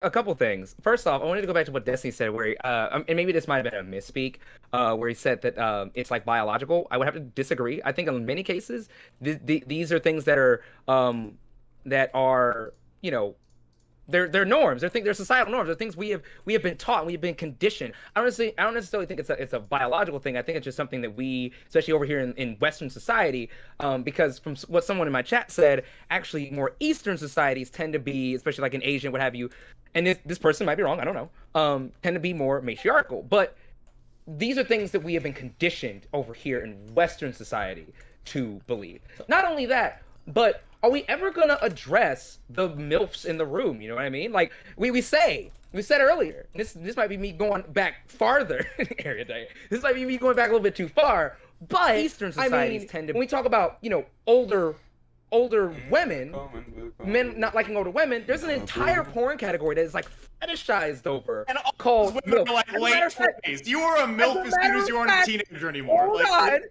A couple things. First off, I wanted to go back to what Destiny said, where and maybe this might have been a misspeak, where he said that it's like biological. I would have to disagree. I think in many cases, these are things that are you know they're norms. They're societal norms. They're things we have been taught. We've been conditioned. I don't necessarily think it's a biological thing. I think it's just something that we, especially over here in Western society, because from what someone in my chat said, actually more Eastern societies tend to be, especially like in Asian, what have you. And this person might be wrong. I don't know. Tend to be more matriarchal, but these are things that we have been conditioned over here in Western society to believe. Not only that, but are we ever gonna address the MILFs in the room? You know what I mean? Like we said earlier. This might be me going back farther, area day. This might be me going back a little bit too far. But Eastern societies tend to, when we talk about older women, men not liking older women, there's an entire porn category that is like fetishized over, and all called women MILF. are like late 20s. You are a MILF as soon as you aren't a teenager anymore. Hold like, on.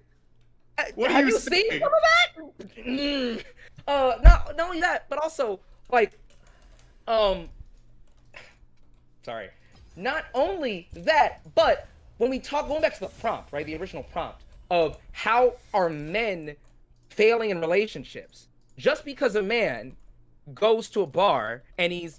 What Have are you saying? seen some of that? Not only that, but also like, sorry, not only that, but when we talk, going back to the prompt, right, the original prompt of how are men failing in relationships, just because a man goes to a bar and he's,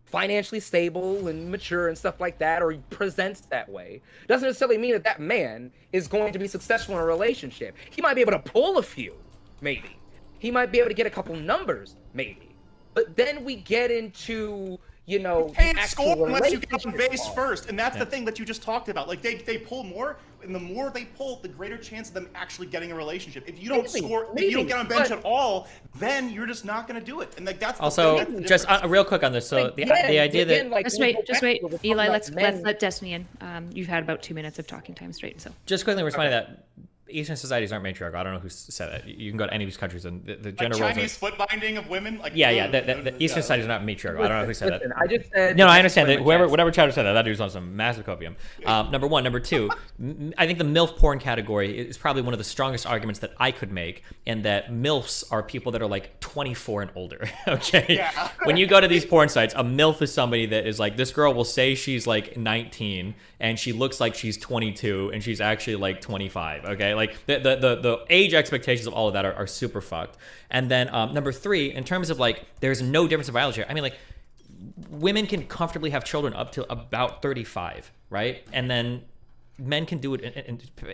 financially stable and mature and stuff like that, or he presents that way, doesn't necessarily mean that that man is going to be successful in a relationship. He might be able to pull a few, maybe. He might be able to get a couple numbers, maybe. But then we get into, you can't score unless you get on base first, and that's the thing that you just talked about. Like they pull more, and the more they pull, the greater chance of them actually getting a relationship. If you don't score, if you don't get on bench at all, then you're just not going to do it. And like that's also the just real quick on this. So the idea that like, just wait, Eli. Let's let Destiny in. You've had about 2 minutes of talking time straight. So just quickly responding to that. Eastern societies aren't matriarchal. I don't know who said that. You can go to any of these countries and the gender roles. Chinese foot binding of women. Like the Eastern societies are not matriarchal. I don't know who said that. I just said no. I understand that whatever chatter said that dude's on some massive copium. Number one, number two. I think the MILF porn category is probably one of the strongest arguments that I could make, and that MILFs are people that are like 24 and older. Okay. Yeah. When you go to these porn sites, a MILF is somebody that is like, this girl will say she's like 19 and she looks like she's 22 and she's actually like 25. Okay, like the age expectations of all of that are super fucked. And then number three, in terms of like, there's no difference in biology. I mean, like, women can comfortably have children up to about 35, right? And then men can do it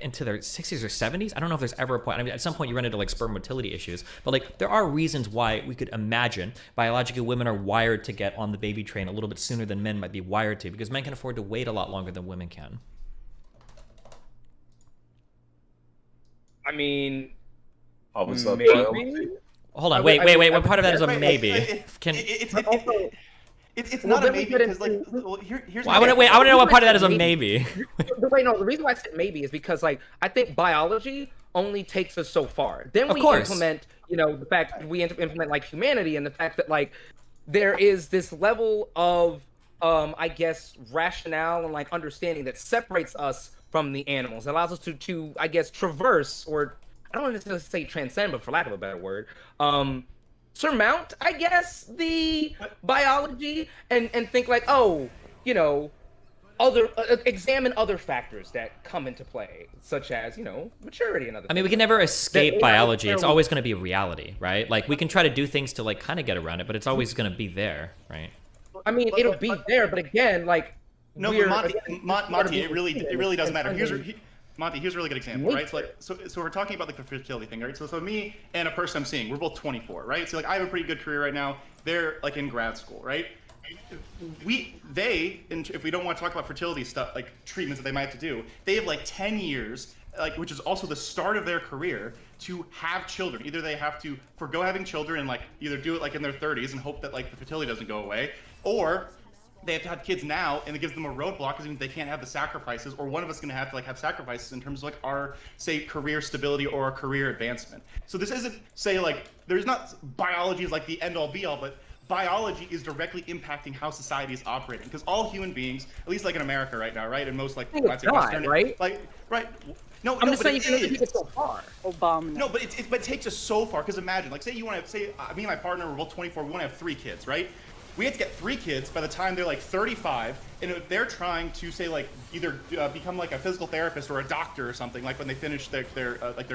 into their 60s or 70s. I don't know if there's ever a point. I mean, at some point you run into like sperm motility issues, but like there are reasons why we could imagine biologically women are wired to get on the baby train a little bit sooner than men might be wired to, because men can afford to wait a lot longer than women can. I mean, maybe. Hold on, wait. What part of that is a maybe? It's not a maybe because like here's. I want to know what part of that is a maybe. The reason why I said maybe is because like I think biology only takes us so far. Then we implement, the fact that we implement like humanity, and the fact that like there is this level of I guess rationale and like understanding that separates us from the animals. It allows us to I guess traverse, or I don't want to necessarily say transcend, but for lack of a better word, surmount, I guess, the biology and think like, examine other factors that come into play, such as, maturity and other things. I mean, we can never escape biology. It's always going to be a reality, right? Like, we can try to do things to, like, kind of get around it, but it's always going to be there, right? I mean, it'll be there, but again, like, no, but Monty, it really doesn't matter. Monty, here's a really good example, right? So we're talking about like the fertility thing, right? So me and a person I'm seeing, we're both 24, right? So like I have a pretty good career right now. They're like in grad school, right? If we don't want to talk about fertility stuff, like treatments that they might have to do, they have like 10 years, like, which is also the start of their career, to have children. Either they have to forgo having children and like either do it like in their 30s and hope that like the fertility doesn't go away, or they have to have kids now, and it gives them a roadblock because it means they can't have the sacrifices, or one of us is going to have to like have sacrifices in terms of like our, say, career stability or our career advancement. So this isn't, say, like, there's not biology is like the end all be all, but biology is directly impacting how society is operating, because all human beings, at least like in America right now, right, and most like it's not, right? Right. No, I'm just saying you can only take it so far. Obama. No, but it takes us so far, because imagine, like, say you want to say me and my partner, we're both 24, we want to have 3 kids, right? we have to get 3 kids by the time they're like 35, and if they're trying to say like either become like a physical therapist or a doctor or something, like when they finish their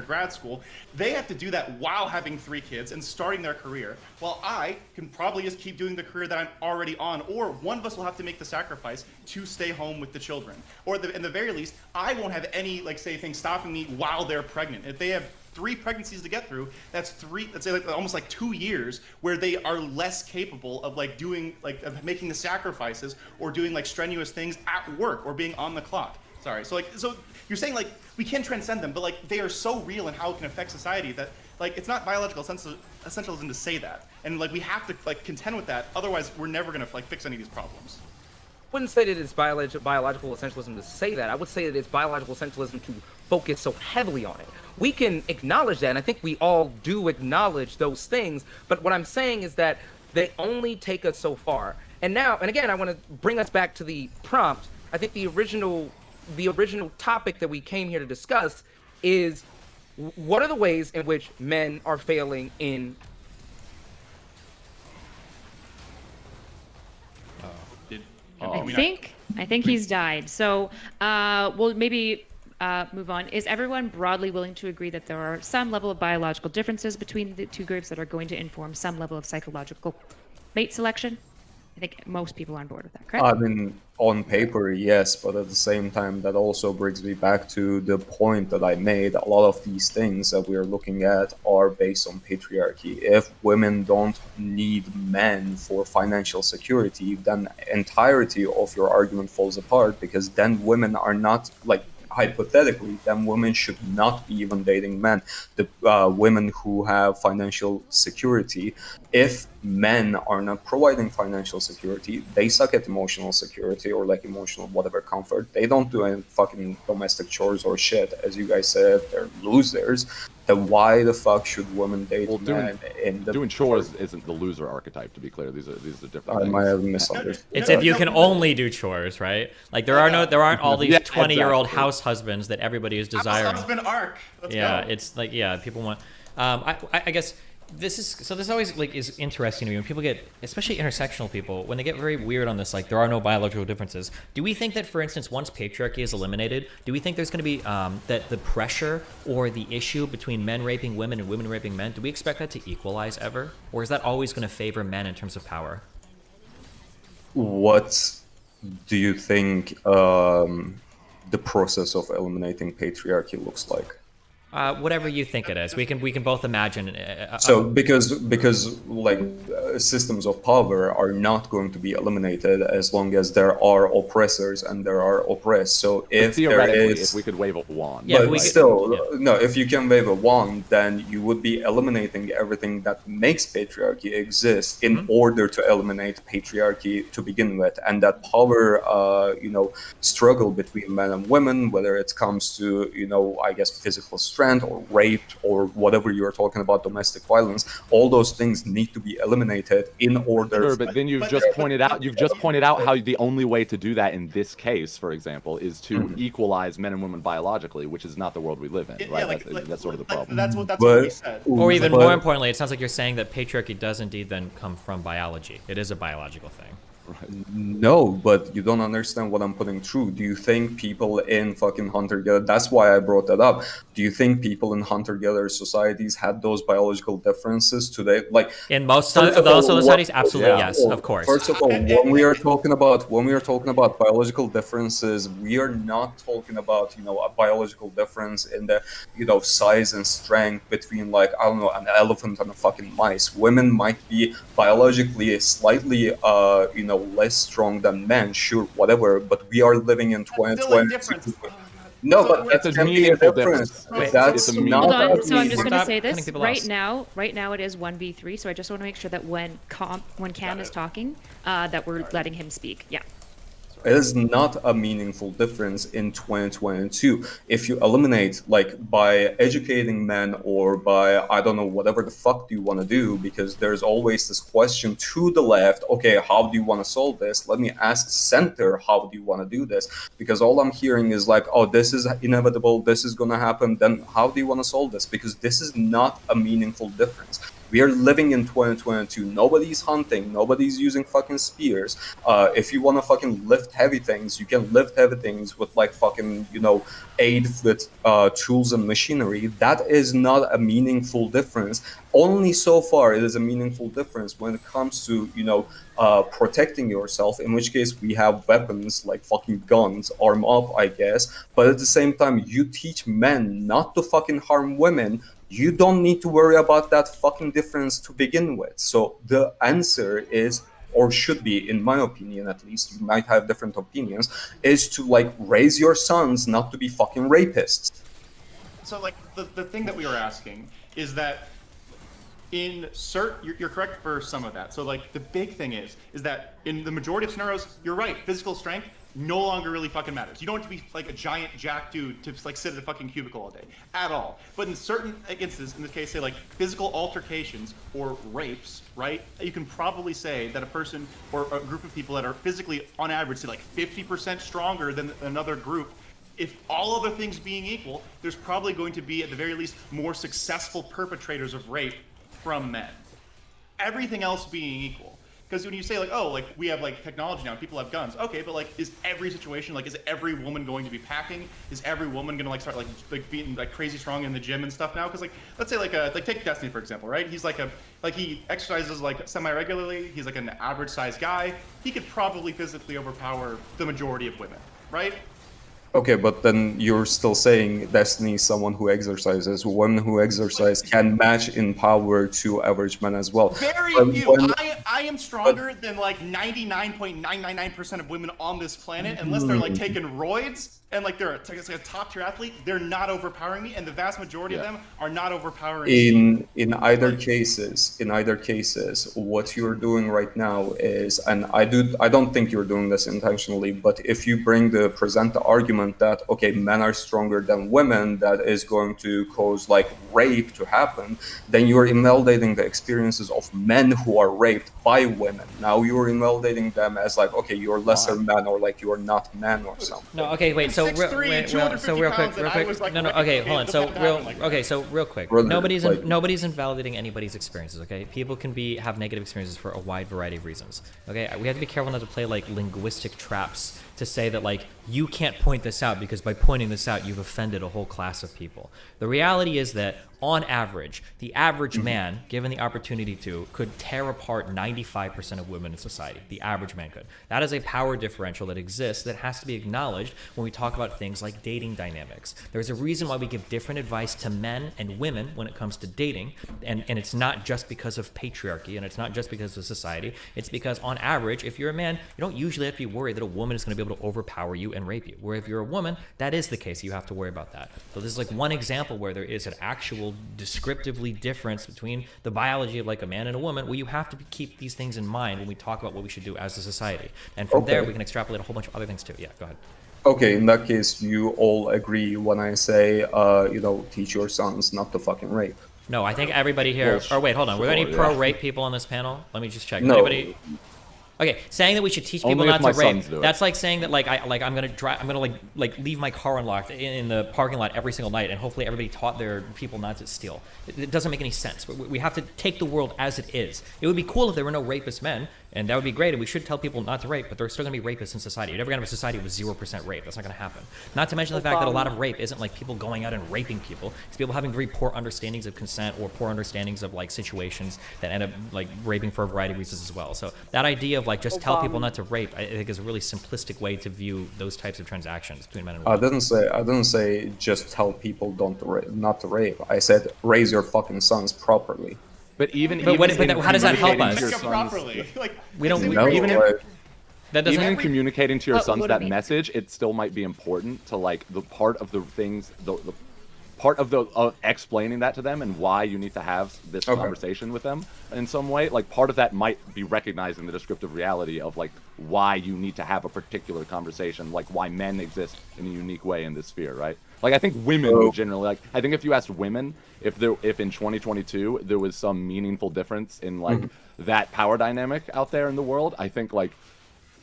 grad school, they have to do that while having 3 kids and starting their career. While I can probably just keep doing the career that I'm already on, or one of us will have to make the sacrifice to stay home with the children, or in the very least, I won't have any like say things stopping me while they're pregnant. If they have 3 pregnancies to get through, that's say like almost like 2 years where they are less capable of like doing like of making the sacrifices or doing like strenuous things at work or being on the clock. Sorry. So you're saying like we can transcend them, but like they are so real in how it can affect society that like it's not biological essentialism to say that. And like we have to like contend with that. Otherwise we're never gonna like fix any of these problems. I wouldn't say that it's biological essentialism to say that. I would say that it's biological essentialism to focus so heavily on it. We can acknowledge that, and I think we all do acknowledge those things, but what I'm saying is that they only take us so far. And now, and again, I want to bring us back to the prompt. I think the original topic that we came here to discuss is what are the ways in which men are failing in I think he's died. So we'll maybe move on. Is everyone broadly willing to agree that there are some level of biological differences between the 2 groups that are going to inform some level of psychological mate selection? I think most people are on board with that, correct? I mean, on paper, yes, but at the same time, that also brings me back to the point that I made. A lot of these things that we are looking at are based on patriarchy. If women don't need men for financial security, then entirety of your argument falls apart, because then women are not like, hypothetically, then women should not be even dating men. The women who have financial security, if men are not providing financial security, they suck at emotional security or like emotional whatever comfort. They don't do any fucking domestic chores or shit. As you guys said, they're losers. Then why the fuck should women date men? Doing chores isn't the loser archetype, to be clear. These are different things. I might have misunderstood. It's if you can only do chores, right? Like there aren't all these 20-year-old house husbands that everybody is desiring. Husband arc. Let's go. It's like people want. I guess this always like is interesting to me when people get, especially intersectional people, when they get very weird on this, like there are no biological differences. Do we think that, for instance, once patriarchy is eliminated, do we think there's going to be that the pressure or the issue between men raping women and women raping men, do we expect that to equalize ever, or is that always going to favor men in terms of power? What do you think the process of eliminating patriarchy looks like? Whatever you think it is, we can both imagine. So because like systems of power are not going to be eliminated as long as there are oppressors and there are oppressed. So if there is, if we could wave a wand, yeah, but no, if you can wave a wand, then you would be eliminating everything that makes patriarchy exist in order to eliminate patriarchy to begin with, and that power, struggle between men and women, whether it comes to I guess physical strength or rape or whatever you're talking about, domestic violence, all those things need to be eliminated in order. Sure, but then you've just pointed out how the only way to do that in this case, for example, is to equalize men and women biologically, which is not the world we live in, right? That's sort of the problem. That's what we said. Or even more importantly, it sounds like you're saying that patriarchy does indeed then come from biology. It is a biological thing. No, but you don't understand what I'm putting through. Do you think people in fucking hunter-gatherer, that's why I brought that up. Do you think people in hunter-gatherer societies had those biological differences today? Like in most of those societies, absolutely, yes, of course. First of all, when we are talking about biological differences, we are not talking about a biological difference in the size and strength between like an elephant and a fucking mice. Women might be biologically slightly less strong than men, sure, whatever, but we are living in 2020. No, but that's a meaningful difference. That's not. Hold on. So I'm just going to say this right now it is 1v3. So I just want to make sure that when Cam is talking, that we're letting him speak. Yeah. It is not a meaningful difference in 2022. If you eliminate, like, by educating men or by, I don't know, whatever the fuck do you want to do, because there's always this question to the left, okay, how do you want to solve this? Let me ask center, how do you want to do this? Because all I'm hearing is like, oh, this is inevitable, this is going to happen, then how do you want to solve this? Because this is not a meaningful difference. We are living in 2022. Nobody's hunting. Nobody's using fucking spears. If you want to fucking lift heavy things, you can lift heavy things with like fucking, you know, aid with tools and machinery. That is not a meaningful difference. Only so far it is a meaningful difference when it comes to, you know, protecting yourself, in which case we have weapons like fucking guns, arm up, I guess. But at the same time, you teach men not to fucking harm women. You don't need to worry about that fucking difference to begin with. So the answer is, or should be, in my opinion at least, you might have different opinions, is to like raise your sons not to be fucking rapists. So like the thing that we were asking is that in you're correct for some of that. So like the big thing is that in the majority of scenarios, you're right, physical strength no longer really fucking matters. You don't have to be like a giant jack dude to like sit at a fucking cubicle all day at all. But in certain instances, in this case, say like physical altercations or rapes, right? You can probably say that a person or a group of people that are physically on average say like 50% stronger than another group, if all other things being equal, there's probably going to be at the very least more successful perpetrators of rape from men. Everything else being equal. Because when you say like, oh, like we have like technology now, people have guns. Okay, but like, is every situation, like, is every woman going to be packing? Is every woman gonna like start like being like crazy strong in the gym and stuff now? Because like, let's say like take Destiny for example, right? He's like he exercises like semi-regularly. He's like an average sized guy. He could probably physically overpower the majority of women, right? Okay, but then you're still saying Destiny is someone who exercises. Women who exercise can match in power to average men as well. Very few. I am stronger than like 99.999% of women on this planet, unless they're like taking roids and like they're like a top tier athlete. They're not overpowering me, and the vast majority of them are not overpowering me. In either cases, what you're doing right now is, and I don't think you're doing this intentionally, but if you present the argument that okay, men are stronger than women, that is going to cause like rape to happen, then you're invalidating the experiences of men who are raped by women. Now you're invalidating them as like, okay, you're lesser man, or like you're not man or something. No, okay, wait. So real quick. Like, no, okay, hold on. So real quick. Nobody's invalidating anybody's experiences. Okay, people can have negative experiences for a wide variety of reasons. Okay, we have to be careful not to play like linguistic traps to say that like you can't point this out because by pointing this out you've offended a whole class of people. The reality is that on average, the average man, given the opportunity to, could tear apart 95% of women in society. The average man could. That is a power differential that exists that has to be acknowledged when we talk about things like dating dynamics. There's a reason why we give different advice to men and women when it comes to dating, and it's not just because of patriarchy, and it's not just because of society. It's because on average, if you're a man, you don't usually have to be worried that a woman is going to be able to overpower you and rape you. Where if you're a woman, that is the case. You have to worry about that. So this is like one example where there is an actual descriptively difference between the biology of like a man and a woman, where you have to keep these things in mind when we talk about what we should do as a society. And from there, we can extrapolate a whole bunch of other things too. Yeah, go ahead. Okay, in that case, you all agree when I say, teach your sons not to fucking rape. No, I think everybody here. Or wait, hold on. Were there any pro-rape people on this panel? Let me just check. No. Anybody? Okay, saying that we should teach people Only not if to my rape. sons do it. That's like saying that I'm gonna leave my car unlocked in the parking lot every single night, and hopefully everybody taught their people not to steal. It doesn't make any sense. We have to take the world as it is. It would be cool if there were no rapist men, and that would be great, and we should tell people not to rape, but there's still gonna be rapists in society. You're never gonna have a society with 0% rape. That's not gonna happen. Not to mention the fact that a lot of rape isn't like people going out and raping people. It's people having very poor understandings of consent or poor understandings of like situations that end up like raping for a variety of reasons as well. So that idea of like just tell people not to rape, I think is a really simplistic way to view those types of transactions between men and women. I didn't say just tell people not to rape. I said raise your fucking sons properly. But how does that help us? Properly. Like, We don't No, even like, that doesn't Even communicating to your sons what do you that mean? message, it still might be important to like the part of the things, the part of explaining that to them and why you need to have this conversation with them in some way. Like part of that might be recognizing the descriptive reality of like why you need to have a particular conversation, like why men exist in a unique way in this sphere, right? Like I think women would generally like. I think if you asked women if in 2022 there was some meaningful difference in like that power dynamic out there in the world, I think like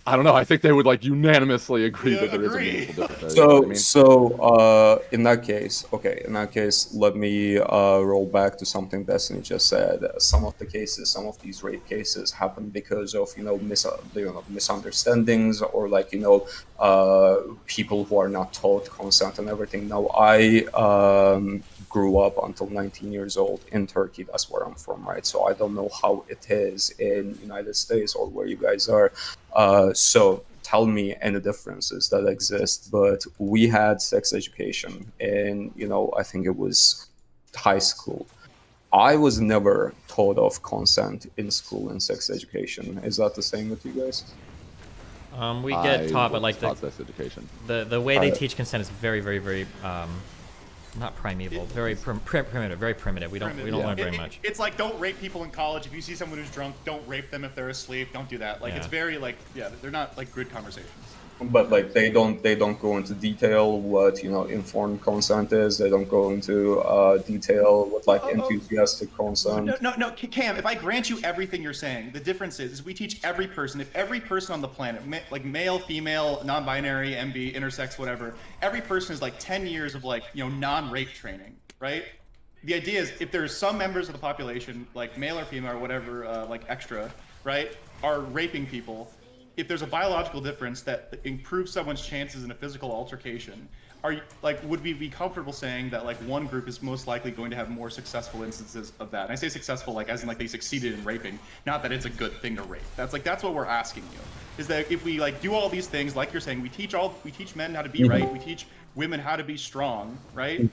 I don't know. I think they would like unanimously agree Yeah, that there is a agree. meaningful difference there. You know what I So, mean? in that case, okay, in that case, let me roll back to something Destiny just said. Some of the cases, some of these rape cases happen because of misunderstandings or people who are not taught consent and everything. Now, I grew up until 19 years old in Turkey. That's where I'm from, right? So I don't know how it is in United States or where you guys are. So tell me any differences that exist. But we had sex education, and I think it was high school. I was never taught of consent in school and sex education. Is that the same with you guys? We get I taught, but was like taught sex education. the way they I- teach consent is very, very, very not primeval, very primitive, very primitive. We don't learn very much. It's like, don't rape people in college. If you see someone who's drunk, don't rape them if they're asleep. Don't do that. Like, Yeah. it's very like, yeah, they're not like good conversations. But like they don't go into detail what informed consent is. They don't go into detail what like enthusiastic consent. No, Cam. If I grant you everything you're saying, the difference is we teach every person. If every person on the planet, like male, female, non-binary, MB, intersex, whatever, every person is like 10 years of like non-rape training, right? The idea is if there's some members of the population, like male or female or whatever, like extra, right, are raping people. If there's a biological difference that improves someone's chances in a physical altercation, would we be comfortable saying that like one group is most likely going to have more successful instances of that? And I say successful like as in like they succeeded in raping, not that it's a good thing to rape. That's what we're asking you. Is that if we like do all these things, like you're saying, we teach men how to be right, we teach women how to be strong, right?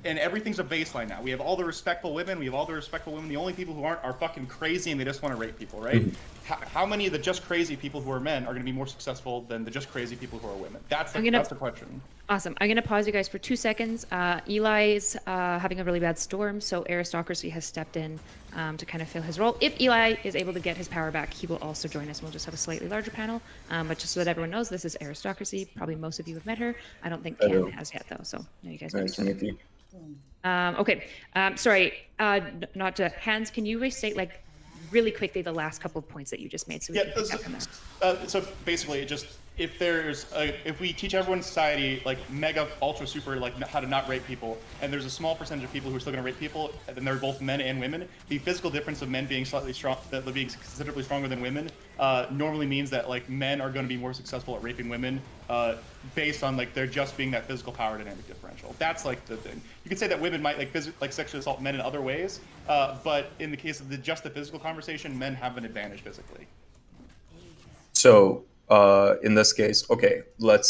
And everything's a baseline now. We have all the respectful women. The only people who aren't are fucking crazy and they just want to rape people, right? How many of the just crazy people who are men are going to be more successful than the just crazy people who are women? That's the question. Awesome. I'm going to pause you guys for 2 seconds. Eli's having a really bad storm, so aristocracy has stepped in to kind of fill his role. If Eli is able to get his power back, he will also join us, and we'll just have a slightly larger panel. But just so that everyone knows, this is aristocracy. Probably most of you have met her. I don't think Cam has yet, though. So you guys know Nice each to other. meet you. Okay. Sorry. Not to Hans. Can you restate like really quickly the last couple of points that you just made? So we can pick up from there. So basically, if we teach everyone in society like mega ultra super like how to not rape people, and there's a small percentage of people who are still going to rape people, and then they're both men and women, the physical difference of men being being considerably stronger than women normally means that like men are going to be more successful at raping women based on like there just being that physical power dynamic differential. That's like the thing. You could say that women might like sexually assault men in other ways, but in the case of just the physical conversation, men have an advantage physically. So in this case, okay, let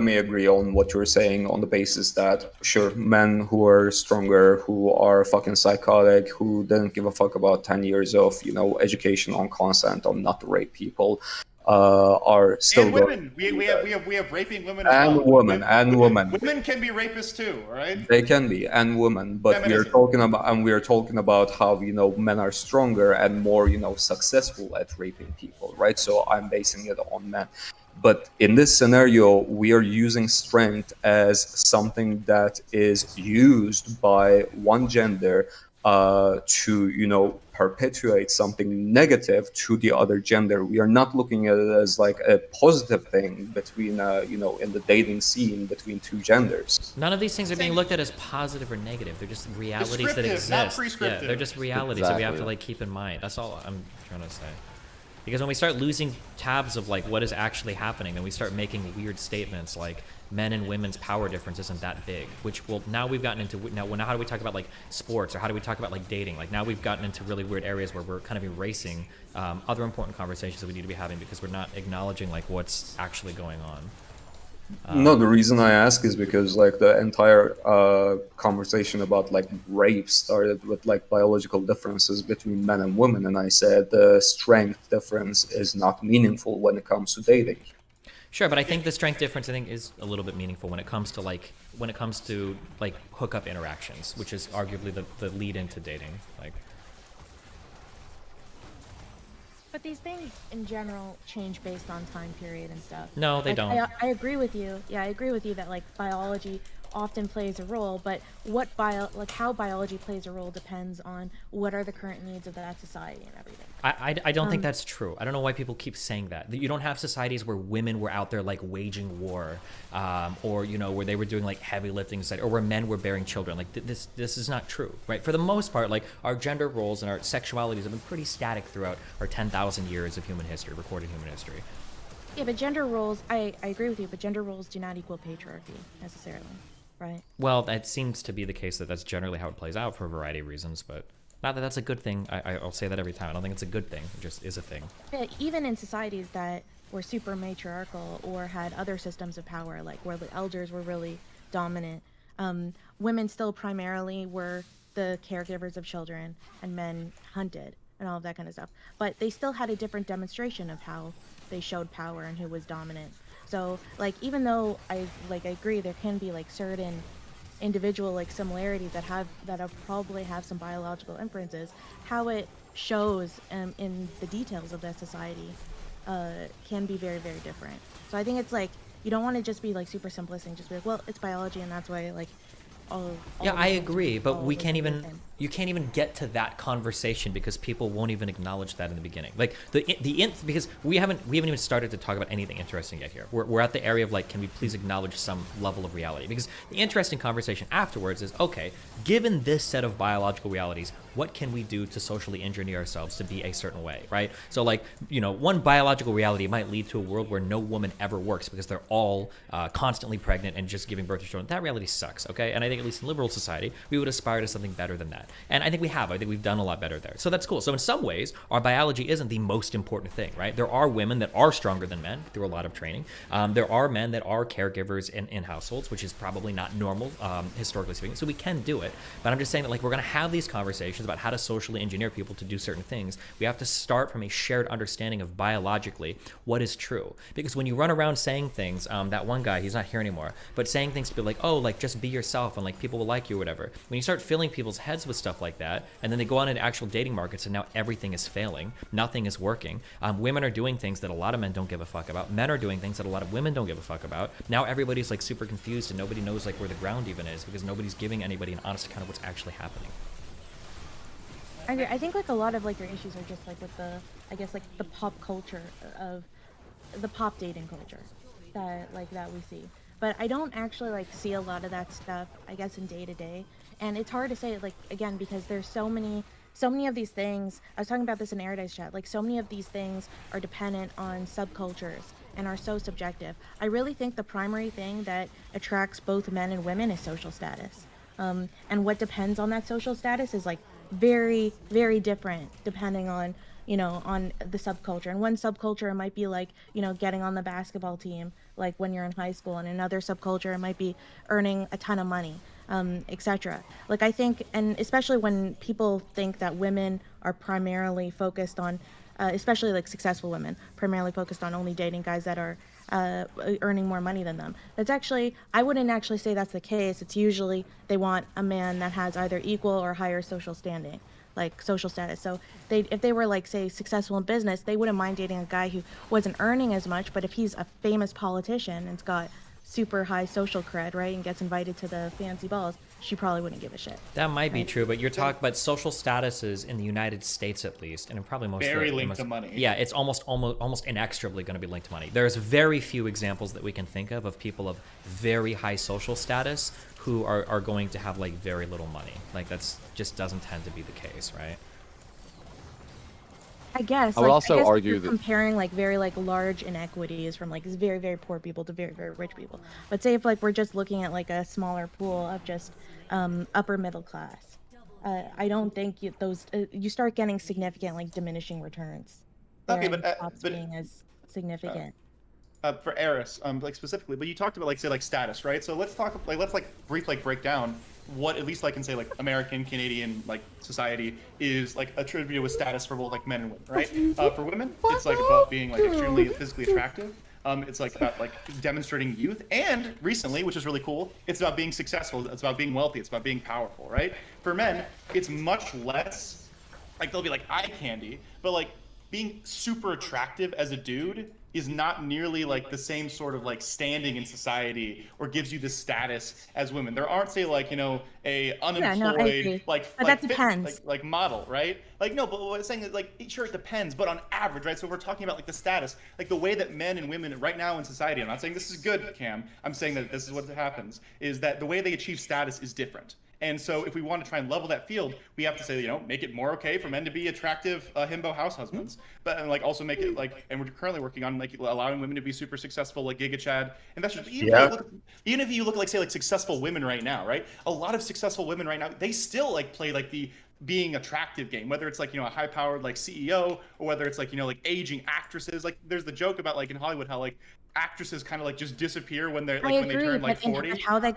me agree on what you're saying on the basis that sure, men who are stronger, who are fucking psychotic, who didn't give a fuck about 10 years of education on consent on not to rape people, are still and women. We have raping women as and well. women. Women can be rapists too, all right? They can be, and women, but we are talking about how men are stronger and more successful at raping people, right? So I'm basing it on men. But in this scenario, we are using strength as something that is used by one gender to perpetuate something negative to the other gender. We are not looking at it as like a positive thing between in the dating scene between two genders. None of these things are being looked at as positive or negative. They're just realities that exist. Not prescriptive. Yeah, they're just realities that we have to like keep in mind. That's all I'm trying to say. Because when we start losing tabs of like what is actually happening, then we start making weird statements like men and women's power difference isn't that big. Which now we've gotten into now how do we talk about like sports or how do we talk about like dating? Like now we've gotten into really weird areas where we're kind of erasing other important conversations that we need to be having because we're not acknowledging like what's actually going on. No, the reason I ask is because like the entire conversation about like rape started with like biological differences between men and women, and I said the strength difference is not meaningful when it comes to dating. Sure, but I think the strength difference is a little bit meaningful when it comes to hookup interactions, which is arguably the lead into dating. Like, but these things in general change based on time period and stuff. No, they don't. I agree with you. Yeah, I agree with you that like biology often plays a role, but how biology plays a role depends on what are the current needs of that society and everything. I don't think that's true. I don't know why people keep saying that. You don't have societies where women were out there like waging war, or where they were doing like heavy lifting, or where men were bearing children. Like this is not true, right? For the most part, like our gender roles and our sexualities have been pretty static throughout our 10,000 years of human history, recorded human history. Yeah, but gender roles, I agree with you, but gender roles do not equal patriarchy necessarily, right? Well, that seems to be the case, that's generally how it plays out for a variety of reasons, but not that that's a good thing. I'll say that every time. I don't think it's a good thing. It just is a thing. Yeah, even in societies that were super matriarchal or had other systems of power, like where the elders were really dominant, women still primarily were the caregivers of children and men hunted and all of that kind of stuff. But they still had a different demonstration of how they showed power and who was dominant. So like, even though I agree there can be like certain individual like similarities that probably have some biological inferences, how it shows in the details of that society can be very, very different. So I think it's like, you don't want to just be like super simplistic, just be like, well, it's biology and that's why like yeah, I agree, but you can't even get to that conversation because people won't even acknowledge that in the beginning. Like because we haven't even started to talk about anything interesting yet here. We're at the area of like, can we please acknowledge some level of reality? Because the interesting conversation afterwards is, okay, given this set of biological realities, what can we do to socially engineer ourselves to be a certain way, right? So like, one biological reality might lead to a world where no woman ever works because they're all constantly pregnant and just giving birth to children. That reality sucks, okay? And I think at least in liberal society, we would aspire to something better than that. And I think we have. I think we've done a lot better there. So that's cool. So in some ways, our biology isn't the most important thing, right? There are women that are stronger than men through a lot of training. There are men that are caregivers in households, which is probably not normal, historically speaking. So we can do it. But I'm just saying that like, we're going to have these conversations about how to socially engineer people to do certain things. We have to start from a shared understanding of biologically what is true. Because when you run around saying things, that one guy, he's not here anymore, but saying things to be like, oh, like just be yourself and like people will like you or whatever. When you start filling people's heads with stuff like that, and then they go on into actual dating markets and now everything is failing, nothing is working. Women are doing things that a lot of men don't give a fuck about. Men are doing things that a lot of women don't give a fuck about. Now everybody's like super confused and nobody knows like where the ground even is because nobody's giving anybody an honest account of what's actually happening. I agree. I think like a lot of like your issues are just like with the pop culture of the pop dating culture that we see. But I don't actually like see a lot of that stuff, I guess, in day to day. And it's hard to say, like, again, because there's so many of these things. I was talking about this in Erudite's chat. Like, so many of these things are dependent on subcultures and are so subjective. I really think the primary thing that attracts both men and women is social status. And what depends on that social status is like very, very different depending on on the subculture. And one subculture might be like, getting on the basketball team, like when you're in high school, and another subculture it might be earning a ton of money, etc. Like I think, and especially when people think that women are primarily focused on, especially like successful women, primarily focused on only dating guys that are earning more money than them. That's actually, I wouldn't actually say that's the case. It's usually they want a man that has either equal or higher social standing, like social status. So if they were like, say, successful in business, they wouldn't mind dating a guy who wasn't earning as much, but if he's a famous politician and's got super high social cred, right, and gets invited to the fancy balls, she probably wouldn't give a shit. That might be true, but you're talking about social statuses in the United States, at least, and probably most very linked to money. Yeah, it's almost inexorably going to be linked to money. There's very few examples that we can think of people of very high social status who are going to have like very little money. Like that's just doesn't tend to be the case, right? I guess. I would also argue that comparing like very like large inequities from like very, very poor people to very, very rich people. But say if like we're just looking at like a smaller pool of just upper middle class, I don't think you start getting significant like diminishing returns. Okay, but being as significant. For Eris, like specifically, but you talked about like say like status, right? So let's talk let's briefly break down what at least I can say like American, Canadian like society is like attributed with status for both like men and women, right? For women, it's like about being like extremely physically attractive. It's like about like demonstrating youth, and recently, which is really cool, it's about being successful. It's about being wealthy. It's about being powerful, right? For men, it's much less like they'll be like eye candy, but like being super attractive as a dude is not nearly like the same sort of like standing in society or gives you the status as women. There aren't, say, like, you know, a Yeah, no, I unemployed agree. like But like that fit depends. like model, right? Like, no, but what I'm saying is, like, sure, it depends, but on average, right? So we're talking about like the status, like the way that men and women right now in society. I'm not saying this is good, Cam. I'm saying that this is what happens, is that the way they achieve status is different. And so if we want to try and level that field, we have to say, you know, make it more okay for men to be attractive himbo house husbands, but and like also make it like, and we're currently working on like allowing women to be super successful like Giga Chad investors. Yeah. Even if you look like, say, like successful women right now, right? A lot of successful women right now, they still like play like the being attractive game, whether it's like, you know, a high powered like CEO, or whether it's like, you know, like aging actresses. Like there's the joke about like in Hollywood how like actresses kind of like just disappear when they're like I when they agree, turn like but 40. how that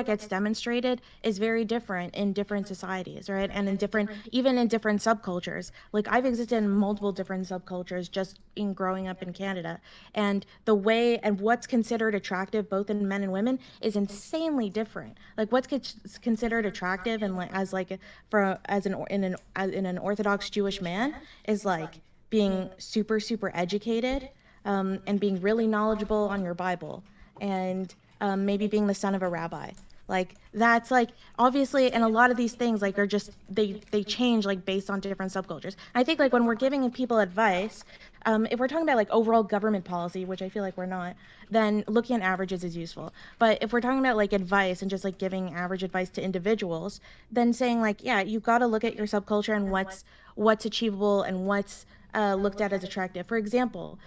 gets demonstrated is very different in different societies, right? And in different, even in different subcultures. Like I've existed in multiple different subcultures just in growing up in Canada, and the way and what's considered attractive both in men and women is insanely different. Like what's considered attractive and like as like for in an Orthodox Jewish man is like being super educated, and being really knowledgeable on your Bible, and maybe being the son of a rabbi. Like that's like obviously, and a lot of these things like are just they change like based on different subcultures. I think like when we're giving people advice, if we're talking about like overall government policy, which I feel like we're not, then looking at averages is useful. But if we're talking about like advice and just like giving average advice to individuals, then saying like, yeah, you got to look at your subculture and what's achievable and what's looked at as attractive. For example,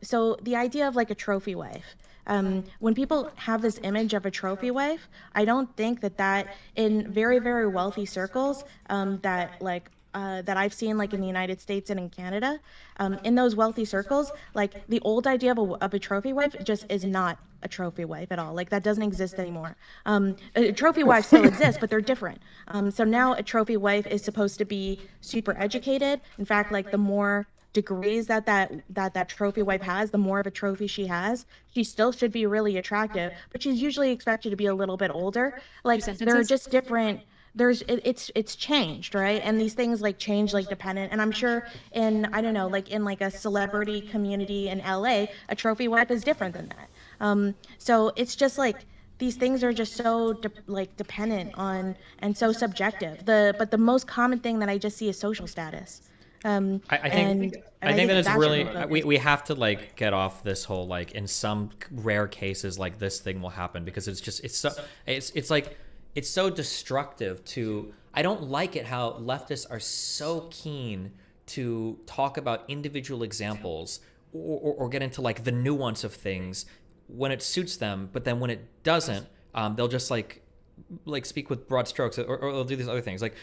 so the idea of like a trophy wife. When people have this image of a trophy wife, I don't think that in very wealthy circles, that I've seen like in the United States and in Canada, in those wealthy circles, like the old idea of a trophy wife just is not a trophy wife at all. Like that doesn't exist anymore. Trophy wives still exist, but they're different. So now a trophy wife is supposed to be super educated. In fact, like the more degrees that trophy wife has, the more of a trophy she has. She still should be really attractive, but she's usually expected to be a little bit older. Like there are just different. It's changed, right? And these things like change like dependent. And I'm sure in I don't know, like in like a celebrity community in LA, a trophy wife is different than that. So it's just like these things are just so dependent on and so subjective. But the most common thing that I just see is social status. I think that it's that's really really we have to like get off this whole like in some rare cases like this thing will happen because it's like it's so destructive to. I don't like it how leftists are so keen to talk about individual examples or get into like the nuance of things when it suits them, but then when it doesn't, they'll just like speak with broad strokes or they'll do these other things like.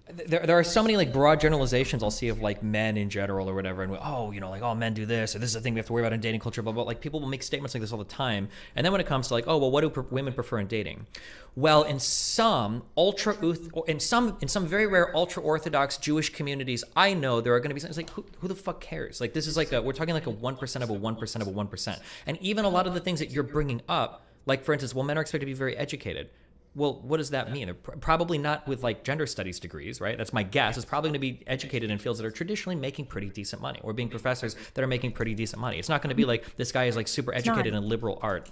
There are so many like broad generalizations I'll see of like men in general or whatever, and like men do this or this is a thing we have to worry about in dating culture, blah blah. Like people will make statements like this all the time, and then when it comes to like, oh well, what do women prefer in dating? Well, in some very rare ultra orthodox Jewish communities, I know there are going to be things like who the fuck cares? Like this is like we're talking like a 1% of a 1% of a 1%, and even a lot of the things that you're bringing up, like for instance, well, men are expected to be very educated. Well, what does that mean? They're probably not with like gender studies degrees, right? That's my guess. It's probably going to be educated in fields that are traditionally making pretty decent money, or being professors that are making pretty decent money. It's not going to be like this guy is like super educated in liberal art.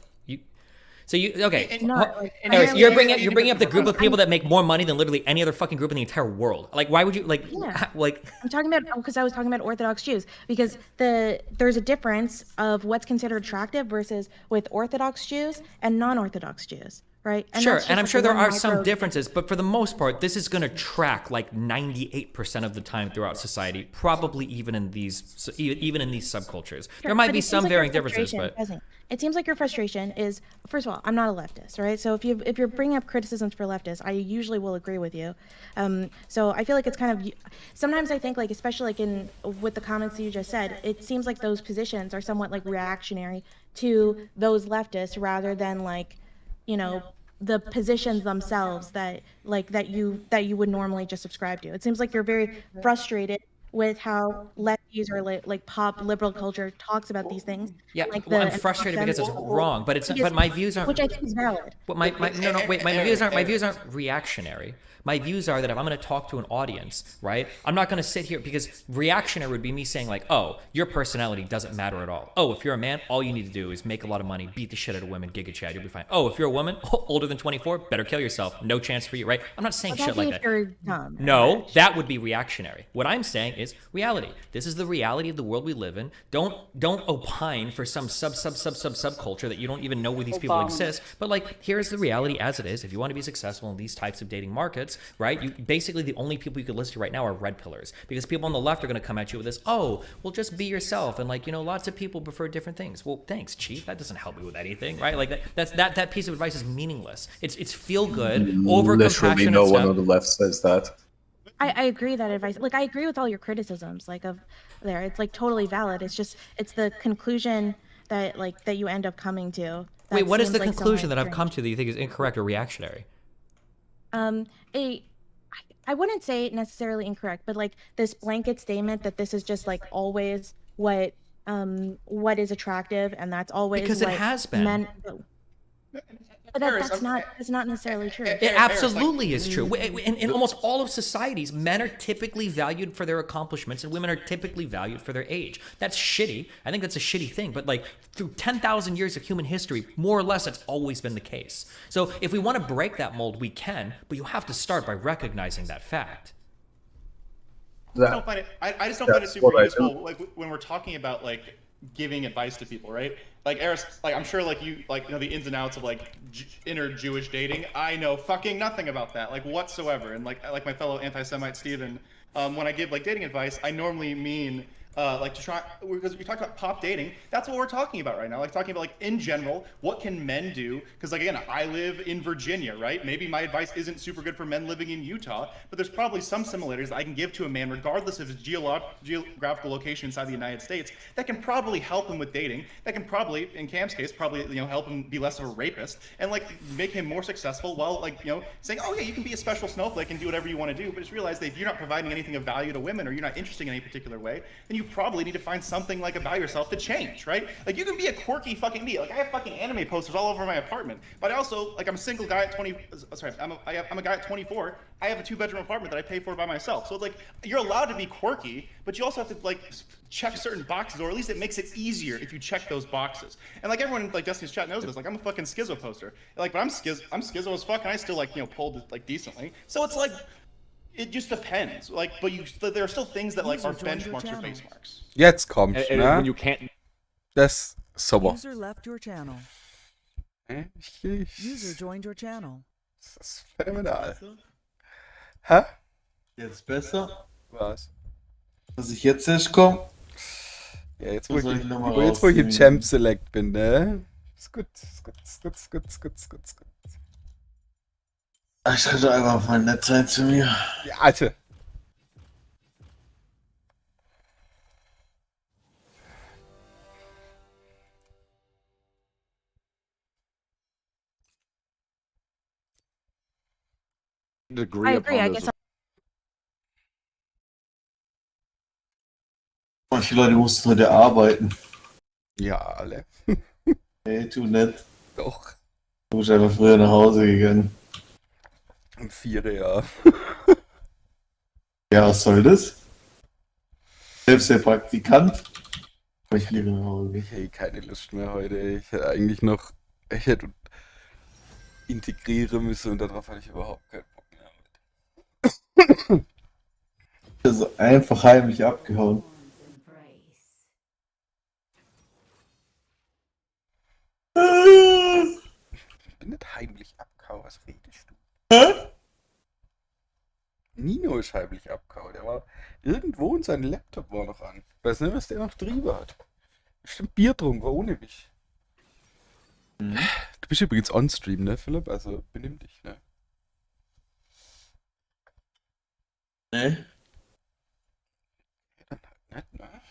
Okay. Anyways, you're bringing up the group of people that make more money than literally any other fucking group in the entire world. Like, why would you like? Yeah. Like, I'm talking about because I was talking about Orthodox Jews because there's a difference of what's considered attractive versus with Orthodox Jews and non-Orthodox Jews. Right. And sure, that's just, and I'm like, sure the there one are some micro- differences, but for the most part, this is going to track like 98% of the time throughout society, probably even in these subcultures. There might But be it seems some like your varying differences, frustration- but it seems like your frustration is, first of all, I'm not a leftist, right? So if you're bringing up criticisms for leftists, I usually will agree with you. So I feel like it's kind of sometimes I think like especially like in with the comments that you just said, it seems like those positions are somewhat like reactionary to those leftists rather than like, the positions themselves that you would normally just subscribe to. It seems like you're very frustrated with how lefties or like pop liberal culture talks about these things. Yeah, Like well, I'm and frustrated them because it's as a whole, wrong, but it's because- but my views aren't. which I think is valid. But my views aren't reactionary. My views are that if I'm going to talk to an audience, right, I'm not going to sit here because reactionary would be me saying like, oh, your personality doesn't matter at all. Oh, if you're a man, all you need to do is make a lot of money, beat the shit out of women, giga chad, you'll be fine. Oh, if you're a woman, older than 24, better kill yourself. No chance for you, right? I'm not saying shit like that. You're dumb. No, that would be reactionary. What I'm saying is reality. This is the reality of the world we live in. Don't opine for some subculture that you don't even know where these people exist. But like, here's the reality as it is. If you want to be successful in these types of dating markets, right? You basically the only people you could list to right now are red pillars because people on the left are going to come at you with this. Oh, well, just be yourself, and like lots of people prefer different things. Well, thanks, chief. That doesn't help me with anything, right? Like that piece of advice is meaningless. It's feel good, over Literally, compassionate no stuff. one on the left says that. I agree that advice. Like I agree with all your criticisms. Like of there, it's like totally valid. It's just it's the conclusion that you end up coming to. Wait, what is the seems like conclusion that somewhat I've come to that you think is incorrect or reactionary? I wouldn't say necessarily incorrect, but like this blanket statement that this is just like always what is attractive, and that's always Because it what has been. men. But that's not necessarily true. It absolutely is true. In almost all of societies, men are typically valued for their accomplishments and women are typically valued for their age. That's shitty. I think that's a shitty thing. But like through 10,000 years of human history, more or less, that's always been the case. So if we want to break that mold, we can, but you have to start by recognizing that fact. I just don't find it super useful. Like when we're talking about like giving advice to people, right? Like Eris, like I'm sure like you know the ins and outs of like inner Jewish dating. I know fucking nothing about that, like whatsoever. And like my fellow anti-Semite Steven, when I give like dating advice, I normally mean like to try, because we talked about pop dating. That's what we're talking about right now. Like talking about like in general, what can men do? Because like again, I live in Virginia, right? Maybe my advice isn't super good for men living in Utah, but there's probably some similarities that I can give to a man, regardless of his geographical location inside the United States, that can probably help him with dating. That can probably, in Cam's case, probably help him be less of a rapist and like make him more successful. While like saying, oh yeah, you can be a special snowflake and do whatever you want to do, but just realize that if you're not providing anything of value to women or you're not interested in any particular way, then you probably need to find something like about yourself to change, right? Like you can be a quirky fucking me. Like I have fucking anime posters all over my apartment, but I also like I'm a single guy at 20. Sorry, I'm a guy at 24. I have a 2-bedroom apartment that I pay for by myself. So it's like you're allowed to be quirky, but you also have to like check certain boxes, or at least it makes it easier if you check those boxes. And like everyone like Destiny's chat knows this. Like I'm a fucking schizo poster. Like, but I'm schizo as fuck, and I still like pulled like decently. So it's like. It just depends. Like, but there are still things that like are benchmarks or base marks. Jetzt kommt's, ne? When you can't. Das sauber. User left your channel. User joined your channel. Das ist phänomenal. Hä? Jetzt besser? Was? Dass ich jetzt erst komme? Ja, jetzt Soll wo ich noch mal ich im rausnehmen? Champ Select bin, ne? Ist gut, ist gut, ist gut, ist gut, ist gut, ist gut, ist gut. Ich könnte einfach mal nett sein zu mir. Ja, Alter. Degree I agree. I upon guess this. Manche Leute mussten heute arbeiten. Ja, alle. Hey, du nett. Doch. Du bist einfach früher nach Hause gegangen. Um 4 Jahre. Ja, was soll das? Selbst der Praktikant. Aber ich will nach Hause. Ich hätte keine Lust mehr heute. Ich hätte eigentlich noch. Ich hätte integrieren müssen und darauf hatte ich überhaupt keinen Bock mehr. Das ist einfach heimlich abgehauen. Ich bin nicht heimlich abgehauen, was redest du? Hä? Nino ist heimlich abgehauen. Der war irgendwo und sein Laptop war noch an. Ich weiß nicht, was der noch drüber hat. Bestimmt Bier trunken, war ohne mich. Du bist übrigens on Stream, ne, Philipp? Also benimm dich, ne? Ne? Ja, dann halt nicht, ne?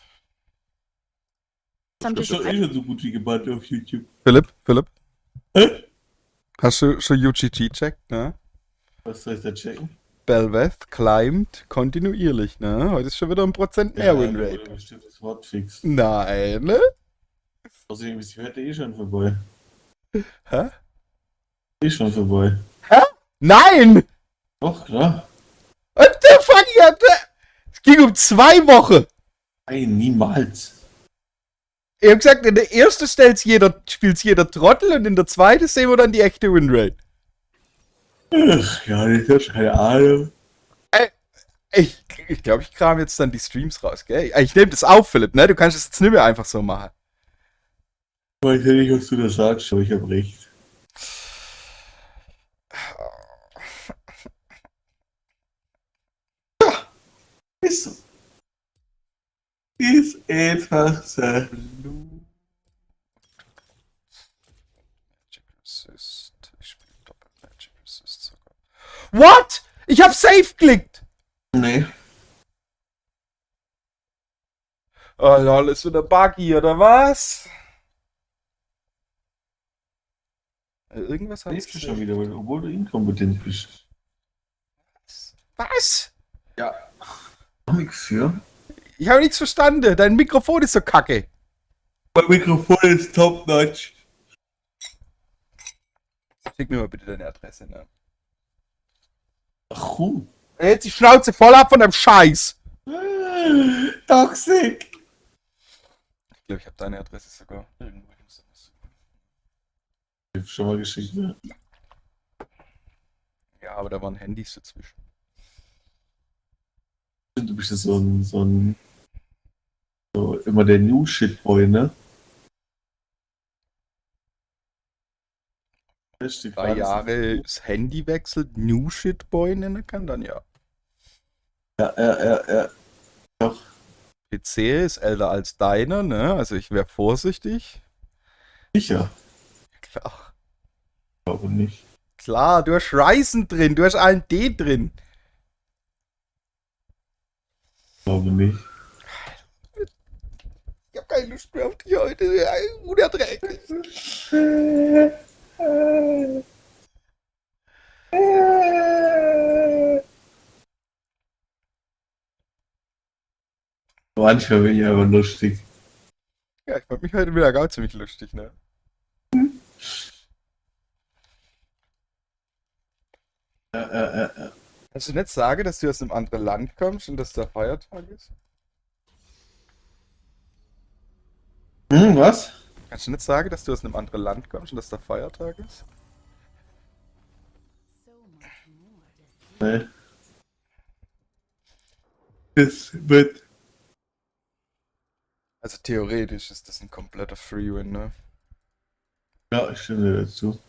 I'm Das ist just doch eh schon so gut wie gebannt auf YouTube. Philipp? Hä? Hast du schon UGG checkt, ne? Was soll ich da checken? Belveth climbed kontinuierlich, ne? Heute ist schon wieder 1% mehr Winrate. Bestimmt das Hotfix. Nein, ne? Außerdem ist die Wette eh schon vorbei. Hä? Schon vorbei. Hä? Nein! Doch, klar. What the fuck? Es ging um 2 Wochen. Nein, niemals. Ich hab gesagt, in der ersten spielt's jeder Trottel und in der zweiten sehen wir dann die echte Winrate. Ach, ja, ich hab keine Ahnung. Ich glaube, ich kram jetzt dann die Streams raus, gell? Ich nehme das auf, Philipp, ne? Du kannst es jetzt nicht mehr einfach so machen. Ich weiß ja nicht, was du da sagst, aber ich hab recht. Ist so. Ist einfach so. Magic Resist. Ich spiele Doppel Magic Resist sogar. What? Ich hab Safe geklickt! Nee. Oh lol, ist wieder buggy, oder was? Irgendwas hat's Lebst du schon wieder, obwohl du inkompetent bist. Was? Ja. Hab nix für. Ich habe nichts verstanden. Dein Mikrofon ist so kacke. Mein Mikrofon ist top-notch. Schick mir mal bitte deine Adresse, ne? Ach, Er hält die Schnauze voll ab von deinem Scheiß. Toxic. Ich glaube, ich habe deine Adresse sogar. Irgendwo muss das. Ich hab schon mal geschickt, ne? Ja, aber da waren Handys dazwischen. Du bist ja so immer der New Shit Boy, ne? Weißt du, 3 gerade Jahre das Handy wechselt, New Shit Boy nennen kann, dann ja. Ja. Doch. PC ist älter als deiner, ne? Also ich wäre vorsichtig. Sicher. Klar. Ich glaube nicht. Klar, du hast Ryzen drin, du hast AMD drin. Ich glaube nicht. Ich habe keine Lust mehr auf dich heute. Unerträglich. Manchmal bin ich einfach lustig. Ja, ich fand mich heute wieder gar ziemlich lustig, ne? Kannst du nicht sagen, dass du aus einem anderen Land kommst und dass da Feiertag ist? Was? Kannst du nicht sagen, dass du aus einem anderen Land kommst und dass da Feiertag ist? Nee. Das wird. Also theoretisch ist das ein kompletter Free-Win, ne? Ja, ich stimme dir dazu.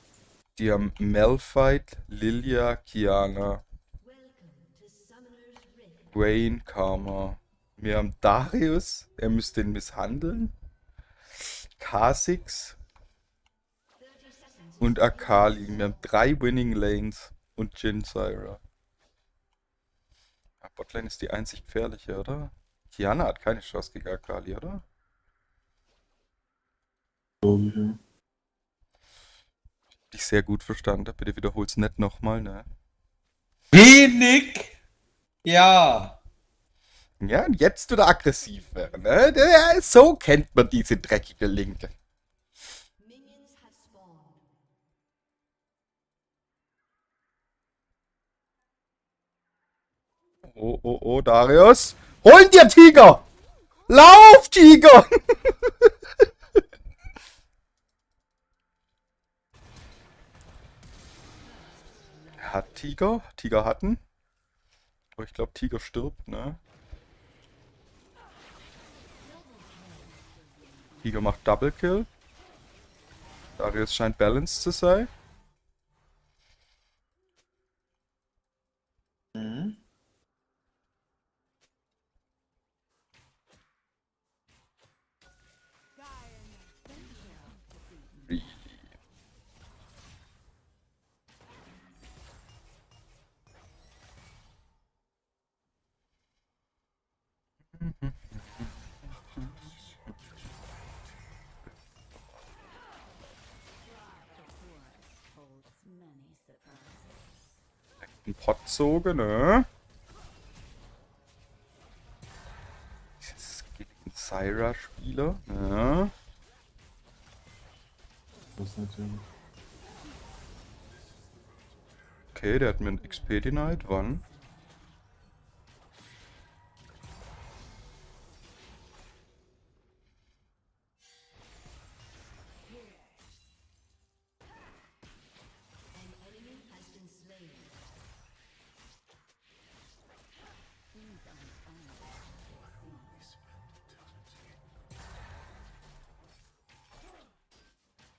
Die haben Malphite, Lilia, Kiana, Wayne, Karma. Wir haben Darius, er müsste ihn misshandeln. Kha'Zix und Akali. Wir haben 3 Winning Lanes und Jhin Zyra. Ja, Botlane ist die einzig gefährliche, oder? Kiana hat keine Chance gegen Akali, oder? Dich sehr gut verstanden. Bitte wiederhol's nicht nochmal, ne? Wenig! Ja! Ja, und jetzt wieder aggressiv werden, ne? Ja, so kennt man diese dreckige Linke. Oh, Darius. Holen dir Tiger! Lauf, Tiger! Er hat Tiger. Tiger hatten. Aber ich glaube, Tiger stirbt, ne? Tiger macht Double Kill. Darius scheint balanced zu sein. Mhm. den Potzoge, ne? Syra-Spieler, ne? Das natürlich. Okay, der hat mir ein XP denied. Wann?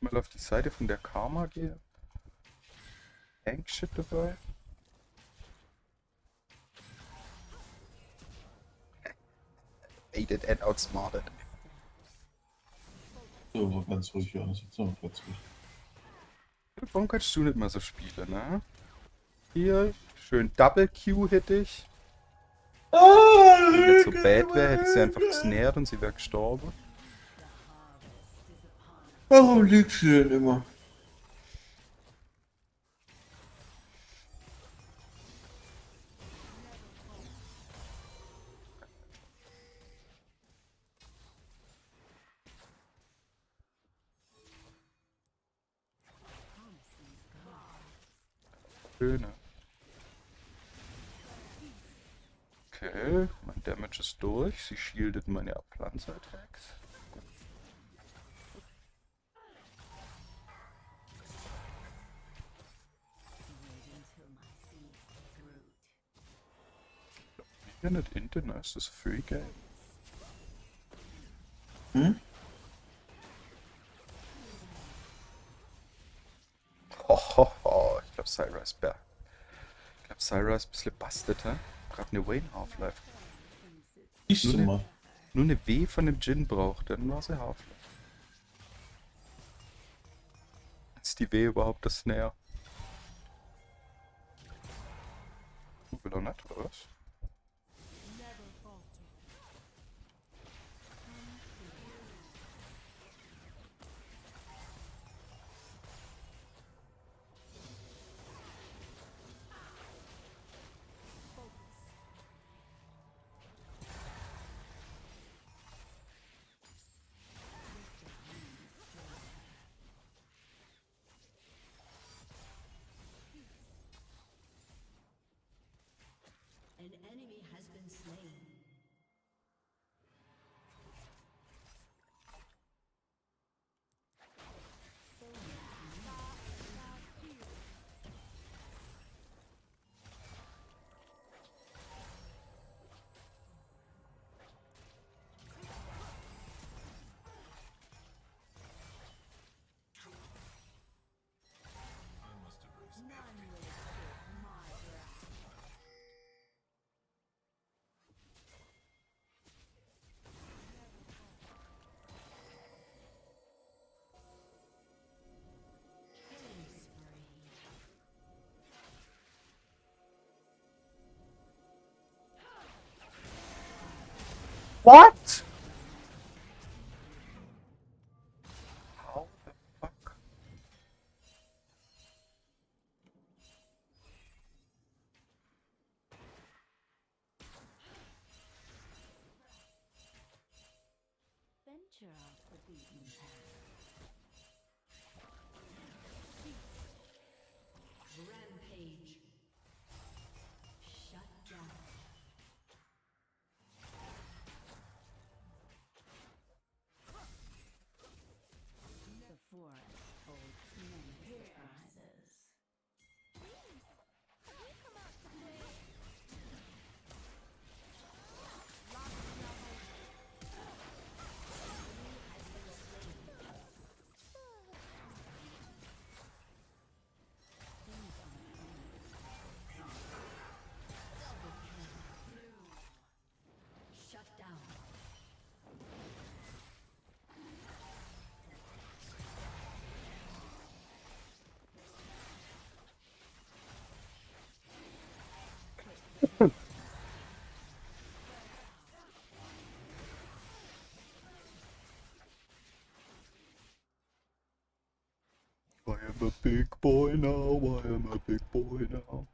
Mal auf die Seite von der Karma gehe. Shit dabei. Aided and outsmarted. So, war ganz ruhig, ja, das ist so plötzlich. Warum kannst du nicht mal so spielen, ne? Hier, schön Double Q hätte ich. Wenn nicht so bad wäre, hätte ich sie einfach gesnared und sie wäre gestorben. Warum liegst du denn immer? Schöne. Okay, mein Damage ist durch. Sie shieldet meine Pflanze-Attacks. Ja, nicht Internet, ist das Free Game? Hm? Hohoho, ich glaube Syra ist bär. Ich glaube Syra ist ein bisschen busted, hä? Gerade eine Wayne Half-Life. Siehst du mal. Nur eine W von dem Djinn braucht, dann war sie Half-Life. Ist die W überhaupt das Snare? Will er nicht, oder was? An enemy has been slain. What? How the fuck? Venture off the beaten path. Rampage. Shut down. The forest holds many surprises. Shut down. I am a big boy now, I am a big boy now.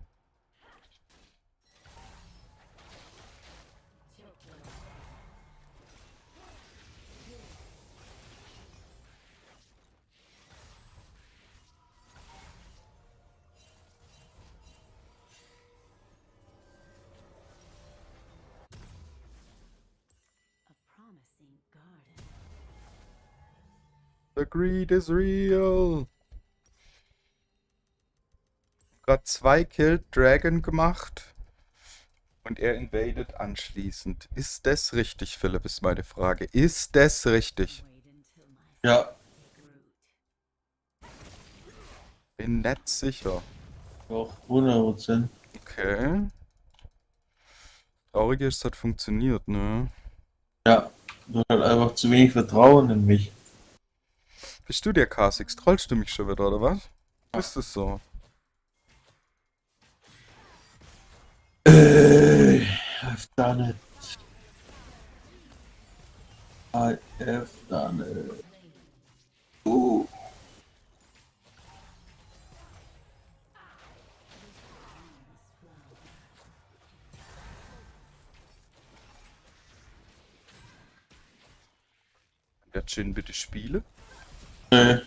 The greed is real. Gerade 2 Killed Dragon gemacht. Und er invaded anschließend. Ist das richtig, Philipp, ist meine Frage. Ist das richtig? Ja, Bin nicht sicher. auch 100%. Okay. Traurige ist, es hat funktioniert, ne? Ja, du hast halt einfach zu wenig Vertrauen in mich. Bist du der K6? Trollst du mich schon wieder, oder was? Ist es so? I've done it. I have done it. Der Jin bitte spiele. Nee.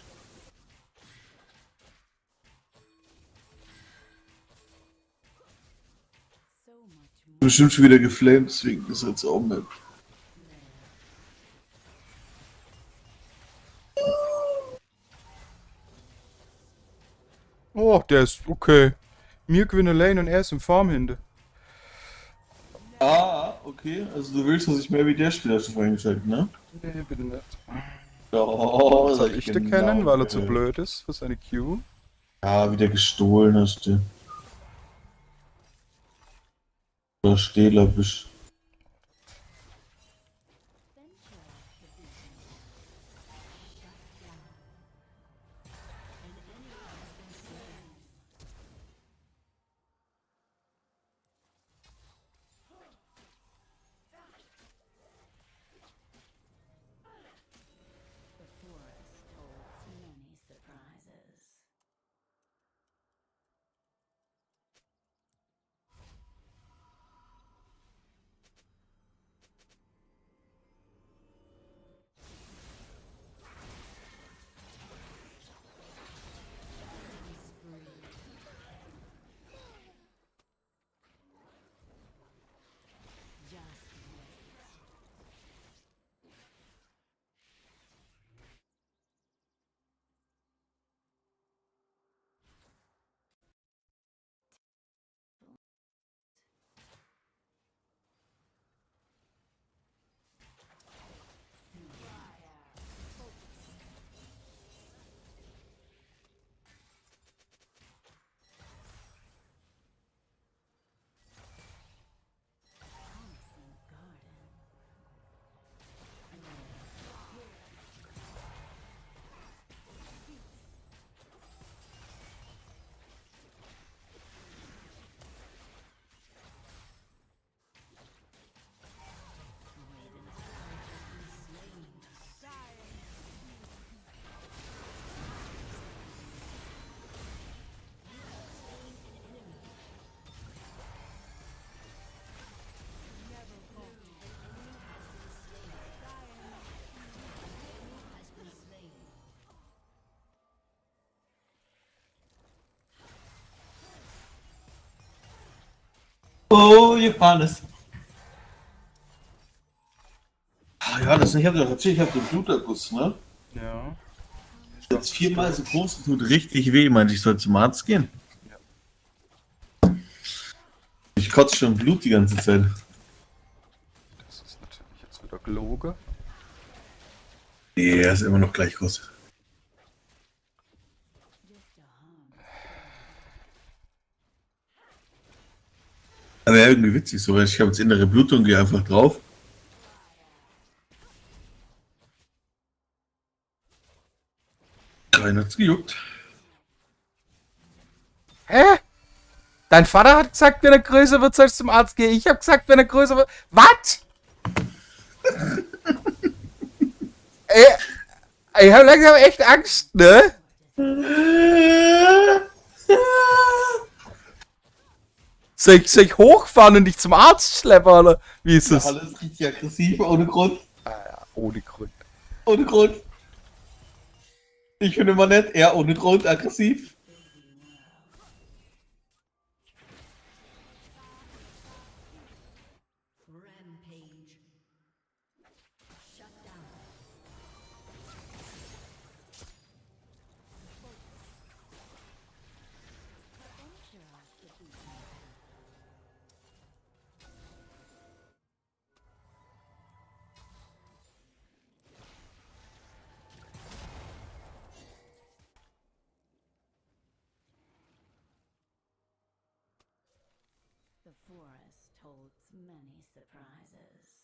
Bestimmt schon wieder geflamed, deswegen ist er jetzt auch mit. Oh, der ist okay. Mir gewinne Lane und er ist im Farm hinter. Ah, okay. Also du willst, dass ich mehr wie der Spieler schon vorhin gesagt, ne? Nee, bitte nicht. Oh, Soll ich den kennen, weil er zu blöd ist für seine Q? Ja, wieder gestohlen hast du. Oder Stehler bist. Oh, Johannes. Ah, Johannes, ich hab dir doch erzählt, ich hab den Bluterguss, ne? Ja. Jetzt 4-mal so groß und tut richtig weh, meinte ich soll zum Arzt gehen. Ich kotze schon Blut die ganze Zeit. Das ist natürlich jetzt wieder gelogen. Nee, er ist immer noch gleich groß. Aber ja, irgendwie witzig so, weil ich habe jetzt innere Blutung, gehe einfach drauf. Keiner hat's gejuckt. Hä? Dein Vater hat gesagt, wenn er größer wird, soll ich zum Arzt gehen. Ich habe gesagt, wenn er größer wird. Was? Ich habe langsam echt Angst, ne? Soll ich hochfahren und dich zum Arzt schleppen, oder? Wie ist es? Alles richtig aggressiv, ohne Grund. Ah ja, ohne Grund. Ohne Grund. Ich finde immer nett, er ohne Grund aggressiv. The forest holds many surprises.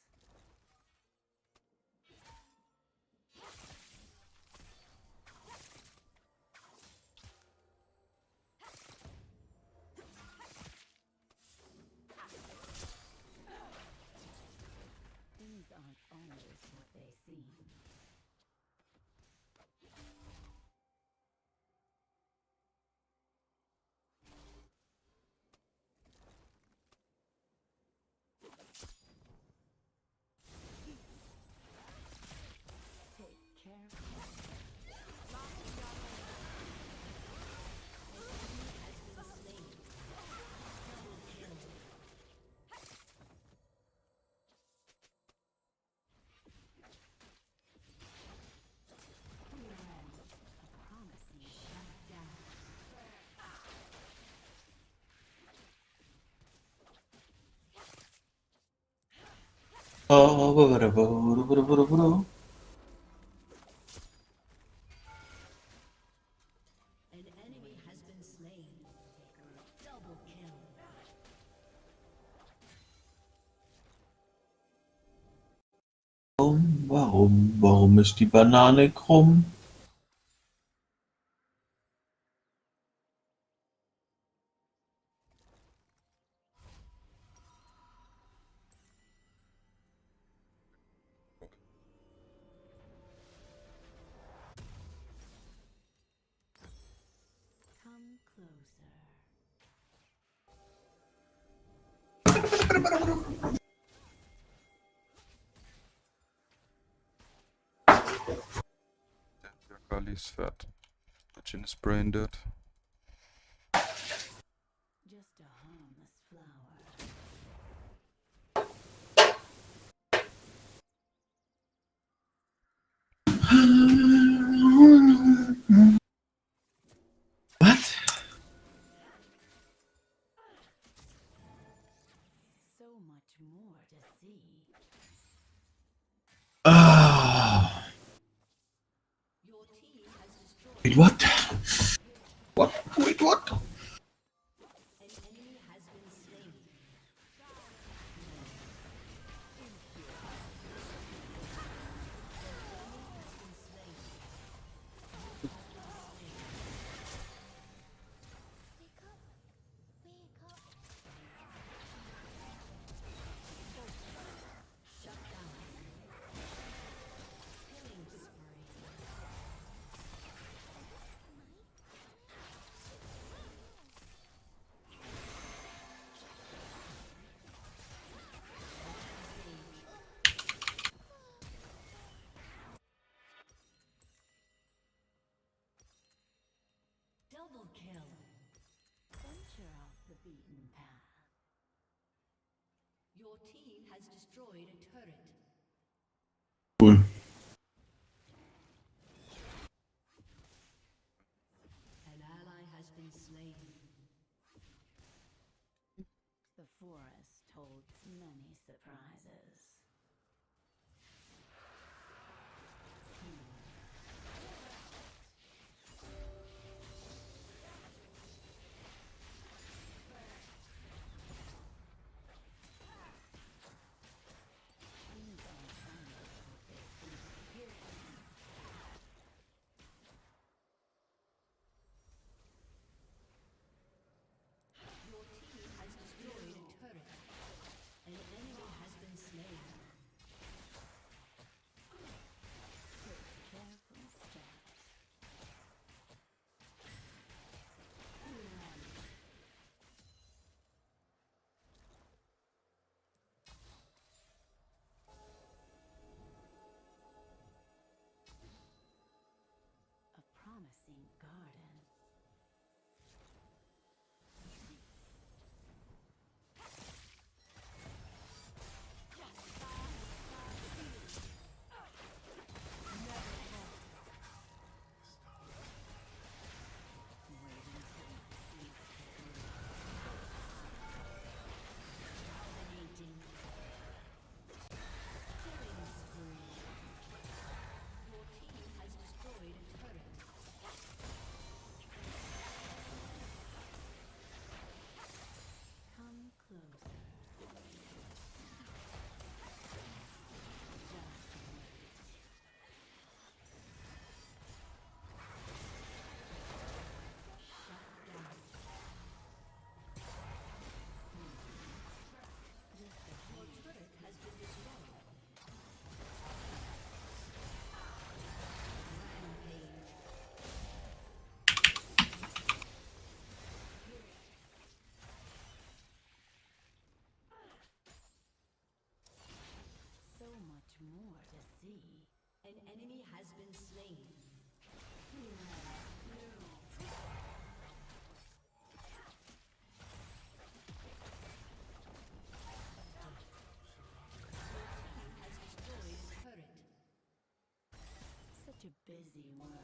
Things aren't always what they seem. Take care. Promising shut down. Oh, bro, bro, bro, bro, bro. An enemy has been slain. Double kill. Warum ist die Banane krumm? Come closer. Der Kali ist fett. Der Jin ist brain dead. Just a harmless flower. Was? So much more to see. Ah. Your team has destroyed. Wait, what? What? Wait, what? An enemy has been slain. Double kill. Venture off the beaten path. Your team has destroyed a turret. Cool. An ally has been slain. The forest holds many surprises. a busy world.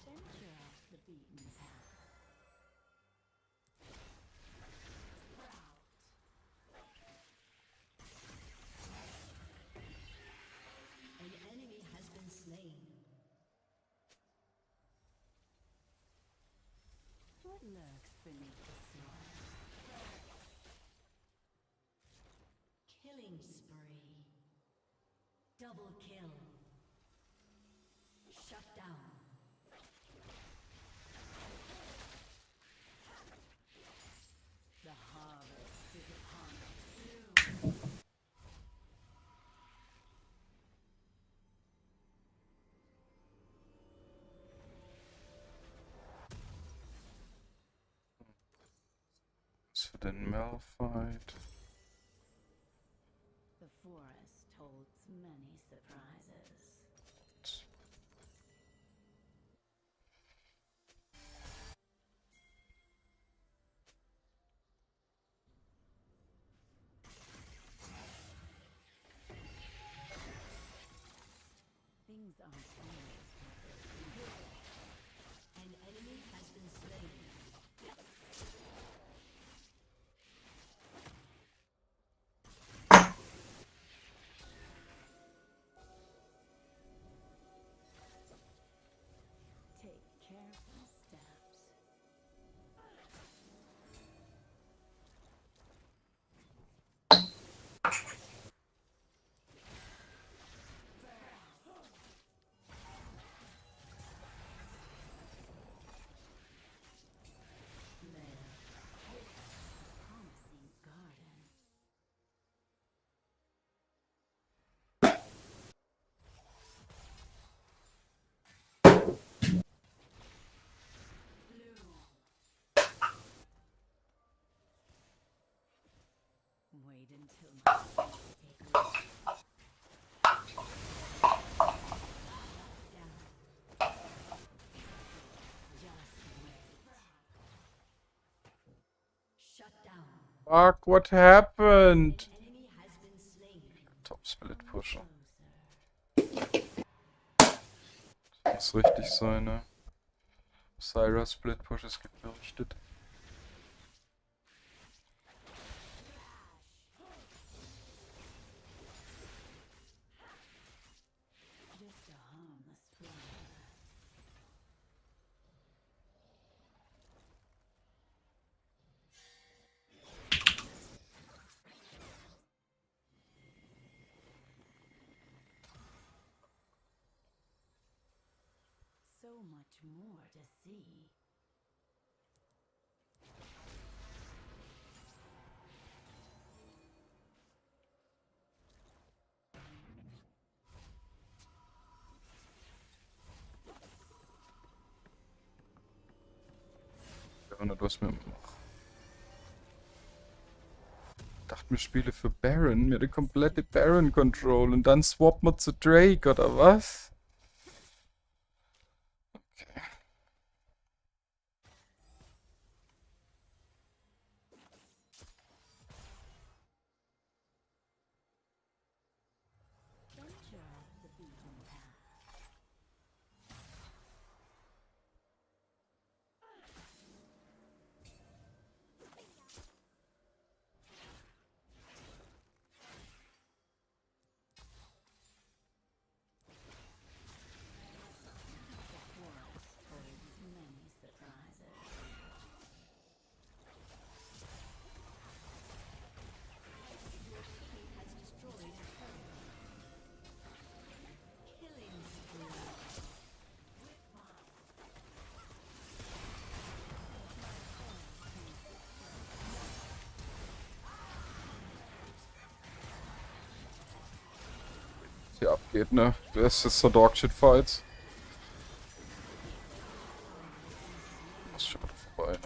Venture off the beaten path. An enemy has been slain. What lurks beneath the soil? Killing spree. Double kill. Shut down. The harvest is upon us. So den Malphite. The forest holds many surprises. Things aren't always what they seem. An enemy has been slain. Take careful steps. Promising garden. Wait until my take root. Down. Just wait. Shut down. Fuck, what happened? An enemy has been slain. Top Split pushen. Closer. Muss richtig sein, ne? Syra Split Push ist gefürchtet. Just a harmless flower. So much more to see. Ja, du hast mir. Dachte mir, spiele für Baron, mir die komplette Baron Control und dann swap wir zu Drake, oder was? Okay. Venture off the beaten path. The forest holds many surprises. Your team has destroyed a turret. Killing spree. Was hier abgeht, ne? Das ist so Dogshit-Fights. Das ist schon wieder vorbei, ne?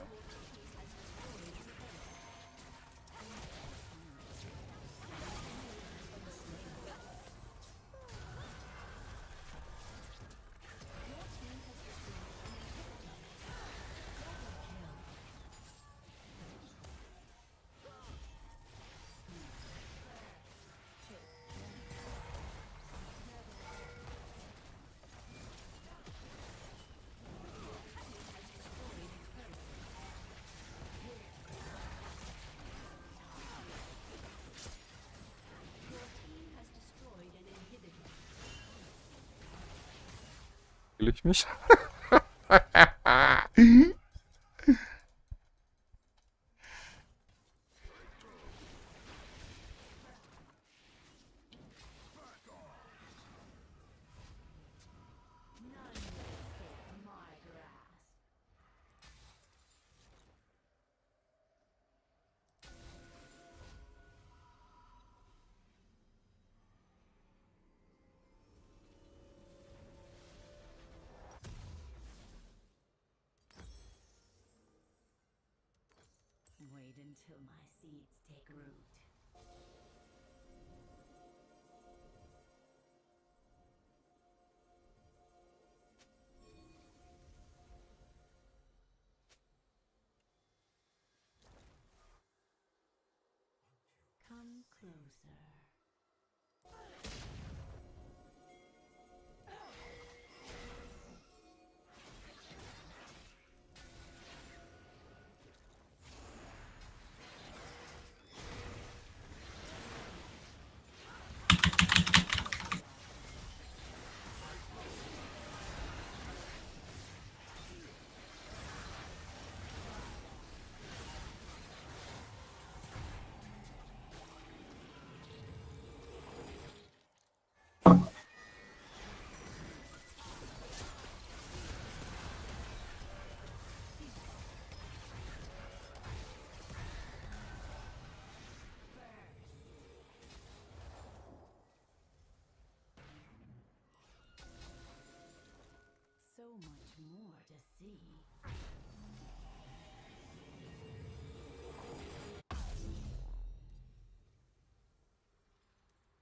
Will ich mich? Wait until my seeds take root. Come closer. So much more to see.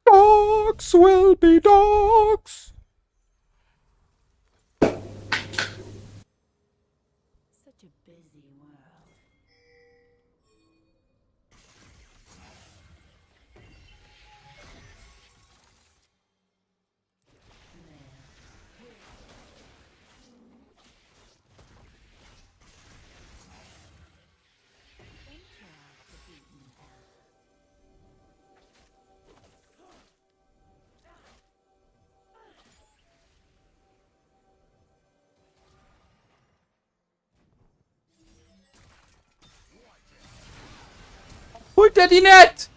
Dogs will be dogs. Such a busy world. Venture off the beaten path. Holt er die nicht?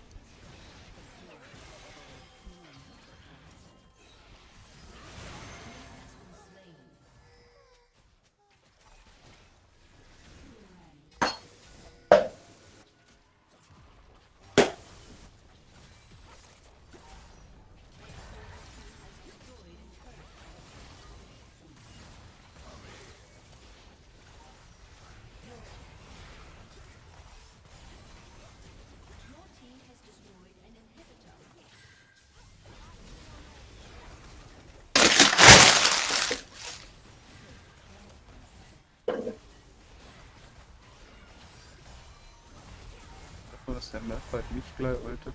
Your team has destroyed an inhibitor. Was der Map halt nicht gleich ultet.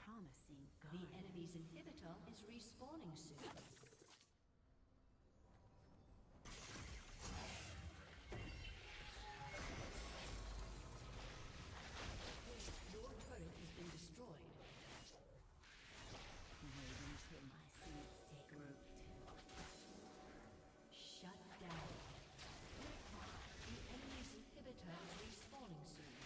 Promising. The enemy's inhibitor is respawning soon. Your turret has been destroyed. Wait until my seeds take root. Shut down. The enemy's inhibitor is respawning soon.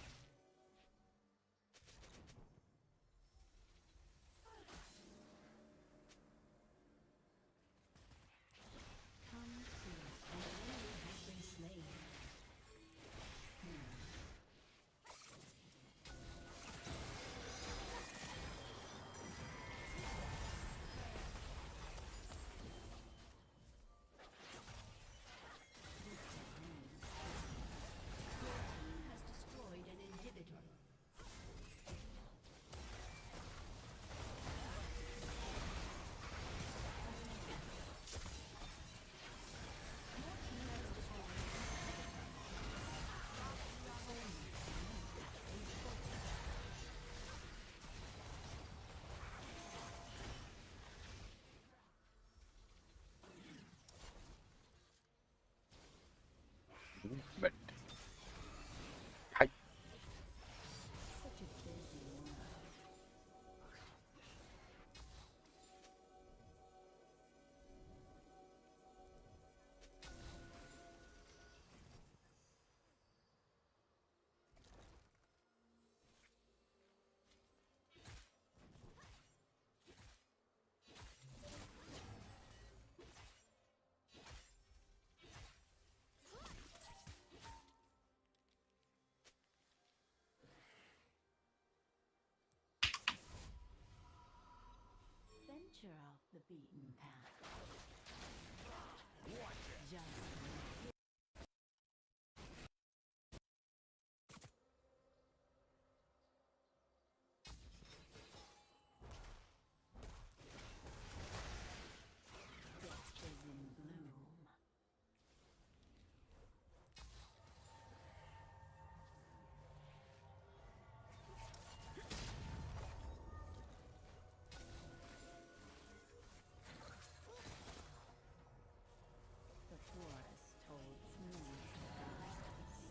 Venture off the beaten path. Just death is in bloom. The forest holds many surprises.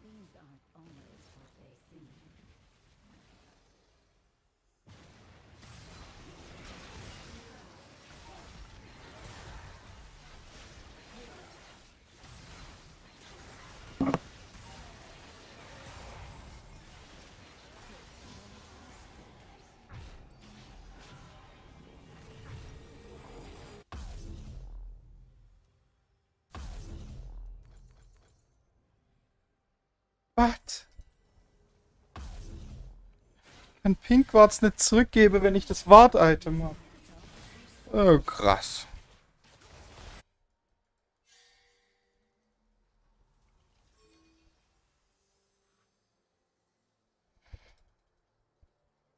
Things aren't always what they seem. Was? Kann Pink Wards nicht zurückgeben, wenn ich das Ward-Item habe. Oh, krass.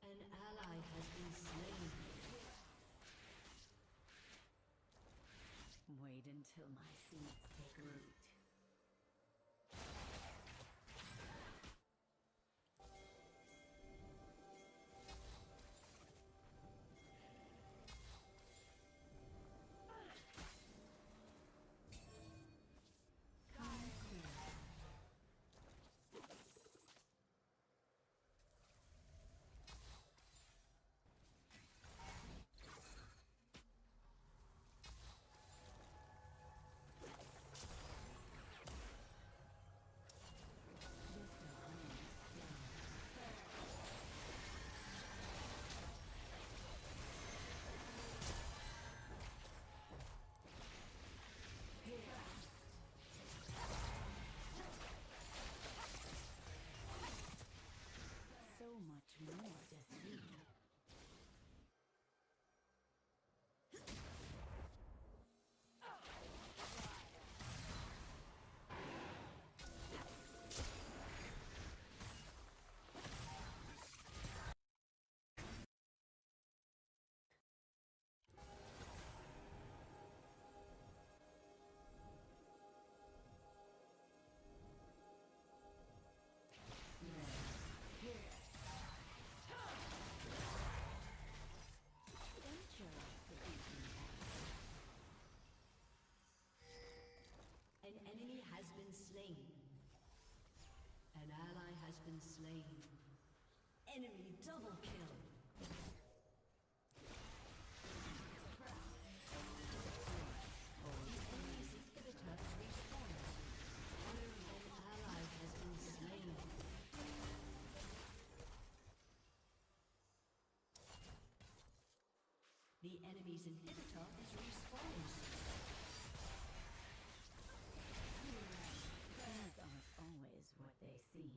An ally has been slain. Wait until my seeds take root. So much more to see. Venture off the beaten path. An enemy has been slain. An ally has been slain. Enemy double kill. Enemy's inhibitor respawned. An ally has been slain. The enemy's inhibitor is respawned. Things aren't always what they seem.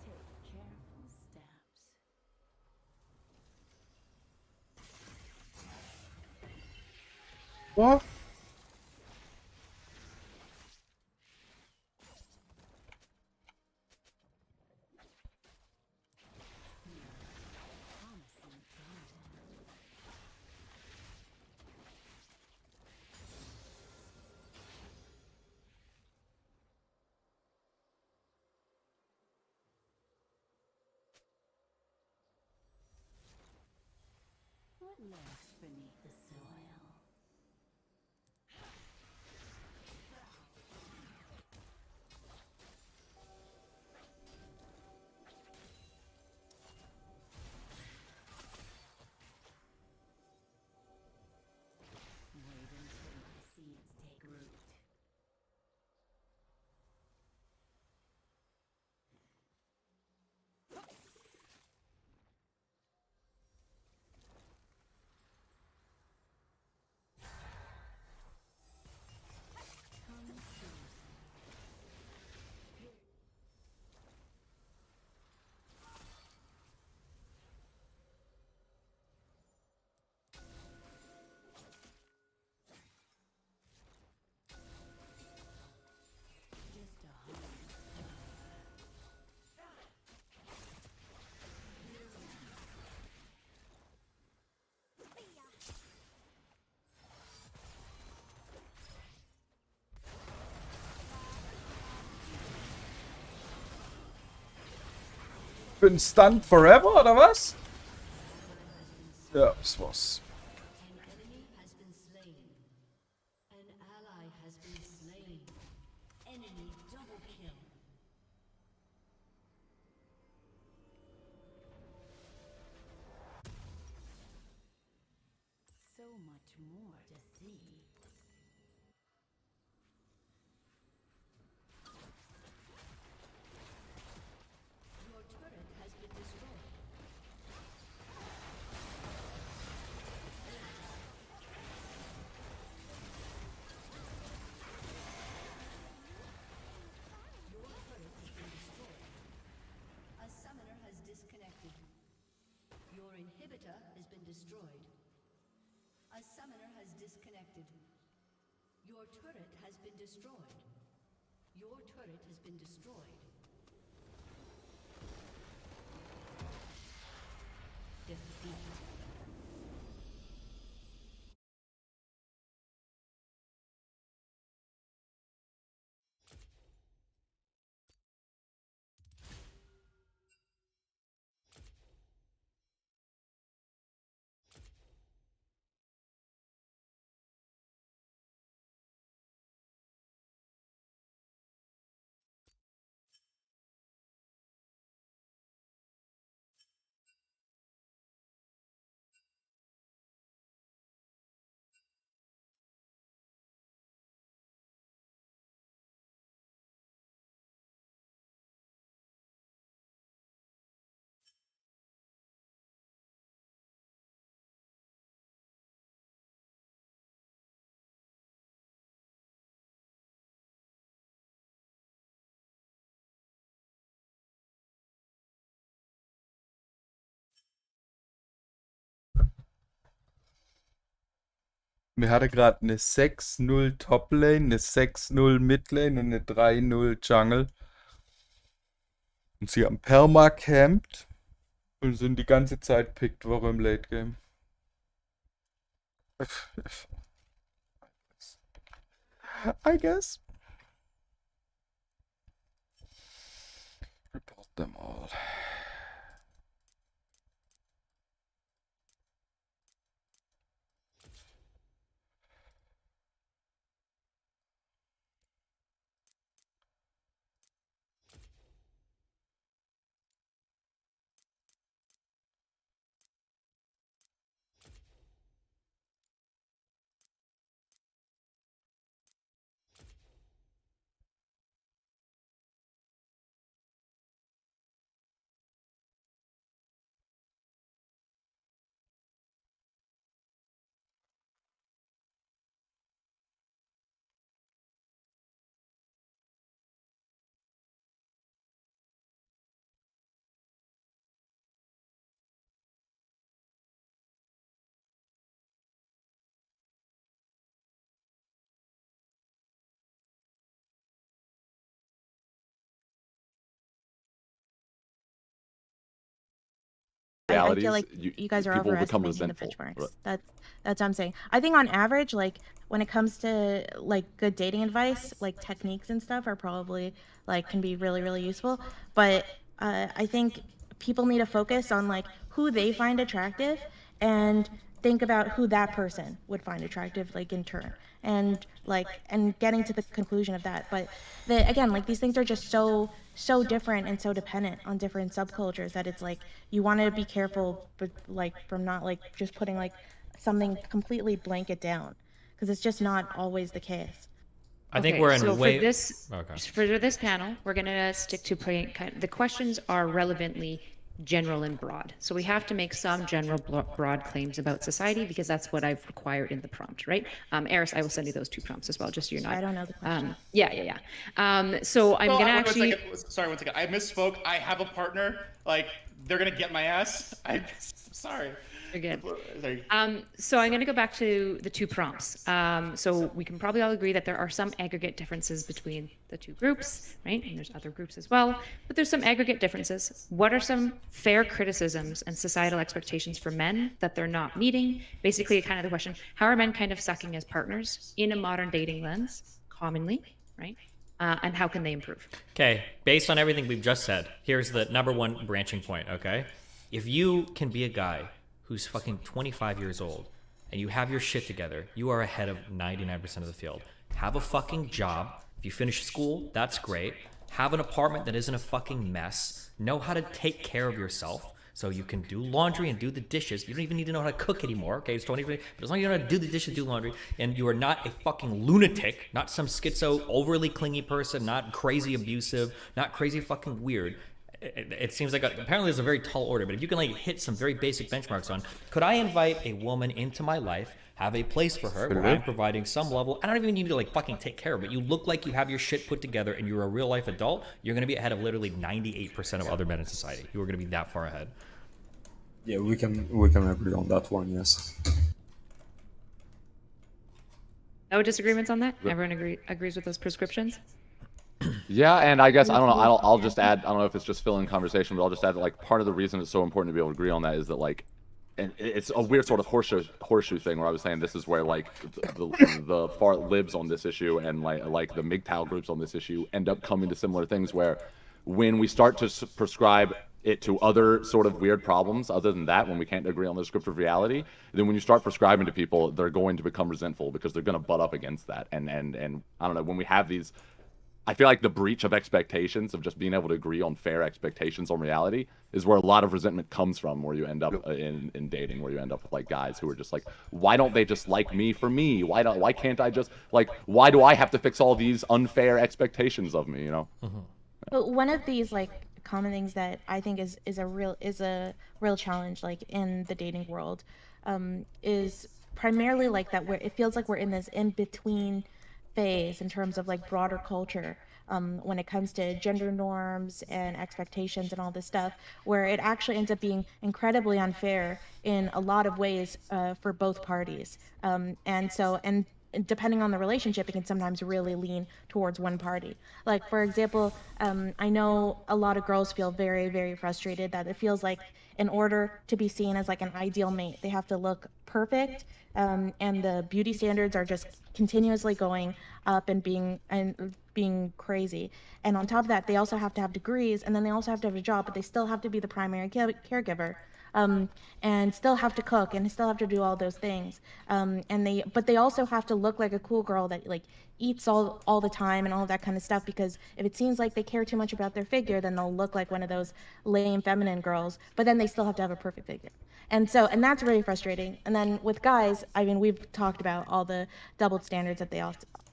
Take careful steps. What? Promising garden. What lurks beneath the soil? Bin stunned forever, oder was? Ja, das war's. An enemy has been slain. An ally has been slain. Enemy double kill. So much more to see. Your turret has been destroyed. Your turret has been destroyed. A summoner has disconnected. Your inhibitor has been destroyed. A summoner has disconnected. Your turret has been destroyed. Your turret has been destroyed. Defeat. Wir hatten gerade eine 6-0 Toplane, eine 6-0 Midlane und eine 3-0 Jungle. Und sie haben perma-camped und sind die ganze Zeit picked worden im Late Game. I guess. Report them all. I feel like you guys are people become overestimating the resentful. benchmarks. That's what I'm saying. I think on average, like when it comes to like good dating advice, like techniques and stuff are probably like can be really useful. But I think people need to focus on like who they find attractive and think about who that person would find attractive like in turn and getting to the conclusion of that. But again, like these things are just so different and so dependent on different subcultures that it's like you want to be careful but like from not like just putting like something completely blanket down because it's just not always the case. I think we're in so way. For this panel, we're going to stick to the questions are relevantly general and broad. So we have to make some general broad claims about society because that's what I've required in the prompt, right? Eris, I will send you those 2 prompts as well, just so you're not. I don't know the question. Yeah. So I'm gonna actually. Sorry, 1 second. I misspoke. I have a partner. Like they're gonna get my ass. Sorry. You're good. So I'm going to go back to the 2 prompts. So we can probably all agree that there are some aggregate differences between the 2 groups, right? And there's other groups as well, but there's some aggregate differences. What are some fair criticisms and societal expectations for men that they're not meeting? Basically, kind of the question, how are men kind of sucking as partners in a modern dating lens, commonly, right? and how can they improve? Okay, based on everything we've just said, here's the number one branching point, okay? If you can be a guy who's fucking 25 years old and you have your shit together, you are ahead of 99% of the field. Have a fucking job. If you finish school, that's great. Have an apartment that isn't a fucking mess. Know how to take care of yourself. So you can do laundry and do the dishes. You don't even need to know how to cook anymore, okay? It's 2020, but as long as you know how to do the dishes, do laundry, and you are not a fucking lunatic, not some schizo, overly clingy person, not crazy abusive, not crazy fucking weird. It seems like apparently there's a very tall order, but if you can like hit some very basic benchmarks on, could I invite a woman into my life, have a place for her where I'm providing some level, I don't even need to like fucking take care of it. You look like you have your shit put together and you're a real life adult, you're going to be ahead of literally 98% of other men in society. You are going to be that far ahead. Yeah, we can agree on that one, yes. No disagreements on that? Everyone agrees with those prescriptions? Yeah, and I guess I don't know. I'll just add. I don't know if it's just filling conversation, but I'll just add that like part of the reason it's so important to be able to agree on that is that like, and it's a weird sort of horseshoe thing where I was saying this is where like the far libs on this issue and like the MGTOW groups on this issue end up coming to similar things where when we start to prescribe it to other sort of weird problems other than that, when we can't agree on the descriptive reality, then when you start prescribing to people, they're going to become resentful because they're going to butt up against that. And I don't know, when we have these, I feel like the breach of expectations of just being able to agree on fair expectations on reality is where a lot of resentment comes from, where you end up in dating, where you end up with like guys who are just like, why don't they just like me for me? Why can't I just like, why do I have to fix all these unfair expectations of me, you know? But one of these like common things that I think is a real challenge like in the dating world is primarily like that where it feels like we're in this in between phase in terms of like broader culture when it comes to gender norms and expectations and all this stuff, where it actually ends up being incredibly unfair in a lot of ways for both parties. And depending on the relationship, it can sometimes really lean towards one party. Like, for example, I know a lot of girls feel very, very frustrated that it feels like in order to be seen as like an ideal mate, they have to look perfect, and the beauty standards are just continuously going up and being crazy. And on top of that, they also have to have degrees, and then they also have to have a job, but they still have to be the primary caregiver. And still have to cook and still have to do all those things. But they also have to look like a cool girl that like eats all the time and all that kind of stuff, because if it seems like they care too much about their figure, then they'll look like one of those lame feminine girls, but then they still have to have a perfect figure. And that's really frustrating. And then with guys, I mean, we've talked about all the double standards that they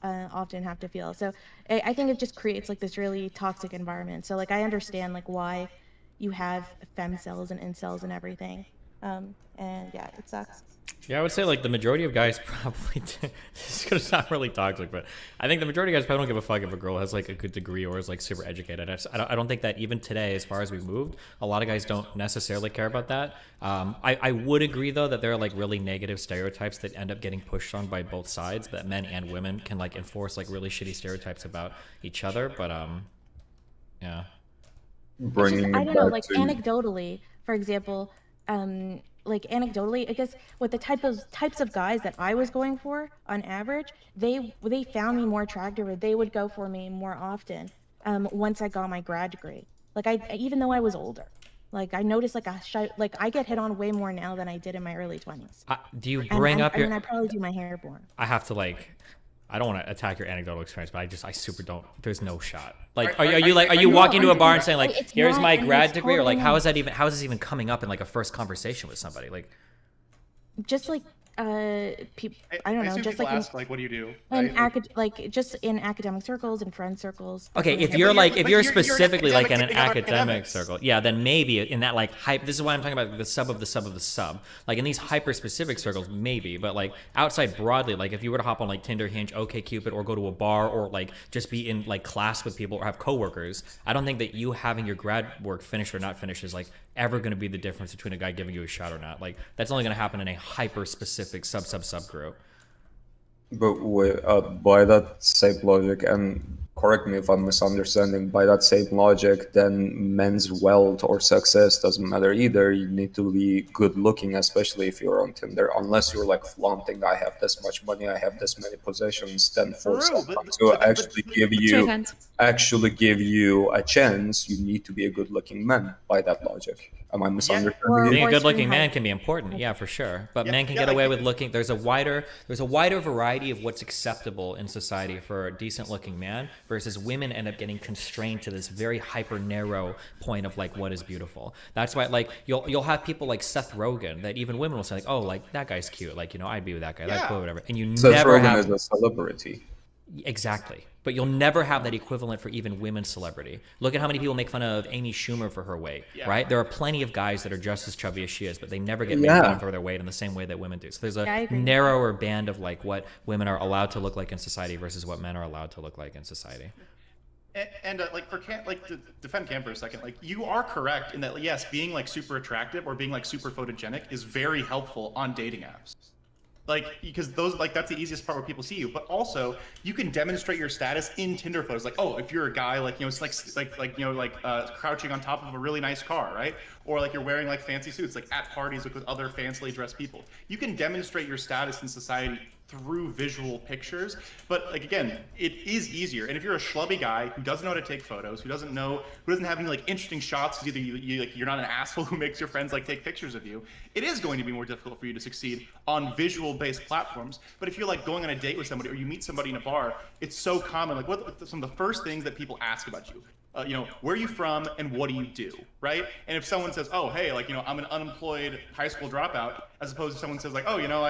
often have to feel. So I think it just creates like this really toxic environment. So like I understand like why you have femcells and incels and everything. And yeah, it sucks. Yeah, I would say like the majority of guys probably this is gonna sound really toxic, but I think the majority of guys probably don't give a fuck if a girl has like a good degree or is like super educated. I don't think that even today, as far as we've moved, a lot of guys don't necessarily care about that. I would agree though that there are like really negative stereotypes that end up getting pushed on by both sides, that men and women can like enforce like really shitty stereotypes about each other. But yeah. I don't know, like anecdotally, for example, I guess with the types of guys that I was going for on average, they found me more attractive, or they would go for me more often once I got my grad degree. Like even though I was older, like I noticed like I get hit on way more now than I did in my early 20s. Do you bring up your? I probably do my hair more. I have to like. I don't want to attack your anecdotal experience, but I super don't. There's no shot. Like, are you walking into a bar and saying like, "Here's my grad degree," or like, how is this even coming up in like a first conversation with somebody? Like, just like people, I don't know, just like ask, like, what do you do? Like just in academic circles and friend circles. Okay, if you're specifically like in an academic circle, yeah, then maybe in that like hype. This is why I'm talking about the sub of the sub of the sub. Like in these hyper specific circles, maybe, but like outside broadly, like if you were to hop on like Tinder, Hinge, OkCupid, or go to a bar, or like just be in like class with people or have coworkers, I don't think that you having your grad work finished or not finished is like ever going to be the difference between a guy giving you a shot or not. Like that's only going to happen in a hyper specific sub group. But by that same logic, and correct me if I'm misunderstanding, by that same logic, then men's wealth or success doesn't matter either. You need to be good looking, especially if you're on Tinder, unless you're like flaunting, I have this much money, I have this many possessions, then for True, someone to actually give you a chance, you need to be a good looking man by that logic. Am I misunderstanding Being you? a good-looking man can be important, yeah, for sure. But men can get away with looking. There's a wider variety of what's acceptable in society for a decent-looking man, versus women end up getting constrained to this very hyper narrow point of like what is beautiful. That's why like you'll have people like Seth Rogen that even women will say like, oh, like that guy's cute, like, you know, I'd be with that guy, that's cool, whatever. And you Seth never Rogen have is a celebrity. Exactly. But you'll never have that equivalent for even women's celebrity. Look at how many people make fun of Amy Schumer for her weight, right? There are plenty of guys that are just as chubby as she is, but they never get made fun of for their weight in the same way that women do. So there's a narrower band of like what women are allowed to look like in society versus what men are allowed to look like in society. And like for Cam, like to defend Cam for a second, like you are correct in that yes, being like super attractive or being like super photogenic is very helpful on dating apps. Like, because those, like, that's the easiest part where people see you. But also, you can demonstrate your status in Tinder photos. Like, oh, if you're a guy, like, you know, it's crouching on top of a really nice car, right? Or like you're wearing like fancy suits, like at parties with other fancily dressed people. You can demonstrate your status in society through visual pictures. But like, again, it is easier. And if you're a schlubby guy who doesn't know how to take photos, who doesn't have any like interesting shots, because either you're not an asshole who makes your friends like take pictures of you, it is going to be more difficult for you to succeed on visual-based platforms. But if you're like going on a date with somebody or you meet somebody in a bar, it's so common. Like, what some of the first things that people ask about you? You know, where are you from and what do you do, right? And if someone says, oh, hey, like, you know, I'm an unemployed high school dropout, as opposed to someone says like, oh, you know,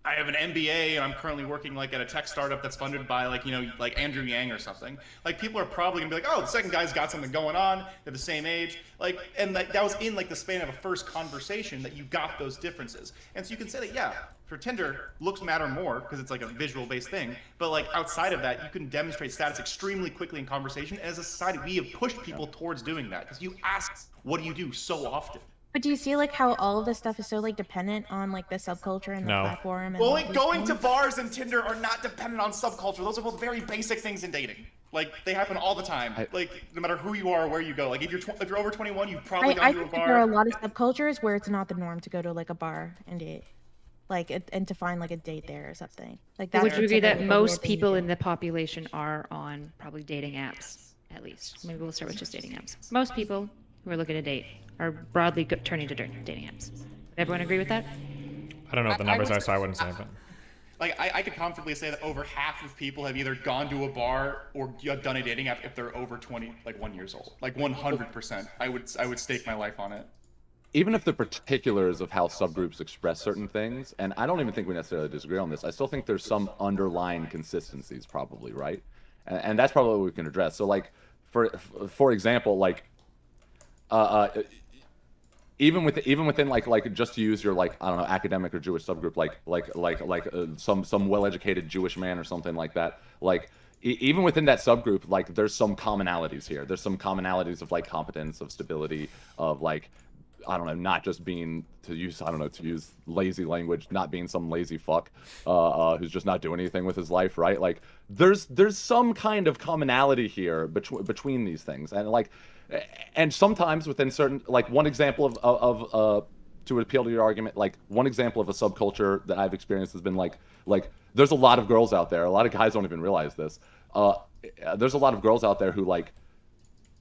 I have an MBA and I'm currently working like at a tech startup that's funded by like, you know, like Andrew Yang or something. Like people are probably gonna be like, oh, the second guy's got something going on. They're the same age. Like, and that was in like the span of a first conversation that you got those differences. And so you can say that, yeah, for Tinder, looks matter more because it's like a visual based thing. But like outside of that, you can demonstrate status extremely quickly in conversation. And as a society, we have pushed people towards doing that because you ask, what do you do so often? But do you see like how all of this stuff is so like dependent on like the subculture and the platform? And well, like going to bars and Tinder are not dependent on subculture. Those are both very basic things in dating. Like they happen all the time. Like no matter who you are or where you go. Like if you're over 21, you've probably gone to a bar. There are a lot of subcultures where it's not the norm to go to like a bar and date, like and to find like a date there or something. Like that. Would you agree that most people in the population are on probably dating apps? At least maybe we'll start with just dating apps. Most people who are looking to date are broadly turning to dating apps. Would everyone agree with that? I don't know what the numbers are, so I wouldn't say, but like I could confidently say that over half of people have either gone to a bar or done a dating app if they're over 21 years old. Like 100%. I would stake my life on it. Even if the particulars of how subgroups express certain things, and I don't even think we necessarily disagree on this, I still think there's some underlying consistencies probably, right? And that's probably what we can address. So like, for example, like, even within like just to use your like I don't know academic or Jewish subgroup like some well-educated Jewish man or something like that, like even within that subgroup, like there's some commonalities here. There's some commonalities of like competence, of stability, of like I don't know, not just being to use lazy language, not being some lazy fuck who's just not doing anything with his life, right? Like there's some kind of commonality here between these things, and sometimes within certain, like one example of to appeal to your argument, like one example of a subculture that I've experienced has been like there's a lot of girls out there, a lot of guys don't even realize this. There's a lot of girls out there who like,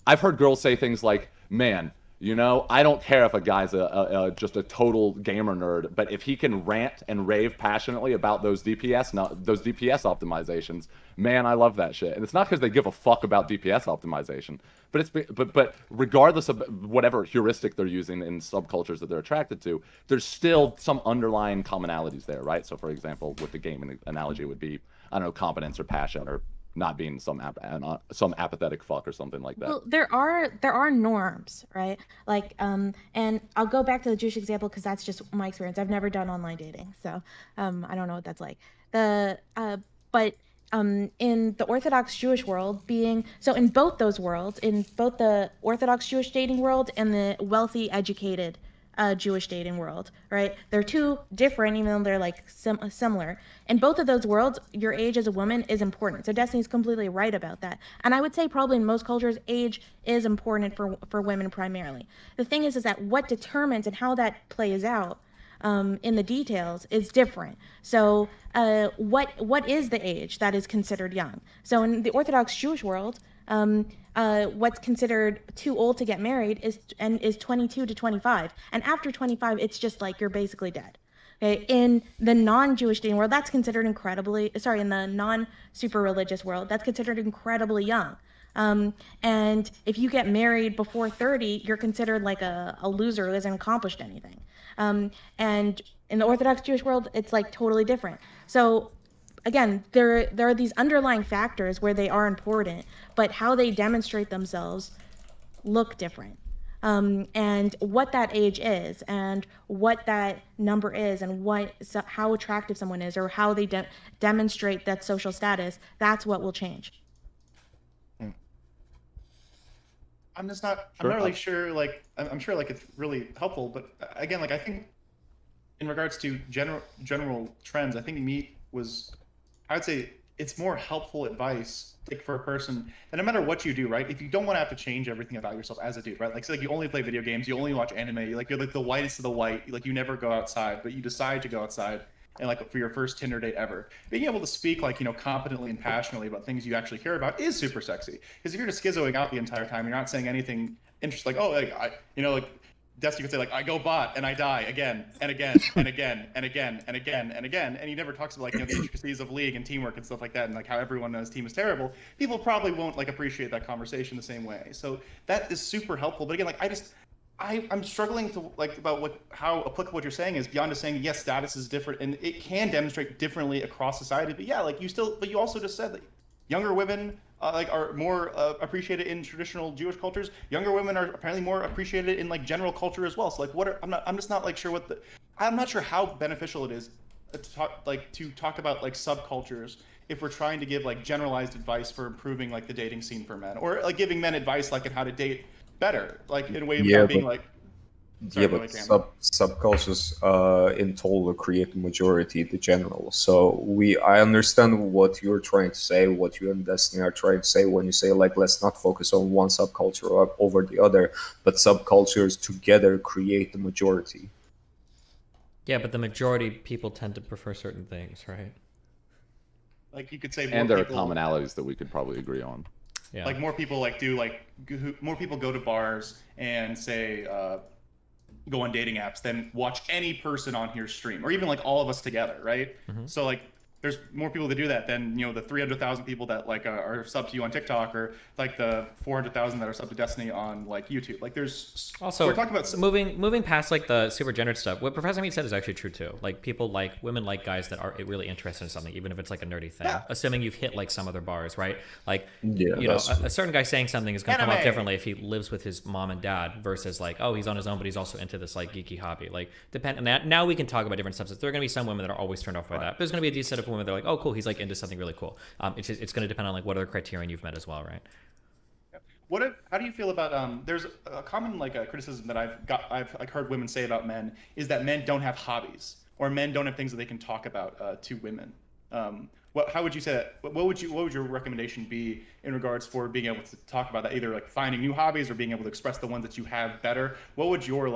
I've heard girls say things like, man, you know, I don't care if a guy's just a total gamer nerd, but if he can rant and rave passionately about those DPS optimizations, man, I love that shit. And it's not because they give a fuck about DPS optimization, but regardless of whatever heuristic they're using in subcultures that they're attracted to, there's still some underlying commonalities there, right? So, for example, with the gaming analogy would be, I don't know, competence or passion or not being some apathetic fuck or something like that. Well, there are norms, right? Like, and I'll go back to the Jewish example because that's just my experience. I've never done online dating, so I don't know what that's like. But in the Orthodox Jewish world, in both those worlds, in both the Orthodox Jewish dating world and the wealthy, educated Jewish dating world, right? They're two different, even though they're like similar. In both of those worlds, your age as a woman is important. So Destiny's completely right about that. And I would say probably in most cultures, age is important for women primarily. The thing is that what determines and how that plays out in the details is different. So what is the age that is considered young? So in the Orthodox Jewish world, what's considered too old to get married is 22 to 25, and after 25, it's just like you're basically dead. Okay, in the non-Jewish dating world, that's considered in the non-super religious world, that's considered incredibly young. And if you get married before 30, you're considered like a loser who hasn't accomplished anything. And in the Orthodox Jewish world, it's like totally different. So again, there are these underlying factors where they are important, but how they demonstrate themselves look different. And what that age is, and what that number is, and how attractive someone is, or how they demonstrate that social status, that's what will change. I'm just not. I'm not really sure. Like, I'm sure like it's really helpful, but again, like I think in regards to general trends, I think meat was. I would say it's more helpful advice like for a person. And no matter what you do, right? If you don't want to have to change everything about yourself as a dude, right? Like, so like you only play video games, you only watch anime, you're like the whitest of the white. Like you never go outside, but you decide to go outside. And like for your first Tinder date ever, being able to speak like, you know, competently and passionately about things you actually care about is super sexy. Because if you're just schizoing out the entire time, you're not saying anything interesting. Like, oh, like like Destiny could say like, I go bot and I die again and again and again and again and again and again, and he never talks about like the intricacies of League and teamwork and stuff like that, and like how everyone on his team is terrible. People probably won't like appreciate that conversation the same way. So that is super helpful. But again, like I'm struggling to like about how applicable what you're saying is beyond just saying yes, status is different and it can demonstrate differently across society. But yeah, like you also just said that younger women are more appreciated in traditional Jewish cultures. Younger women are apparently more appreciated in like general culture as well. So like I'm just not like sure I'm not sure how beneficial it is to talk about like subcultures if we're trying to give like generalized advice for improving like the dating scene for men, or like giving men advice like on how to date better, like in a way without being like. Sorry, but subcultures in total create the majority, the general. So I understand what you're trying to say, what you and Destiny are trying to say when you say like let's not focus on one subculture over the other, but subcultures together create the majority. Yeah, but the majority people tend to prefer certain things, right? Like you could say, and there are commonalities that we could probably agree on. Yeah. Like more people more people go to bars and say go on dating apps than watch any person on here stream, or even like all of us together, right? Mm-hmm. So like there's more people that do that than, you know, the 300,000 people that like are sub to you on TikTok, or like the 400,000 that are sub to Destiny on like YouTube. Like there's also, we're talking about moving past like the super gendered stuff. What Professor Mead said is actually true too. Like women like guys that are really interested in something, even if it's like a nerdy thing. Yeah. Assuming you've hit like some other bars, right? Like, you know, a certain guy saying something is going to come off differently if he lives with his mom and dad versus like, oh, he's on his own, but he's also into this like geeky hobby. Like now we can talk about different subsets. There are going to be some women that are always turned off by that. There's going to be a decent set of women that are like, oh, cool, he's like into something really cool. It's going to depend on like what other criterion you've met as well, right? How do you feel about there's a common like criticism that I've like heard women say about men is that men don't have hobbies, or men don't have things that they can talk about to women. How would you say that? What would your recommendation be in regards for being able to talk about that, either like finding new hobbies or being able to express the ones that you have better? What would your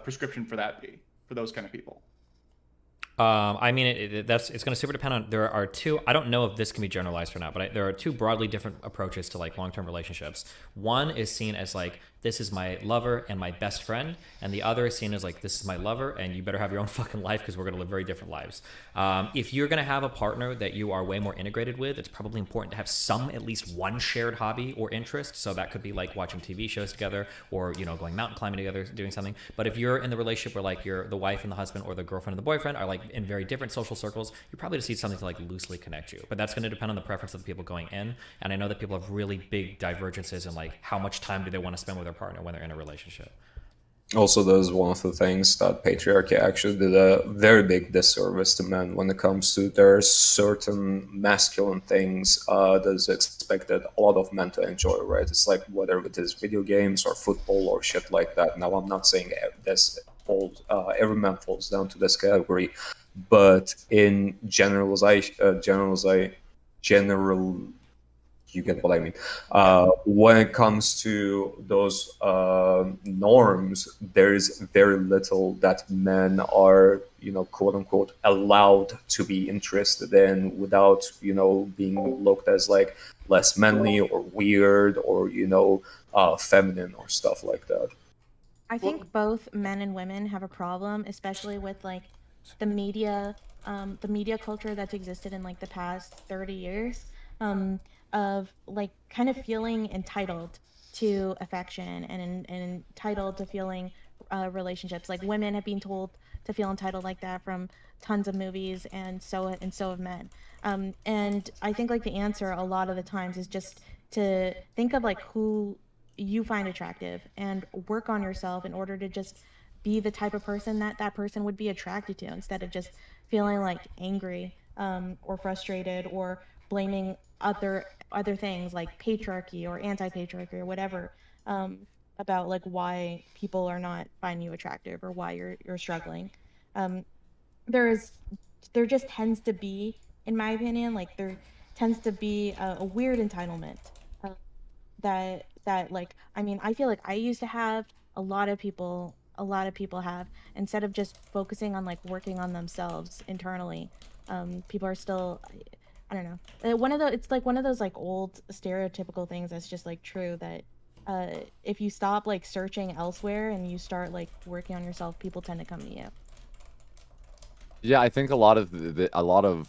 prescription for that be for those kind of people? I mean, it's going to super depend on. There are two. I don't know if this can be generalized or not, but there are two broadly different approaches to like long-term relationships. One is seen as like, this is my lover and my best friend, and the other is seen as like, this is my lover and you better have your own fucking life because we're going to live very different lives. If you're going to have a partner that you are way more integrated with, it's probably important to have at least one shared hobby or interest. So that could be like watching TV shows together, or, you know, going mountain climbing together, doing something. But if you're in the relationship where like the wife and the husband, or the girlfriend and the boyfriend are like in very different social circles, you probably just need something to like loosely connect you. But that's going to depend on the preference of the people going in. And I know that people have really big divergences in like how much time do they want to spend with their partner when they're in a relationship. Also, that is one of the things that patriarchy actually did a very big disservice to men when it comes to there are certain masculine things that is expected a lot of men to enjoy, right? It's like whether it is video games or football or shit like that. Now, I'm not saying this falls, every man falls down to this category, but in general, you get what I mean. When it comes to those norms, there is very little that men are, quote unquote, allowed to be interested in without, being looked as like less manly or weird or, feminine or stuff like that. I think both men and women have a problem, especially with like the the media culture that's existed in like the past 30 years, um, of like kind of feeling entitled to affection and entitled to feeling relationships. Like women have been told to feel entitled like that from tons of movies, and so have men. And I think like the answer a lot of the times is just to think of like who you find attractive and work on yourself in order to just be the type of person that that person would be attracted to, instead of just feeling like angry, or frustrated, or blaming other things like patriarchy or anti-patriarchy or whatever, um, about like why people are not finding you attractive or why you're struggling. um, there's there just tends to be, in my opinion, like there tends to be a weird entitlement, uh, that like, I mean, I feel like I used to have, a lot of people have, instead of just focusing on like working on themselves internally. People are still, I don't know, one of the it's like one of those like old stereotypical things that's just like true, that if you stop like searching elsewhere and you start like working on yourself, people tend to come to you. Yeah, I think a lot of a lot of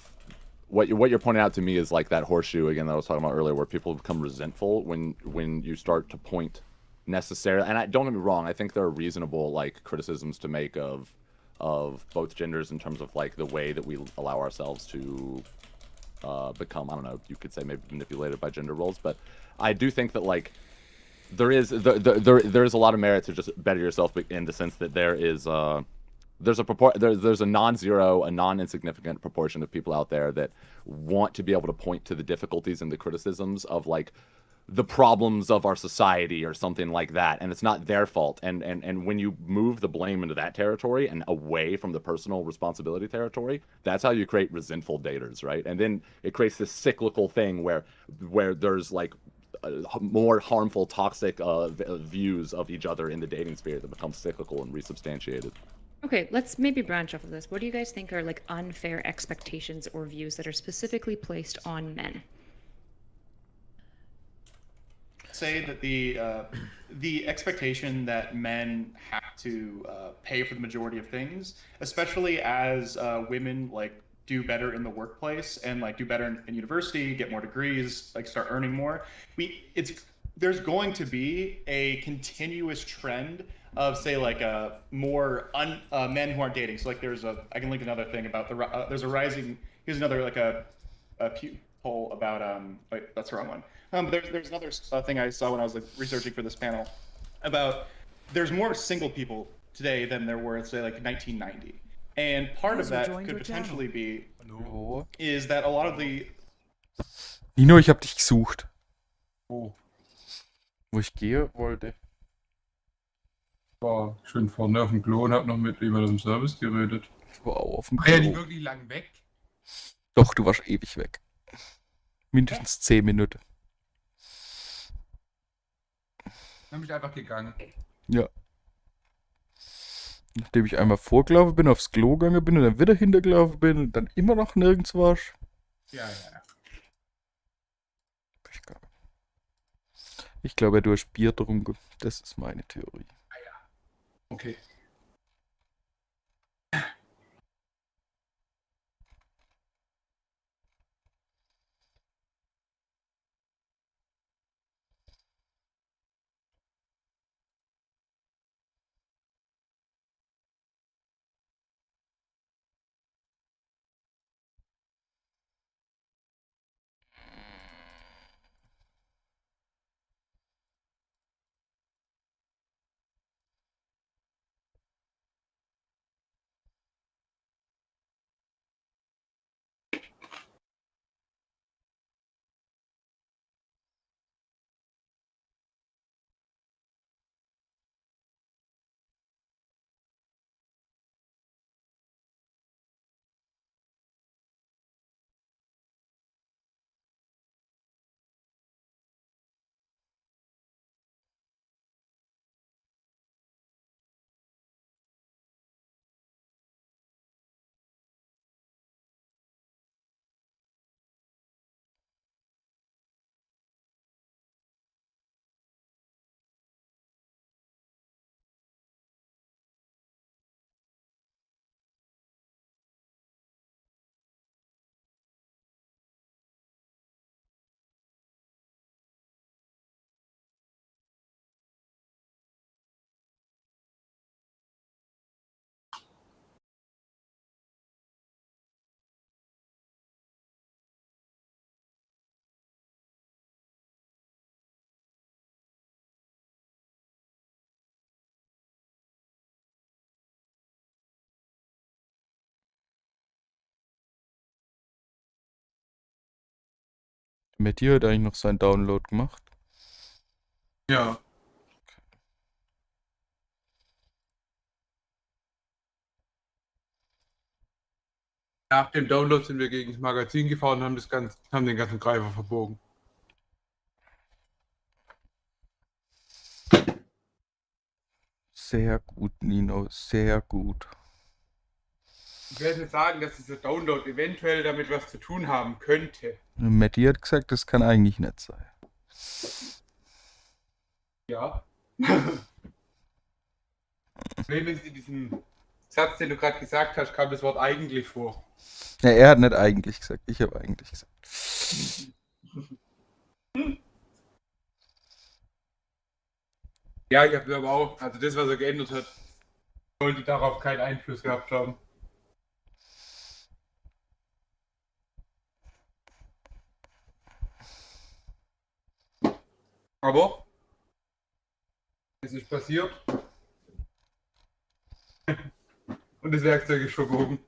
what you're pointing out to me is like that horseshoe again that I was talking about earlier, where people become resentful when you start to point necessarily. And don't get me wrong, I think there are reasonable like criticisms to make of both genders in terms of like the way that we allow ourselves to become, I don't know, you could say maybe manipulated by gender roles. But I do think that like there is a lot of merit to just better yourself in the sense that there's a non-zero, a non-insignificant proportion of people out there that want to be able to point to the difficulties and the criticisms of like the problems of our society or something like that, and it's not their fault. And when you move the blame into that territory and away from the personal responsibility territory, that's how you create resentful daters, right? And then it creates this cyclical thing where there's like more harmful, toxic views of each other in the dating sphere that become cyclical and resubstantiated. Okay, let's maybe branch off of this. What do you guys think are like unfair expectations or views that are specifically placed on men? Say that the expectation that men have to pay for the majority of things, especially as women like do better in the workplace and like do better in university, get more degrees, like start earning more. There's going to be a continuous trend of say like men who aren't dating. So like I can link another thing about there's a rising. Here's another like a poll about wait, that's the wrong one. But there's another thing I saw when I was like researching for this panel about there's more single people today than there were say like 1990, and part of that could potentially be Hallo? is that a lot of the Nino, ich hab dich gesucht. Oh, Wo ich gehe wollte. war schön vorne auf dem Klo und hab noch mit jemandem im Service geredet. Ich war auch auf dem War ja nicht Klo. wirklich lang weg. Doch, du warst ewig weg. Mindestens 10 Minuten. Dann bin ich einfach gegangen. Ja. Nachdem ich einmal vorgelaufen bin, aufs Klo gegangen bin und dann wieder hintergelaufen bin und dann immer noch nirgends warst. Ja, ja. Ich glaube, du hast Bier getrunken. Das ist meine Theorie. Okay. Matthew hat eigentlich noch seinen Download gemacht. Ja. Nach dem Download sind wir gegen das Magazin gefahren und haben den ganzen Greifer verbogen. Sehr gut, Nino, sehr gut. Ich werde jetzt sagen, dass dieser Download eventuell damit was zu tun haben könnte. Matti hat gesagt, das kann eigentlich nicht sein. Ja. Problem ist, in diesem Satz, den du gerade gesagt hast, kam das Wort eigentlich vor. Ja, er hat nicht eigentlich gesagt, ich habe eigentlich gesagt. Ja, ich habe aber auch, also das, was er geändert hat, sollte darauf keinen Einfluss gehabt haben. Aber es ist passiert und das Werkzeug ist verbogen.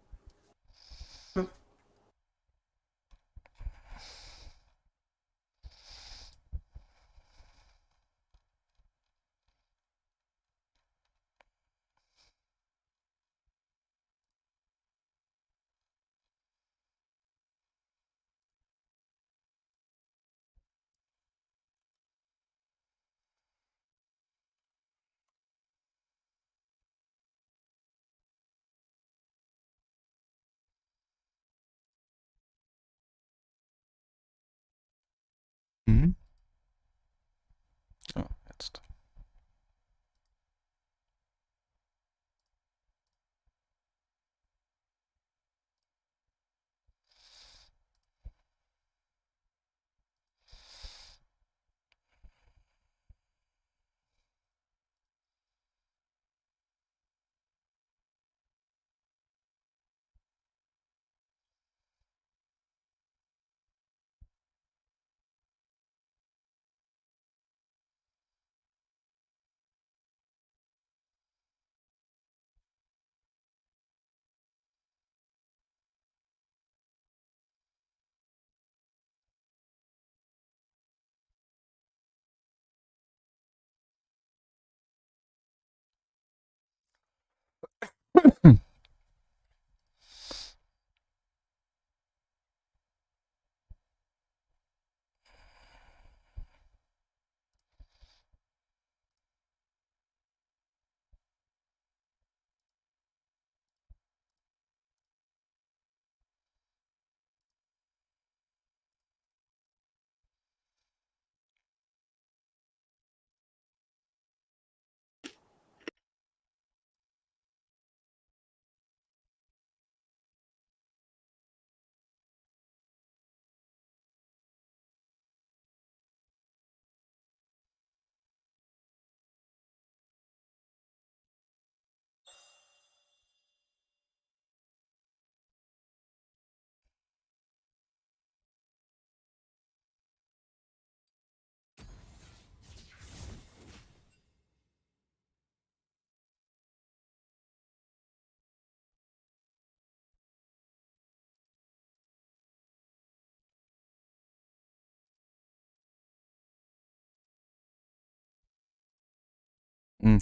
Mhm. Ja, jetzt.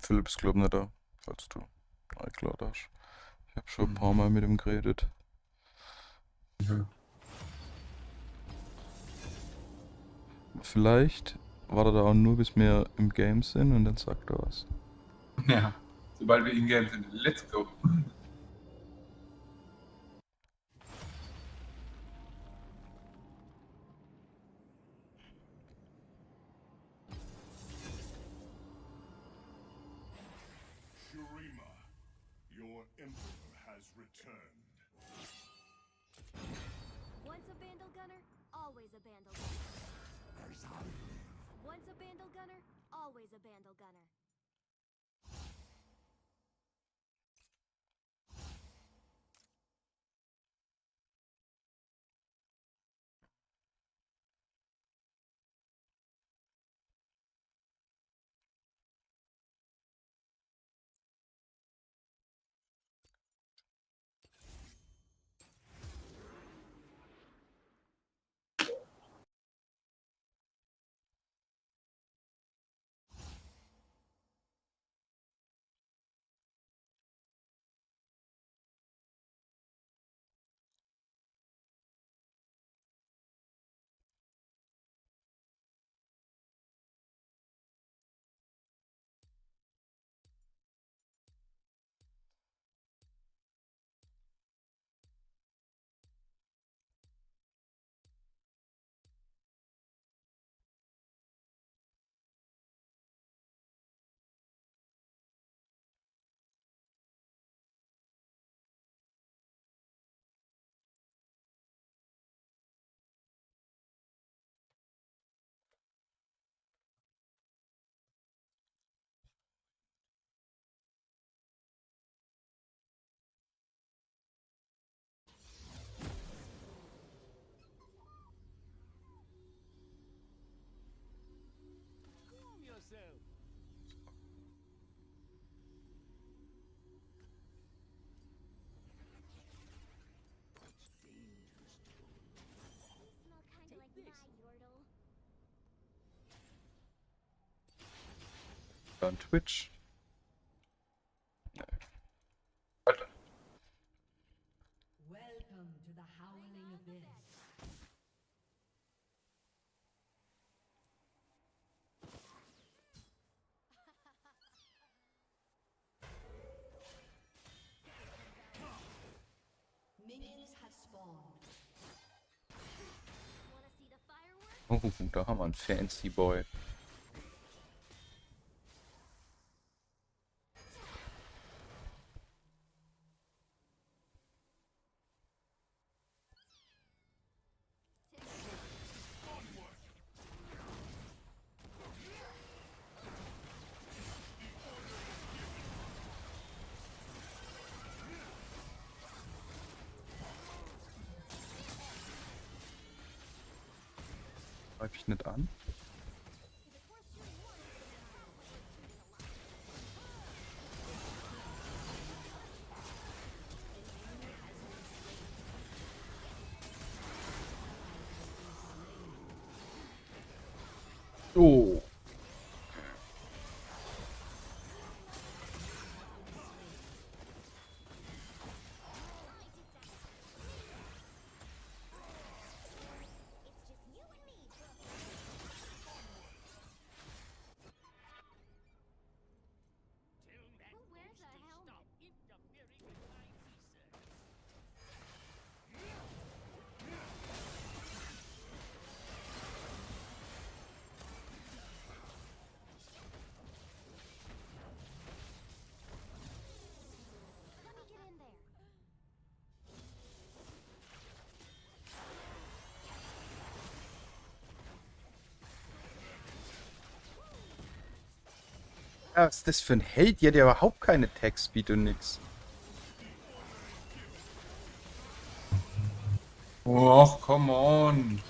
Philipp ist glaub nicht da, falls du iCloud hast. Ich habe schon ein paar Mal mit ihm geredet. Ja. Vielleicht wartet er auch nur, bis wir im Game sind und dann sagt er was. Ja, sobald wir in-game sind, let's go. Once a Bandle Gunner, always a Bandle Gunner. Once a Bandle Gunner, always a Bandle Gunner. On Twitch. Welcome to the Howling Abyss. Minions have spawned. Wanna see the fireworks? Oh, da haben wir einen Fancy Boy. Greif ich nicht an? Oh. Who wears a helmet? Let me get in there. Was ist das für ein Held? Die hat ja überhaupt keine Tech-Speed und nix. Och, come on.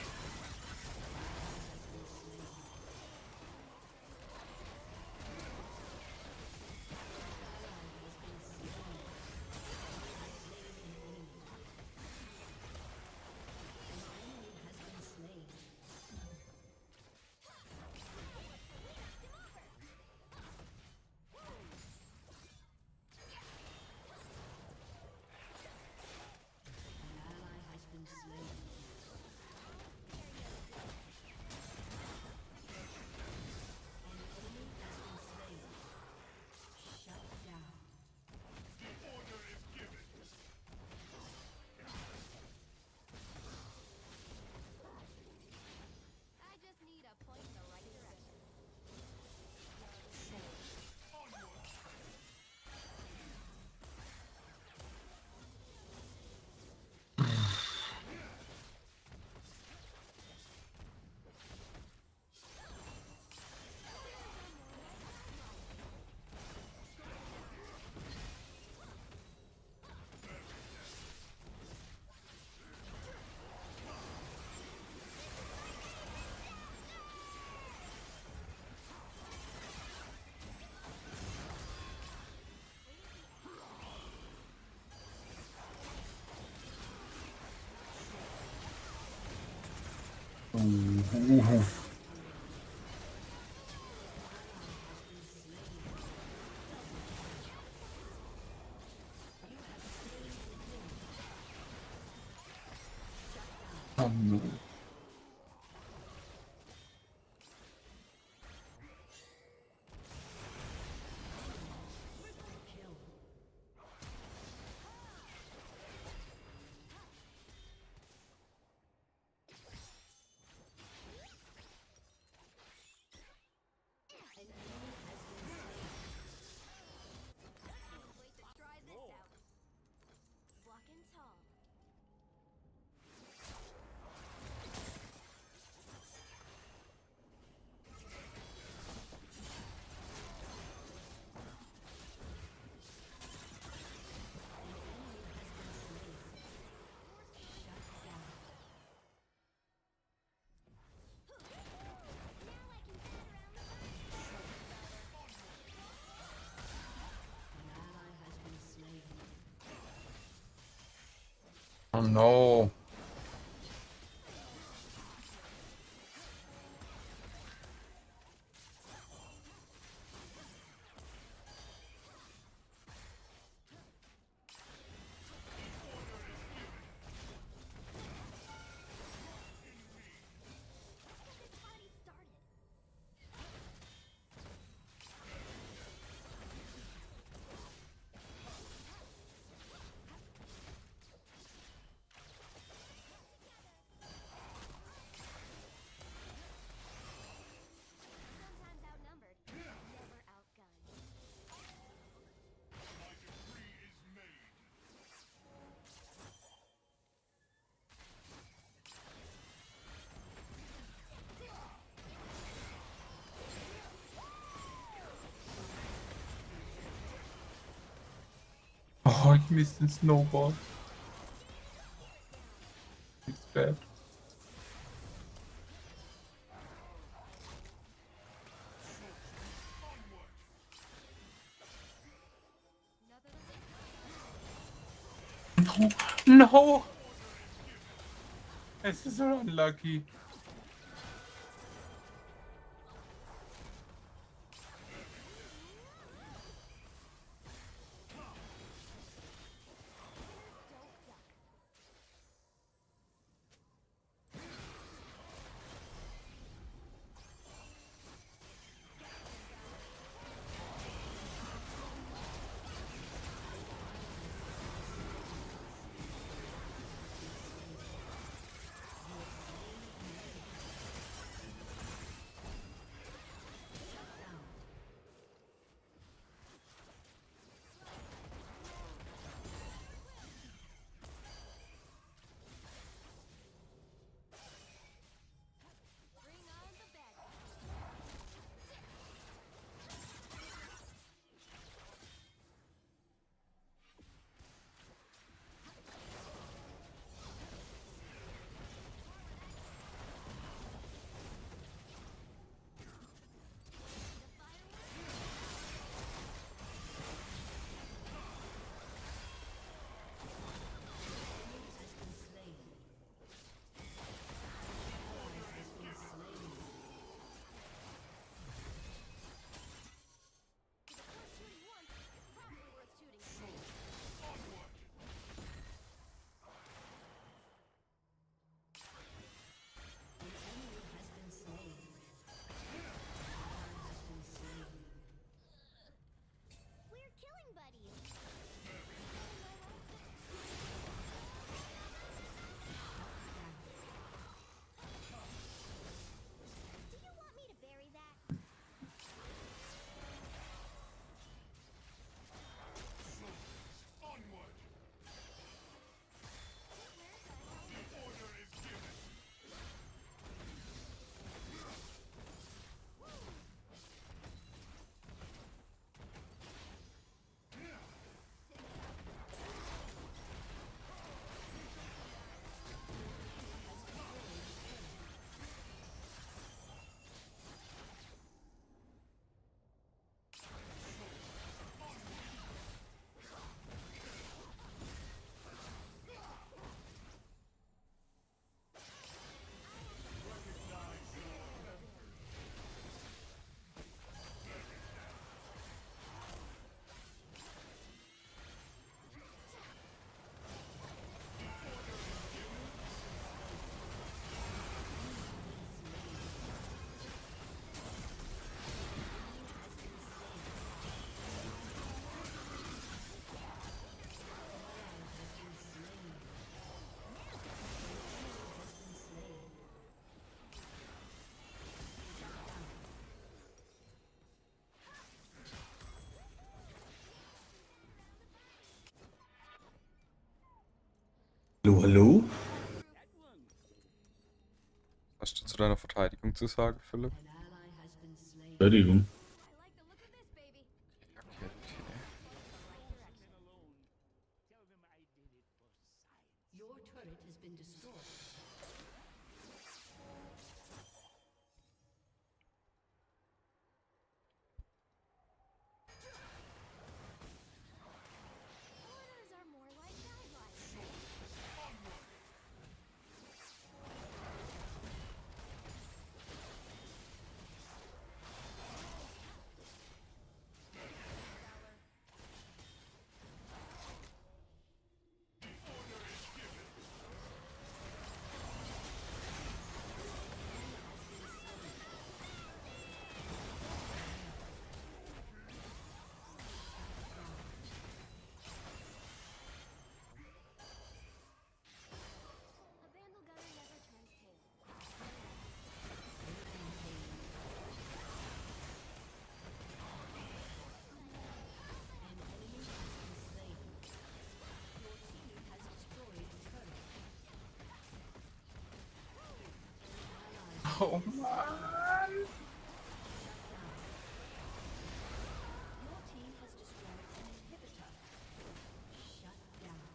I just need a point in the right direction. Oh no. Wait to try this out. Walking tall. no. Sometimes outnumbered, never outgunned. Oh, ich missed den Snowball. It's bad. No, no! Es ist so unlucky. Bring on the bad shooting once, probably worth shooting again. We're killing buddies. Do you want me to bury that? Hallo, hallo? Was du zu deiner Verteidigung zu sagen, Philipp? Entschuldigung. I like the look of this, baby. Okay. Your turret has been destroyed. Orders are more like guidelines. Oh Mann. Your team has destroyed an inhibitor. Shut down.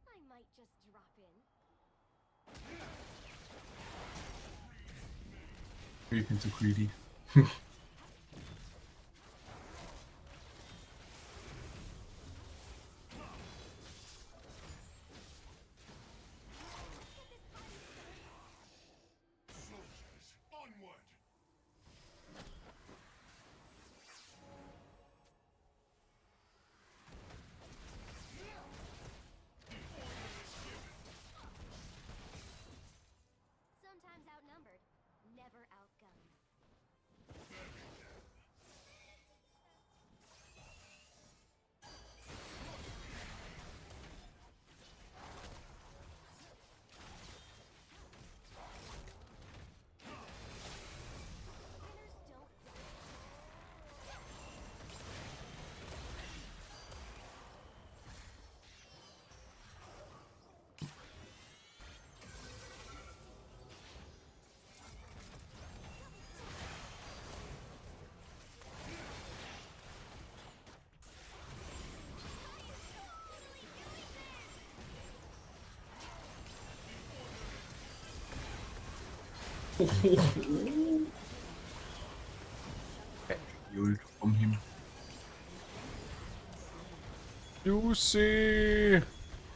I might just drop in. Ich bin zu greedy. Sometimes outnumbered, never outgunned. Winners don't Jult, komm hin. Lucy!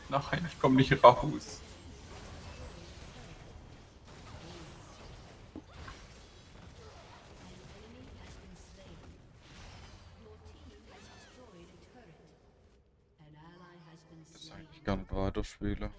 Nein, ich komm nicht raus. Das eigentlich gar nicht weiterspielen.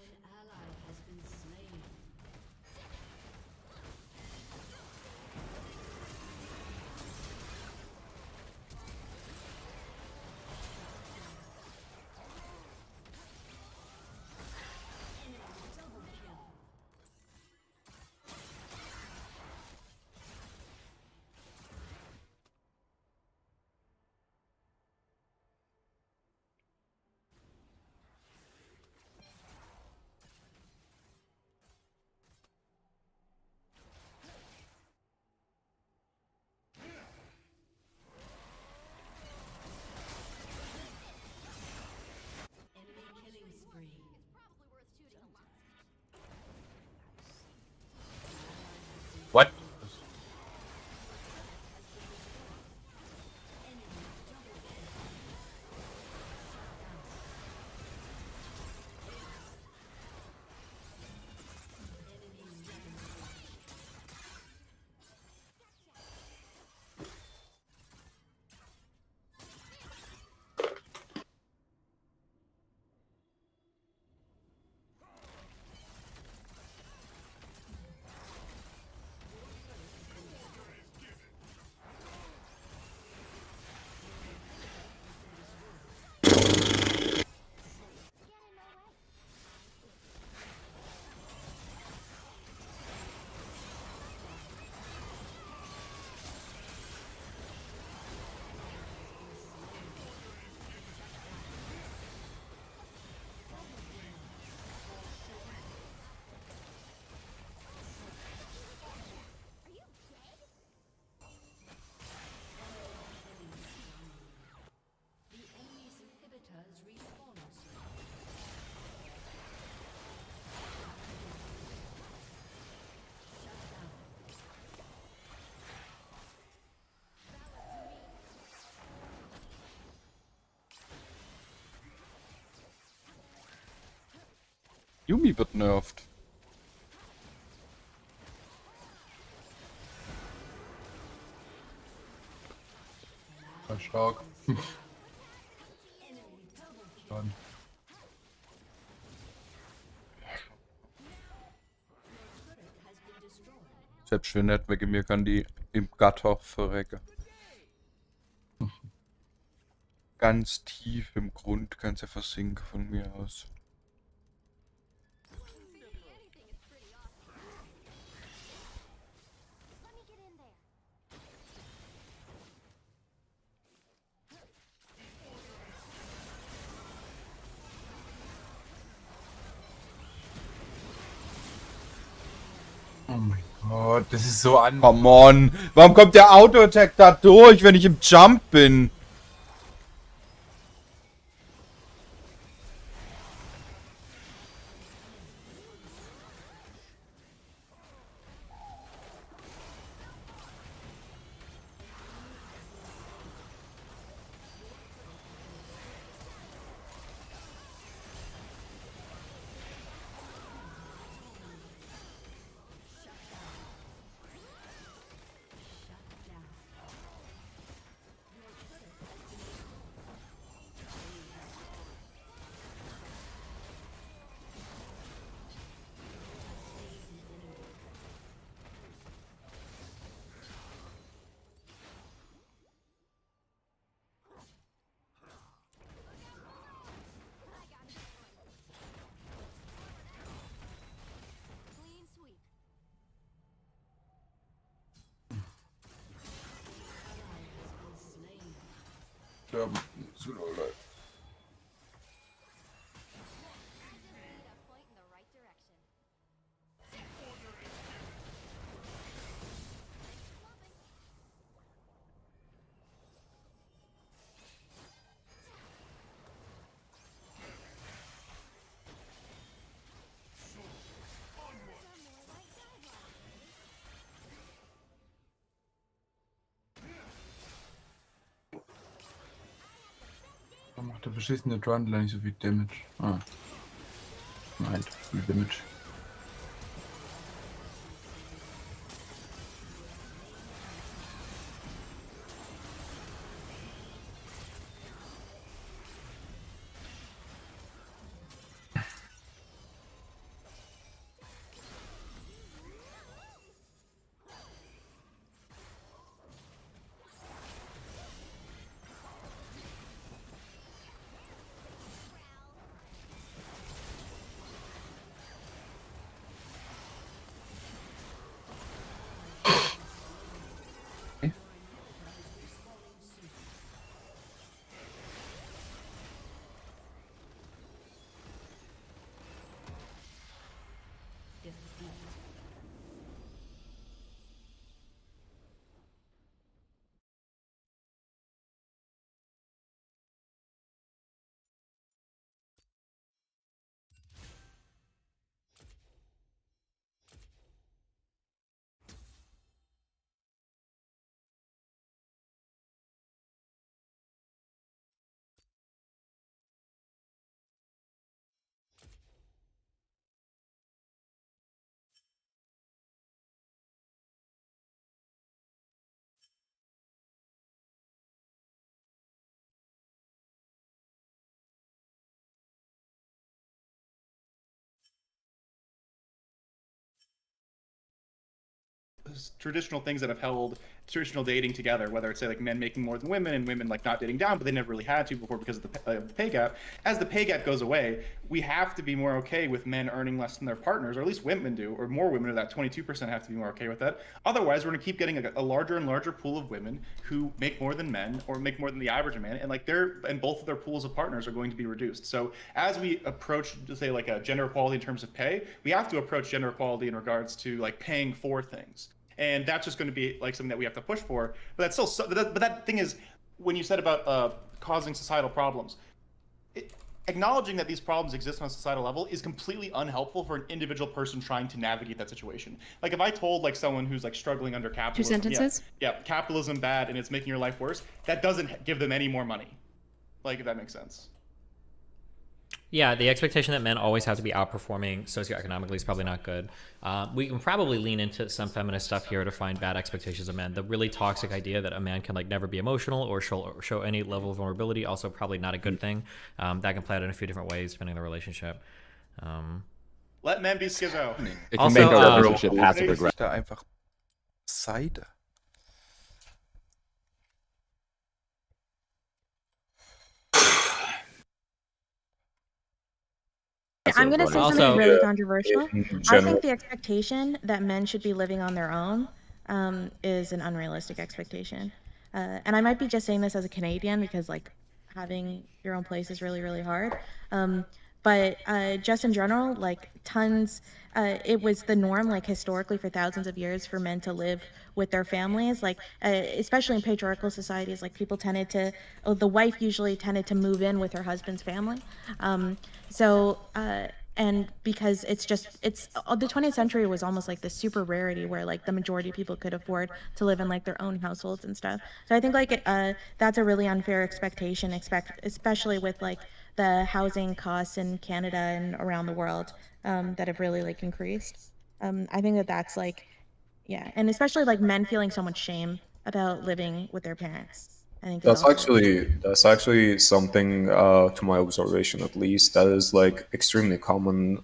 What? Yumi wird nervt. War stark. Dann. Selbst wenn nicht wegen mir kann die im Gatter verrecken. Ganz tief im Grund kann sie versinken von mir aus. mein Gott, das ist so an. Come on. Warum kommt der Auto-Attack da durch, wenn ich im Jump bin? Clean sweep. Ja, so leid. Need a point in the right direction. Warum macht der beschissene Trundler nicht so viel Damage? Ah. Meint, viel Damage. Traditional things that have held traditional dating together, whether it's say like men making more than women and women like not dating down, but they never really had to before because of the pay gap. As the pay gap goes away, we have to be more okay with men earning less than their partners, or at least women do, or more women of that 22% have to be more okay with that. Otherwise, we're going to keep getting a larger and larger pool of women who make more than men or make more than the average man, and like both of their pools of partners are going to be reduced. So as we approach, say like a gender equality in terms of pay, we have to approach gender equality in regards to like paying for things. And that's just going to be like something that we have to push for. But that's still, but that thing is, when you said about causing societal problems, acknowledging that these problems exist on a societal level is completely unhelpful for an individual person trying to navigate that situation. Like if I told like someone who's like struggling under capitalism, 2 sentences. yeah, capitalism bad and it's making your life worse, that doesn't give them any more money. Like if that makes sense. Yeah, the expectation that men always have to be outperforming socioeconomically is probably not good. We can probably lean into some feminist stuff here to find bad expectations of men. The really toxic idea that a man can like never be emotional or show any level of vulnerability, also probably not a good thing. That can play out in a few different ways depending on the relationship. Let men be schizo. It can make a relationship passive aggressive. Da einfach Seide. I'm going to say Also- something really controversial. in I general. think the expectation that men should be living on their own is an unrealistic expectation. And I might be just saying this as a Canadian because, like, having your own place is really, really hard. but just in general, like tons. It was the norm, like historically, for thousands of years, for men to live with their families. Like, especially in patriarchal societies, like people tended to, the wife usually tended to move in with her husband's family. So, and because it's the 20th century was almost like this super rarity where like the majority of people could afford to live in like their own households and stuff. So I think like that's a really unfair expectation, especially with like the housing costs in Canada and around the world that have really like increased. I think that that's like, yeah, and especially like men feeling so much shame about living with their parents. I think is That's also actually something, to my observation at least, that is like extremely common,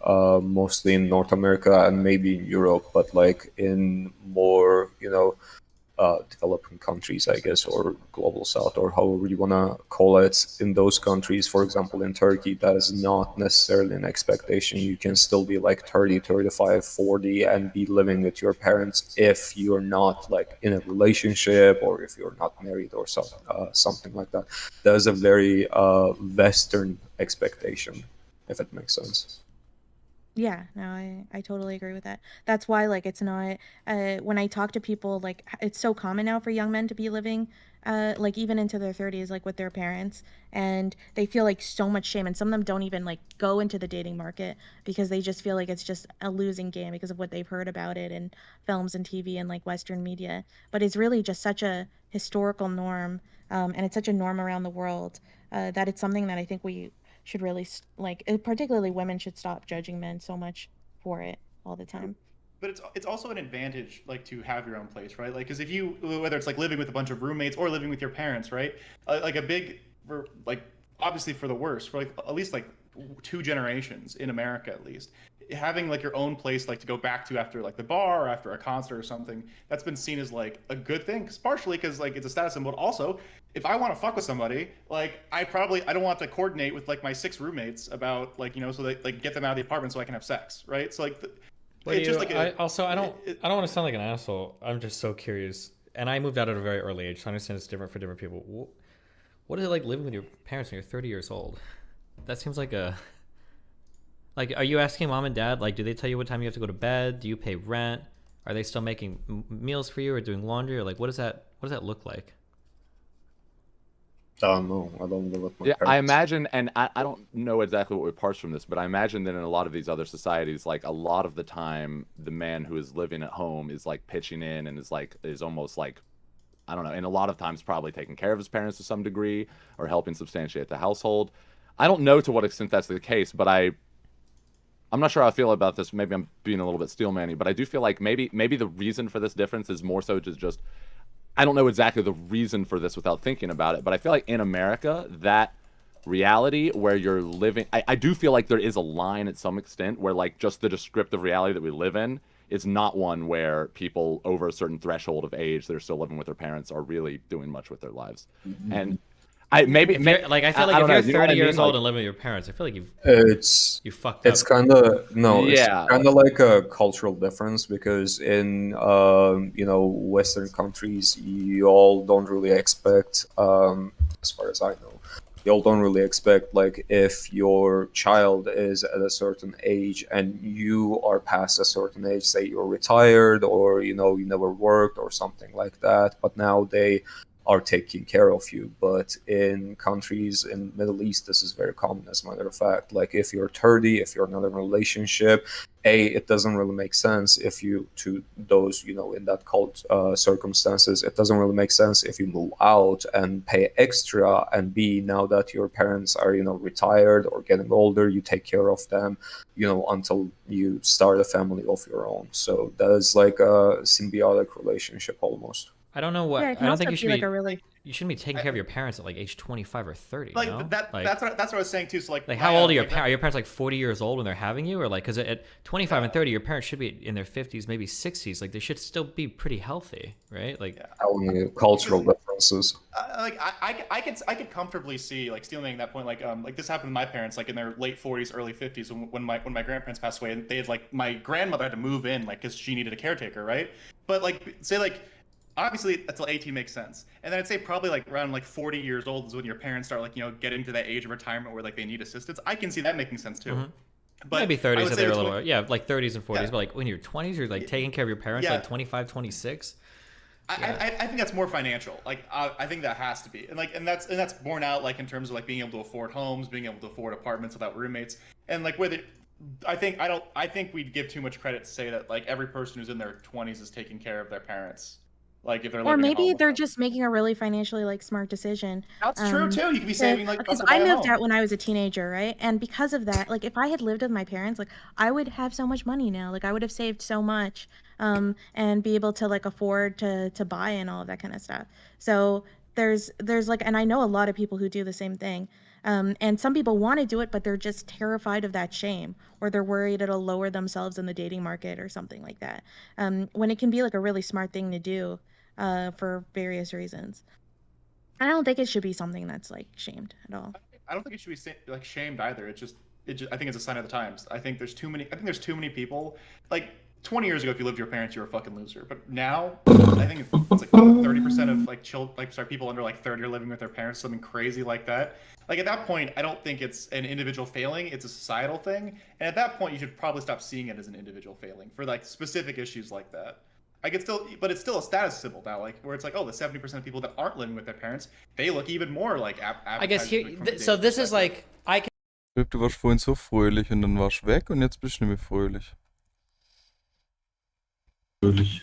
mostly in North America and maybe in Europe, but like in more, developing countries, I guess, or global south, or however you want to call it. In those countries, for example, in Turkey, that is not necessarily an expectation. You can still be like 30, 35, 40 and be living with your parents if you're not like in a relationship or if you're not married or something like that. That is a very Western expectation, if it makes sense. Yeah, no, I totally agree with that. That's why like it's not when I talk to people like it's so common now for young men to be living like even into their 30s like with their parents, and they feel like so much shame, and some of them don't even like go into the dating market because they just feel like it's just a losing game because of what they've heard about it in films and TV and like Western media. But it's really just such a historical norm, and it's such a norm around the world that it's something that I think we should really like particularly women should stop judging men so much for it all the time. But it's also an advantage like to have your own place, right? Like because if you, whether it's like living with a bunch of roommates or living with your parents, right? Like a big for like obviously for the worst for like at least like 2 generations in America at least, having like your own place like to go back to after like the bar or after a concert or something, that's been seen as like a good thing, partially because like it's a status symbol. But also, if I want to fuck with somebody, like I don't want to coordinate with like my 6 roommates about like so they like get them out of the apartment so I can have sex, right? So like it's just like I don't want to sound like an asshole. I'm just so curious, and I moved out at a very early age, so I understand it's different for different people. What is it like living with your parents when you're 30 years old? That seems like are you asking mom and dad, like, do they tell you what time you have to go to bed? Do you pay rent? Are they still making meals for you or doing laundry? Or like, what does that look like? I don't know. I don't live with my Yeah, parents. I imagine, and I don't know exactly what we parse from this, but I imagine that in a lot of these other societies, like a lot of the time, the man who is living at home is like pitching in and is almost like, I don't know, and a lot of times probably taking care of his parents to some degree or helping substantiate the household. I don't know to what extent that's the case, but I'm not sure how I feel about this. Maybe I'm being a little bit steelmanny, but I do feel like maybe the reason for this difference is more so just I don't know exactly the reason for this without thinking about it, but I feel like in America, that reality where you're living, I do feel like there is a line at some extent where like just the descriptive reality that we live in is not one where people over a certain threshold of age that are still living with their parents are really doing much with their lives. And I feel like if you're 30 years old and living with your parents, I feel like you fucked up. It's kind of it's Yeah. kind of like a cultural difference because in Western countries, you all don't really expect, as far as I know, you all don't really expect like if your child is at a certain age and you are past a certain age, say you're retired or you never worked or something like that, but now they are taking care of you. But in countries in Middle East, this is very common, as a matter of fact. Like if you're 30, if you're not in a relationship, it doesn't really make sense if you, to those in that circumstances, it doesn't really make sense if you move out and pay extra, and now that your parents are retired or getting older, you take care of them until you start a family of your own. So that is like a symbiotic relationship almost. I don't know what. Yeah, it can I don't also think you should be like be. a really You shouldn't be taking care of your parents at like age 25 or 30. like no? that's what I was saying too. So like how old are your parents? Are your parents like 40 years old when they're having you, or like because at 25 and 30, your parents should be in their 50s, maybe 60s. Like they should still be pretty healthy, right? Like only cultural differences. Like I could comfortably see like stealing that point. Like this happened to my parents like in their late 40s, early 50s when my grandparents passed away, and they had like my grandmother had to move in like because she needed a caretaker, right? But like say like obviously until 18 makes sense. And then I'd say probably like around like 40 years old is when your parents start like, getting to that age of retirement where like they need assistance. I can see that making sense too. But Maybe I 30s would if say they're a the little, like 30s and 40s, Yeah. but like when you're 20s, you're like taking care of your parents, Yeah. like 25, 26. I think that's more financial. Like I think that has to be, and that's borne out like in terms of like being able to afford homes, being able to afford apartments without roommates, and like whether I think we'd give too much credit to say that like every person who's in their 20s is taking care of their parents, like if they're Or living at home maybe with they're them. just making a really financially like smart decision. That's true too. You could be saving like Because up to I buy a moved home. out when I was a teenager, right? And because of that, like if I had lived with my parents, like I would have so much money now. Like I would have saved so much, and be able to like afford to buy and all of that kind of stuff. So there's like, and I know a lot of people who do the same thing. And some people want to do it, but they're just terrified of that shame, or they're worried it'll lower themselves in the dating market or something like that. When it can be like a really smart thing to do, for various reasons. I don't think it should be something that's like shamed at all. I don't think it should be like shamed either. I think it's a sign of the times. I think there's too many people. Like 20 years ago, if you lived with your parents, you were a fucking loser. But now, I think it's like 30% of like people under like 30 are living with their parents, something crazy like that. Like at that point, I don't think it's an individual failing; it's a societal thing. And at that point, you should probably stop seeing it as an individual failing for like specific issues like that. I could still, but it's still a status symbol now, like where it's like, oh, the 70% of people that aren't living with their parents, they look even more like. I guess here, so this is like, I can. Du warst vorhin so fröhlich und dann warst du weg und jetzt bist du nicht mehr fröhlich. Fröhlich.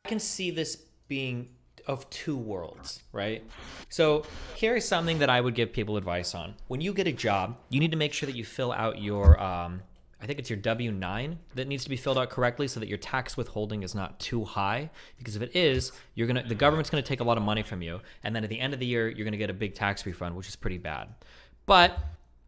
Can see this being of two worlds, right? So here is something that I would give people advice on. When you get a job, you need to make sure that you fill out your, I think it's your W-9 that needs to be filled out correctly so that your tax withholding is not too high. Because if it is, the government's gonna take a lot of money from you, and then at the end of the year, you're gonna get a big tax refund, which is pretty bad. But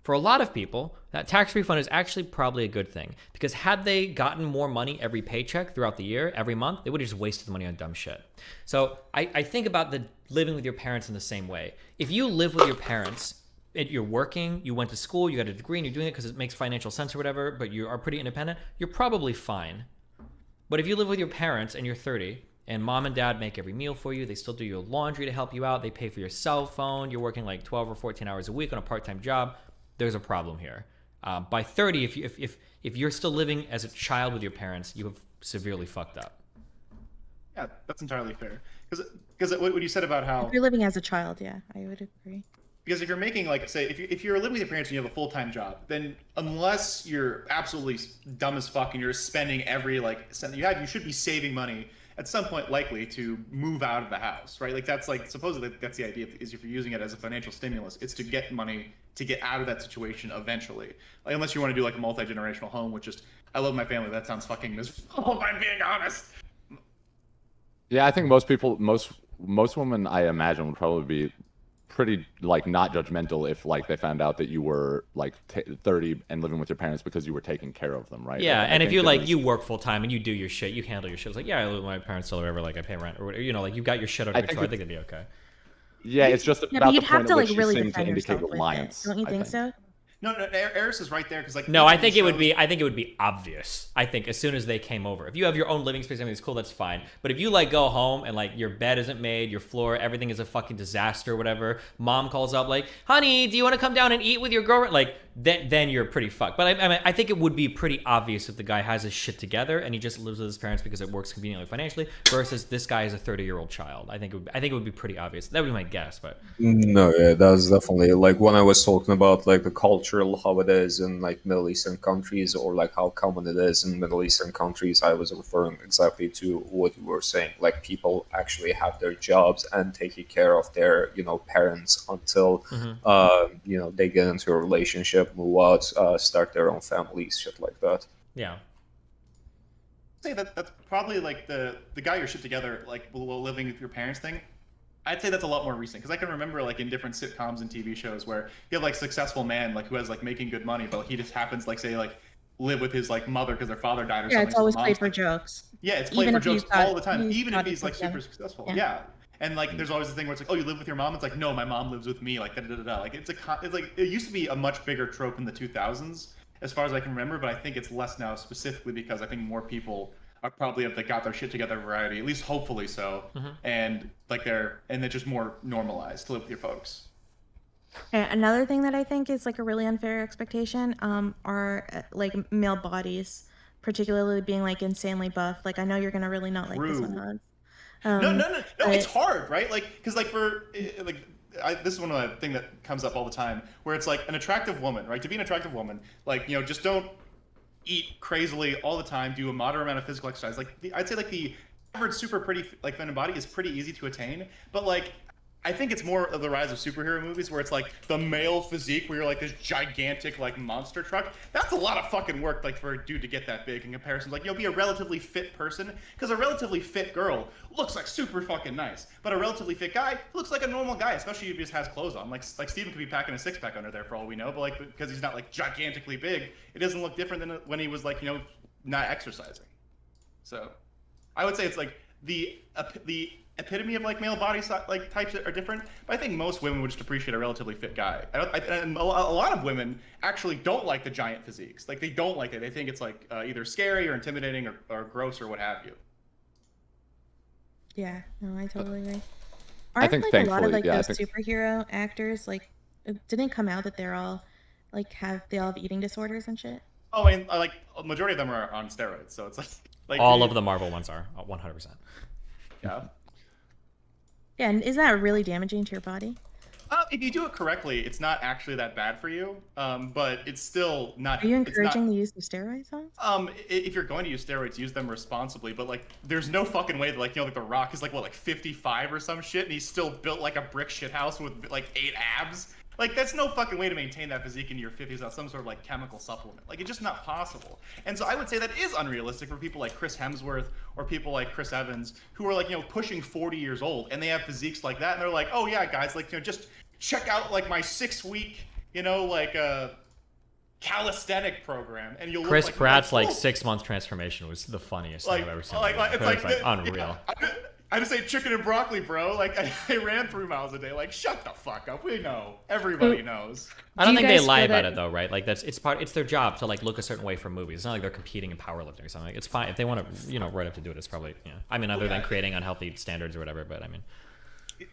for a lot of people, that tax refund is actually probably a good thing, because had they gotten more money every paycheck throughout the year, every month, they would have just wasted the money on dumb shit. So I think about the living with your parents in the same way. If you live with your parents, you're working, you went to school, you got a degree, and you're doing it because it makes financial sense or whatever, but you are pretty independent, you're probably fine. But if you live with your parents and you're 30, and mom and dad make every meal for you, they still do your laundry to help you out, they pay for your cell phone, you're working like 12 or 14 hours a week on a part-time job, there's a problem here. By 30, if you're still living as a child with your parents, you have severely fucked up. Yeah, that's entirely fair. Because what you said about how If you're living as a child, yeah, I would agree. Because if you're making like say if you're living with your parents and you have a full-time job, then unless you're absolutely dumb as fuck and you're spending every like cent that you have, you should be saving money at some point likely to move out of the house, right? Like that's like supposedly that's the idea is if you're using it as a financial stimulus, it's to get money to get out of that situation eventually. Like unless you want to do like a multi-generational home, which is I love my family, that sounds fucking miserable if I'm being honest. Yeah, I think most women I imagine would probably be pretty like not judgmental if like they found out that you were like 30 and living with your parents because you were taking care of them, right? Yeah, like, and if you like you work full time and you do your shit, you handle your shit. It's like, yeah, I live with my parents still, whatever. Like I pay rent or whatever. You know, like you got your shit under control. I think it'd be okay. Yeah, it's just Yeah, about but the you'd have point to at like which really you seem to defend indicate yourself with reliance. it. Don't you think so? No, Eris is right there because like no, I think it would be obvious. I think as soon as they came over, if you have your own living space, I mean, it's cool, that's fine. But if you like go home and like your bed isn't made, your floor, everything is a fucking disaster, or whatever. Mom calls up like, "Honey, do you want to come down and eat with your girlfriend?" Like then you're pretty fucked. But I mean, I think it would be pretty obvious if the guy has his shit together and he just lives with his parents because it works conveniently financially, versus this guy is a 30-year-old child. I think it would be pretty obvious. That would be my guess, but No, yeah, that's definitely like when I was talking about like the cultural how it is in like Middle Eastern countries or like how common it is in Middle Eastern countries. I was referring exactly to what you were saying. Like people actually have their jobs and taking care of their parents until they get into a relationship, move out, start their own families, shit like that. Yeah. Say that's probably like the guy your shit together like living with your parents thing. I'd say that's a lot more recent because I can remember like in different sitcoms and TV shows where you have like successful man like who has like making good money, but like, he just happens like say like live with his like mother because their father died or Yeah, something. it's So the always mom's played for like, jokes. yeah, it's played Even for if he's jokes got- all the time, he's even if got it he's like put together. super successful. Yeah. Yeah. And like, there's always the thing where it's like, oh, you live with your mom. It's like, no, my mom lives with me. Like, da da da da. Like, it's like it used to be a much bigger trope in the 2000s, as far as I can remember. But I think it's less now, specifically because I think more people are probably have like got their shit together variety, at least hopefully so, and like they're just more normalized to live with your folks. And another thing that I think is like a really unfair expectation are like male bodies, particularly being like insanely buff. Like I know you're gonna really not like this one, True. Hans. No, but- it's hard, right? Like, because like this is one of the thing that comes up all the time, where it's like an attractive woman, right? To be an attractive woman, like, you know, just don't eat crazily all the time, do a moderate amount of physical exercise. Like, I'd say like the average super pretty like feminine body is pretty easy to attain, but like I think it's more of the rise of superhero movies where it's like the male physique where you're like this gigantic like monster truck. That's a lot of fucking work like for a dude to get that big in comparison. Like, you'll be a relatively fit person because a relatively fit girl looks like super fucking nice, but a relatively fit guy looks like a normal guy, especially if he just has clothes on. Like Steven could be packing a six pack under there for all we know, but like because he's not like gigantically big, it doesn't look different than when he was like, you know, not exercising. So I would say it's like the epitome of like male body like types are different, but I think most women would just appreciate a relatively fit guy. And a lot of women actually don't like the giant physiques. Like, they don't like it. They think it's like either scary or intimidating or gross or what have you. Yeah, no, I totally agree. I Aren't think like a lot of thankfully, like yeah, I those think- superhero actors like didn't it come out that they're all like they all have eating disorders and shit? Oh, and like a majority of them are on steroids, so it's like All of the Marvel ones are 100%. Yeah. Yeah, and is that really damaging to your body? If you do it correctly, it's not actually that bad for you, but it's still not. Are you it's not- encouraging the use of steroids, Hans? If you're going to use steroids, use them responsibly. But like, there's no fucking way that like, you know, like The Rock is like what, like 55 or some shit, and he's still built like a brick shit house with like 8 abs. Like, that's no fucking way to maintain that physique in your 50s without some sort of like chemical supplement. Like, it's just not possible. And so I would say that is unrealistic for people like Chris Hemsworth or people like Chris Evans who are like, you know, pushing 40 years old and they have physiques like that, and they're like, oh yeah, guys, like, you know, just check out like my 6-week, you know, like calisthenic program, and you'll Chris look like, Pratt's like, like 6-month transformation was the funniest thing I've ever seen. It's like unreal. Yeah, I just ate chicken and broccoli, bro. Like, I ran 3 miles a day. Like, shut the fuck up. We know. Everybody knows. I don't Do you think they guys lie feel about that- it though, right? Like it's their job to like look a certain way for movies. It's not like they're competing in powerlifting or something. Like, it's fine if they want to, you know, right up to do it. It's probably, yeah. I mean, other than creating unhealthy standards or whatever, but I mean.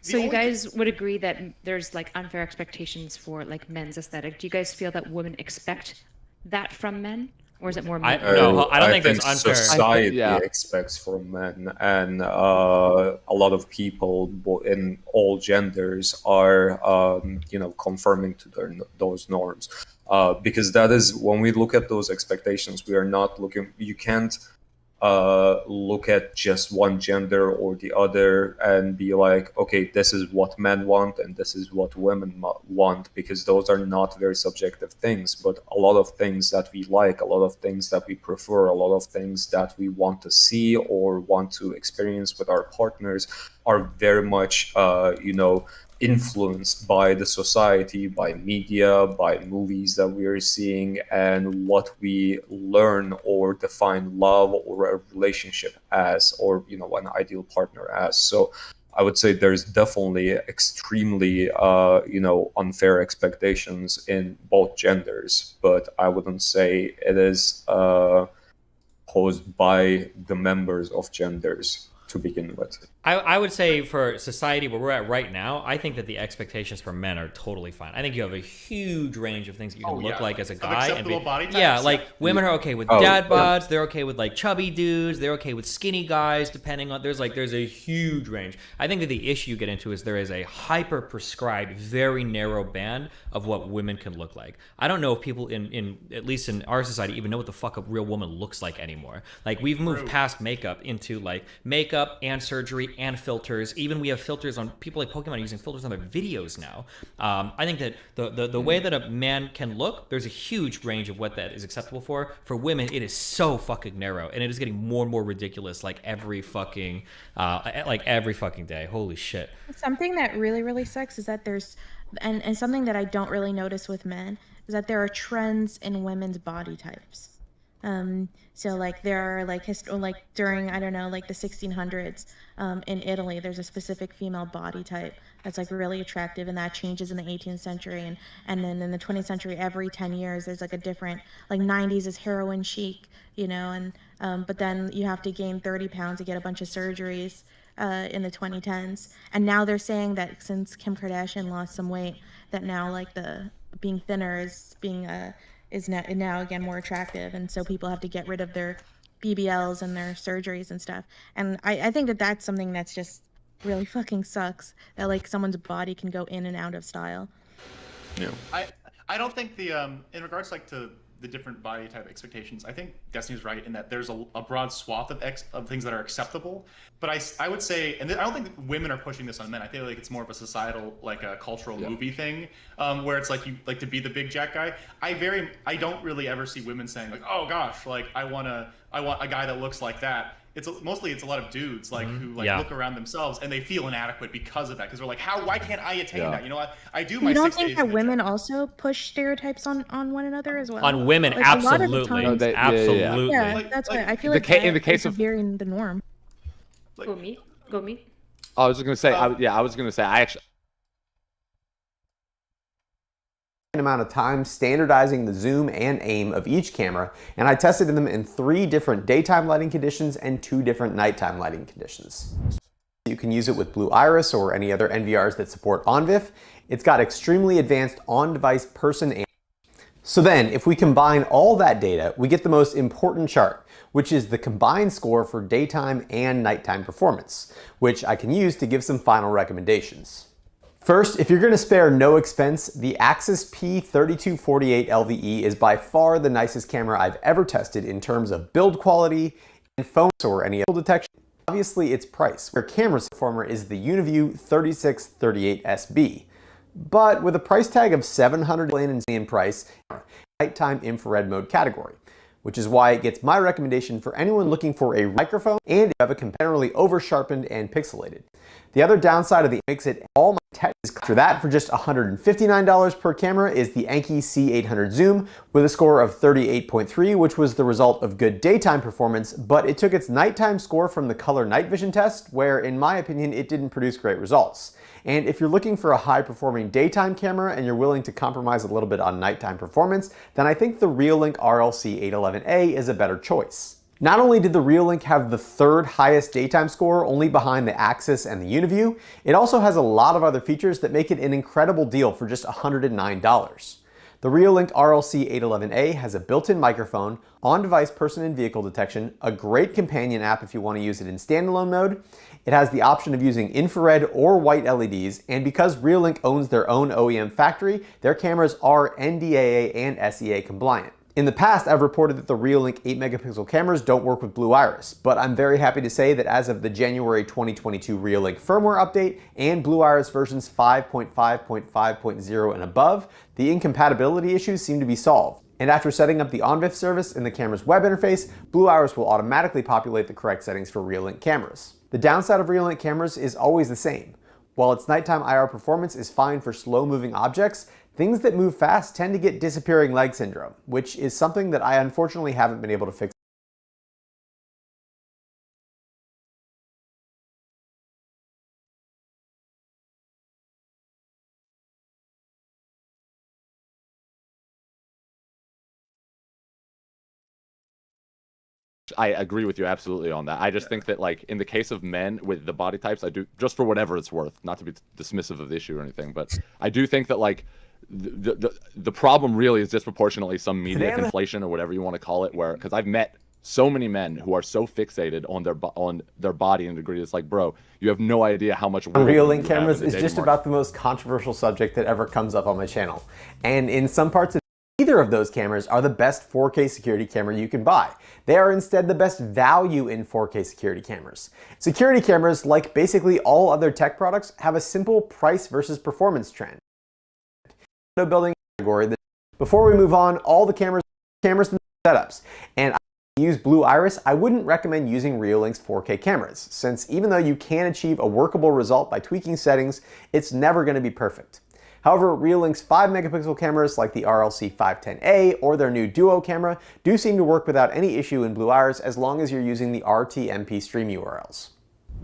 So you guys would agree that there's like unfair expectations for like men's aesthetic. Do you guys feel that women expect that from men, or is it more men? No, I don't think that's unfair. Society Yeah. expects from men, and a lot of people in all genders are, you know, conforming to those norms. Because that is, when we look at those expectations, we are not looking. You can't look at just one gender or the other and be like, okay, this is what men want and this is what women want, because those are not very subjective things. But a lot of things that we like, a lot of things that we prefer, a lot of things that we want to see or want to experience with our partners are very much, you know, influenced by the society, by media, by movies that we are seeing, and what we learn or define love or a relationship as, or, you know, an ideal partner as. So I would say there's definitely extremely, you know, unfair expectations in both genders, but I wouldn't say it is posed by the members of genders to begin with. I would say for society where we're at right now, I think that the expectations for men are totally fine. I think you have a huge range of things that you can look like as a guy. acceptable body types. Yeah, like women are okay with dad bods, they're okay with like chubby dudes, they're okay with skinny guys, depending on, there's a huge range. I think that the issue you get into is there is a hyper prescribed, very narrow band of what women can look like. I don't know if people in at least in our society even know what the fuck a real woman looks like anymore. Like, we've moved past makeup into like makeup, makeup and surgery and filters. Even we have filters on people like Pokemon using filters on their videos now. I think that the way that a man can look, there's a huge range of what that is acceptable for. For women, it is so fucking narrow, and it is getting more and more ridiculous like every fucking day. Holy shit. Something that really sucks is that there's, and something that I don't really notice with men is that there are trends in women's body types. So like there are like during, I don't know, like the 1600s, in Italy, there's a specific female body type that's like really attractive, and that changes in the 18th century, and then in the 20th century, every 10 years there's like a different, like 90s is heroin chic, you know, and but then you have to gain 30 pounds to get a bunch of surgeries in the 2010s, and now they're saying that since Kim Kardashian lost some weight, that now like the being thinner is now again more attractive, and so people have to get rid of their BBLs and their surgeries and stuff. And I think that that's something that's just really fucking sucks, that like someone's body can go in and out of style. Yeah. I don't think the in regards like to the different body type expectations, I think Destiny's right in that there's a broad swath of things that are acceptable. But I would say, and I don't think women are pushing this on men. I feel like it's more of a societal, like a cultural movie thing, where it's like you like to be the big jack guy. I don't really ever see women saying like, oh gosh, like I want a guy that looks like that. It's mostly a lot of dudes like who like look around themselves and they feel inadequate because of that, because they're like, why can't I attain that? You know what? I do my. You don't think that women also push stereotypes on one another as well? On women, like, absolutely, absolutely. Yeah, that's why I feel like in the case of veering the norm. Go me. I was gonna say, I actually. Amount of time standardizing the zoom and aim of each camera, and I tested them in 3 different daytime lighting conditions and 2 different nighttime lighting conditions. You can use it with Blue Iris or any other NVRs that support OnVIF. It's got extremely advanced on-device person aim. So then, if we combine all that data, we get the most important chart, which is the combined score for daytime and nighttime performance, which I can use to give some final recommendations. First, if you're going to spare no expense, the Axis P3248 LVE is by far the nicest camera I've ever tested in terms of build quality and phone or any other detection. Obviously, its price, where camera's performer is the Uniview 3638SB. But with a price tag of $700 in price, nighttime infrared mode category, which is why it gets my recommendation for anyone looking for a microphone and have a comparatively over-sharpened and pixelated. The other downside of the makes it all my tech is after that for just $159 per camera is the Anki C800 Zoom with a score of 38.3, which was the result of good daytime performance, but it took its nighttime score from the color night vision test, where in my opinion it didn't produce great results. And if you're looking for a high-performing daytime camera and you're willing to compromise a little bit on nighttime performance, then I think the Reolink RLC 811A is a better choice. Not only did the Reolink have the 3rd highest daytime score, only behind the Axis and the Uniview, it also has a lot of other features that make it an incredible deal for just $109. The Reolink RLC 811A has a built-in microphone, on-device person and vehicle detection, a great companion app if you want to use it in standalone mode. It has the option of using infrared or white LEDs, and because Reolink owns their own OEM factory, their cameras are NDAA and SEA compliant. In the past, I've reported that the Reolink 8-megapixel cameras don't work with Blue Iris, but I'm very happy to say that as of the January 2022 Reolink firmware update and Blue Iris versions 5.5.5.0 and above, the incompatibility issues seem to be solved. And after setting up the OnVIF service in the camera's web interface, Blue Iris will automatically populate the correct settings for Reolink cameras. The downside of Reolink cameras is always the same. While its nighttime IR performance is fine for slow-moving objects, things that move fast tend to get disappearing leg syndrome, which is something that I unfortunately haven't been able to fix. I agree with you absolutely on that. I just think that, like, in the case of men with the body types, I do, just for whatever it's worth, not to be dismissive of the issue or anything, but I do think that, like, the problem really is disproportionately some media conflation or whatever you want to call it, where, because I've met so many men who are so fixated on their body and degree. It's like, bro, you have no idea how much Reolink cameras is just about the most controversial subject that ever comes up on my channel. And in some parts of Neither of those cameras are the best 4K security camera you can buy. They are instead the best value in 4K security cameras. Security cameras, like basically all other tech products, have a simple price versus performance trend. Building category. Before we move on, all the cameras setups, and use Blue Iris, I wouldn't recommend using Reolink's 4K cameras, since even though you can achieve a workable result by tweaking settings, it's never going to be perfect. However, Reolink's 5 megapixel cameras like the RLC 510A or their new Duo camera do seem to work without any issue in Blue Iris as long as you're using the RTMP stream URLs.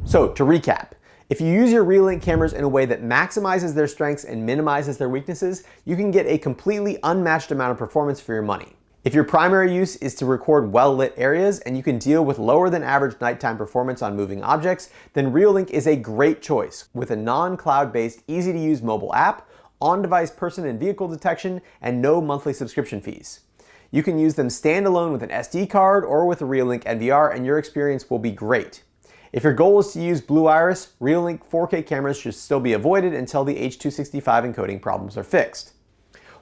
So, to recap, if you use your Reolink cameras in a way that maximizes their strengths and minimizes their weaknesses, you can get a completely unmatched amount of performance for your money. If your primary use is to record well-lit areas and you can deal with lower than average nighttime performance on moving objects, then Reolink is a great choice with a non-cloud-based, easy-to-use mobile app, on-device person and vehicle detection, and no monthly subscription fees. You can use them standalone with an SD card or with a Reolink NVR and your experience will be great. If your goal is to use Blue Iris, Reolink 4K cameras should still be avoided until the H.265 encoding problems are fixed.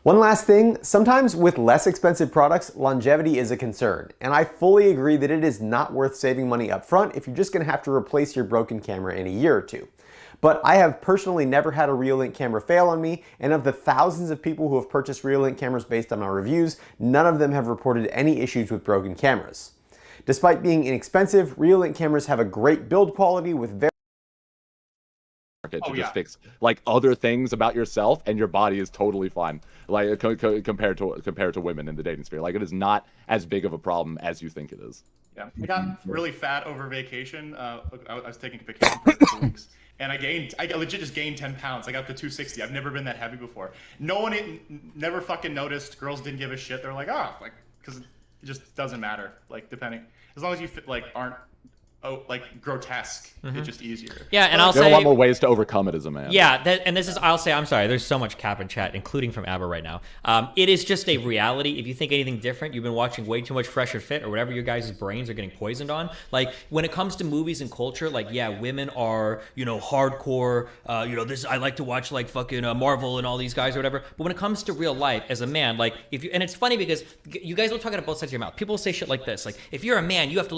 One last thing, sometimes with less expensive products, longevity is a concern, and I fully agree that it is not worth saving money up front if you're just going to have to replace your broken camera in a year or two. But I have personally never had a Reolink camera fail on me, and of the thousands of people who have purchased Reolink cameras based on my reviews, none of them have reported any issues with broken cameras. Despite being inexpensive, Reolink cameras have a great build quality with very just fix like other things about yourself, and your body is totally fine. Like compared to women in the dating sphere, like it is not as big of a problem as you think it is. Yeah, I got really fat over vacation. I was taking a vacation for 2 weeks, and I legit just gained 10 pounds. I got to 260. I've never been that heavy before. No one never fucking noticed. Girls didn't give a shit. They're like, oh, like, because it just doesn't matter. Like, depending, as long as you aren't like grotesque, it's just easier. Yeah, and I'll there say are a lot more ways to overcome it as a man. Yeah, and this is, I'll say, I'm sorry, there's so much cap in chat, including from ABBA right now. It is just a reality. If you think anything different, you've been watching way too much Fresh or Fit or whatever your guys' brains are getting poisoned on. Like, when it comes to movies and culture, like, yeah, women are, hardcore, I like to watch, like, fucking Marvel and all these guys or whatever. But when it comes to real life, as a man, like, and it's funny because you guys will talk out of both sides of your mouth. People will say shit like this, like, if you're a man, you have to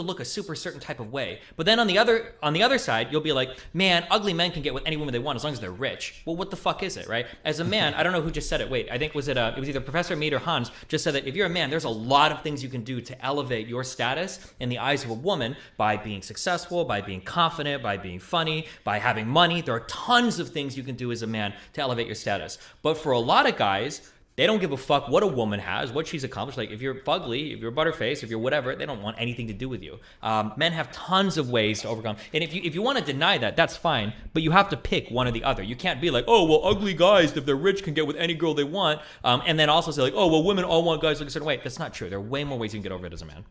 look a super certain type of way. But then on the other side, you'll be like, man, ugly men can get with any woman they want as long as they're rich. Well, what the fuck is it, right? As a man, I don't know who just said it. Wait, I think it was either Professor Mead or Hans just said that if you're a man, there's a lot of things you can do to elevate your status in the eyes of a woman by being successful, by being confident, by being funny, by having money. There are tons of things you can do as a man to elevate your status. But for a lot of guys, they don't give a fuck what a woman has, what she's accomplished. Like, if you're fugly, if you're butterface, if you're whatever, they don't want anything to do with you. Men have tons of ways to overcome. And if you want to deny that, that's fine. But you have to pick one or the other. You can't be like, oh, well, ugly guys, if they're rich, can get with any girl they want. And then also say, like, oh, well, women all want guys to look a certain way. That's not true. There are way more ways you can get over it as a man.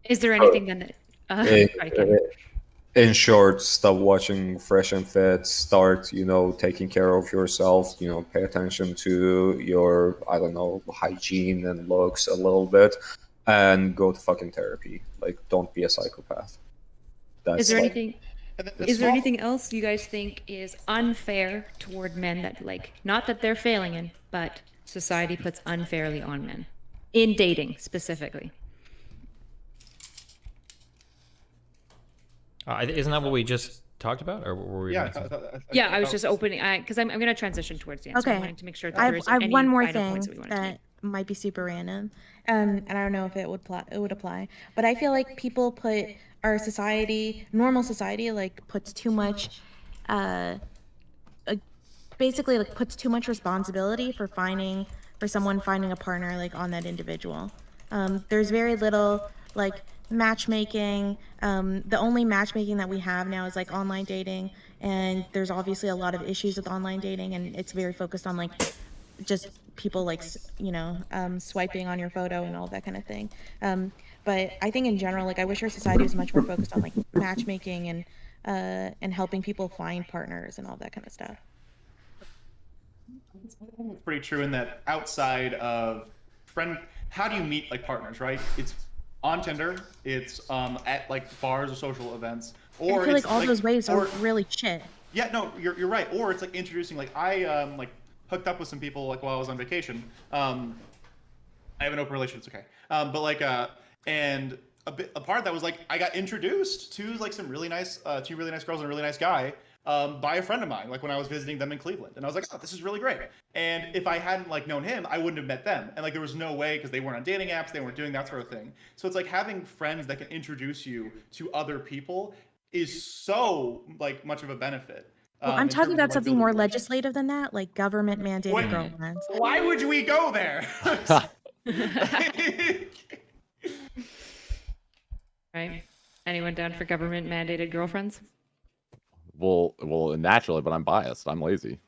Is there anything then that... In short, stop watching Fresh and Fit, start, taking care of yourself, pay attention to your, hygiene and looks a little bit, and go to fucking therapy. Like, don't be a psychopath. Is there anything else you guys think is unfair toward men that, like, not that they're failing in, but society puts unfairly on men? In dating, specifically. Isn't that what we just talked about, or were we? I was just opening because I'm going to transition towards the end. Okay, so I'm wanting to make sure that I there's have any one more final thing points that might be super random, and I don't know if it would apply, but I feel like people put our society, normal society, like puts too much, basically like puts too much responsibility for someone finding a partner like on that individual. There's very little like matchmaking. The only matchmaking that we have now is like online dating, and there's obviously a lot of issues with online dating, and it's very focused on like just people like swiping on your photo and all that kind of thing. But I think in general, like, I wish our society was much more focused on like matchmaking and helping people find partners and all that kind of stuff. It's pretty true in that outside of how do you meet like partners, right? It's on Tinder, it's at like bars or social events, or I feel like all those ways are really shit. Yeah, no, you're right. Or it's like introducing, like, I hooked up with some people like while I was on vacation. I have an open relationship, it's okay. But like, and a part of that was like I got introduced to like some really nice, two really nice girls and a really nice guy by a friend of mine, like when I was visiting them in Cleveland, and I was like, oh, this is really great. And if I hadn't like known him, I wouldn't have met them, and like there was no way because they weren't on dating apps, they weren't doing that sort of thing. So it's like having friends that can introduce you to other people is so like much of a benefit. Well, I'm in talking terms of, about like, something building more relationships. legislative than that, like government mandated Wait. girlfriends. Why would we go there? Right? Anyone down for government mandated girlfriends? Well, naturally, but I'm biased. I'm lazy.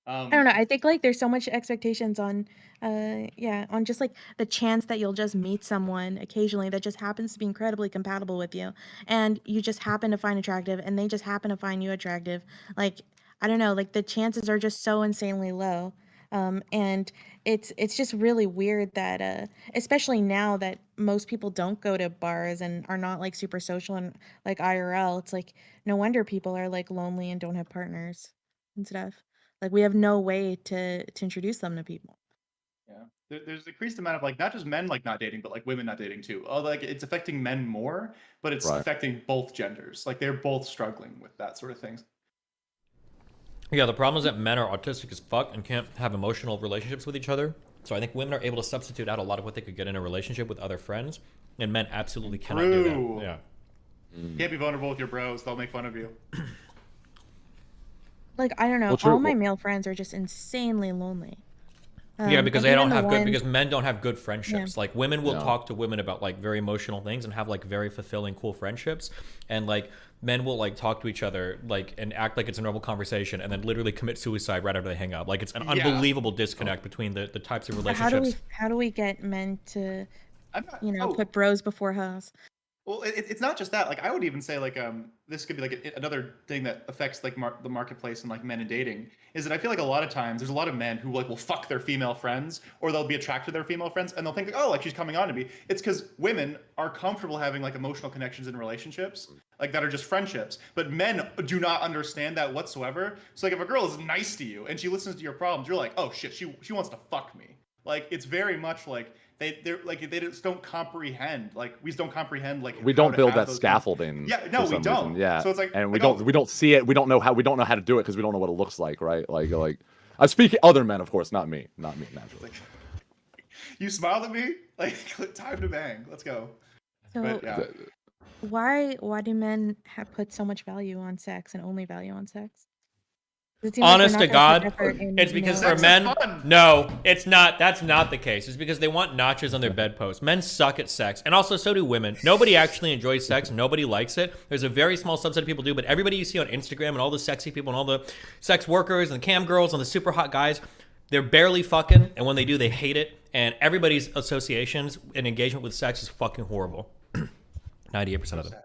I don't know. I think like there's so much expectations on, yeah, on just like the chance that you'll just meet someone occasionally that just happens to be incredibly compatible with you, and you just happen to find attractive, and they just happen to find you attractive. Like, I don't know, like the chances are just so insanely low. And it's just really weird that, especially now that most people don't go to bars and are not like super social and like IRL, it's like no wonder people are like lonely and don't have partners and stuff. Like we have no way to introduce them to people. Yeah, there's a decreased amount of like not just men like not dating, but like women not dating too. Oh, like it's affecting men more, but it's Right. affecting both genders. Like they're both struggling with that sort of thing. Yeah, the problem is that men are autistic as fuck and can't have emotional relationships with each other. So I think women are able to substitute out a lot of what they could get in a relationship with other friends, and men absolutely cannot do True. that. Yeah. Can't be vulnerable with your bros; they'll make fun of you. Like I don't know, Well, true. all my male friends are just insanely lonely. Yeah, because and they even don't the have good, ones- because men don't have good friendships. Yeah. Like women will Yeah. talk to women about like very emotional things and have like very fulfilling, cool friendships. And like men will like talk to each other like and act like it's a normal conversation and then literally commit suicide right after they hang up. Like it's an Yeah. unbelievable disconnect between the types of So relationships. how do we get men to, I'm not, you know, put bros before hoes? Well, it's not just that. Like I would even say like this could be like another thing that affects like the marketplace and like men and dating is that I feel like a lot of times there's a lot of men who like will fuck their female friends or they'll be attracted to their female friends and they'll think like, oh, like she's coming on to me. It's because women are comfortable having like emotional connections in relationships like that are just friendships, but men do not understand that whatsoever. So like if a girl is nice to you and she listens to your problems, you're like, oh shit, she wants to fuck me. Like it's very much like they're like they just don't comprehend. Like we just don't comprehend like We how don't to build have that those scaffolding. Yeah, no, for we some don't. reason. Yeah. So it's like and we like, don't see it. We don't know how to do it because we don't know what it looks like, right? Like I'm speaking other men, of course, not me naturally. you smiled at me. Like time to bang. Let's go. So But yeah. why do men put so much value on sex and only value on sex? It seems like they're Honest not to gonna put God, effort in, it's you because know, for Sex is men, fun. no, it's not. That's not the case. It's because they want notches on their bedpost. Men suck at sex, and also so do women. Nobody actually enjoys sex. Nobody likes it. There's a very small subset of people do, but everybody you see on Instagram and all the sexy people and all the sex workers and the cam girls and the super hot guys, they're barely fucking, and when they do, they hate it. And everybody's associations and engagement with sex is fucking horrible. 98% of them.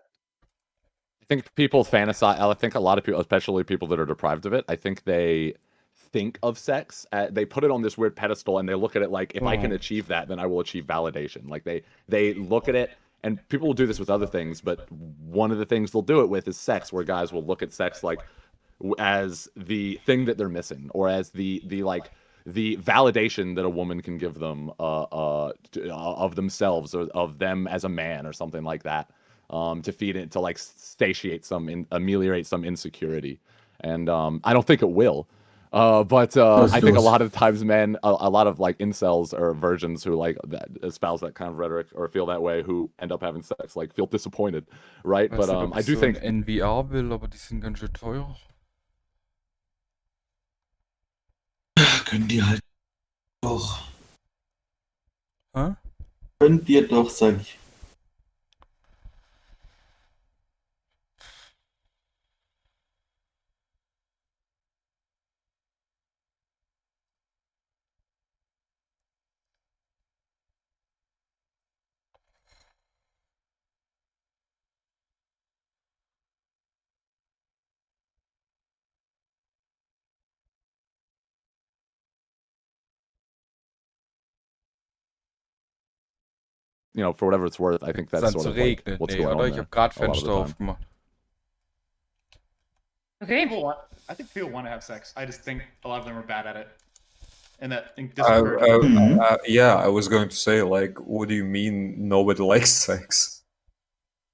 I think people fantasize. I think a lot of people, especially people that are deprived of it, I think they think of sex. They put it on this weird pedestal, and they look at it like, if I can achieve that, then I will achieve validation. Like they look at it, and people will do this with other things, but one of the things they'll do it with is sex, where guys will look at sex like as the thing that they're missing, or as the validation that a woman can give them of themselves or of them as a man or something like that. To feed it, to like satiate ameliorate some insecurity, and I don't think it will, but I think a lot of times men, a lot of like incels or virgins who like that espouse that kind of rhetoric or feel that way, who end up having sex, like feel disappointed, right? But I do think NVR will, aber die sind ganz schön teuer. Können die halt doch. Hä? Könnt ihr doch, sag ich. for whatever it's worth, I think that's Dann sort zu of like regnen. what's Nee, going oder? on Ich there hab grad a lot of Fenster the time. aufgemacht. Okay. I think people want to have sex. I just think a lot of them are bad at it, and that yeah, I was going to say, like, what do you mean nobody likes sex?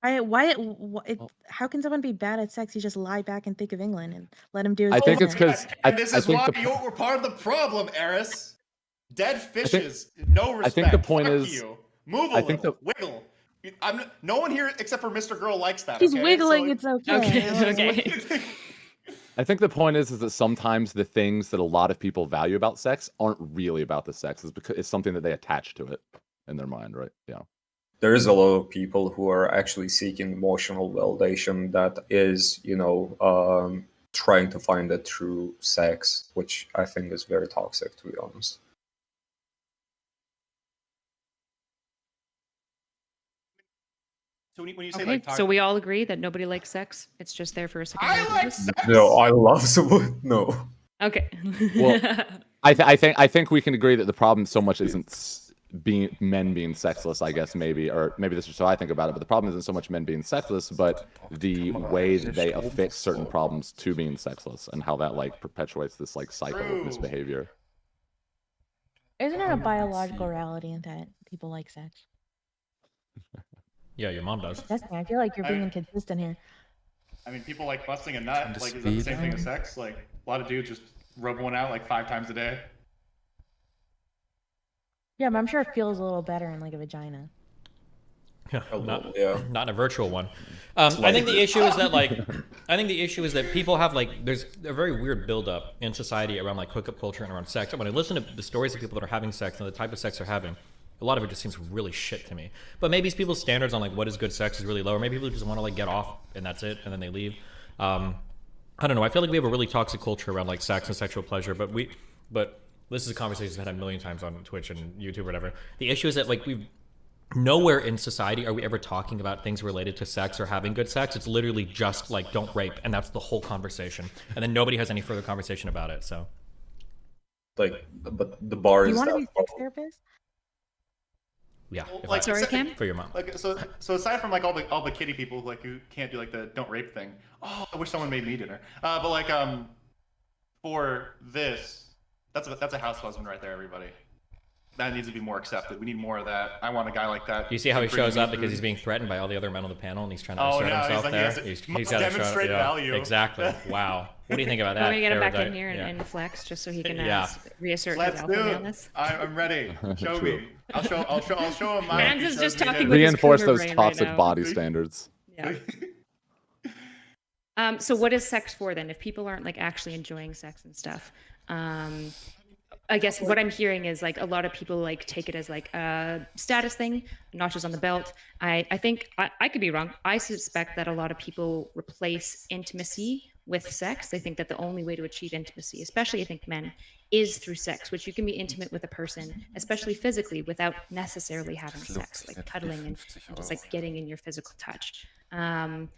How can someone be bad at sex? You just lie back and think of England and let him do his I think it's business. because and this is why we're part of the problem, Eris. Dead fishes, no respect. I think the point Fuck is, you. Move a little, wiggle. No one here except for Mr. Girl likes that. He's okay? wiggling. So, It's okay. Okay. I think the point is that sometimes the things that a lot of people value about sex aren't really about the sex. It's because it's something that they attach to it in their mind, right? Yeah. There is a lot of people who are actually seeking emotional validation that is, trying to find it through sex, which I think is very toxic, to be honest. So when you say Okay, like, so we all agree that nobody likes sex. It's just there for a second. I like sex. No, I love someone. No. Okay. Well, I think we can agree that the problem so much isn't men being sexless, I guess, maybe, or maybe this is how I think about it, but the problem isn't so much men being sexless, but the way that they affix certain problems to being sexless and how that like perpetuates this like cycle of misbehavior. Isn't it a biological reality that people like sex? Yeah, your mom does. Destiny, I feel like you're being inconsistent here. I mean, people like busting a nut. Like, is that the same thing as sex? Like, a lot of dudes just rub one out like 5 times a day. Yeah, but I'm sure it feels a little better in like a vagina. Yeah, not in a virtual one. I think the issue is that people have like, there's a very weird buildup in society around like hookup culture and around sex. When I listen to the stories of people that are having sex and the type of sex they're having, a lot of it just seems really shit to me. But maybe people's standards on like what is good sex is really low, or maybe people just want to like get off and that's it, and then they leave. I don't know. I feel like we have a really toxic culture around like sex and sexual pleasure, but this is a conversation I've had a million times on Twitch and YouTube or whatever. The issue is that like nowhere in society are we ever talking about things related to sex or having good sex. It's literally just like don't rape, and that's the whole conversation. And then nobody has any further conversation about it. So, like, but the bar is. You want to be a sex therapist? Yeah. Like, sorry, Cam? For your mom. Like, so aside from like all the kitty people like who can't do like the don't rape thing. Oh, I wish someone made me dinner. But like for this, that's a house husband right there, everybody. That needs to be more accepted. We need more of that. I want a guy like that. You see how he shows up because he's being threatened by all the other men on the panel, and he's trying to assert himself there. He's got to demonstrate value. Exactly. Wow. What do you think about that? Want me to get him back in here and flex just so he can reassert his alpha maleness? I'm ready. Show me. I'll show him mine. Mans is just talking with reinforce those brain toxic right body standards. Yeah. So what is sex for then? If people aren't like actually enjoying sex and stuff, I guess what I'm hearing is like a lot of people like take it as like a status thing, notches on the belt. I think I could be wrong. I suspect that a lot of people replace intimacy with sex. They think that the only way to achieve intimacy, especially I think men, is through sex, which you can be intimate with a person, especially physically, without necessarily having sex, like cuddling and just like getting in your physical touch. But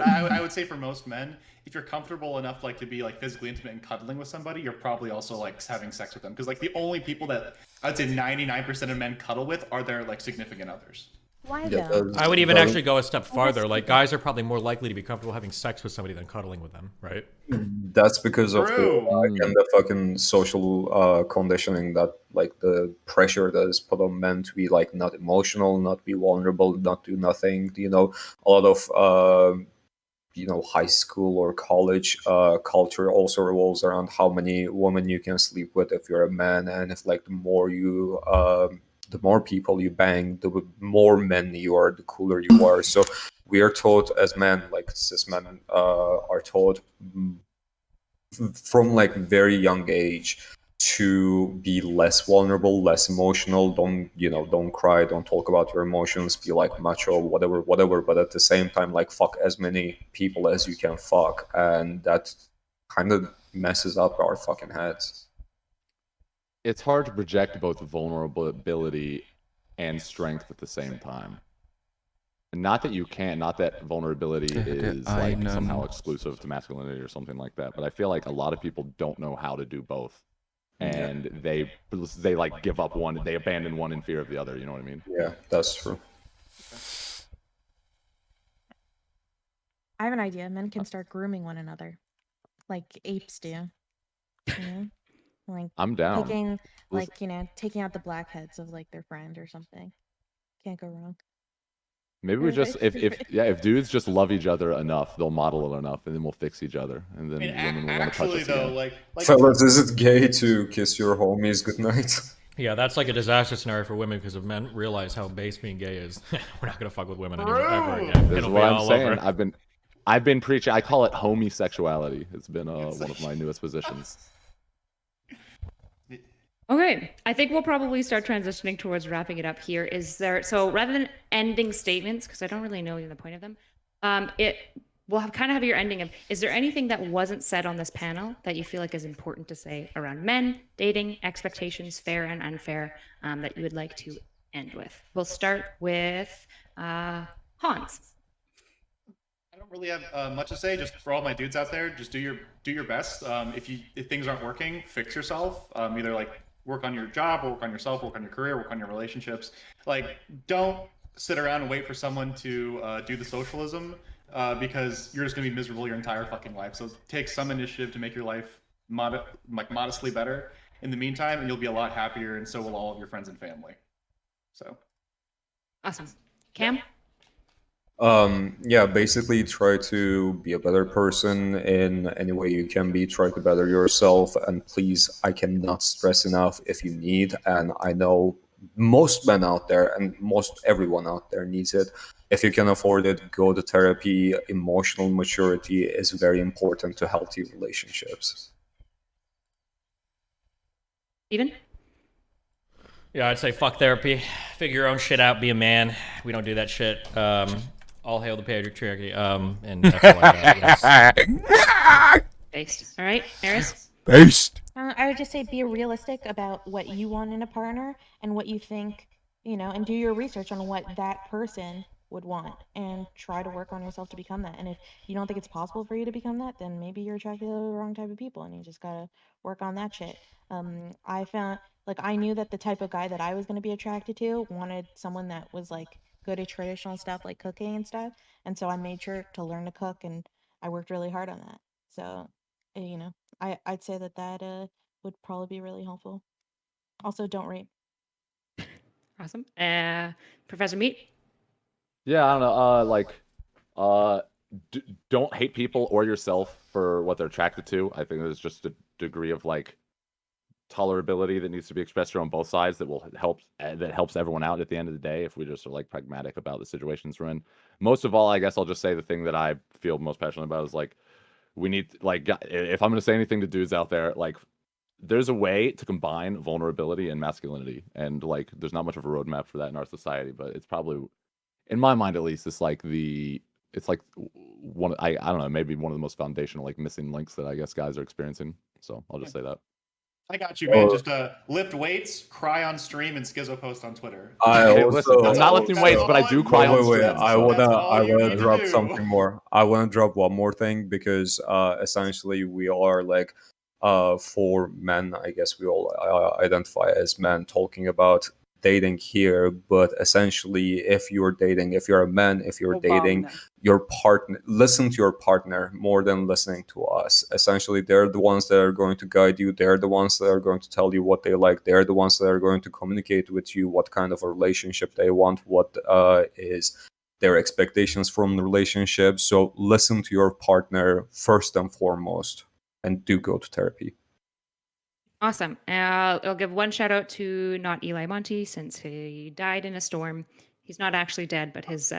I would say for most men, if you're comfortable enough like to be like physically intimate and cuddling with somebody, you're probably also like having sex with them. Because like the only people that I'd say 99% of men cuddle with are their like significant others. Why though? I would even actually go a step farther. Like guys are probably more likely to be comfortable having sex with somebody than cuddling with them, right? That's because of the fucking social conditioning, that like the pressure that is put on men to be like not emotional, not be vulnerable, not do nothing. A lot of high school or college culture also revolves around how many women you can sleep with if you're a man, and if like the more people you bang, the more men you are, the cooler you are. So we are taught as men, like cis men, are taught from like very young age to be less vulnerable, less emotional. Don't cry, don't talk about your emotions, be like macho, whatever. But at the same time, like fuck as many people as you can fuck, and that kind of messes up our fucking heads. It's hard to project both vulnerability and strength at the same time. And not that you can't, not that vulnerability is like somehow exclusive to masculinity or something like that, but I feel like a lot of people don't know how to do both. And they like give up one, they abandon one in fear of the other, you know what I mean? Yeah, that's true. I have an idea. Men can start grooming one another, like apes do. You know, like I'm down. picking, like taking out the blackheads of like their friend or something. Can't go wrong. Maybe we just if dudes just love each other enough, they'll model it enough, and then we'll fix each other, and then women will want to touch Actually, us though, again. like Fellas, is it gay to kiss your homies goodnight? Yeah, that's like a disaster scenario for women because if men realize how base being gay is, we're not gonna fuck with women anymore ever again. This is It'll what be I'm all saying. over. I've been preaching. I call it homosexuality. It's been one of my newest positions. Okay, I think we'll probably start transitioning towards wrapping it up here. So rather than ending statements, because I don't really know the point of them, we'll kind of have your ending of, is there anything that wasn't said on this panel that you feel like is important to say around men, dating, expectations, fair and unfair, that you would like to end with? We'll start with Hans. I don't really have much to say. Just for all my dudes out there, just do your best. If things aren't working, fix yourself. Either like work on your job, or work on yourself, work on your career, work on your relationships. Like, don't sit around and wait for someone to do the socialism, because you're just gonna be miserable your entire fucking life. So take some initiative to make your life modestly better in the meantime, and you'll be a lot happier, and so will all of your friends and family. So awesome. Cam? Yeah, basically try to be a better person in any way you can be. Try to better yourself, and please, I cannot stress enough, if you need, and I know most men out there and most everyone out there needs it. If you can afford it, go to therapy. Emotional maturity is very important to healthy relationships. Steven? Yeah, I'd say fuck therapy. Figure your own shit out. Be a man. We don't do that shit. All hail the patriarchy. And that's all I got. Yes. Based. All right, Eris? Based. I would just say be realistic about what you want in a partner and what you think, and do your research on what that person would want and try to work on yourself to become that. And if you don't think it's possible for you to become that, then maybe you're attracted to the wrong type of people and you just gotta work on that shit. I found, like, I knew that the type of guy that I was going to be attracted to wanted someone that was like good at traditional stuff like cooking and stuff. And so I made sure to learn to cook, and I worked really hard on that. So, I'd say that would probably be really helpful. Also, don't rape. Awesome. Professor Meat? Yeah, I don't know. Don't hate people or yourself for what they're attracted to. I think there's just a degree of like tolerability that needs to be expressed on both sides that helps everyone out at the end of the day, if we just are like pragmatic about the situations we're in. Most of all, I guess I'll just say the thing that I feel most passionate about is like, we need, like, if I'm going to say anything to dudes out there, like, there's a way to combine vulnerability and masculinity, and like there's not much of a roadmap for that in our society, but it's probably, in my mind at least, it's like I don't know, maybe one of the most foundational like missing links that I guess guys are experiencing. So I'll just say that. I got you, man. Just lift weights, cry on stream, and schizo post on Twitter. Listen, I'm not lifting weights, but I do cry on stream. I wanna drop something more. I wanna drop one more thing, because essentially we are like for men, I guess we all identify as men talking about dating here, but essentially if you're a man, if you're dating your partner, listen to your partner more than listening to us. Essentially, they're the ones that are going to guide you, they're the ones that are going to tell you what they like, they're the ones that are going to communicate with you what kind of a relationship they want, what is their expectations from the relationship. So listen to your partner first and foremost, and do go to therapy. Awesome. I'll give one shout out to not Eli Monty, since he died in a storm. He's not actually dead, but his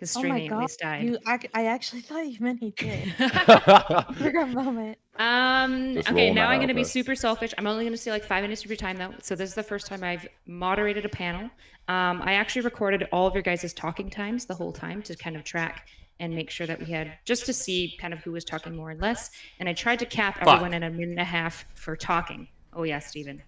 streaming at least died. I actually thought you meant he did. For a moment. Okay, now I'm going to be super selfish. I'm only going to say like 5 minutes of your time, though. So this is the first time I've moderated a panel. I actually recorded all of your guys' talking times the whole time to kind of track and make sure that we had, just to see kind of who was talking more and less. And I tried to cap everyone at 1.5 minutes for talking. Oh yeah, Steven.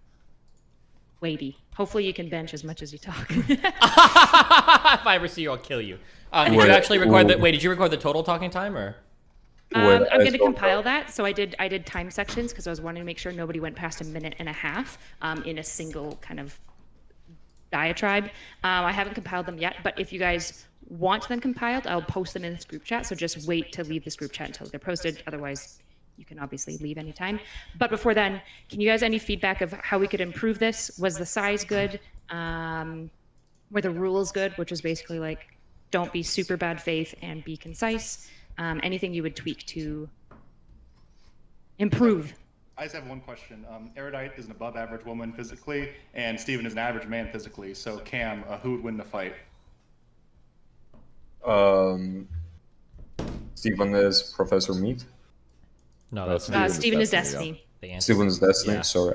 Weighty. Hopefully you can bench as much as you talk. If I ever see you, I'll kill you. Did you actually record that? Wait, did you record the total talking time, or? I'm going to compile that. So I did time sections because I was wanting to make sure nobody went past 1.5 minutes in a single kind of diatribe. I haven't compiled them yet, but if you guys want them compiled, I'll post them in this group chat. So just wait to leave this group chat until they're posted. Otherwise, you can obviously leave anytime. But before then, can you guys any feedback of how we could improve this? Was the size good? Were the rules good? Which was basically like, don't be super bad faith and be concise. Anything you would tweak to improve? I just have one question. Erudite is an above-average woman physically, and Steven is an average man physically. So Cam, who would win the fight? Steven is Professor Meat. No, that's Steven is Destiny. Steven is Destiny. Yeah. Sorry,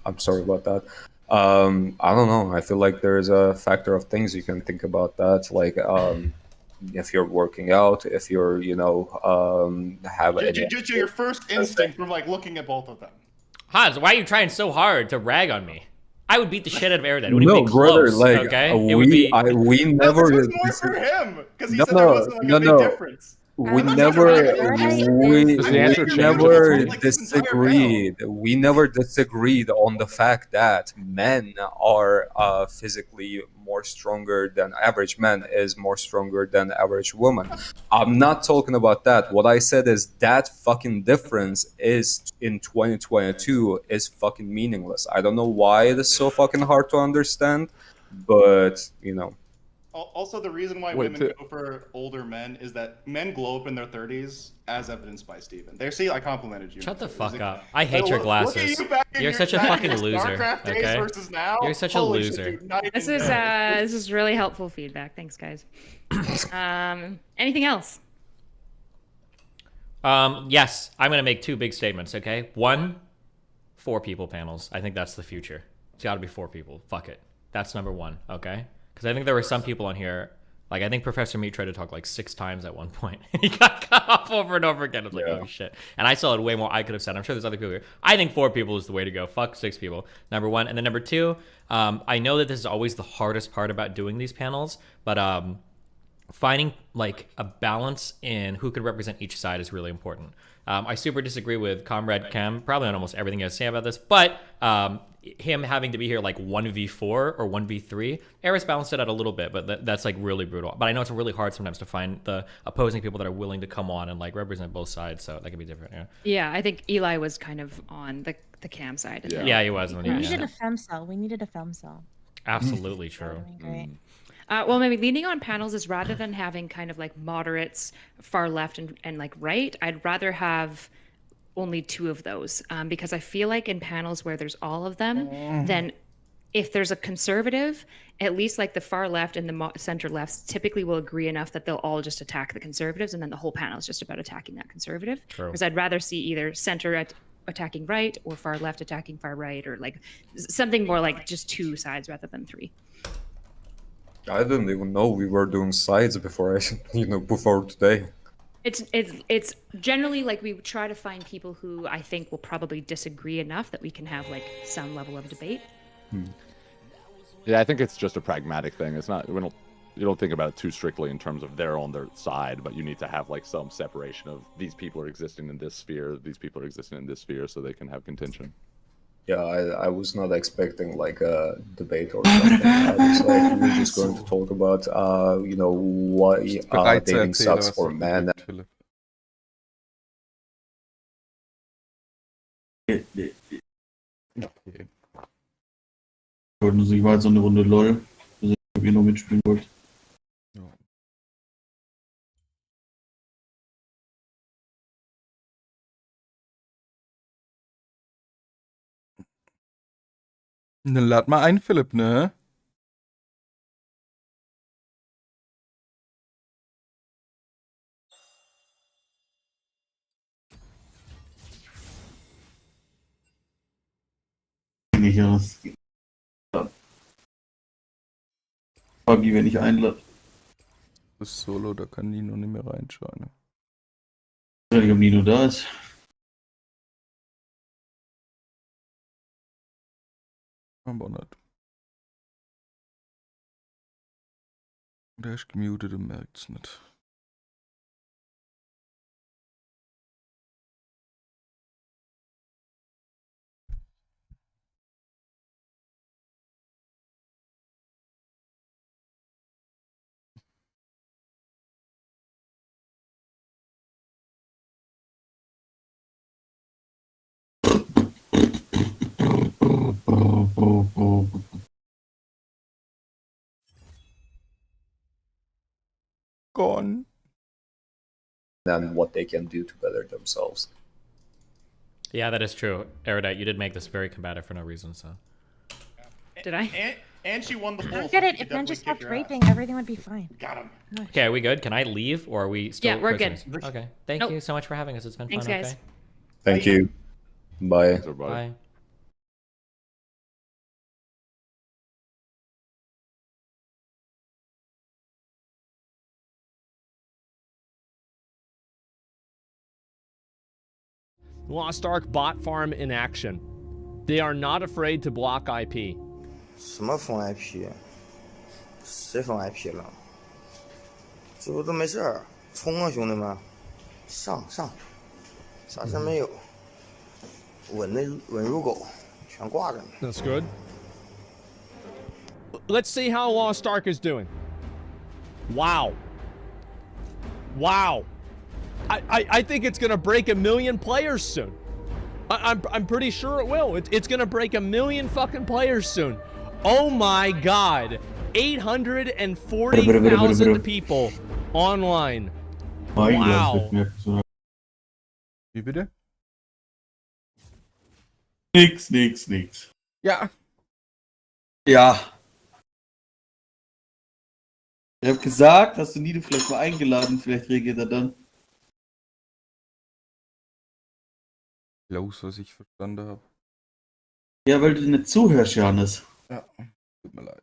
I'm sorry about that. I don't know. I feel like there's a factor of things you can think about that. Like, if you're working out, if you're, have Just your first instinct from like looking at both of them. Hans, why are you trying so hard to rag on me? I would beat the shit out of Erudite. No, brother, like okay? we never. This was more for him because he said there wasn't like a big difference. We never disagreed. We never disagreed on the fact that men are physically more stronger than average man is more stronger than average woman. I'm not talking about that. What I said is that fucking difference is in 2022 is fucking meaningless. I don't know why it is so fucking hard to understand, but Also, the reason why women go for older men is that men glow up in their 30s, as evidenced by Steven. They see I complimented you. Shut the fuck up. I hate your glasses. You're such a fucking loser. Okay? You're such a loser. This is really helpful feedback. Thanks, guys. Anything else? Yes, I'm gonna make two big statements. Okay, one, 4 people panels. I think that's the future. It's got to be 4 people. Fuck it. That's number one. Okay. Because I think there were some people on here, like I think Professor Meat tried to talk like 6 times at one point. He got cut off over and over again. I was like, oh shit. And I still had way more I could have said. I'm sure there's other people here. I think 4 people is the way to go. Fuck 6 people. Number one. And then number 2, I know that this is always the hardest part about doing these panels, but finding like a balance in who could represent each side is really important. I super disagree with Comrade Cam, probably on almost everything he has to say about this, but him having to be here like 1v4 or 1v3, Eris balanced it out a little bit, but that's like really brutal. But I know it's really hard sometimes to find the opposing people that are willing to come on and like represent both sides, so that can be different. Yeah, I think Eli was kind of on the Cam side. Yeah, he was. We needed a femcell. We needed a femcell. Absolutely true. Great. Well, maybe leaning on panels is rather than having kind of like moderates, far left and like right, I'd rather have only 2 of those because I feel like in panels where there's all of them, then if there's a conservative, at least like the far left and the center lefts typically will agree enough that they'll all just attack the conservatives, and then the whole panel is just about attacking that conservative. Because I'd rather see either center attacking right or far left attacking far right, or like something more like just 2 sides rather than 3. I didn't even know we were doing sides before before today. It's generally like we try to find people who I think will probably disagree enough that we can have like some level of debate. Yeah, I think it's just a pragmatic thing. It's not you don't think about it too strictly in terms of they're on their side, but you need to have like some separation of these people are existing in this sphere, these people are existing in this sphere, so they can have contention. Yeah, I was not expecting like a debate or something. I was like, we're just going to talk about, why dating sucks for men. Okay. Ich war jetzt so eine Runde LOL, ob ihr noch mitspielen wollt. Dann lad mal ein, Philipp, ne? Nicht aus. Buggy, wenn ich einlade. Das ist Solo, da kann Nino nicht mehr reinschauen. Ne? Ich weiß nicht, ob Nino da ist. Aber nicht. Der ist gemutet und merkt's nicht. gone. And what they can do to better themselves. Yeah, that is true. Erudite, you did make this very combative for no reason, so. Did I? And she won the poll. Look at it. If men just stopped raping, everything would be fine. Got him. Okay, are we good? Can I leave, or are we still Yeah, we're prisoners? good. Okay, thank you so much for having us. It's been Thanks, fun. guys. Okay. Thank you. Bye. Thanks, everybody. Bye. Lost Ark bot farm in action. They are not afraid to block IP. 什么封 IP？ 谁封 IP 了？这不都没事儿，冲啊，兄弟们，上，啥事没有，稳如狗，全挂着呢。 That's good. Let's see how Lost Ark is doing. Wow. Wow. I think it's gonna break 1 million players soon. I'm pretty sure it will. It's gonna break 1 million fucking players soon. Oh my god. 840,000 people online. Wow. Wie bitte? Nix. Ja. Ja. Ich hab gesagt, hast du Nido vielleicht mal eingeladen, vielleicht reagiert er dann. Los, was ich verstanden habe. Ja, weil du nicht zuhörst, Johannes. Ja, tut mir leid.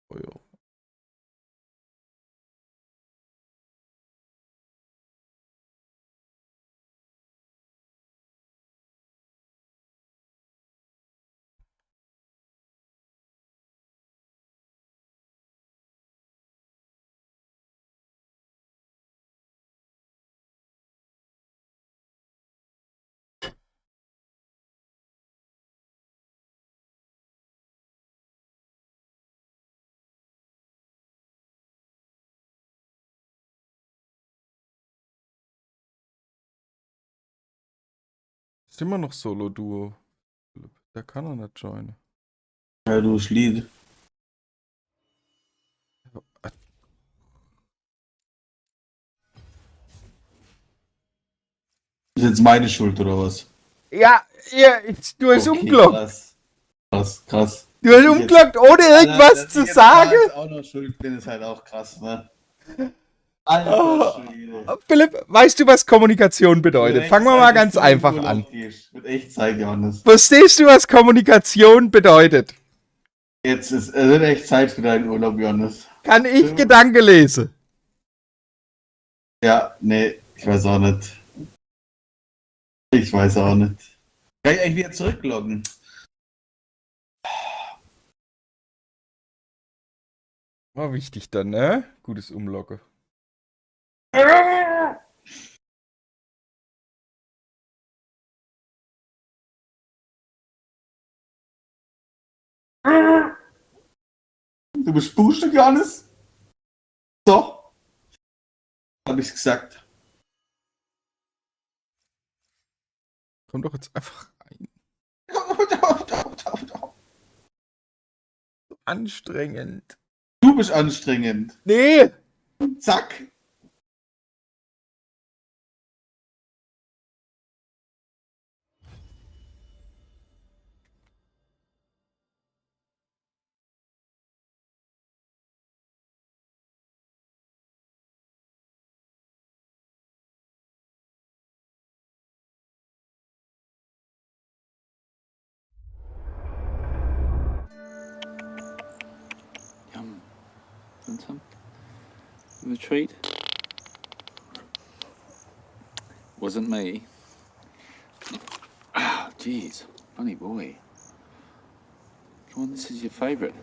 Teuer. Ist immer noch Solo-Duo. Der kann er nicht joinen. Ja, du Schlied. Ist jetzt meine Schuld oder was? Ja, du hast umgeloggt. Krass. Du hast umgeloggt, ohne irgendwas zu sagen. Wenn ich auch noch schuld bin, ist halt auch krass, ne? Alter Schwede. Philipp, weißt du, was Kommunikation bedeutet? Fangen wir mal ganz einfach an. Wird echt Zeit, Johannes. Verstehst du, was Kommunikation bedeutet? Jetzt ist es wird echt Zeit für deinen Urlaub, Johannes. Kann ich Gedanken lesen? Ja, nee, ich weiß auch nicht. Kann ich eigentlich wieder zurückloggen? War wichtig dann, ne? Gutes Umloggen. Du bist Buchstück, Johannes? So. Hab ich's gesagt. Komm doch jetzt einfach rein. So anstrengend. Du bist anstrengend. Nee. Zack. Some retreat. Wasn't me. Ah, jeez, funny boy. Come on, this is your favourite.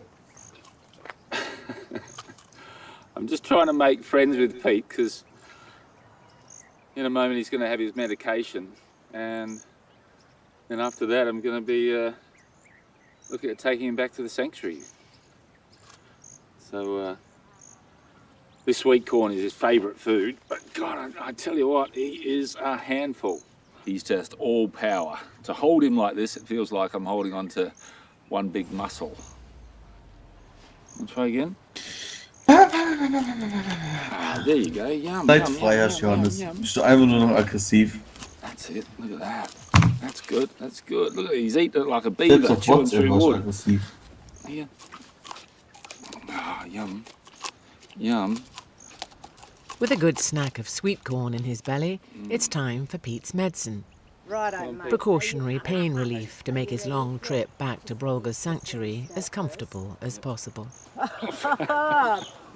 I'm just trying to make friends with Pete because in a moment he's going to have his medication, and then after that I'm going to be looking at taking him back to the sanctuary. So this sweet corn is his favourite food, but God, I tell you what, he is a handful. He's just all power. To hold him like this, it feels like I'm holding on to one big muscle. I'll try again. Ah, there you go. Yum, Seid yum, frei, yum, Herr yum, yum, Johannes. yum. Bist du einfach nur noch aggressiv. That's it. Look at that. That's good. That's good. Look at he's eating it like a Selbst beaver, auf chewing WhatsApp through warst du wood. aggressiv. Here. Ah, yum. Yum. With a good snack of sweet corn in his belly, it's time for Pete's medicine. Righto, mate. Precautionary pain relief to make his long trip back to Brolga's sanctuary as comfortable as possible.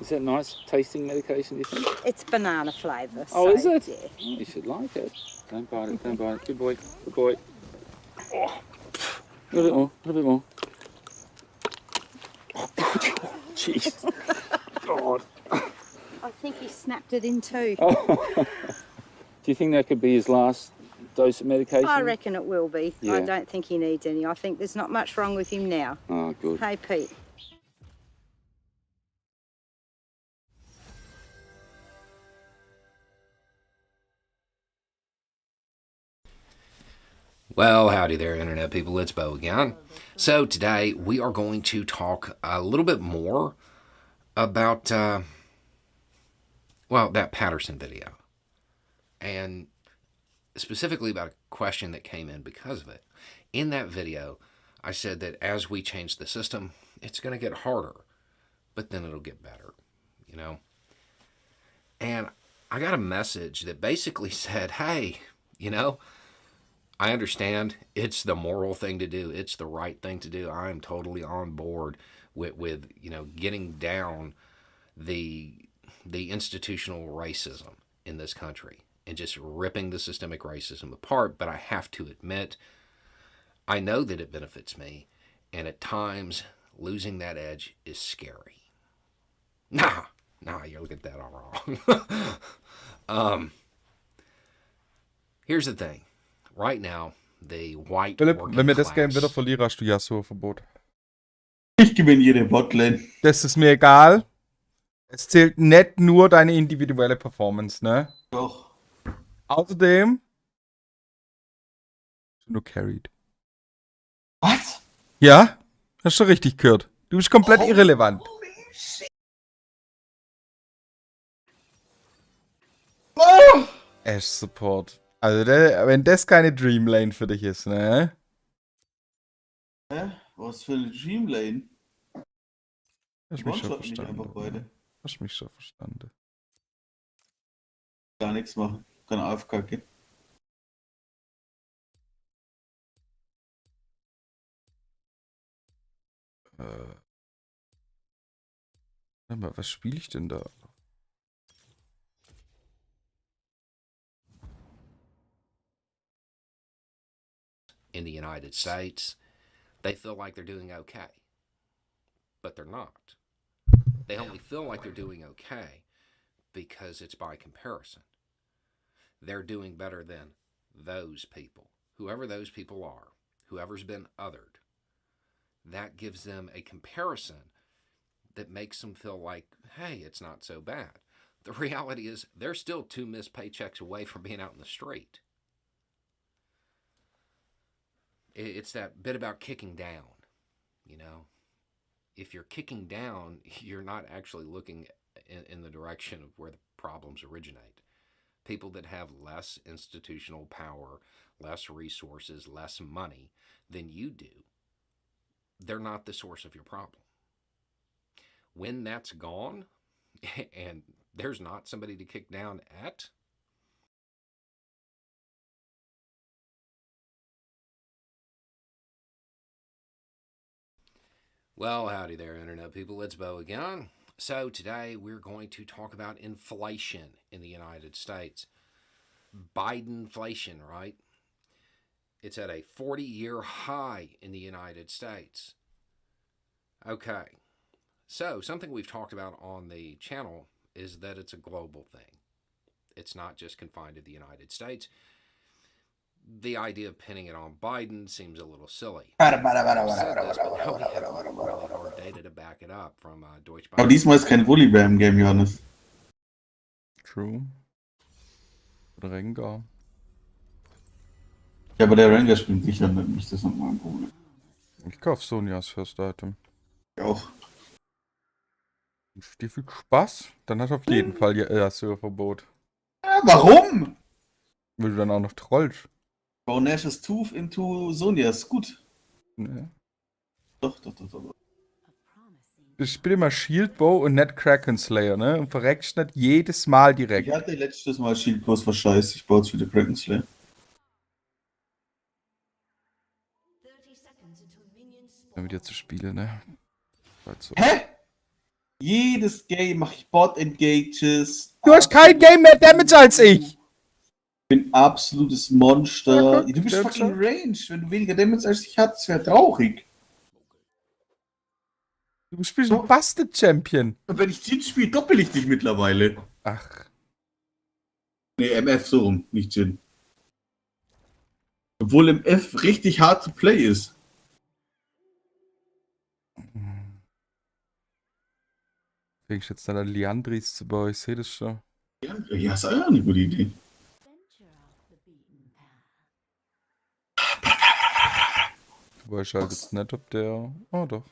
Is that nice tasting medication, do you think? It's banana flavour. Oh, is so, it? Yeah. Oh, you should like it. Don't bite it, don't bite it. Good boy, good boy. Oh, a little bit more, a little bit more. Jeez. God. I think he snapped it in too. Oh. Do you think that could be his last dose of medication? I reckon it will be. I Yeah. don't think he needs any. I think there's not much wrong with him now. Oh, good. Hey, Pete. Well, howdy there, Internet people. It's Bo again. So today we are going to talk a little bit more about, well, that Patterson video. And specifically about a question that came in because of it. In that video, I said that as we change the system, it's going to get harder, but then it'll get better, you know? And I got a message that basically said, hey, you know, I understand it's the moral thing to do. It's the right thing to do. I am totally on board with you know, getting down the institutional racism in this country and just ripping the systemic racism apart. But I have to admit, I know that it benefits me, and at times losing that edge is scary. Nah, you look at that all wrong. Here's the thing. Right now, the white Philipp, working wenn wir das Game class- wieder verlieren, hast du Yasuo-Verbot. Ich gewinne jede Botlane. Das ist mir egal. Es zählt nicht nur deine individuelle Performance, ne? Doch. Außerdem bist du nur carried. Was? Ja, hast du richtig gehört. Du bist komplett irrelevant. Ash Support. Also, wenn das keine Dream Lane für dich ist, ne? Hä? Was für eine Dreamlane? Hast mich schon One-shot nicht einfach verstanden. beide. Hast mich schon verstanden. Gar nichts machen. Kann AFK gehen. Warte mal, was spiele ich denn da? in the United States, they feel like they're doing okay, but they're not. They only feel like they're doing okay because it's by comparison. They're doing better than those people, whoever those people are, whoever's been othered. That gives them a comparison that makes them feel like, hey, it's not so bad. The reality is they're still 2 missed paychecks away from being out in the street. It's that bit about kicking down, you know. If you're kicking down, you're not actually looking in the direction of where the problems originate. People that have less institutional power, less resources, less money than you do, they're not the source of your problem. When that's gone, and there's not somebody to kick down at, well, howdy there, Internet people. It's Bo again. So today we're going to talk about inflation in the United States. Bidenflation, right? It's at a 40-year high in the United States. Okay. So something we've talked about on the channel is that it's a global thing. It's not just confined to the United States. the idea of pinning it on Biden seems a little silly. Warte, I've said this, but now we have really hard data to back it up from Deutsche Bank. Aber diesmal ist kein Volibear im Game, Johannes. True. Oder Rengar. Ja, aber der Ranger spielt sicher nicht, das ist nochmal ein Problem. Ich kauf Sonjas First Item. Ich auch. Wünsche dir viel Spaß. Dann hat auf jeden Fall ja Surferboot. Warum? Weil du dann auch noch trollst. Bau Nash's Tooth into Sonjas. Gut. Ne. Doch. Ich spiele immer Shieldbow und nicht Kraken Slayer, ne? Und verreckst nicht jedes Mal direkt. Ich hatte letztes Mal Shieldbow, war scheiße. Ich baue jetzt wieder Kraken Slayer. Dann wieder zu spielen, ne? Halt so. Hä? Jedes Game mache ich Bot Engages. Du hast kein Game mehr Damage als ich! Ich bin absolutes Monster. Ja, Du bist guck, fucking Range. Wenn du weniger Damage als ich hast, wäre traurig. Du spielst ein Busted Champion. Und wenn ich Jin spiele, doppel ich dich mittlerweile. Ach. Nee, MF so rum, nicht Jin. Obwohl MF richtig hard to play ist. Krieg ich jetzt dann Liandris zu bauen, ich sehe das schon. Ja, ist auch eine gute Idee. Du weißt halt jetzt nicht, ob der... Oh doch.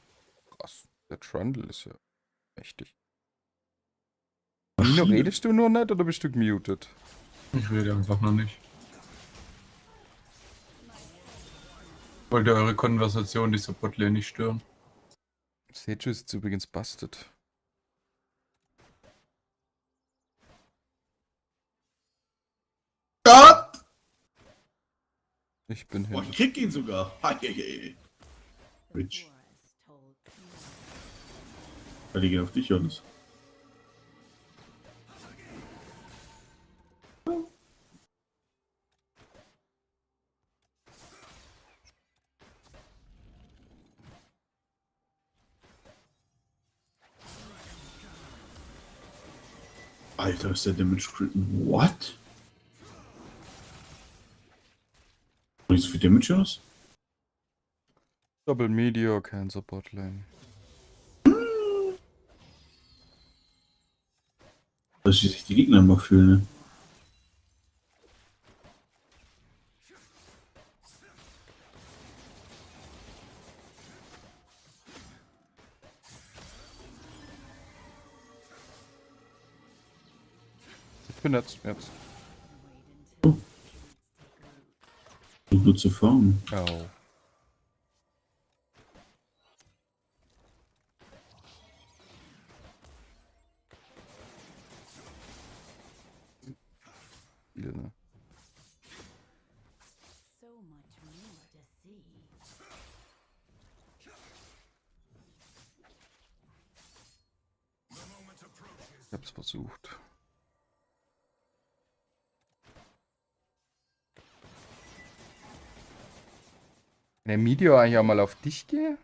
Krass. Der Trundle ist ja mächtig. Nino, redest du nur nicht oder bist du gemutet? Ich rede einfach noch nicht. Ich wollte eure Konversation dieser Botlane nicht stören. Seju ist jetzt übrigens busted. Gott! Ich bin hin. Boah, ich krieg ihn sogar. Rich. Ja, die gehen auf dich, Jonas. Alter, ist der Damage Critten? What? Was ist für Damage aus? Double Meteor, Cancer Botlane. Dass sich die Gegner immer fühlen, ne? Ich bin jetzt. So gut zu fahren. Oh. Viele, ne? Ich hab's versucht. Wenn der Meteor eigentlich auch mal auf dich gehe?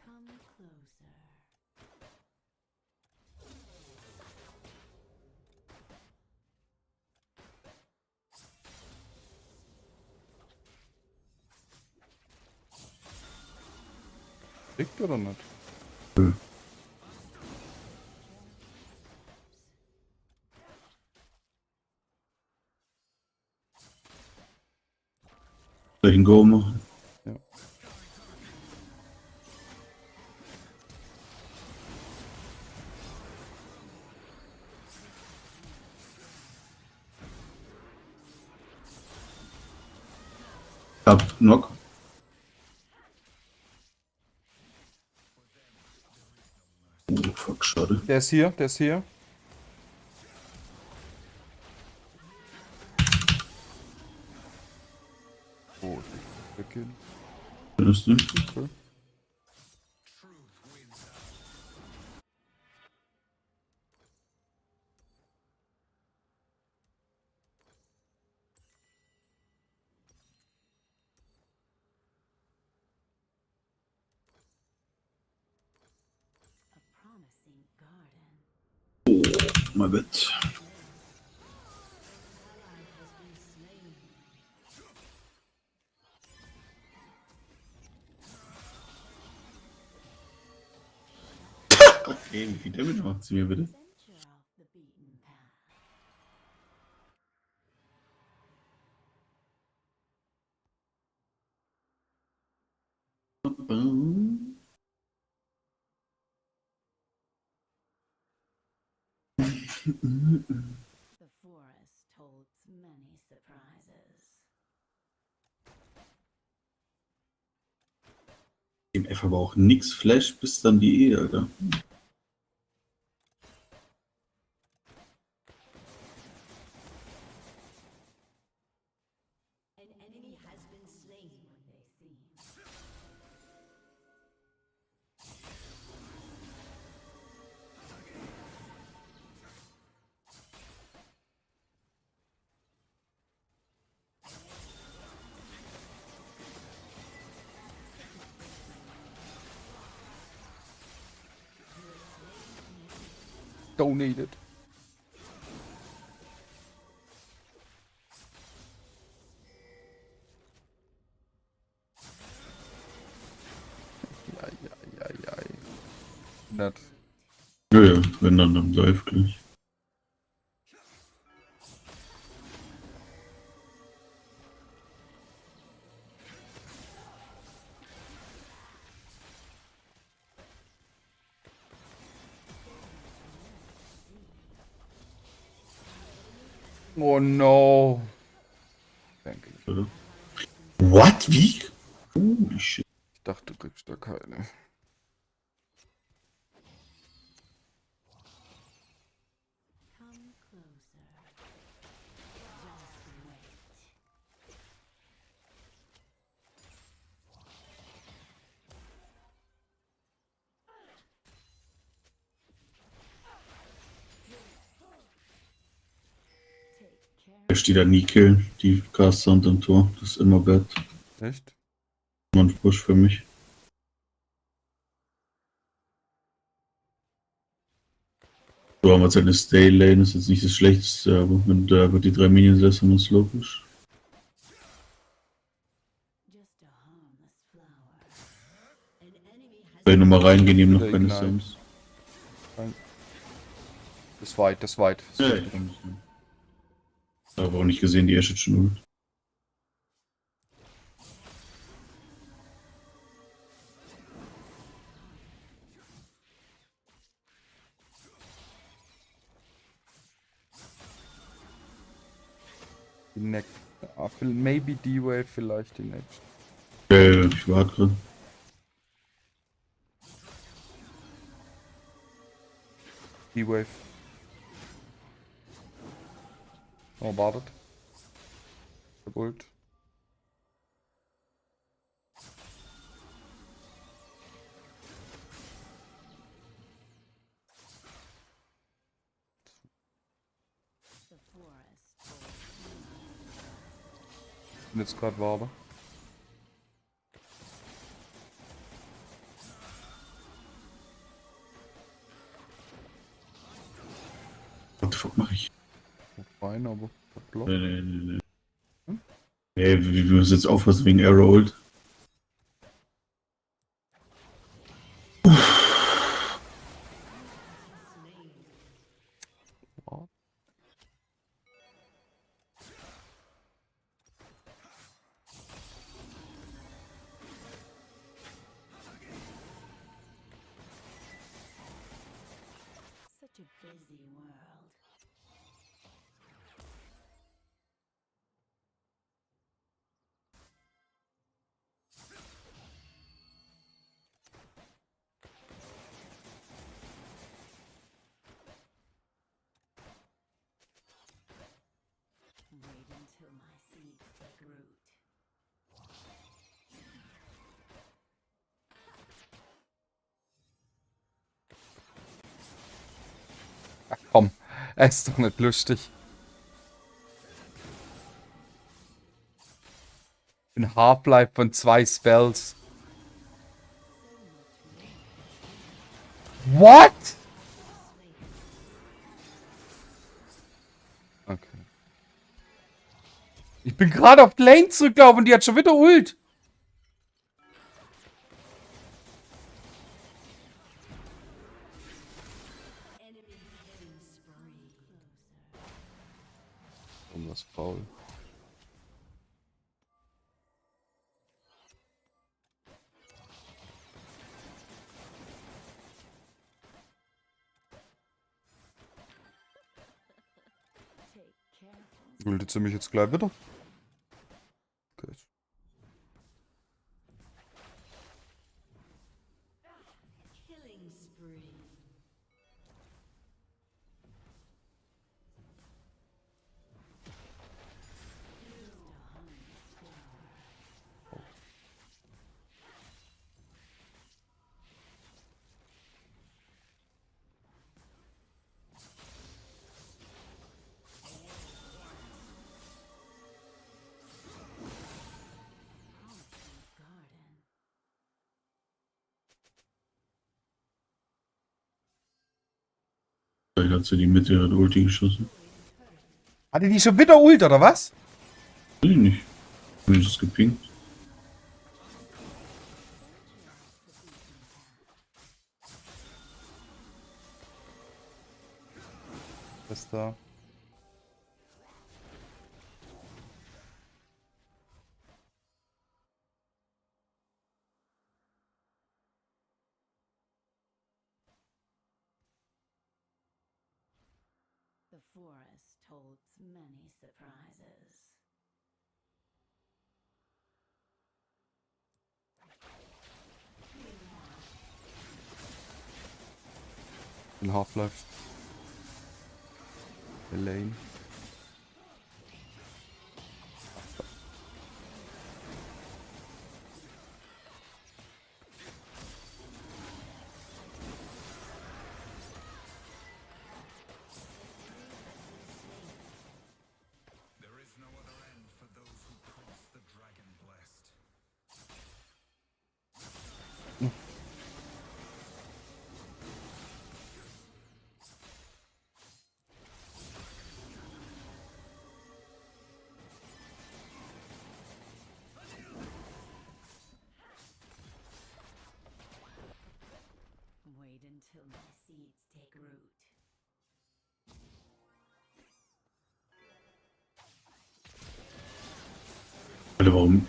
Kriegt oder nicht? Soll ich einen Go machen? Ja. Hab Knock. Oh, fuck, schade. Der ist hier, der ist hier. Oh, weggehen. Findest du? Okay. My bad. Ey, wie viel Damage macht sie mir bitte? The forest holds many surprises. Im F aber auch nix Flash bis dann die E, Alter. An enemy has been slain. Donated. Ja. Nett. Ja, wenn dann live gleich. Oh no. Danke. What? Wie? Holy shit. Ich dachte, du kriegst da keine. Er steht da nie killen, die Caster unterm Tor. Das ist immer bad. Echt? Immer ein Push für mich. So haben wir jetzt eine Stay Lane, ist jetzt nicht das Schlechteste, aber wenn du einfach die 3 Minions lässt, haben wir es Slow Push. Soll ich nochmal reingehen, ihm noch keine Sams. Das ist weit, das ist weit. Ja, ich habe auch nicht gesehen, die Ashe schon ult. Die next. Maybe D-Wave vielleicht die next. Ja, ich warte gerade. D-Wave. Oh, wartet. Ult. Ich bin jetzt gerade warte. What the fuck mach ich? Rein, aber Block. Nee. Ey, wir müssen jetzt aufpassen wegen Arrow Ult. Such a busy world. Wait until my seeds take root. Ach komm, er ist doch nicht lustig. Ein Half-Life von 2 Spells. What? Okay. Ich bin gerade auf die Lane zurückgelaufen und die hat schon wieder Ult. was faul. Ultet sie mich jetzt gleich wieder? Gut. Killing spree. Vielleicht hat sie die Mitte hat Ulti geschossen. Hatte die schon wieder Ult, oder was? Weiß ich nicht. Mir ist es gepinkt. Was ist da? The forest holds many surprises. In Half-Life. Elaine. Wait until my seeds take root. Alter, warum?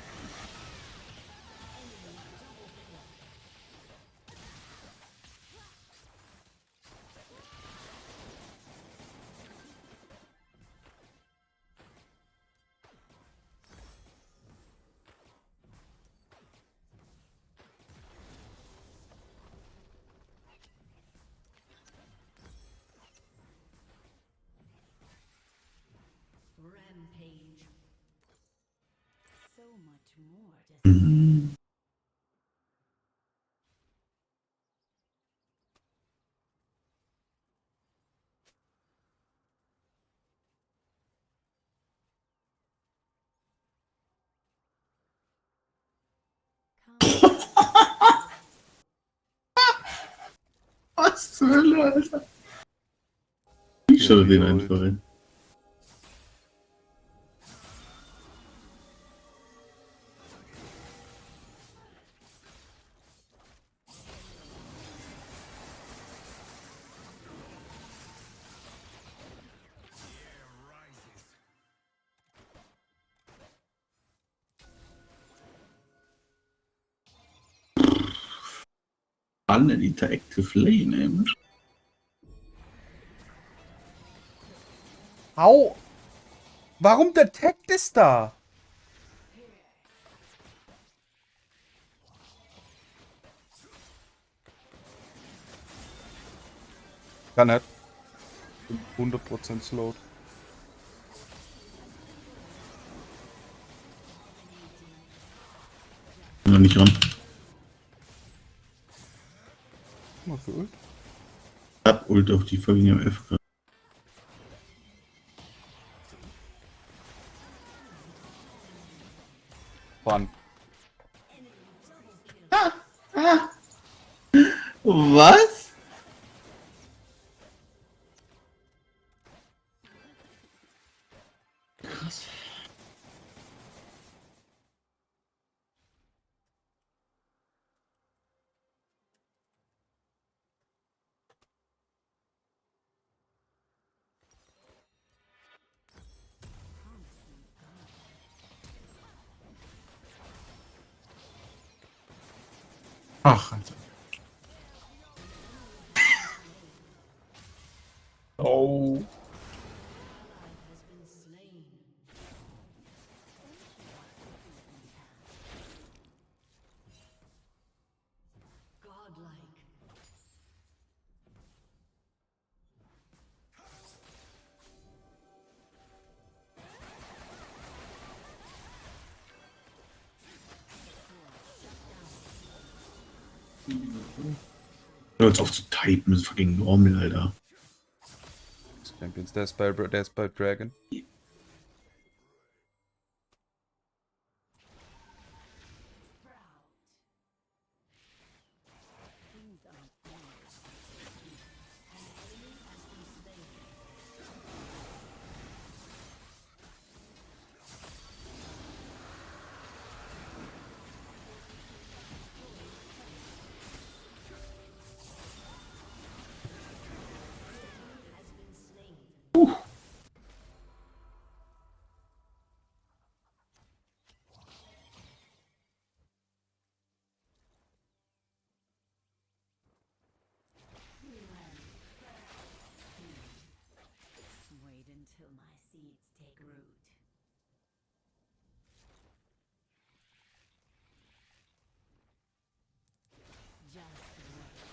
Rampage. So much more to see. Was zur Hölle, Alter? Ich schaue den einfach rein. Uneditor Active Lane, ey. Au! Warum deteckt es da? Kann nicht. 100% slowed. Noch nicht ran. Mal für Ult. Hab Ult auf die fucking MF gerade. Fun. Was? Krass. Ach, Alter. Oh. Hör jetzt auf zu typen, das ist fucking normal, Alter. Champions, der ist bei Dragon. Wait until my seeds take root. Just wait.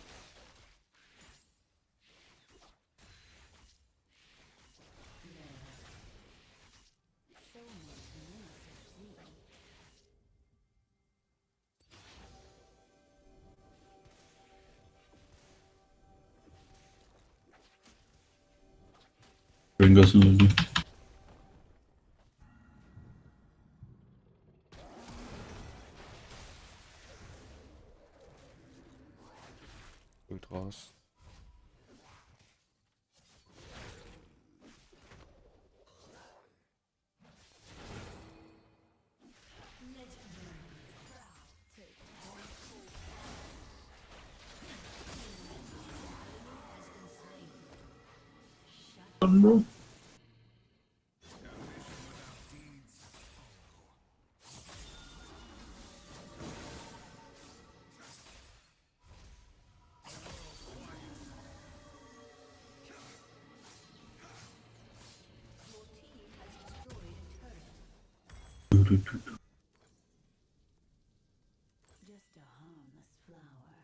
So much more to see. Irgendwas nur. Gut raus. Just a harmless flower.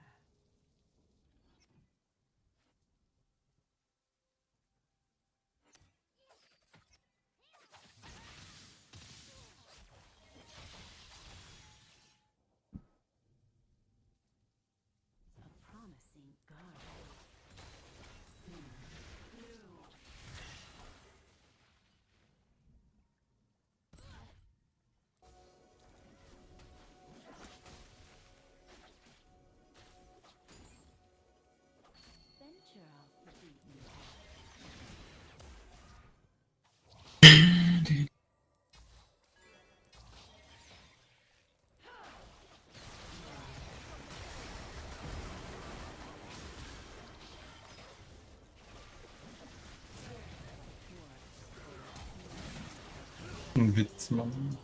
A promising garden. Venture off the beaten Ein Witz, Mann.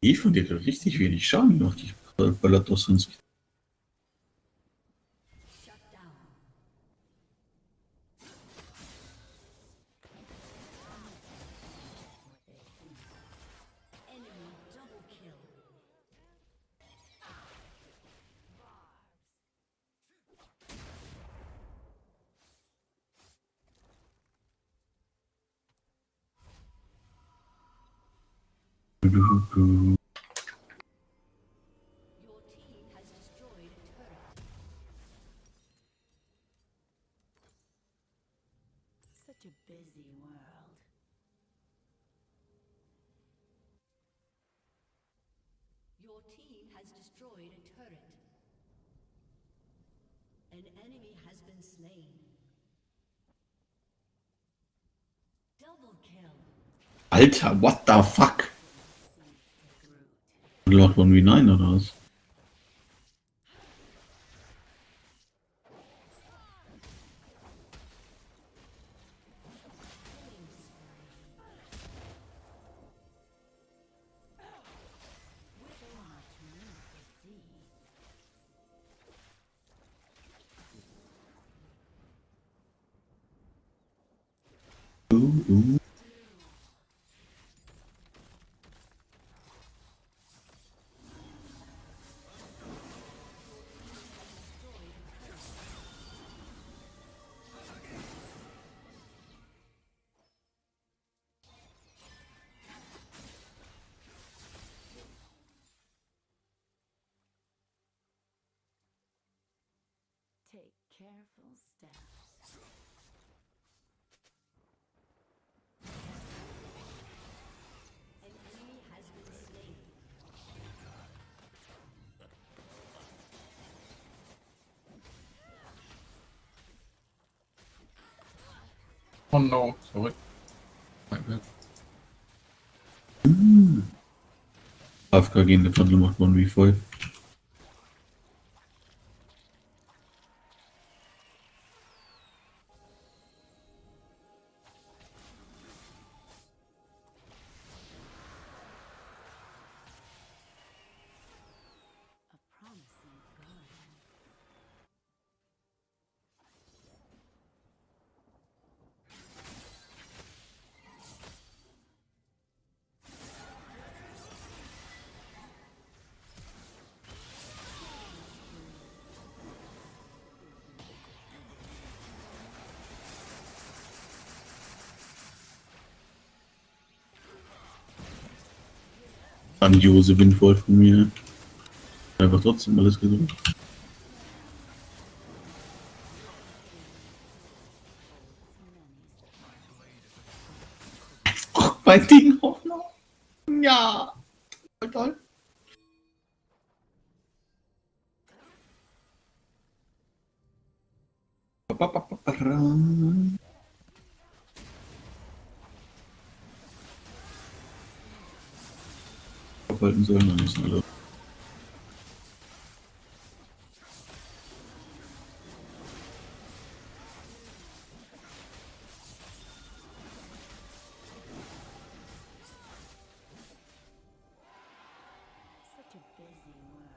Die von dir hat richtig wenig Schaden gemacht. Ich ballert doch sonst. enemy double kill. Your team has destroyed a turret. Such a busy world. Your team has destroyed a turret. An enemy has been slain. Double kill. Alter, what the fuck? Lord 1v9 oder was? careful steps. An enemy has been slain. Oh no, sorry. My bad. AFK gehen, der Kandel macht 1v5. A promising garden. Grandiose Windvoll von mir. Einfach trotzdem alles gesund. Oh, mein Ding auch noch. Ja. Voll toll. Abhalten sollen, dann müssen alle. Such a busy world.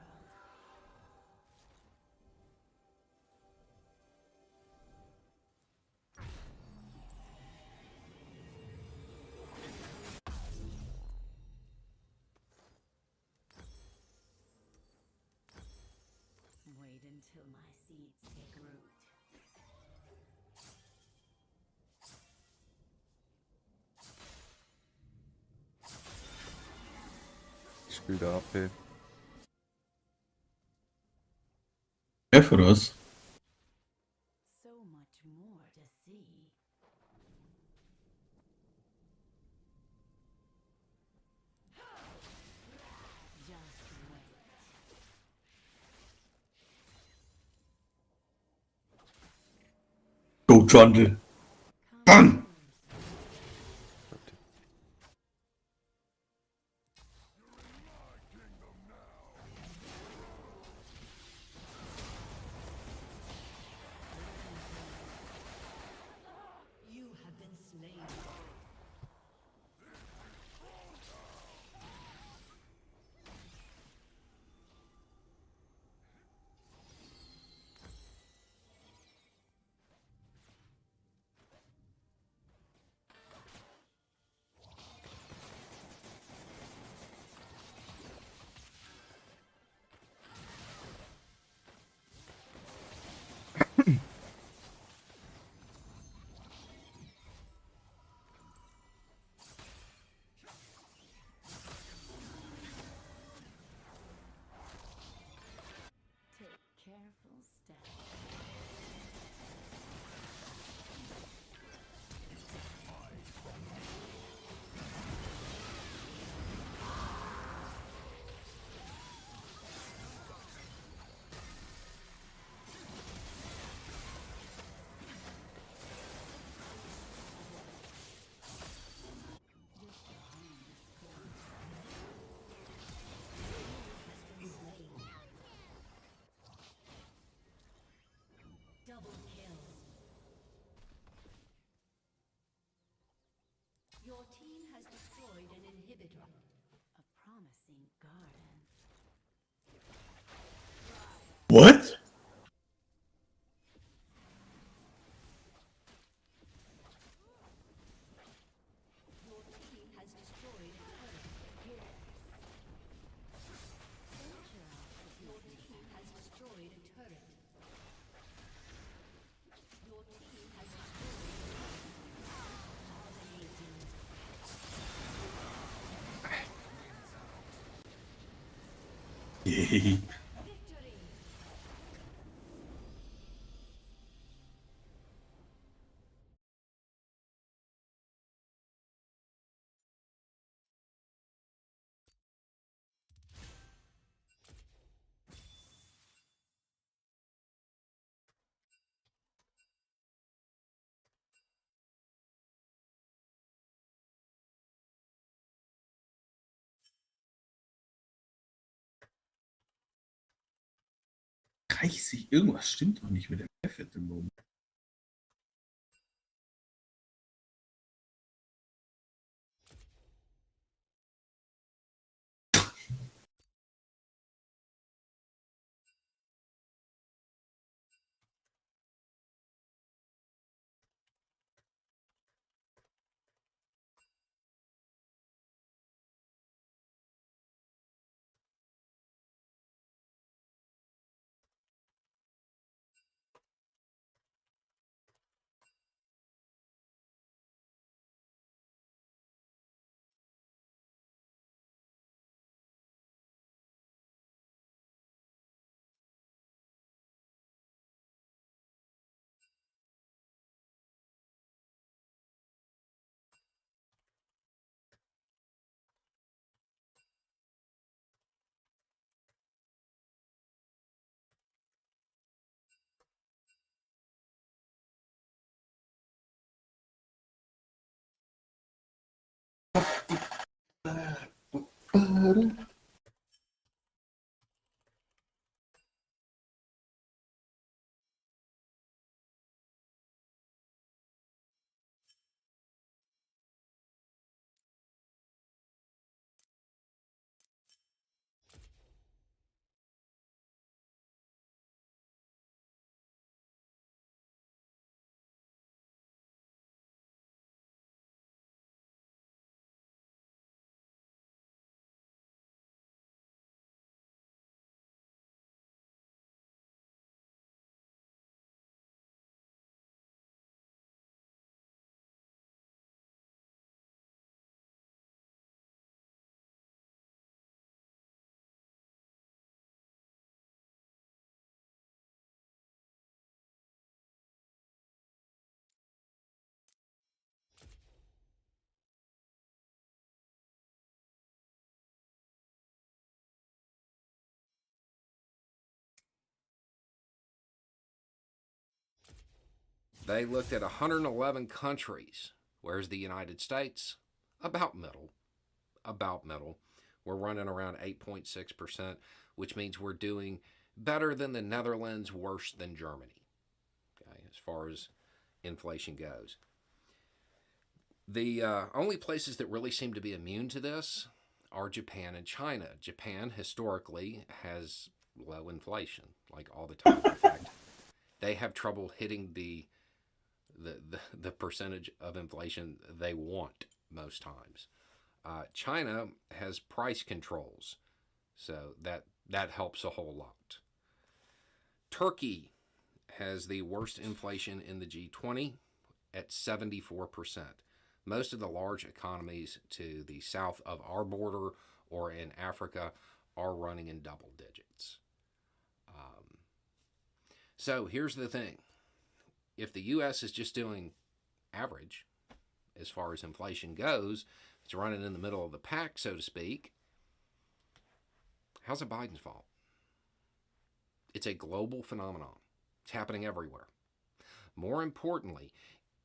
Wait until my seeds take root. Ich spiele da AP. F oder was? So much more to see. Just wait. Go Trundle. Bam! You have been slain. Take careful steps. Double kill. Your team has destroyed an inhibitor. A promising garden. What? Your team has destroyed a turret. Your team has destroyed a turret. Your team has Yay. 30, irgendwas stimmt doch nicht mit dem F im Moment. They looked at 111 countries. Where's the United States? About middle. About middle. We're running around 8.6%, which means we're doing better than the Netherlands, worse than Germany, okay, as far as inflation goes. The only places that really seem to be immune to this are Japan and China. Japan historically has low inflation, like all the time. In fact, they have trouble hitting the percentage of inflation they want most times. China has price controls, so that helps a whole lot. Turkey has the worst inflation in the G20 at 74%. Most of the large economies to the south of our border or in Africa are running in double digits. So here's the thing. If the U.S. is just doing average as far as inflation goes, it's running in the middle of the pack, so to speak, how's it Biden's fault? It's a global phenomenon. It's happening everywhere. More importantly,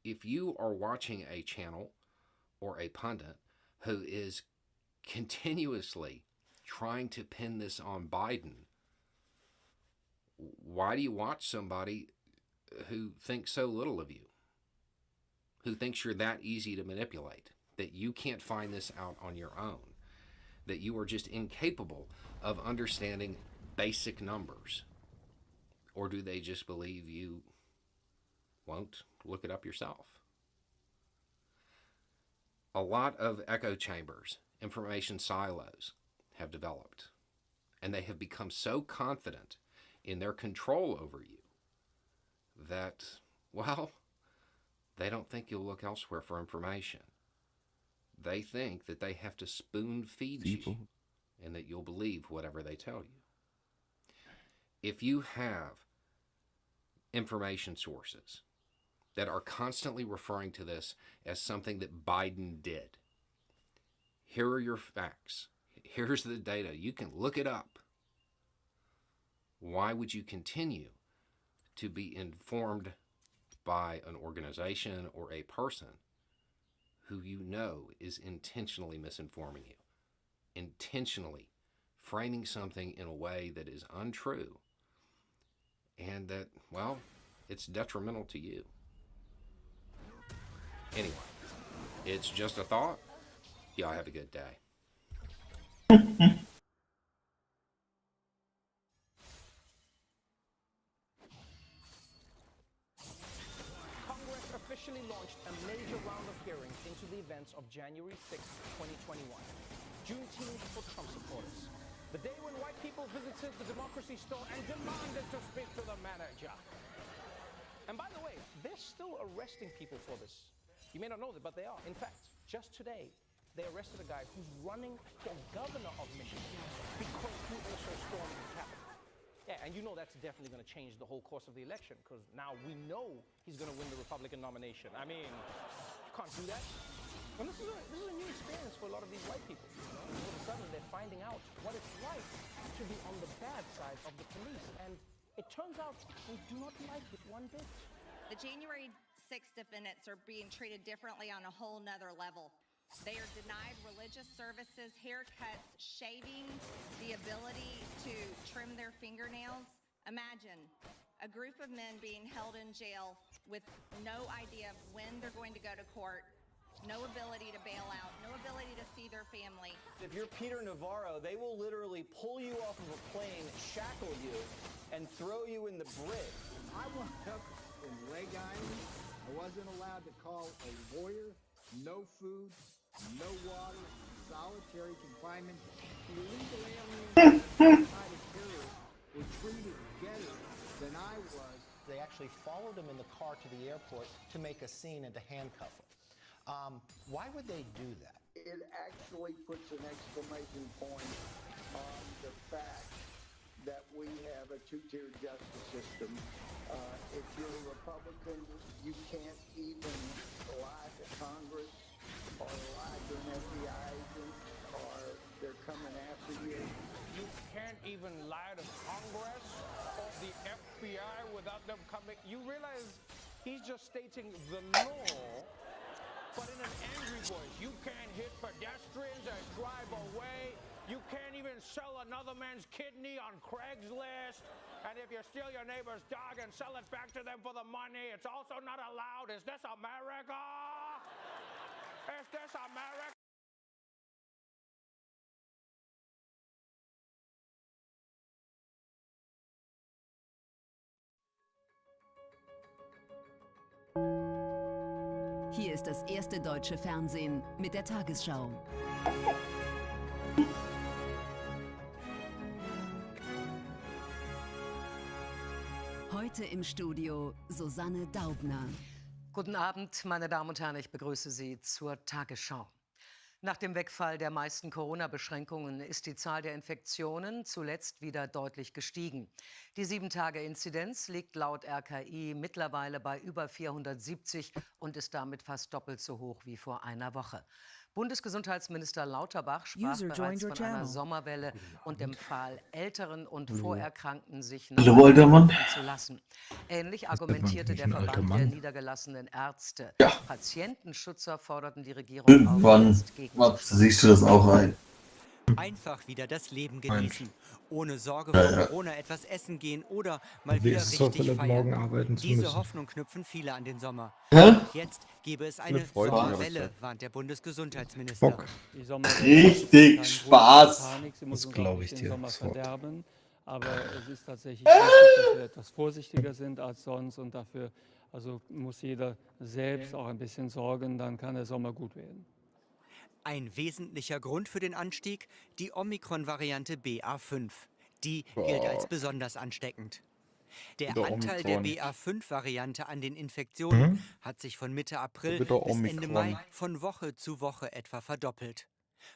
if you are watching a channel or a pundit who is continuously trying to pin this on Biden, why do you watch somebody who thinks so little of you, who thinks you're that easy to manipulate, that you can't find this out on your own, that you are just incapable of understanding basic numbers? Or do they just believe you won't look it up yourself? A lot of echo chambers, information silos have developed, and they have become so confident in their control over you that, well, they don't think you'll look elsewhere for information. They think that they have to spoon feed you and that you'll believe whatever they tell you. If you have information sources that are constantly referring to this as something that Biden did, here are your facts. Here's the data. You can look it up. Why would you continue to be informed by an organization or a person who you know is intentionally misinforming you, intentionally framing something in a way that is untrue and that, well, it's detrimental to you. Anyway, it's just a thought. Y'all have a good day. Congress officially launched a major round of hearings into the events of January 6, 2021. Juneteenth for Trump supporters. The day when white people visited the Democracy Store and demanded to speak to the manager. And by the way, they're still arresting people for this. You may not know that, but they are. In fact, just today, they arrested a guy who's running for governor of Michigan because he also stormed the Capitol. Yeah, and you know that's definitely going to change the whole course of the election, because now we know he's going to win the Republican nomination. I mean, you can't do that. And this is a new experience for a lot of these white people. You know? All of a sudden, they're finding out what it's like to be on the bad side of the police. And it turns out they do not like it one bit. The January 6th defendants are being treated differently on a whole nother level. They are denied religious services, haircuts, shaving, the ability to trim their fingernails. Imagine a group of men being held in jail with no idea of when they're going to go to court, no ability to bail out, no ability to see their family. If you're Peter Navarro, they will literally pull you off of a plane, shackle you, and throw you in the brig. I wound up in Lake Island. I wasn't allowed to call a lawyer, no food, no water, solitary confinement. Illegal aliens and terrorists were treated better than I was. They actually followed him in the car to the airport to make a scene and to handcuff him. Why would they do that? It actually puts an exclamation point on the fact that we have a two-tier justice system. If you're a Republican, you can't even lie to Congress or lie to an FBI agent, or they're coming after you. You can't even lie to Congress or the FBI without them coming. You realize he's just stating the law, but in an angry voice. You can't hit pedestrians and drive away. You can't even sell another man's kidney on Craigslist. And if you steal your neighbor's dog and sell it back to them for the money, it's also not allowed. Is this America? Is this America? Hier ist das erste deutsche Fernsehen mit der Tagesschau. Heute im Studio Susanne Daubner. Guten Abend, meine Damen und Herren, ich begrüße Sie zur Tagesschau. Nach dem Wegfall der meisten Corona-Beschränkungen ist die Zahl der Infektionen zuletzt wieder deutlich gestiegen. Die 7-Tage-Inzidenz liegt laut RKI mittlerweile bei über 470 und ist damit fast doppelt so hoch wie vor einer Woche. Bundesgesundheitsminister Lauterbach sprach bereits von einer Sommerwelle und empfahl Älteren und Vorerkrankten, sich impfen zu lassen. Ähnlich argumentierte der Verband der niedergelassenen Ärzte. Ja. Patientenschützer forderten die Regierung Irgendwann auf, siehst du das auch ein. Einfach wieder das Leben genießen. Ohne Sorge Ja, vor ja. Corona etwas essen gehen oder mal Wie wieder ist es so, richtig Philipp, morgen feiern. arbeiten zu Diese müssen? Hoffnung knüpfen viele an den Sommer. Hä? Und jetzt gäbe es eine Philipp freut sich, Sommerwelle, aber warnt der Bundesgesundheitsminister. Bock. Richtig Spaß. Das glaube ich dir. Sommer sofort. verderben. Aber es ist tatsächlich wichtig, dass wir etwas vorsichtiger sind als sonst und dafür muss jeder selbst auch ein bisschen sorgen, dann kann der Sommer gut werden. Ein wesentlicher Grund für den Anstieg, die Omikron-Variante BA5. Die Boah. gilt als besonders ansteckend. Der Wieder Anteil der Omikron. BA5-Variante an den Infektionen Mhm. hat sich von Mitte April Wieder bis Ende Omikron. Mai von Woche zu Woche etwa verdoppelt.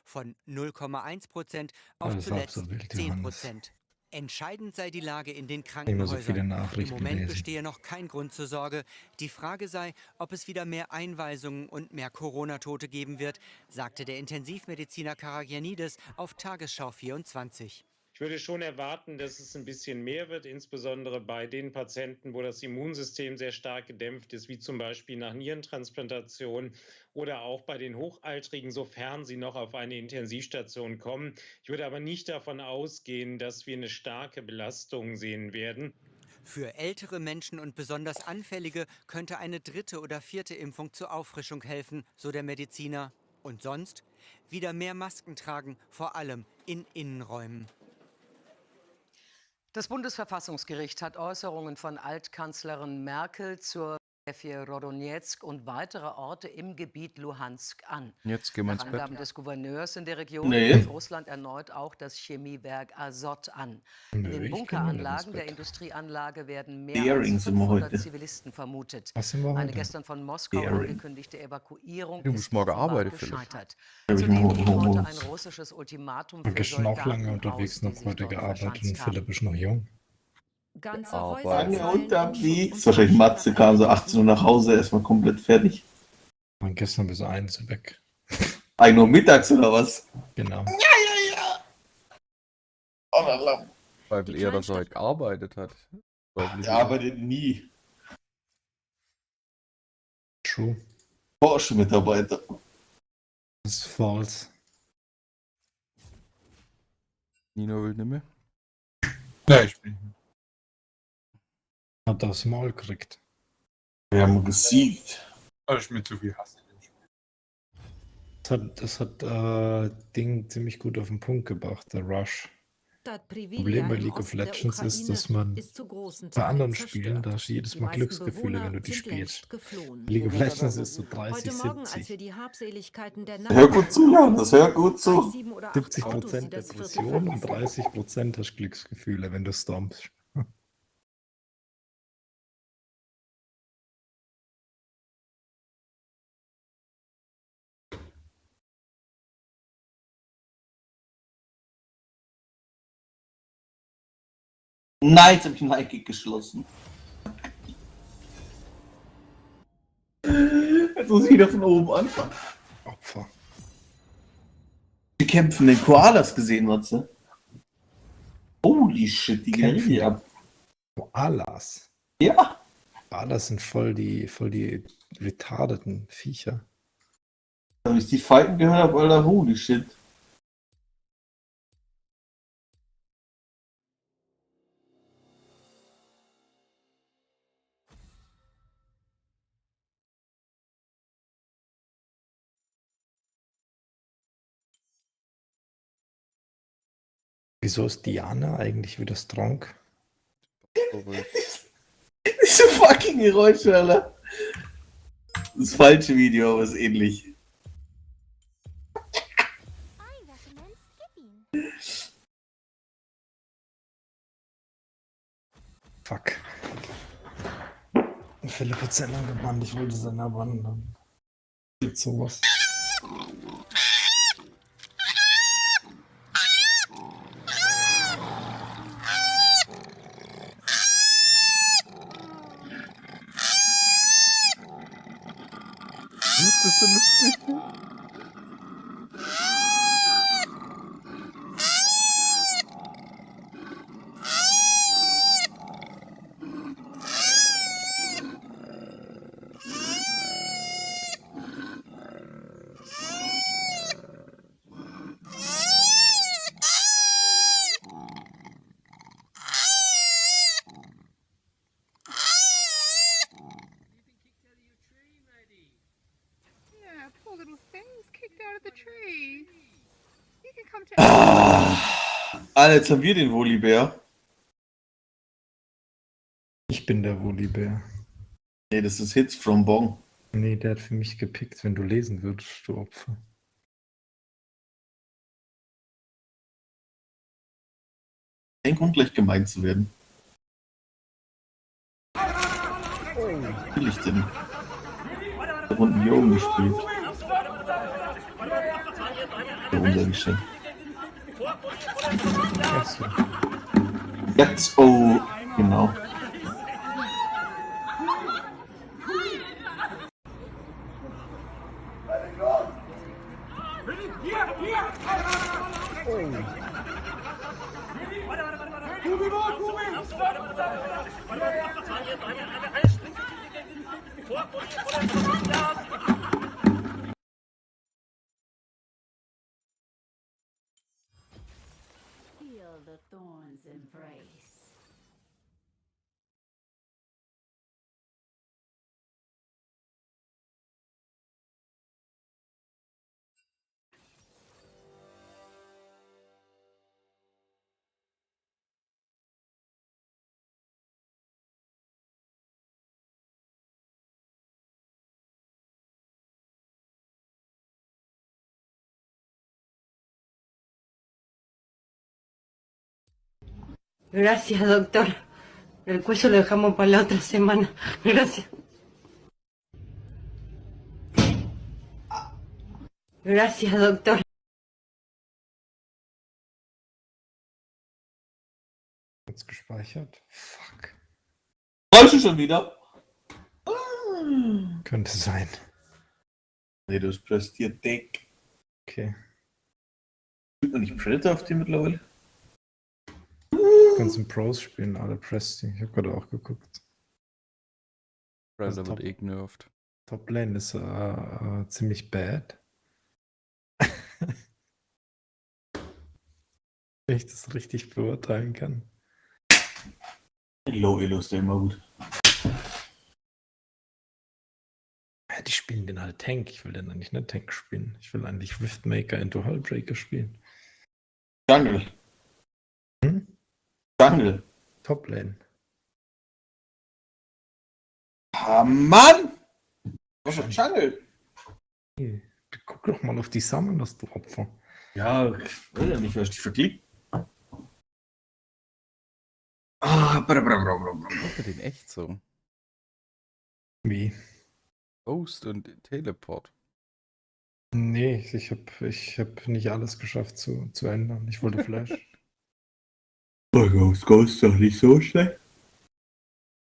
Von 0,1% auf Das ist halb zuletzt so wild, 10%. Entscheidend sei die Lage in den Immer so viele Krankenhäusern. Im Nachrichten Moment lesen. bestehe noch kein Grund zur Sorge. Die Frage sei, ob es wieder mehr Einweisungen und mehr Corona-Tote geben wird, sagte der Intensivmediziner Karagianidis auf Tagesschau 24. Ich würde schon erwarten, dass es ein bisschen mehr wird, insbesondere bei den Patienten, wo das Immunsystem sehr stark gedämpft ist, wie zum Beispiel nach Nierentransplantation oder auch bei den Hochaltrigen, sofern sie noch auf eine Intensivstation kommen. Ich würde aber nicht davon ausgehen, dass wir eine starke Belastung sehen werden. Für ältere Menschen und besonders Anfällige könnte eine 3. oder 4. Impfung zur Auffrischung helfen, so der Mediziner. Und sonst? Wieder mehr Masken tragen, vor allem in Innenräumen. Das Bundesverfassungsgericht hat Äußerungen von Altkanzlerin Merkel zur Rodonezk und weitere Orte im Gebiet Luhansk an. Jetzt gehen wir Nach ins Bett. Angaben des Gouverneurs in der Region Nee. greift Russland erneut auch das Chemiewerk Azot an. In Nö, den ich geh mal nicht ins Bunkeranlagen der Bett. Industrieanlage werden mehr Daring als sind wir 500 heute. Zivilisten vermutet. Was sind wir Eine heute? gestern von Moskau Daring. angekündigte Evakuierung Du musst ist morgen offenbar arbeiten, Philipp. gescheitert. Hab ich Zudem morgen lief heute ein Homeoffice. russisches Ultimatum war für gestern auch lange Soldaten unterwegs, aus, die noch sich heute dort gearbeitet und verschanzt haben. Philipp ist noch jung. Ganze Arbeit. Häuser Lange fallen in Schutt unterwegs. und Wahrscheinlich Asche Matze nach kam so einem 18 Uhr nach Hause, erstmal komplett fertig. Waren gestern bis 1 weg. 1 Uhr mittags oder was? Genau. Weil er das heute gearbeitet hat. Der arbeitet nie. True. Porsche-Mitarbeiter. Das ist false. Nino will nicht mehr. Nein, ich bin. Hat aufs Maul gekriegt. Wir haben gesiegt. Aber ich bin zu viel Hass. Das hat Ding ziemlich gut auf den Punkt gebracht, der Rush. Stadt Privilia Problem bei im League of Osten der Legends ist, Ukraine dass man ist zu großen bei Teilen anderen zerstört. Spielen, da hast du jedes Die Mal meisten Glücksgefühle, wenn Bewohner du die sind spielst. längst geflohen. League of Legends ist so Heute 30, Morgen, als wir 70. die Habseligkeiten der Hör gut zu, Johannes, hör gut zu. 7 oder 8 70% Autos, die das Viertel Depression und verließen. 30% hast Glücksgefühle, wenn du stompst. Nein, jetzt hab ich einen High-Kick geschlossen. Jetzt muss ich wieder von oben anfangen. Opfer. Die kämpfen den Koalas gesehen, Matze. Holy shit, die gehen richtig ab. Koalas. Ja. Koalas sind voll die retardeten Viecher. Da ich die Fighten gehört habe, Alter, holy shit. Wieso ist Diana eigentlich wieder strong? Diese fucking Geräusche, Alter. Das falsche Video, aber ist ähnlich. Fuck. Philipp hat Sender gebannt, ich wollte Sender bannen. Dann gibt sowas. Das ist so lustig. Alter, jetzt haben wir den Volleybär. Ich bin der Woolibär. Nee, das ist Hits from Bong. Nee, der hat für mich gepickt, wenn du lesen würdest, du Opfer. Kein Grund, gleich gemein zu werden. Was will ich denn? Da unten hier oben gespielt. Ja, unser Geschenk. Jetzt, oh, genau. Feel the thorns embrace. Gracias, doctor. El cuello lo dejamos para la otra semana. Gracias. Gracias, doctor. Jetzt gespeichert. Fuck. Brauchst du schon wieder? Könnte sein. Nee, das prestiert dick. Okay. Spielt man nicht Predator auf dem mittlerweile? Kannst du Pros spielen, alle Prestige. Ich habe gerade auch geguckt. Predator wird eh genervt. Top Lane ist ziemlich bad. Wenn ich das richtig beurteilen kann. Low Elo ist ja immer gut. Ja, die spielen den halt Tank. Ich will den eigentlich nicht Tank spielen. Ich will eigentlich Riftmaker into Hullbreaker spielen. Jungle. Jungle. Top Lane. Ah, Mann! Was für Jungle? Hey, guck doch mal auf die Summoners, du Opfer. Ja, ich will ja nicht, weil ich die verklickt. Ah, Ich finde den echt so. Wie? Ghost und Teleport. Nee, ich hab nicht alles geschafft zu ändern. Ich wollte Flash. Ghost ist doch nicht so schlecht.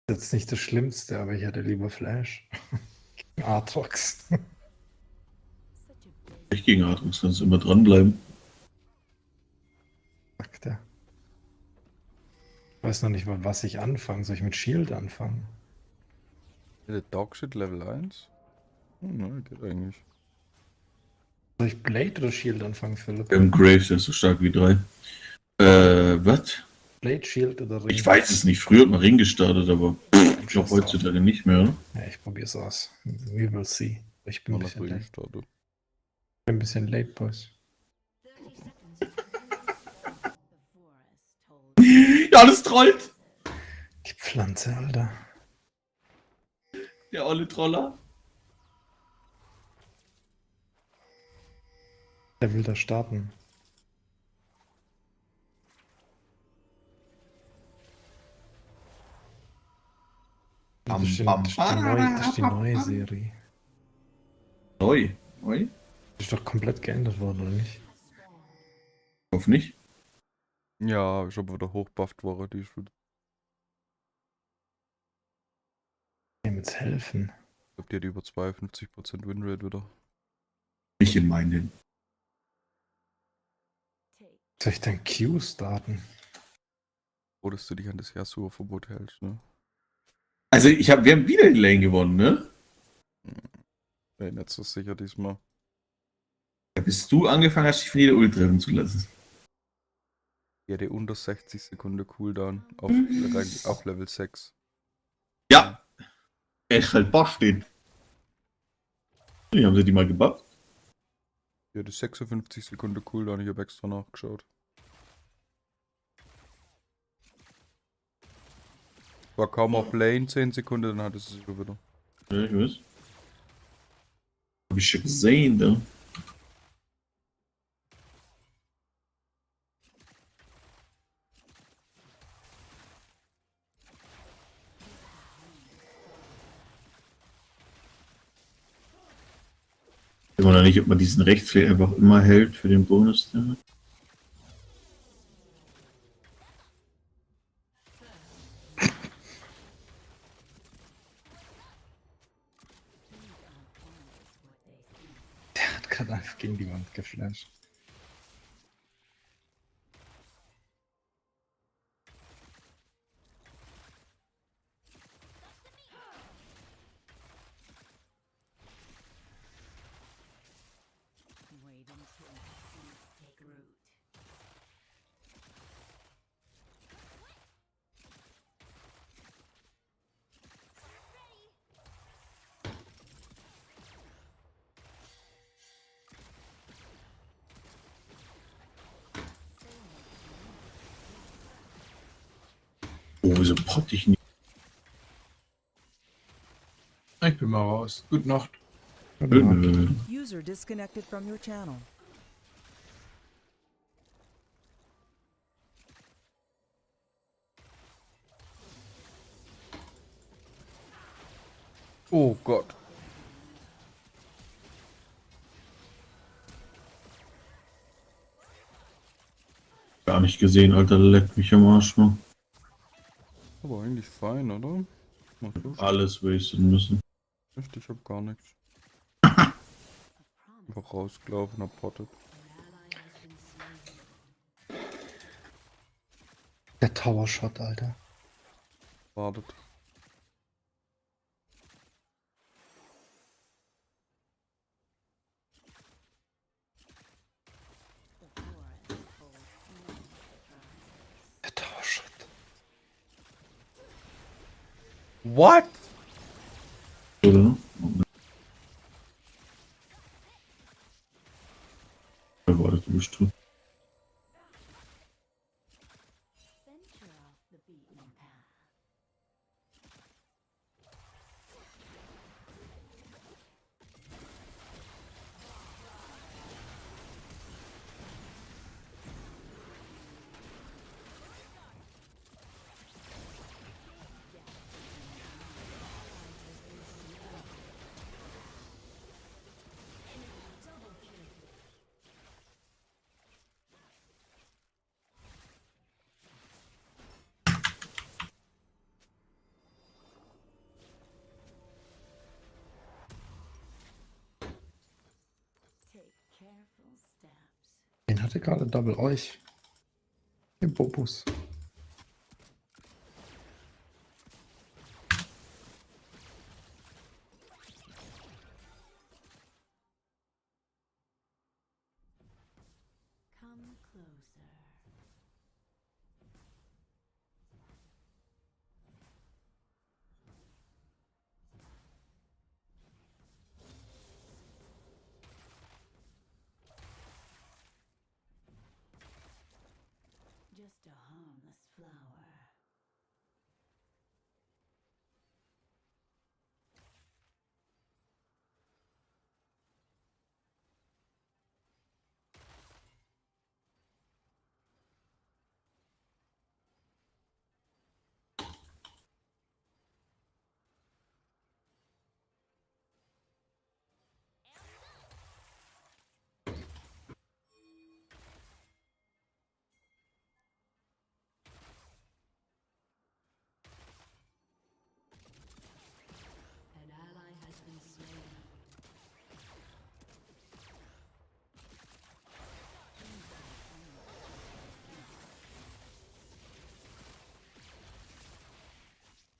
Das ist jetzt nicht das Schlimmste, aber ich hätte lieber Flash. Aatrox. Ich gegen Aatrox, kannst du immer dranbleiben. Sagt er. Ich weiß noch nicht mal, was ich anfange. Soll ich mit Shield anfangen? Der Dogshit Level 1? Ne, geht eigentlich. Soll ich Blade oder Shield anfangen, Philipp? Graves ist so stark wie 3. Was? Blade, Shield oder Ring? Ich weiß es nicht. Früher hat man Ring gestartet, aber ich glaube heutzutage nicht mehr, oder? Ja, ich probier's aus. We will see. Ich bin ein bisschen late. gestartet. Ich bin ein bisschen late, Boys. Ja, das trollt! Die Pflanze, Alter. Der olle Troller. Der will da starten. Das ist die neue Serie. Neu? Neu? Das ist doch komplett geändert worden, oder nicht? Ich hoffe nicht. Ja, ich habe wieder hochbufft worden, die ist wieder. Dem jetzt helfen. Ich glaube, die hat über 52% Winrate wieder. Nicht in meinen. Soll ich dann Q starten? Froh, dass du dich an das Yasuo-Verbot hältst, ne? Also wir haben wieder die Lane gewonnen, ne? Nee, nicht so sicher diesmal. Ja, bis du angefangen hast, dich von jeder Ult treffen zu lassen. Die hatte unter 60 Sekunden Cooldown auf auch Level 6. Ja! Er ist halt Bosch stehen. Wie haben sie die mal gebufft? Die hatte 56 Sekunden Cooldown, ich habe extra nachgeschaut. War kaum auf Lane 10 Sekunden, dann hatte sie schon wieder. Ja, ich weiß. Hab ich schon gesehen, da. Ich weiß noch nicht, ob man diesen Rechtsklick einfach immer hält für den Bonus. Ja. Der hat gerade einfach gegen die Wand geflasht. Oh, wieso pott ich nicht? Ich bin mal raus. Gute Nacht. User disconnected from your channel. Oh Gott. Gar nicht gesehen, Alter, leck mich am Arsch, Mann. Aber eigentlich fein, oder? Mal so Alles wasten müssen. echt, ich hab gar nichts. Einfach rausgelaufen, hab pottet. Der Tower Shot, Alter. Wartet. Der Tower Shot. What? Oder? Wer war das bestimmt? Den hatte gerade Double euch. Ihr Bobus. Come closer. Just a harmless flower. An ally has been slain.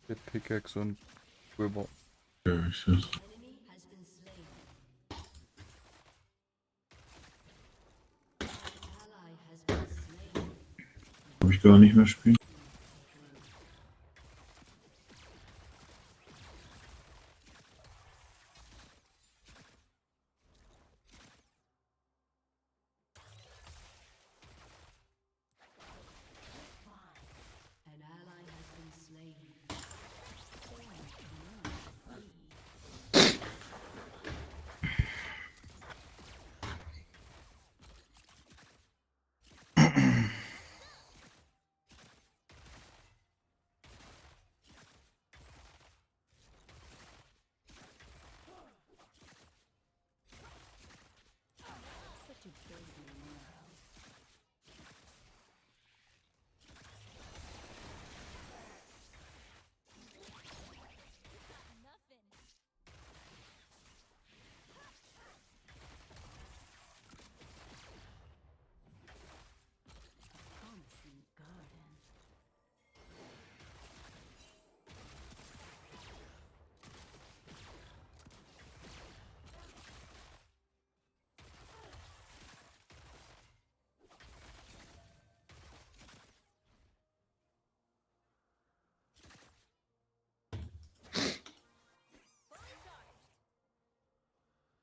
Mit Pickaxe und Quiver. Ja, ich seh's. Enemy has been slain. Ally has been slain. Hab ich gar nicht mehr spielen. An ally has been slain. Such a busy world. Promising garden.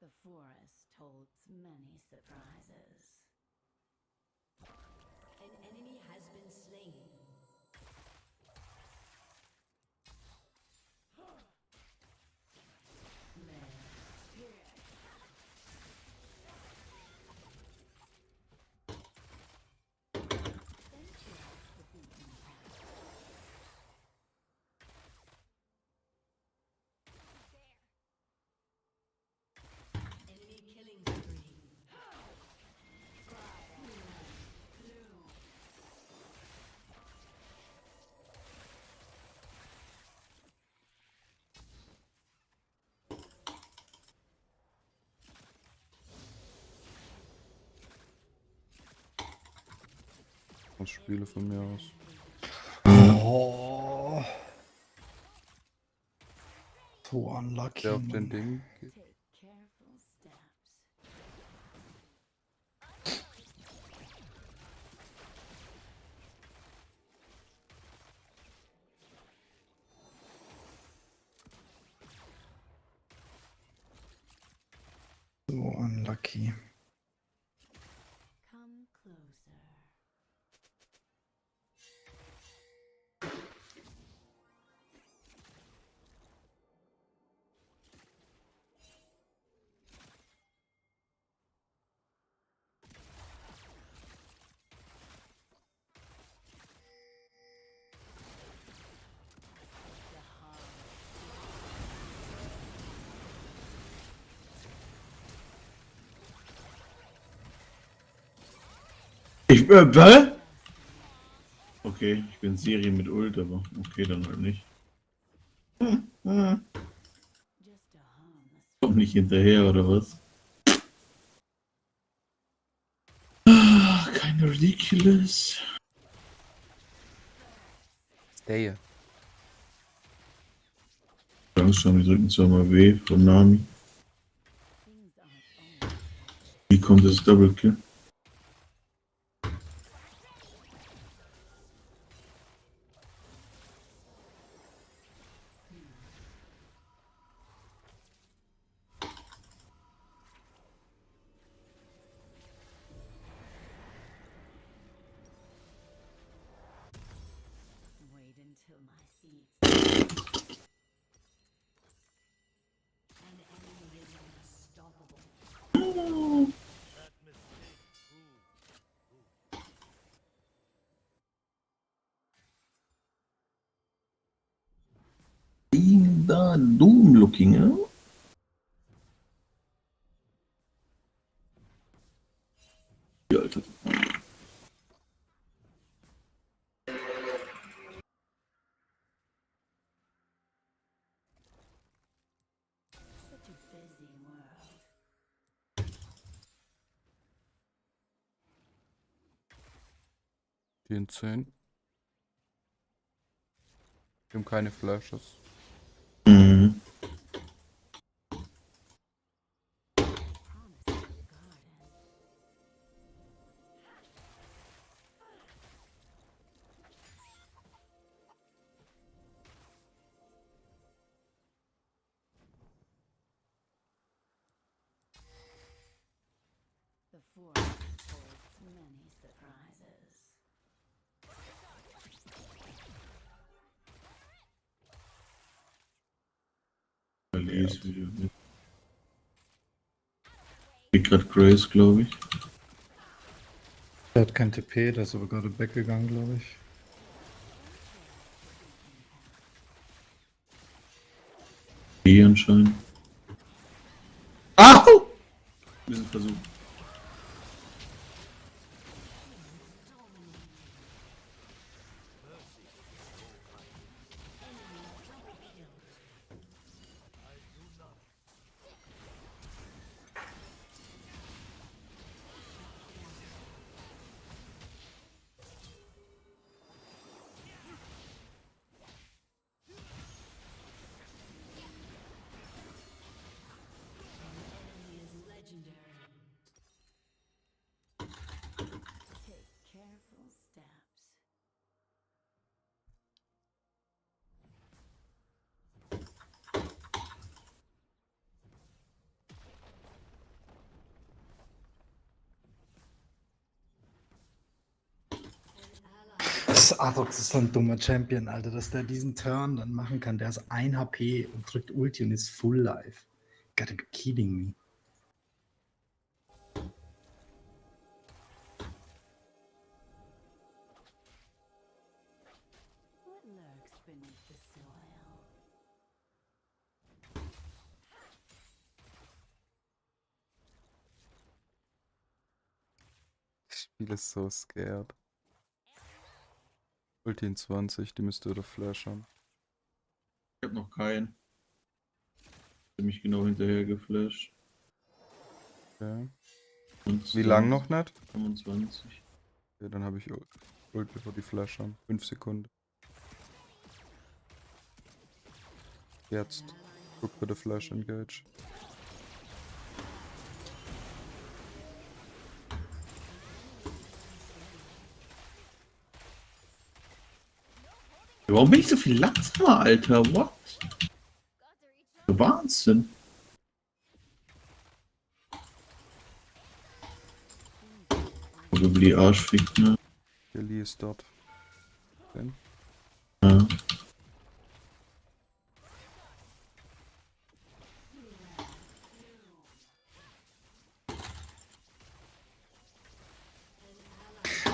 The forest holds many surprises. An enemy has been slain. Was Spiele von mir aus. Oh. So unlucky. Der auf den Mann. Ding geht. So unlucky. Come closer. Was? Okay, ich bin Serie mit Ult, aber okay, dann halt nicht. Komm nicht hinterher, oder was? Keine Ridiculous. Stay. Angst schon, wir drücken zweimal W von Nami. Wie kommt das Double Kill? Wait until my seeds. An enemy is unstoppable. Da Doom looking, ja? Ja, Alter. Such a busy world. 10. Wir haben keine Flashes. Mhm. The forest holds many surprises. Verlies wieder mit. Ich gerade Grace, glaube ich. Der hat kein TP, der ist aber gerade weggegangen, glaube ich. E anscheinend. Au! Wir sind versucht. Enemy is legendary. Take careful steps. Das ist so ein dummer Champion, Alter, dass der diesen Turn dann machen kann. Der ist 1 HP und drückt Ulti und ist full life. Gotta be kidding me. What lurks beneath the soil? Das Spiel ist so scared. Ulti in 20, die müsste oder Flash haben. Ich hab noch keinen. Ich hab mich genau hinterher geflasht. Okay. Und Wie lang noch nicht? 25. Okay, dann habe ich Ult, bevor die Flash haben. 5 Sekunden. Jetzt. Guck bitte Flash Engage. Warum bin ich so viel langsamer, Alter? What? Wahnsinn. Probably Arschfick, ne? Lily ist dort. Okay. Ja.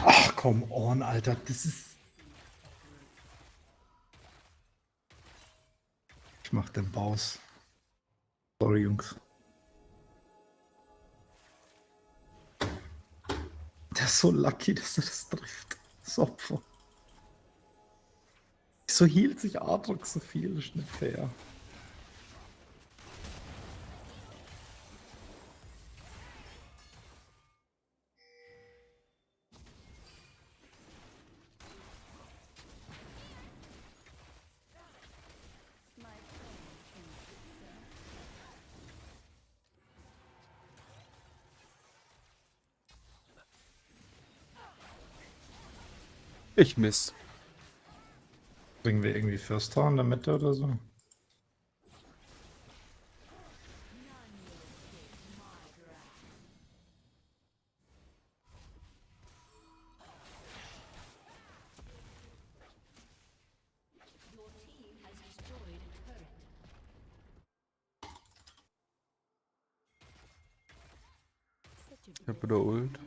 Ach, come on, Alter. Das ist... Ich mach den Baus. Sorry, Jungs. Der ist so lucky, dass er das trifft. Das Opfer. Wieso hielt sich Aatrox so viel? Das ist nicht fair. Ich miss. Bringen wir irgendwie First Tower in der Mitte oder so? Ich hab wieder Ult.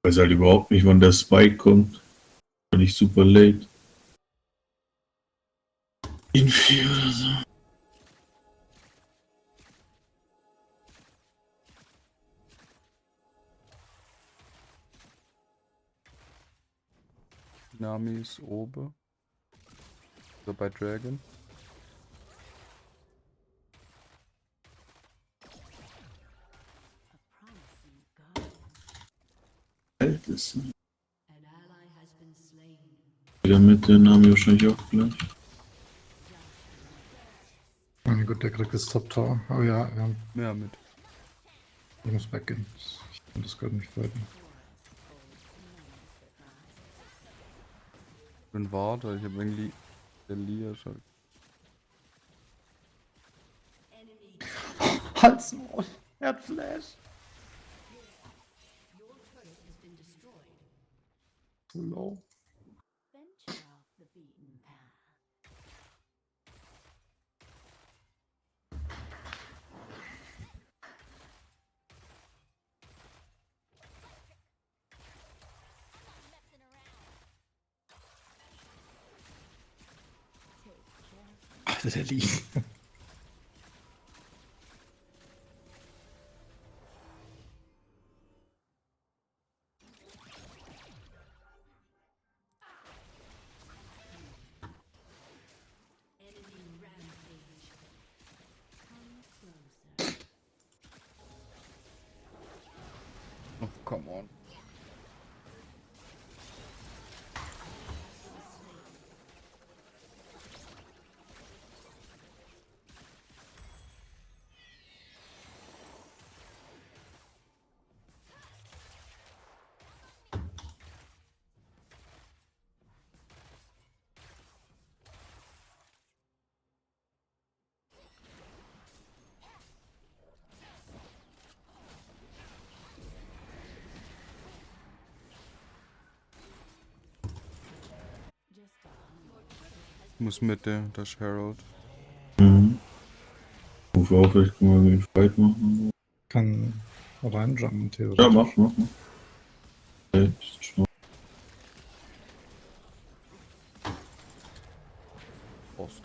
Ich weiß halt überhaupt nicht, wann der Spike kommt. Bin ich super late. In 4 oder so. Nami ist oben. So bei Dragon. Altes. Wieder mit der Name wahrscheinlich auch gleich. Na gut, der kriegt das Top Tower. Oh ja, ja. Ja, mit. Ich muss backgehen. Das gehört nicht weiter. Ich bin Warte, ich hab irgendwie der Lia schon. Halt's Maul! Er hat Flash! Zu low. Alter, der liegt. Oh, come on. Ich muss Mitte, das ist Harold. Mhm. Ruf auf, vielleicht können wir einen Fight machen. Kann reinjumpen, theoretisch. Ja, mach. Jetzt schon. Ost.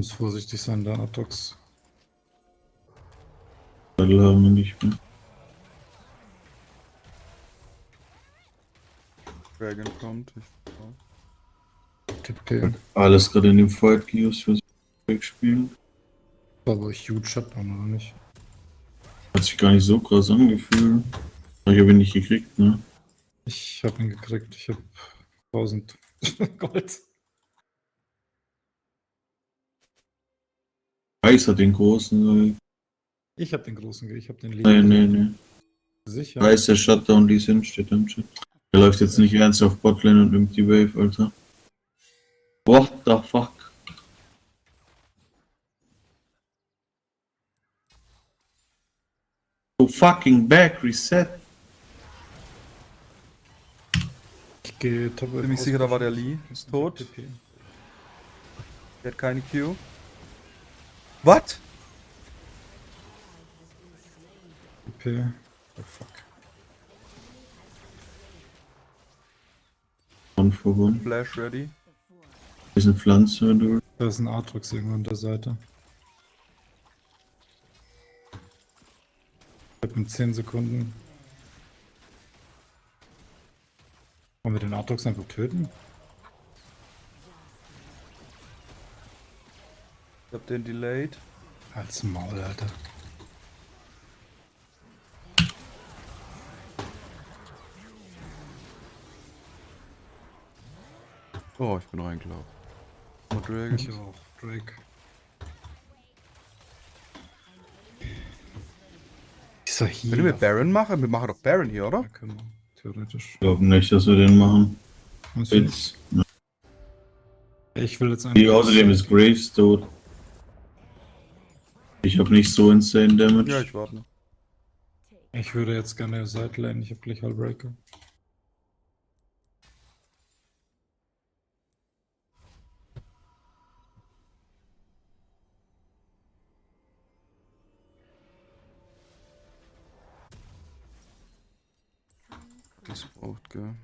Muss vorsichtig sein, da Atox. Battle haben wir nicht mehr. Dragon kommt. TP. Alles gerade in dem Fight Gears fürs Wegspielen. Aber huge Shutdown, oder nicht? Hat sich gar nicht so krass angefühlt. Ich habe ihn nicht gekriegt, ne? Ich habe ihn gekriegt. Ich habe 1000 Gold. Weiß hat den großen. Ich habe den großen, ich habe den Nee. Sicher. Weiß der Shutdown, die sind, steht am Chat. Der läuft jetzt nicht ernst auf Botlane und nimmt die Wave, Alter. What the fuck? Go fucking back, reset. Ich gehe top. Bin mich sicher, da war der Lee. Ist tot. Der hat keine Q. What? TP. Oh fuck. Voran. Flash ready. Ist eine Pflanze, wenn du. Da ist ein Aatrox irgendwo an der Seite. Ich habe in 10 Sekunden. Wollen wir den Aatrox einfach töten? Ich hab den delayed. Als Maul, Alter. Oh, ich bin reingelaufen. Oh, Dragon. Ich auch. Drake. Dieser hier. Können wir Baron machen? Wir machen doch Baron hier, oder? Ja, können wir. Theoretisch. Ich glaube nicht, dass wir den machen. Was Jetzt. Ne. Ich will jetzt einfach. Außerdem ist Graves tot. Ich habe nicht so insane Damage. Ja, ich warte noch. Ich würde jetzt gerne Sidelane, ich habe gleich Hullbreaker. Das braucht, gell.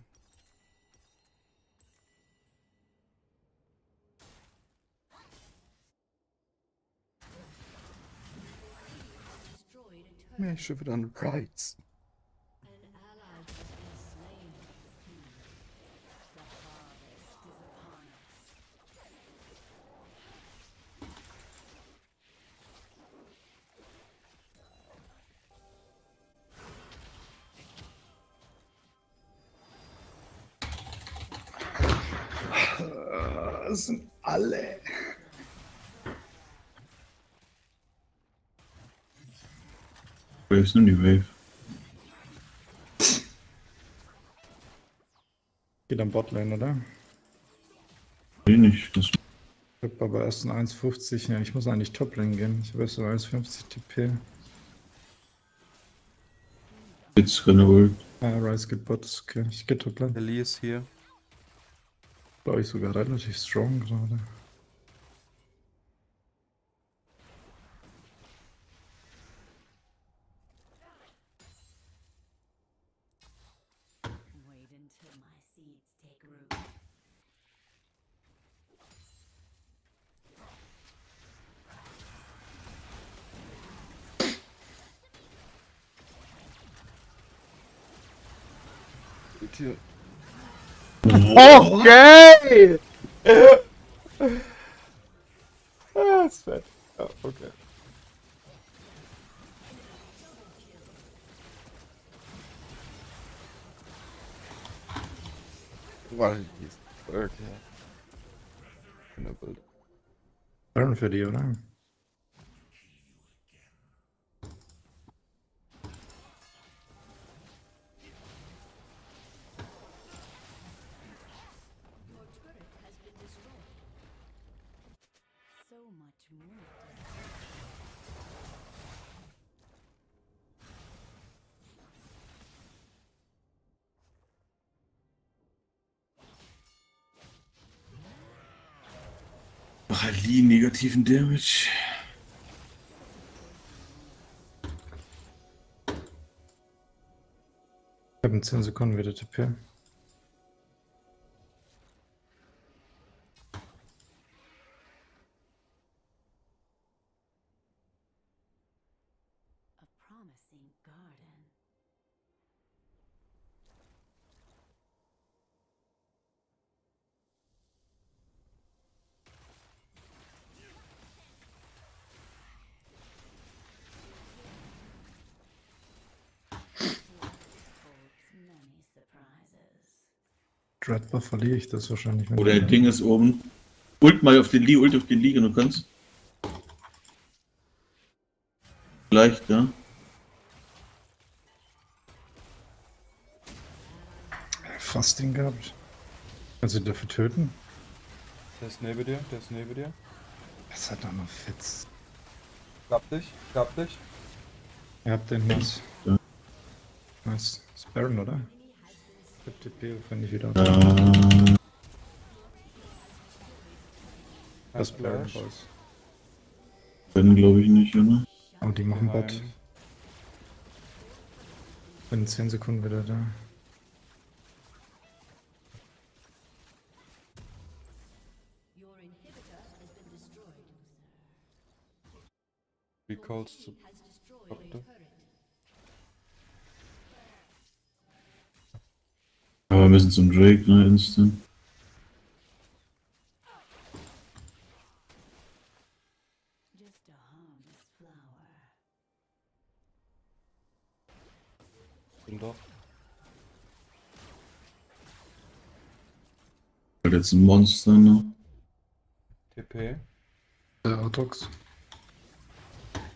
Ja, ich schiffe dann Rights. Das sind alle. Graves nimmt die Wave. Geht am Botlane, oder? Nee, nicht. Das Ich habe aber erst ein 1,50. Ja, ich muss eigentlich Toplane gehen. Ich habe erst so 1,50 TP. jetzt keine Ult. Ah, Rise geht Bot, ist okay. Ich gehe Toplane. Der Lee ist hier. Glaube ich sogar relativ strong gerade. Wait until my seeds take root. Hier. Okay! Ah, ist fett. Ja, okay. Warte, hier ist okay. Bild. Baron für die, oder? So much more. Ach, Ali, negativen Damage. Ich habe in 10 Sekunden wieder TP. Dreadbuff verliere ich das wahrscheinlich. wenn Oder ich- der Ding ist oben. Ult mal auf den Lee, ult auf den Lee, wenn du kannst. Vielleicht, ja. Fast den gehabt. Kannst du ihn dafür töten? Der ist neben dir, der ist neben dir. Das hat doch noch Fitz. Klapp dich, klapp dich. Ihr habt den Nass. Ja. Nice. Ist Baron, oder? Mit TP, finde ich wieder. Das ist Baron, Flash. Boys. Können glaube ich nicht, oder? Oh, die machen Nein. Bot. Bin in 10 Sekunden wieder da. Recalls zu Doktor. Aber wir müssen zum Drake, ne? Instant. Bin doch. Weil jetzt ein Monster, ne? TP. Der Autox.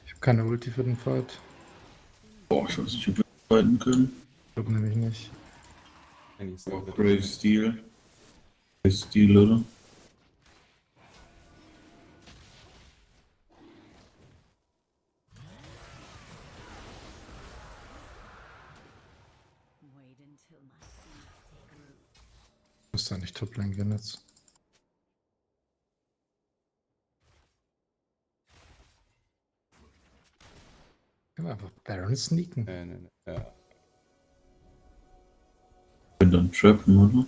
Ich habe keine Ulti für den Fight. Boah, ich weiß nicht, ob wir fighten können. Ich glaube nämlich nicht. Oh, Grave Steel. Grave Steel, oder? Ich muss da nicht Toplane gehen jetzt. Können wir einfach Baron sneaken? Nee. Ja. Können dann trappen, oder?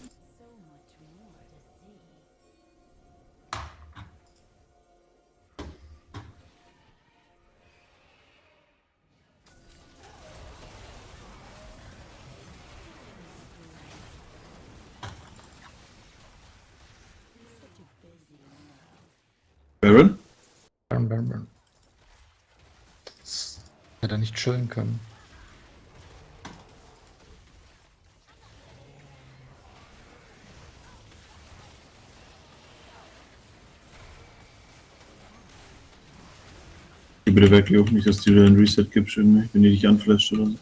Baron? Baron. Hätte er nicht chillen können. Gib bitte wirklich auch nicht, dass du dir ein Reset gibst, irgendwie, wenn die dich anflasht oder so.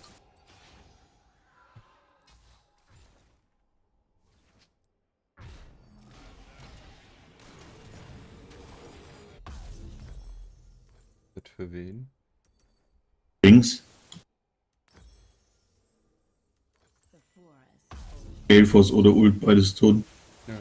Wird für wen? Links. Gale Force oder Ult, beides tot. Ja.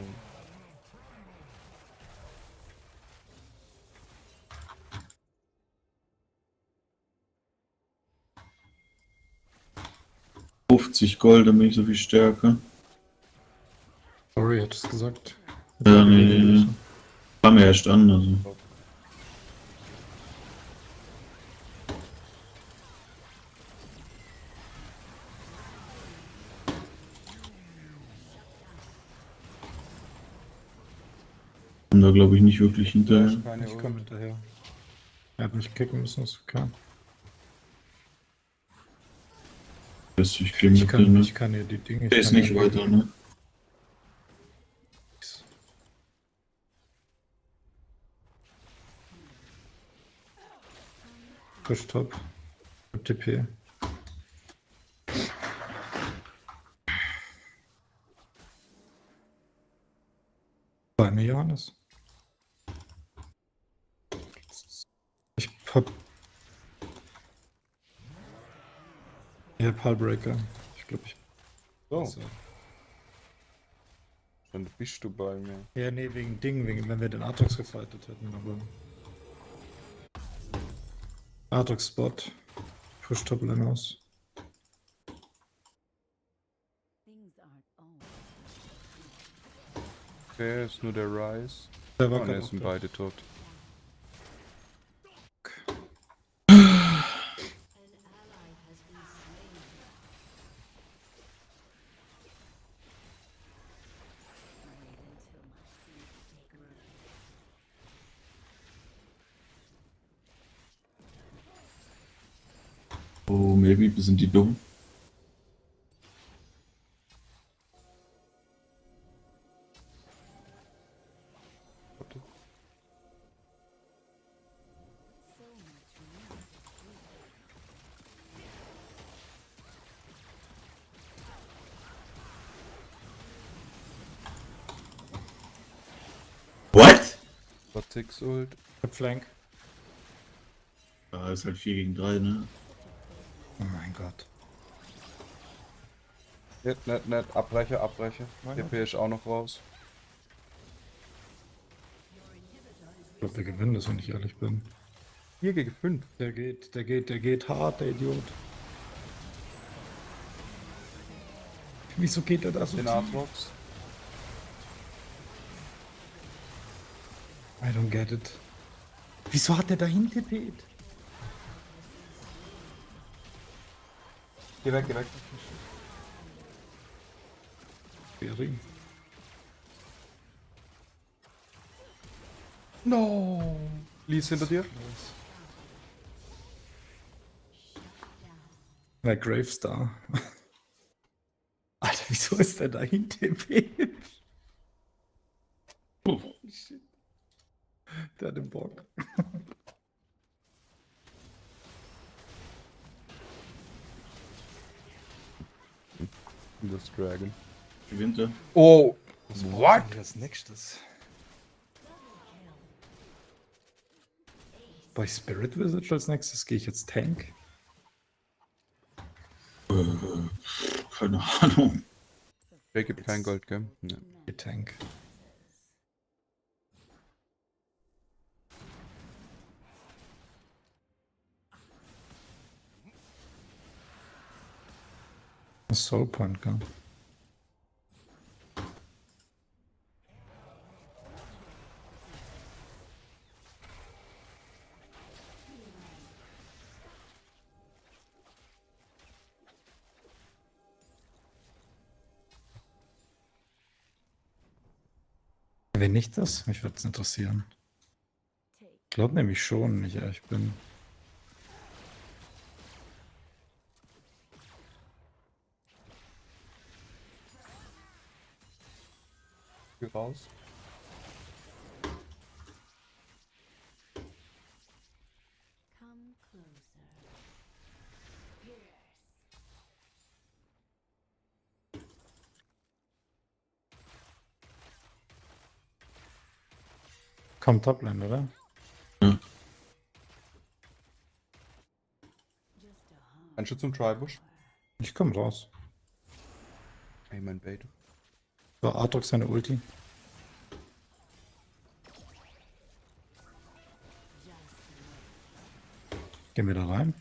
$50, dann bin ich so viel stärker. Sorry, hättest du gesagt. Ja, nee. Kam ja erst an, also. Und da glaube ich nicht wirklich hinterher. Ich komme hinterher. Er hat mich kicken müssen, ist okay. Ich gehe mit kann, dir, ne? ich kann hier die Dinge. Der ist nicht weiter, ne? Push top. TP. Bei mir, Johannes. Ich hab. Ich hab Hullbreaker. Ich glaube, ich. So. Dann bist du bei mir. Ja, nee, wegen Ding, wenn wir den Atox gefightet hätten, aber. Atox Spot. Push top Lane aus. Okay, ist nur der Rise. Der war Und gerade jetzt auch sind da. beide tot. Oh, maybe, sind die dumm? 6 Ult. Ich hab Flank. Da ist halt 4 gegen 3, ne? Oh mein Gott. Nicht. Abbreche. TP ist auch noch raus. Ich glaube, wir gewinnen das, wenn ich ehrlich bin. 4 gegen 5. Der geht hart, der Idiot. Wieso geht er da so Den tief? Arthrox. I don't get it. Wieso hat der dahin TP't? Geh weg. Bering. No. Lies hinter dir. Der Gravestar. Alter, wieso ist der dahin TP't? Oh, shit. Der hat den Bock. Das Dragon. Gewinnt er. Oh. Was What? brauchen wir als nächstes? Bei Spirit Visage als nächstes gehe ich jetzt Tank. Keine Ahnung. Der gibt kein Gold, gell? Ja. Tank. Soul Point, gell? Wenn nicht das, mich würde es interessieren. Ich glaube nämlich schon, wenn ich ehrlich bin. Geh raus. Kommt Topline, oder? Ein Schutz zum Tribush. Ich komm raus. Ey, mein Bait. War Artok seine Ulti? Gehen wir da rein?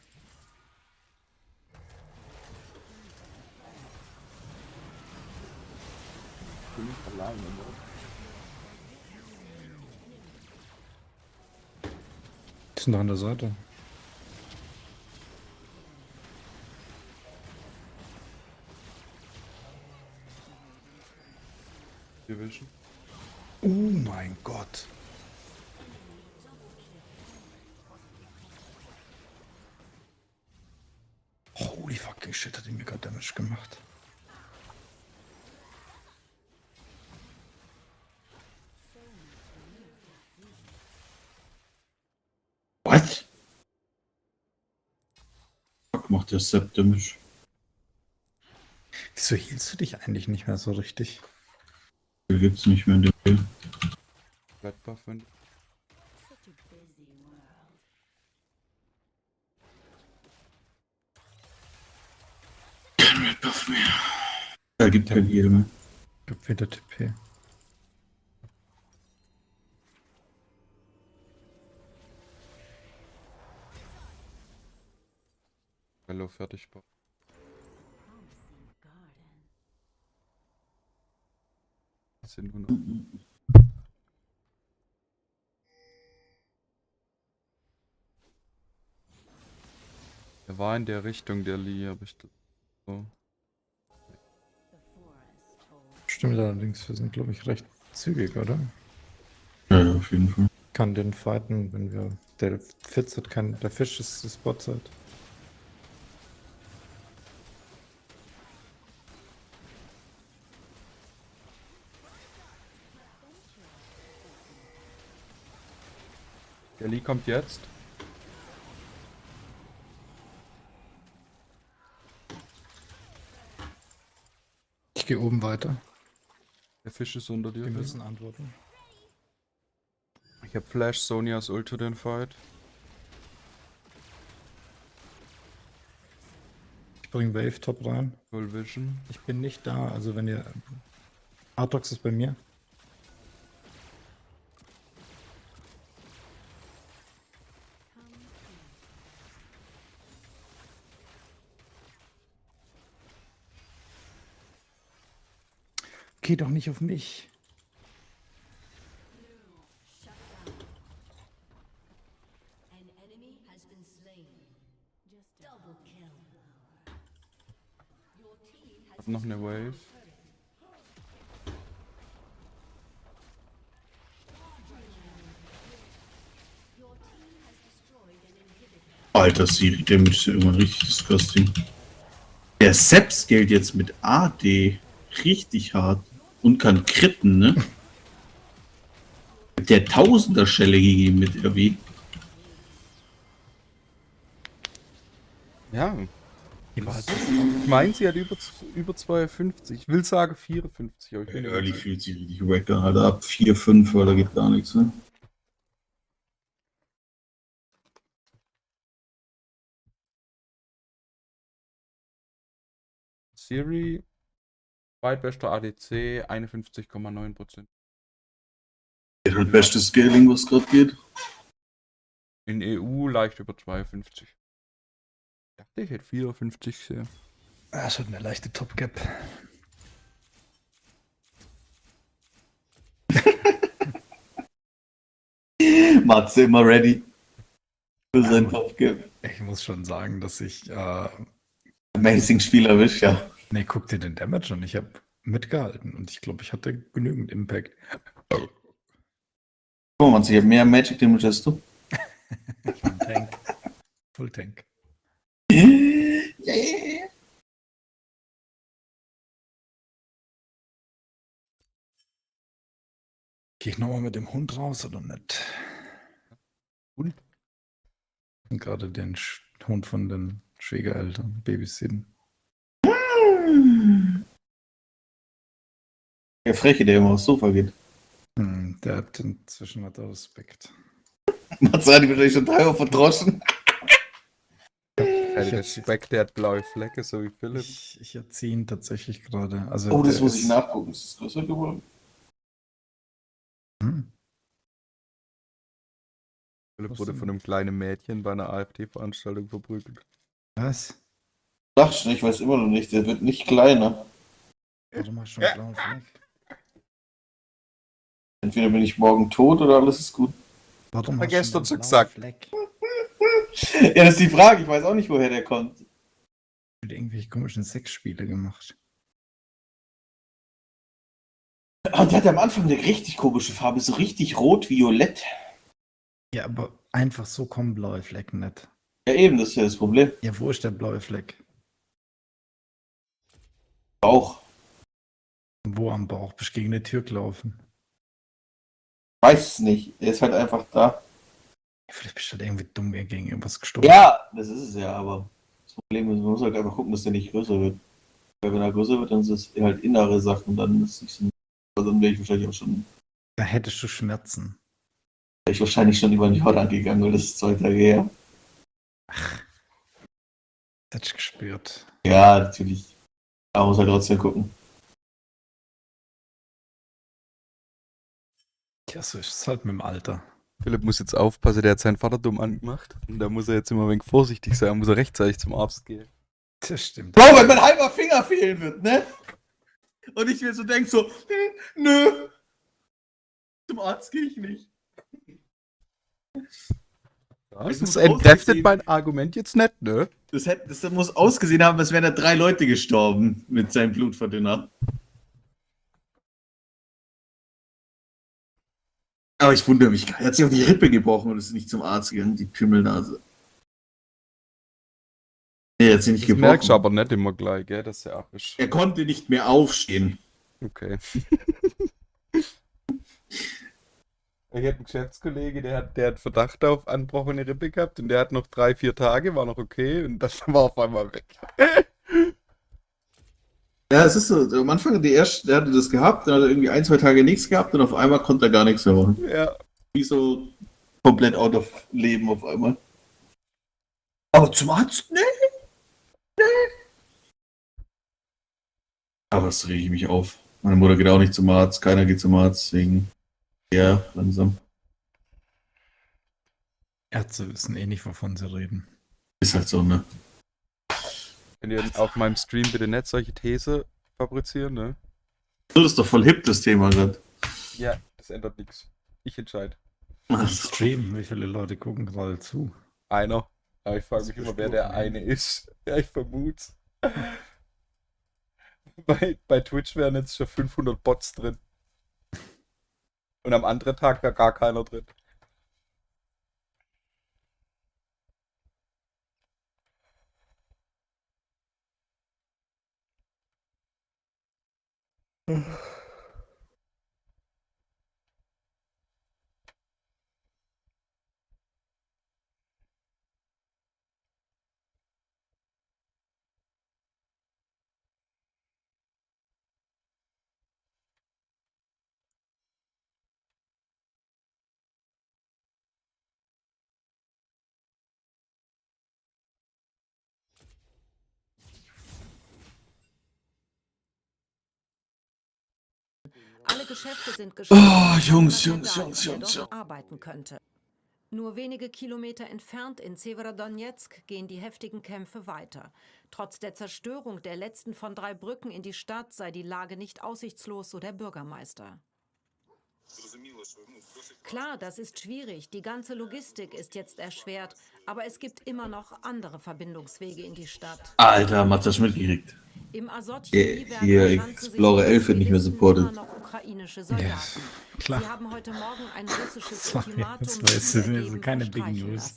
Ich bin nicht alleine, ne? Die sind doch an der Seite. Division. Oh mein Gott. Holy fucking shit, hat die mega Damage gemacht. What? Fuck, macht der Sepp Damage. Wieso hielst du dich eigentlich nicht mehr so richtig? Der gibt's nicht mehr in der Welt. Red Buff, wenn. Kein Red Buff mehr. Da gibt kein Heal mehr. Gibt wieder TP. Hello, fertig. Das sind nur noch. Er war in der Richtung, der Lee, aber ich. So. Stimmt allerdings, wir sind glaube ich recht zügig, oder? Ja, auf jeden Fall. Kann den fighten, wenn wir. Der Fitz hat kein. Der Fisch ist die Spotzeit. Der Lee kommt jetzt. Ich gehe oben weiter. Der Fisch ist unter dir. Wir müssen antworten. Ich hab Flash, Sonias Ult für den Fight. Ich bring Wave Top rein. Full Vision. Ich bin nicht da, also wenn ihr... Artox ist bei mir. Geh doch nicht auf mich. Hab noch eine Wave. Alter, Siri, der ist ja irgendwann richtig disgusting. Der Sepp scaled jetzt mit AD richtig hart und kann kritten, ne? Der Tausender-Schelle gegeben mit RW. Ja. Ich meine, sie hat über 52. Ich will sagen 54. Aber ich bin Early fühlt sich richtig wack an, Alter. Ab 4, 5, weil da geht gar nichts, ne? Siri, zweitbester ADC, 51,9%. Der hat bestes Scaling, was gerade geht. In EU leicht über 52. Ich dachte, ich hätte 54 gesehen. Das hat eine leichte Top Gap. Matze immer ready für sein Top Gap. Ich muss schon sagen, dass ich Amazing Spiel erwischt, ja. Nee, guck dir den Damage an. Ich habe mitgehalten und ich glaube, ich hatte genügend Impact. Guck mal, Matze, ich habe mehr Magic Damage als du. Tank. Full Tank. Yeah. Geh ich nochmal mit dem Hund raus oder nicht? Hund? Und gerade den Hund von den Schwiegereltern babysitten. Der Freche, der immer aufs Sofa geht. Der hat inzwischen Respekt. Matze hat die wahrscheinlich schon 3 Uhr verdroschen. Respekt, der hat blaue Flecke, so wie Philipp. Ich erziehe ihn tatsächlich gerade. Also Oh, das der muss ich ist- nachgucken. Ist das größer geworden? Philipp wurde von einem kleinen Mädchen bei einer AfD-Veranstaltung verprügelt. Was? Sagst du, ich weiß immer noch nicht. Der wird nicht kleiner. Warte mal, schon einen blauen Fleck. Entweder bin ich morgen tot oder alles ist gut. Warte mal, gestern schon gesagt. Ja, das ist die Frage. Ich weiß auch nicht, woher der kommt. Hat irgendwelche komischen Sexspiele gemacht. Und der hat am Anfang eine richtig komische Farbe. So richtig rot-violett. Ja, aber einfach so kommen blaue Flecken nicht. Ja, eben, das ist ja das Problem. Ja, wo ist der blaue Fleck? Bauch. Wo am Bauch? Bist du gegen eine Tür gelaufen? Weiß es nicht. Er ist halt einfach da. Ja, vielleicht bist du halt irgendwie dumm gegen irgendwas gestorben. Ja, das ist es ja, aber das Problem ist, man muss halt einfach gucken, dass der nicht größer wird. Weil wenn er größer wird, dann ist es halt innere Sachen, dann ist es nicht so. Also dann wäre ich wahrscheinlich auch schon. Da hättest du Schmerzen. Wäre ich wahrscheinlich schon über den Jordan gegangen, weil das ist 2 Tage her. Das hätte ich gespürt. Ja, natürlich. Aber man muss halt trotzdem gucken. Ja, so ist es halt mit dem Alter. Philipp muss jetzt aufpassen, der hat seinen Vater dumm angemacht. Und da muss er jetzt immer ein wenig vorsichtig sein, muss er rechtzeitig zum Arzt gehen. Das stimmt. Bro, wenn mein halber Finger fehlen wird, ne? Und ich mir so denke so, nö. Zum Arzt gehe ich nicht. Das entkräftet mein Argument jetzt nicht, ne? Das muss ausgesehen haben, als wären da 3 Leute gestorben mit seinem Blutverdünner. Aber ich wundere mich, er hat sich auf die Rippe gebrochen und ist nicht zum Arzt gegangen, die Pümmelnase. Er hat sie nicht Das gebrochen. merkst du aber nicht immer gleich, gell, dass er ab ist. Er konnte nicht mehr aufstehen. Okay. Ich hätte einen Geschäftskollege, der hat Verdacht auf anbrochene Rippe gehabt und der hat noch 3, 4 Tage, war noch okay und das war auf einmal weg. Ja, es ist so, am Anfang, der hatte das gehabt, dann hat er irgendwie 1, 2 Tage nichts gehabt und auf einmal konnte er gar nichts mehr machen. Ja. Wie so komplett out of Leben auf einmal. Aber zum Arzt? Nee. Aber das rege ich mich auf. Meine Mutter geht auch nicht zum Arzt, keiner geht zum Arzt, deswegen ja, langsam. Ärzte wissen eh nicht, wovon sie reden. Ist halt so, ne? Könnt ihr auf meinem Stream bitte nicht solche These fabrizieren, ne? Das ist doch voll hip, das Thema gerade. Ja, das ändert nichts. Ich entscheide. Stream, wie viele Leute gucken gerade zu? Einer. Aber ich frage mich immer, wer der eine ist. Ja, ich vermute. Bei Twitch wären jetzt schon 500 Bots drin. Und am anderen Tag wäre gar keiner drin. Alle Geschäfte sind geschlossen. Oh, Jungs. Arbeiten könnte. Nur wenige Kilometer entfernt in Severodonetsk gehen die heftigen Kämpfe weiter. Trotz der Zerstörung der letzten von 3 Brücken in die Stadt sei die Lage nicht aussichtslos, so der Bürgermeister. Klar, das ist schwierig. Die ganze Logistik ist jetzt erschwert. Aber es gibt immer noch andere Verbindungswege in die Stadt. Alter, Mats das mitgekriegt. Im Azot-Chemie Hier, Explorer 11 wird nicht mehr supported. ukrainische Soldaten. Klar. Sie haben heute Morgen ein russisches Das Ultimatum war keine Big News.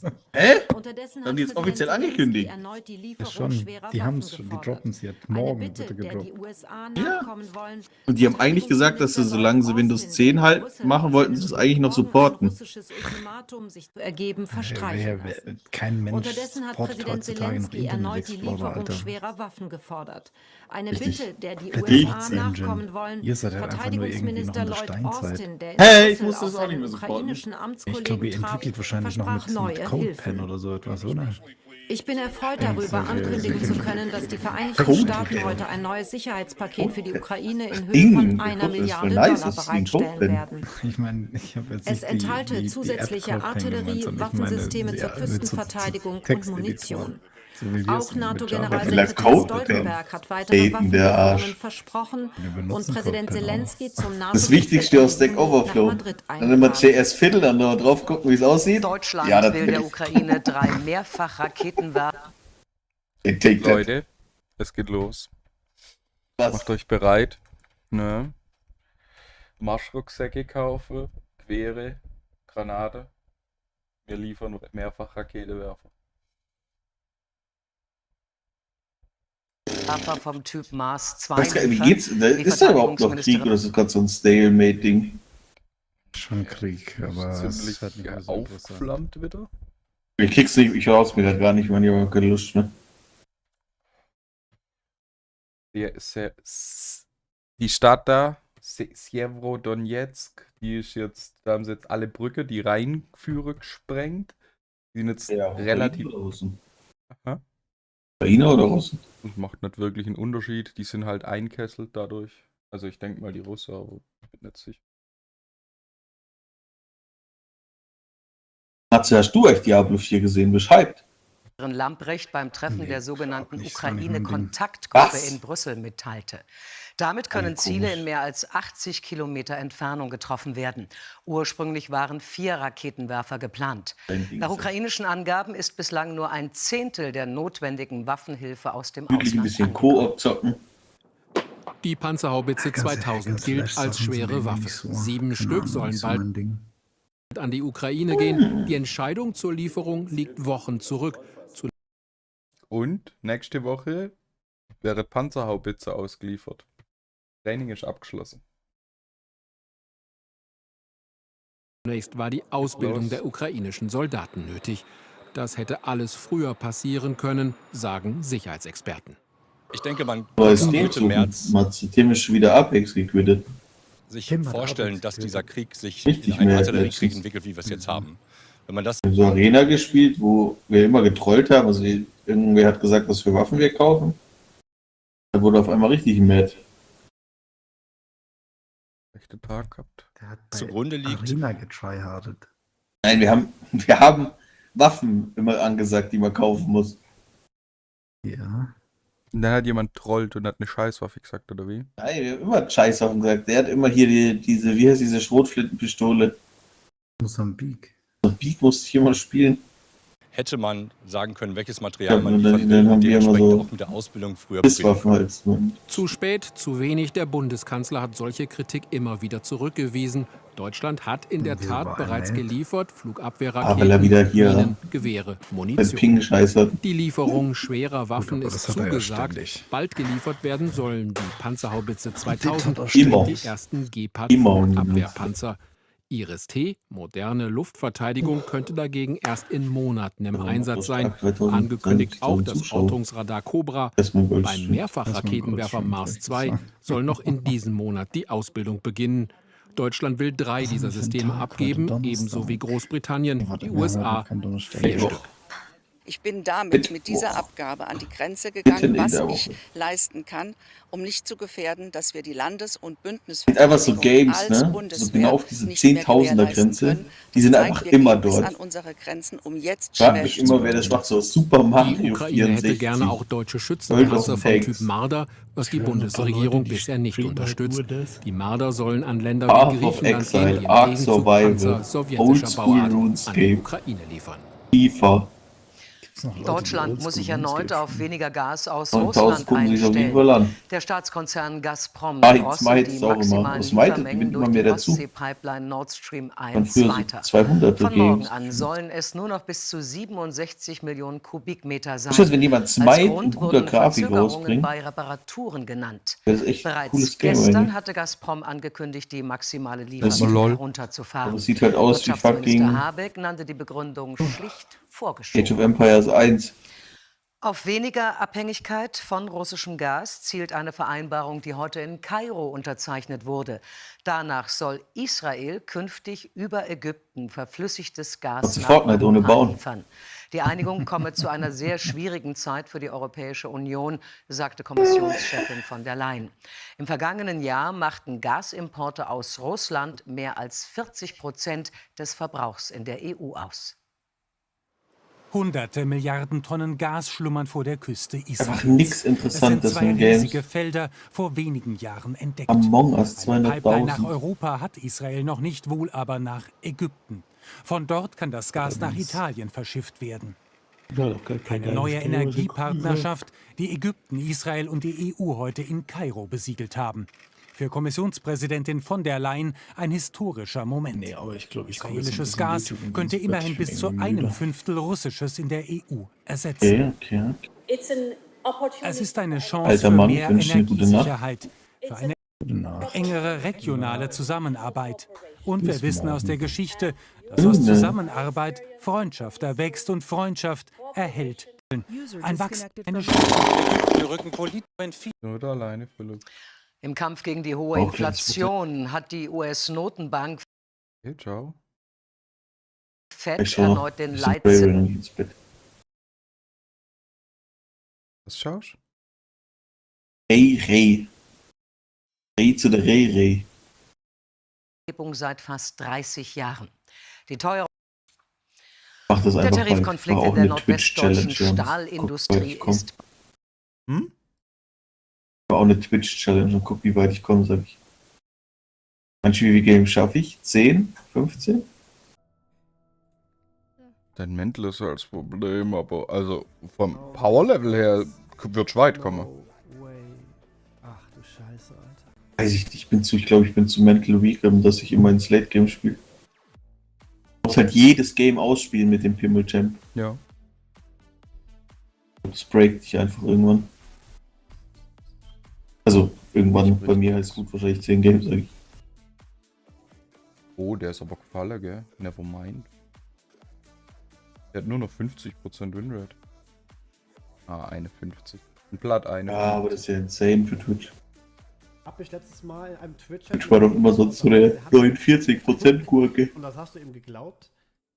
Unterdessen Haben die jetzt hat offiziell Präsident angekündigt? Zelensky erneut die Ja, Lieferung schon. schwerer Die haben es Waffen schon, die gefordert. droppen es jetzt. Eine Morgen Bitte, wird er der gedroppt. die USA nachkommen wollen. Und die haben eigentlich gesagt, dass sie, solange sie Windows 10 halt machen, wollten sie es eigentlich noch supporten. Russisches Ultimatum sich zu ergeben verstreichen lassen. Kein Mensch Unterdessen hat supportet Präsident heutzutage noch Zelensky Internet erneut die Explorer, Lieferung Alter. schwerer Waffen gefordert. Eine Richtig. Bitte, der die Richtig. USA nachkommen wollen. Ihr seid halt einfach nur irgendwie noch Verteidigungsminister in der Lloyd Steinzeit. Austin, der in Hey, ich Brüssel muss das auf auch nicht seinen mehr supporten. ukrainischen Ich Amtskollegen glaube, ihr traf, entwickelt wahrscheinlich noch versprach mit neue CodePen Hilfen. oder so etwas, oder? Ich bin erfreut darüber, ankündigen zu können, dass die Vereinigten Code. Staaten heute ein neues Sicherheitspaket für die Ukraine in Höhe von $1 Milliarde bereitstellen werden. Ich meine, ich habe jetzt Es nicht enthalte die zusätzliche App CodePen Artillerie, gemeint, sondern ich Waffensysteme meine, zur ja, Küstenverteidigung und Texteditor. Munition. So wie wir es Auch mit Java NATO-Generalsekretär Code Stoltenberg hat weitere Daten, der Arsch. Waffenlieferungen versprochen Wir benutzen und Präsident CodePen auch. Zelensky zum Das Wichtigste aus Stack Overflow. Dann immer CS Fiddle, dann noch drauf gucken, wie es aussieht. Deutschland Ja, will der Ukraine 3 Mehrfach-Raketenwerfer. Leute, es geht los. Macht euch bereit. Ne? Marschrucksäcke kaufen, Quere, Granate. Wir liefern mehrfach Raketewerfer. Werfer vom Typ Mars 2. Weiß gar nicht, wie geht's? Ist da überhaupt noch Krieg oder ist das gerade so ein Stalemate-Ding? Schon Krieg, aber es Ziemlich ist halt nicht mehr so interessant. aufgeflammt wieder. Ich krieg's nicht, ich raus mir grad gar nicht, man, ich habe keine Lust, ne? Die Stadt da, Severodonetsk, die ist jetzt, da haben sie jetzt alle Brücke, die Rheinführer gesprengt. Die sind jetzt relativ. Aha. Ukrainer oder Russen? Das macht nicht wirklich einen Unterschied. Die sind halt einkesselt dadurch. Also ich denke mal die Russen, aber ich bin nicht sicher. Matze, hast du echt Diablo 4 gesehen? Beschreibt. Lamprecht beim Treffen der sogenannten nicht, das war nicht mein Ding. Ukraine-Kontaktgruppe Was? in Brüssel mitteilte. Damit können Ziele in mehr als 80 Kilometer Entfernung getroffen werden. Ursprünglich waren 4 Raketenwerfer geplant. Nach ukrainischen Angaben ist bislang nur ein Zehntel der notwendigen Waffenhilfe aus dem Wirklich ein Ausland bisschen Koop zocken. Die Panzerhaubitze 2000 gilt als schwere Waffe. 7 Stück sollen bald an die Ukraine gehen. Die Entscheidung zur Lieferung liegt Wochen zurück. Und nächste Woche wäre Panzerhaubitze ausgeliefert. Training ist abgeschlossen. Zunächst war die Ausbildung der ukrainischen Soldaten nötig. Das hätte alles früher passieren können, sagen Sicherheitsexperten. Ich denke, man Neues kommt Team Mitte suchen. März. Matze, Team ist schon wieder Apex gequittet. sich Tim hat vorstellen, Arbeit dass für dieser Krieg sich Richtig in einen mehr Artilleriekrieg letztens. entwickelt, wie wir es jetzt haben. Wenn man das Wir haben so Arena gespielt, wo wir immer getrollt haben. Also irgendwer hat gesagt, was für Waffen wir kaufen. Da wurde auf einmal richtig mad. Schlechte Tag gehabt. Der hat bei zugrunde liegt. Arena getryhardet. Nein, wir haben Waffen immer angesagt, die man kaufen muss. Ja. Und dann hat jemand trollt und hat eine Scheißwaffe gesagt, oder wie? Nein, wir haben immer Scheißsachen gesagt. Der hat immer hier wie heißt diese Schrotflintenpistole? Mosambik. Mosambik musste ich immer spielen. Hätte man sagen können, welches Material Ja, man und dann liefern will haben und wir immer dementsprechend so auch mit der Ausbildung früher Bisswaffen halt. Zu spät, zu wenig. Der Bundeskanzler hat solche Kritik immer wieder zurückgewiesen. Deutschland hat in der Tat bereits geliefert, weil er wieder Flugabwehrraketen, hier Minen, Gewehre, den Munition. Ping-Scheiß hat. Die Lieferung schwerer Waffen aber ist das hat er ja zugesagt. ständig. Bald geliefert werden sollen die Panzerhaubitze 2000 und Immer. die ersten Immer. Gepard-Abwehrpanzer. Iris-T, moderne Luftverteidigung, könnte dagegen erst in Monaten im Einsatz sein. Angekündigt auch das Ortungsradar Cobra. Beim Mehrfachraketenwerfer Mars 2 soll noch in diesem Monat die Ausbildung beginnen. Deutschland will 3 dieser Systeme abgeben, ebenso wie Großbritannien, die USA 4 Stück. Ich bin damit mit dieser Abgabe an die Grenze gegangen, was ich leisten kann, um nicht zu gefährden, dass wir die Landes- und Einfach so Bündnisverteidigung Games, als ne? So Bundeswehr genau auf diese nicht mehr 10.000er gewährleisten Grenze. können. Die sind Das einfach zeigt, wir immer gehen bis dort. an unsere Grenzen, um jetzt Frag schwächer mich zu immer, wer das macht, so Super Mario Die Ukraine 64. hätte gerne auch deutsche World Schützenpanzer of vom Tanks. Typ Marder, was die hören ein paar Bundesregierung Leute, die bisher nicht streamen halt unterstützt. nur das. Die Marder sollen an Länder Path wie of Griechenland gehen, Exile, die im Ark Gegenzug Panzer Survival, sowjetischer Oldschool Bauart an die RuneScape, Ukraine liefern. FIFA. Deutschland muss sich erneut auf weniger Gas aus 9000 Russland gucken sich auf jeden einstellen. Fall an. Der Staatskonzern Gazprom Smite drosselt die ist auch immer. maximalen Aber Smite Liefermengen gewinnt durch immer mehr die dazu. Ostsee-Pipeline Nord Stream Von 1 früher so weiter. 200er Von morgen Games. an sollen es nur noch bis zu 67 Millionen Kubikmeter sein. Ist das, wenn jemand Als Smite in Grund guter wurden Grafik Verzögerungen rausbringt? bei Reparaturen genannt. Das ist echt ein Bereits cooles Game gestern eigentlich. hatte Gazprom angekündigt, die maximale Das ist Liefermenge lol. herunterzufahren. Aber es sieht halt aus wie Wirtschaftsminister fucking Habeck nannte die Begründung schlicht vorgeschoben. Age of Empires 1. Auf weniger Abhängigkeit von russischem Gas zielt eine Vereinbarung, die heute in Kairo unterzeichnet wurde. Danach soll Israel künftig über Ägypten verflüssigtes Gas Kannst du nach Fortnite ohne Europa bauen. liefern. Die Einigung komme zu einer sehr schwierigen Zeit für die Europäische Union, sagte Kommissionschefin von der Leyen. Im vergangenen Jahr machten Gasimporte aus Russland mehr als 40% des Verbrauchs in der EU aus. Hunderte Milliarden Tonnen Gas schlummern vor der Küste Israels. Einfach nichts Interessantes Es sind 2 in Games. riesige Felder, vor wenigen Jahren entdeckt. Among Us Eine Pipeline nach 200.000. Europa hat Israel noch nicht, wohl aber nach Ägypten. Von dort kann das Gas nach Italien verschifft werden. Eine neue Energiepartnerschaft, die Ägypten, Israel und die EU heute in Kairo besiegelt haben. Für Kommissionspräsidentin von der Leyen ein historischer Moment. Nee, aber ich glaube, Israelisches Gas könnte immerhin bis zu einem Fünftel russisches in der EU Okay, ersetzen. okay, okay. Es ist eine Chance Alter für Mann, mehr wünsche dir gute Nacht. Energiesicherheit, für eine engere regionale Zusammenarbeit. Und wir wissen aus der Geschichte, dass aus Zusammenarbeit Freundschaft erwächst und Freundschaft erhält. Ein Wachstum, eine Wir rücken Politik oder alleine, Philipp. Im Kampf gegen die hohe Inflation hat die US-Notenbank Hey, ciao. Fed erneut den Leitzins Was schaust? Reh. Reh zu der Reh. seit fast 30 Jahren. Die Teuerung Mach das der einfach Tarifkonflikt bald. in der Eine nordwestdeutschen Twitch-Challenge. Stahlindustrie ist Auch eine Twitch-Challenge und guck, wie weit ich komme, sag ich. Manche Games schaffe ich. 10, 15? Dein Mental ist ja das Problem, aber also vom Power-Level her wird weit kommen. Ach du Scheiße, Alter. Weiß ich nicht, ich glaube, ich bin zu mental weak, dass ich immer ins Late-Game spiele. Du musst halt jedes Game ausspielen mit dem Pimmel-Champ. Ja. Das breakt dich einfach irgendwann. Also, irgendwann bei mir heißt gut, wahrscheinlich 10 Games, sag ich. Oh, der ist aber gefallen, gell? Nevermind. Der hat nur noch 50% Winrate. Ah, 51. Ein Blatt 51. Ja, aber das ist ja insane für Twitch. Hab mich letztes Mal in einem Twitch-Chat... Ich war doch immer sonst so eine 49% Gurke. Und das hast du ihm geglaubt?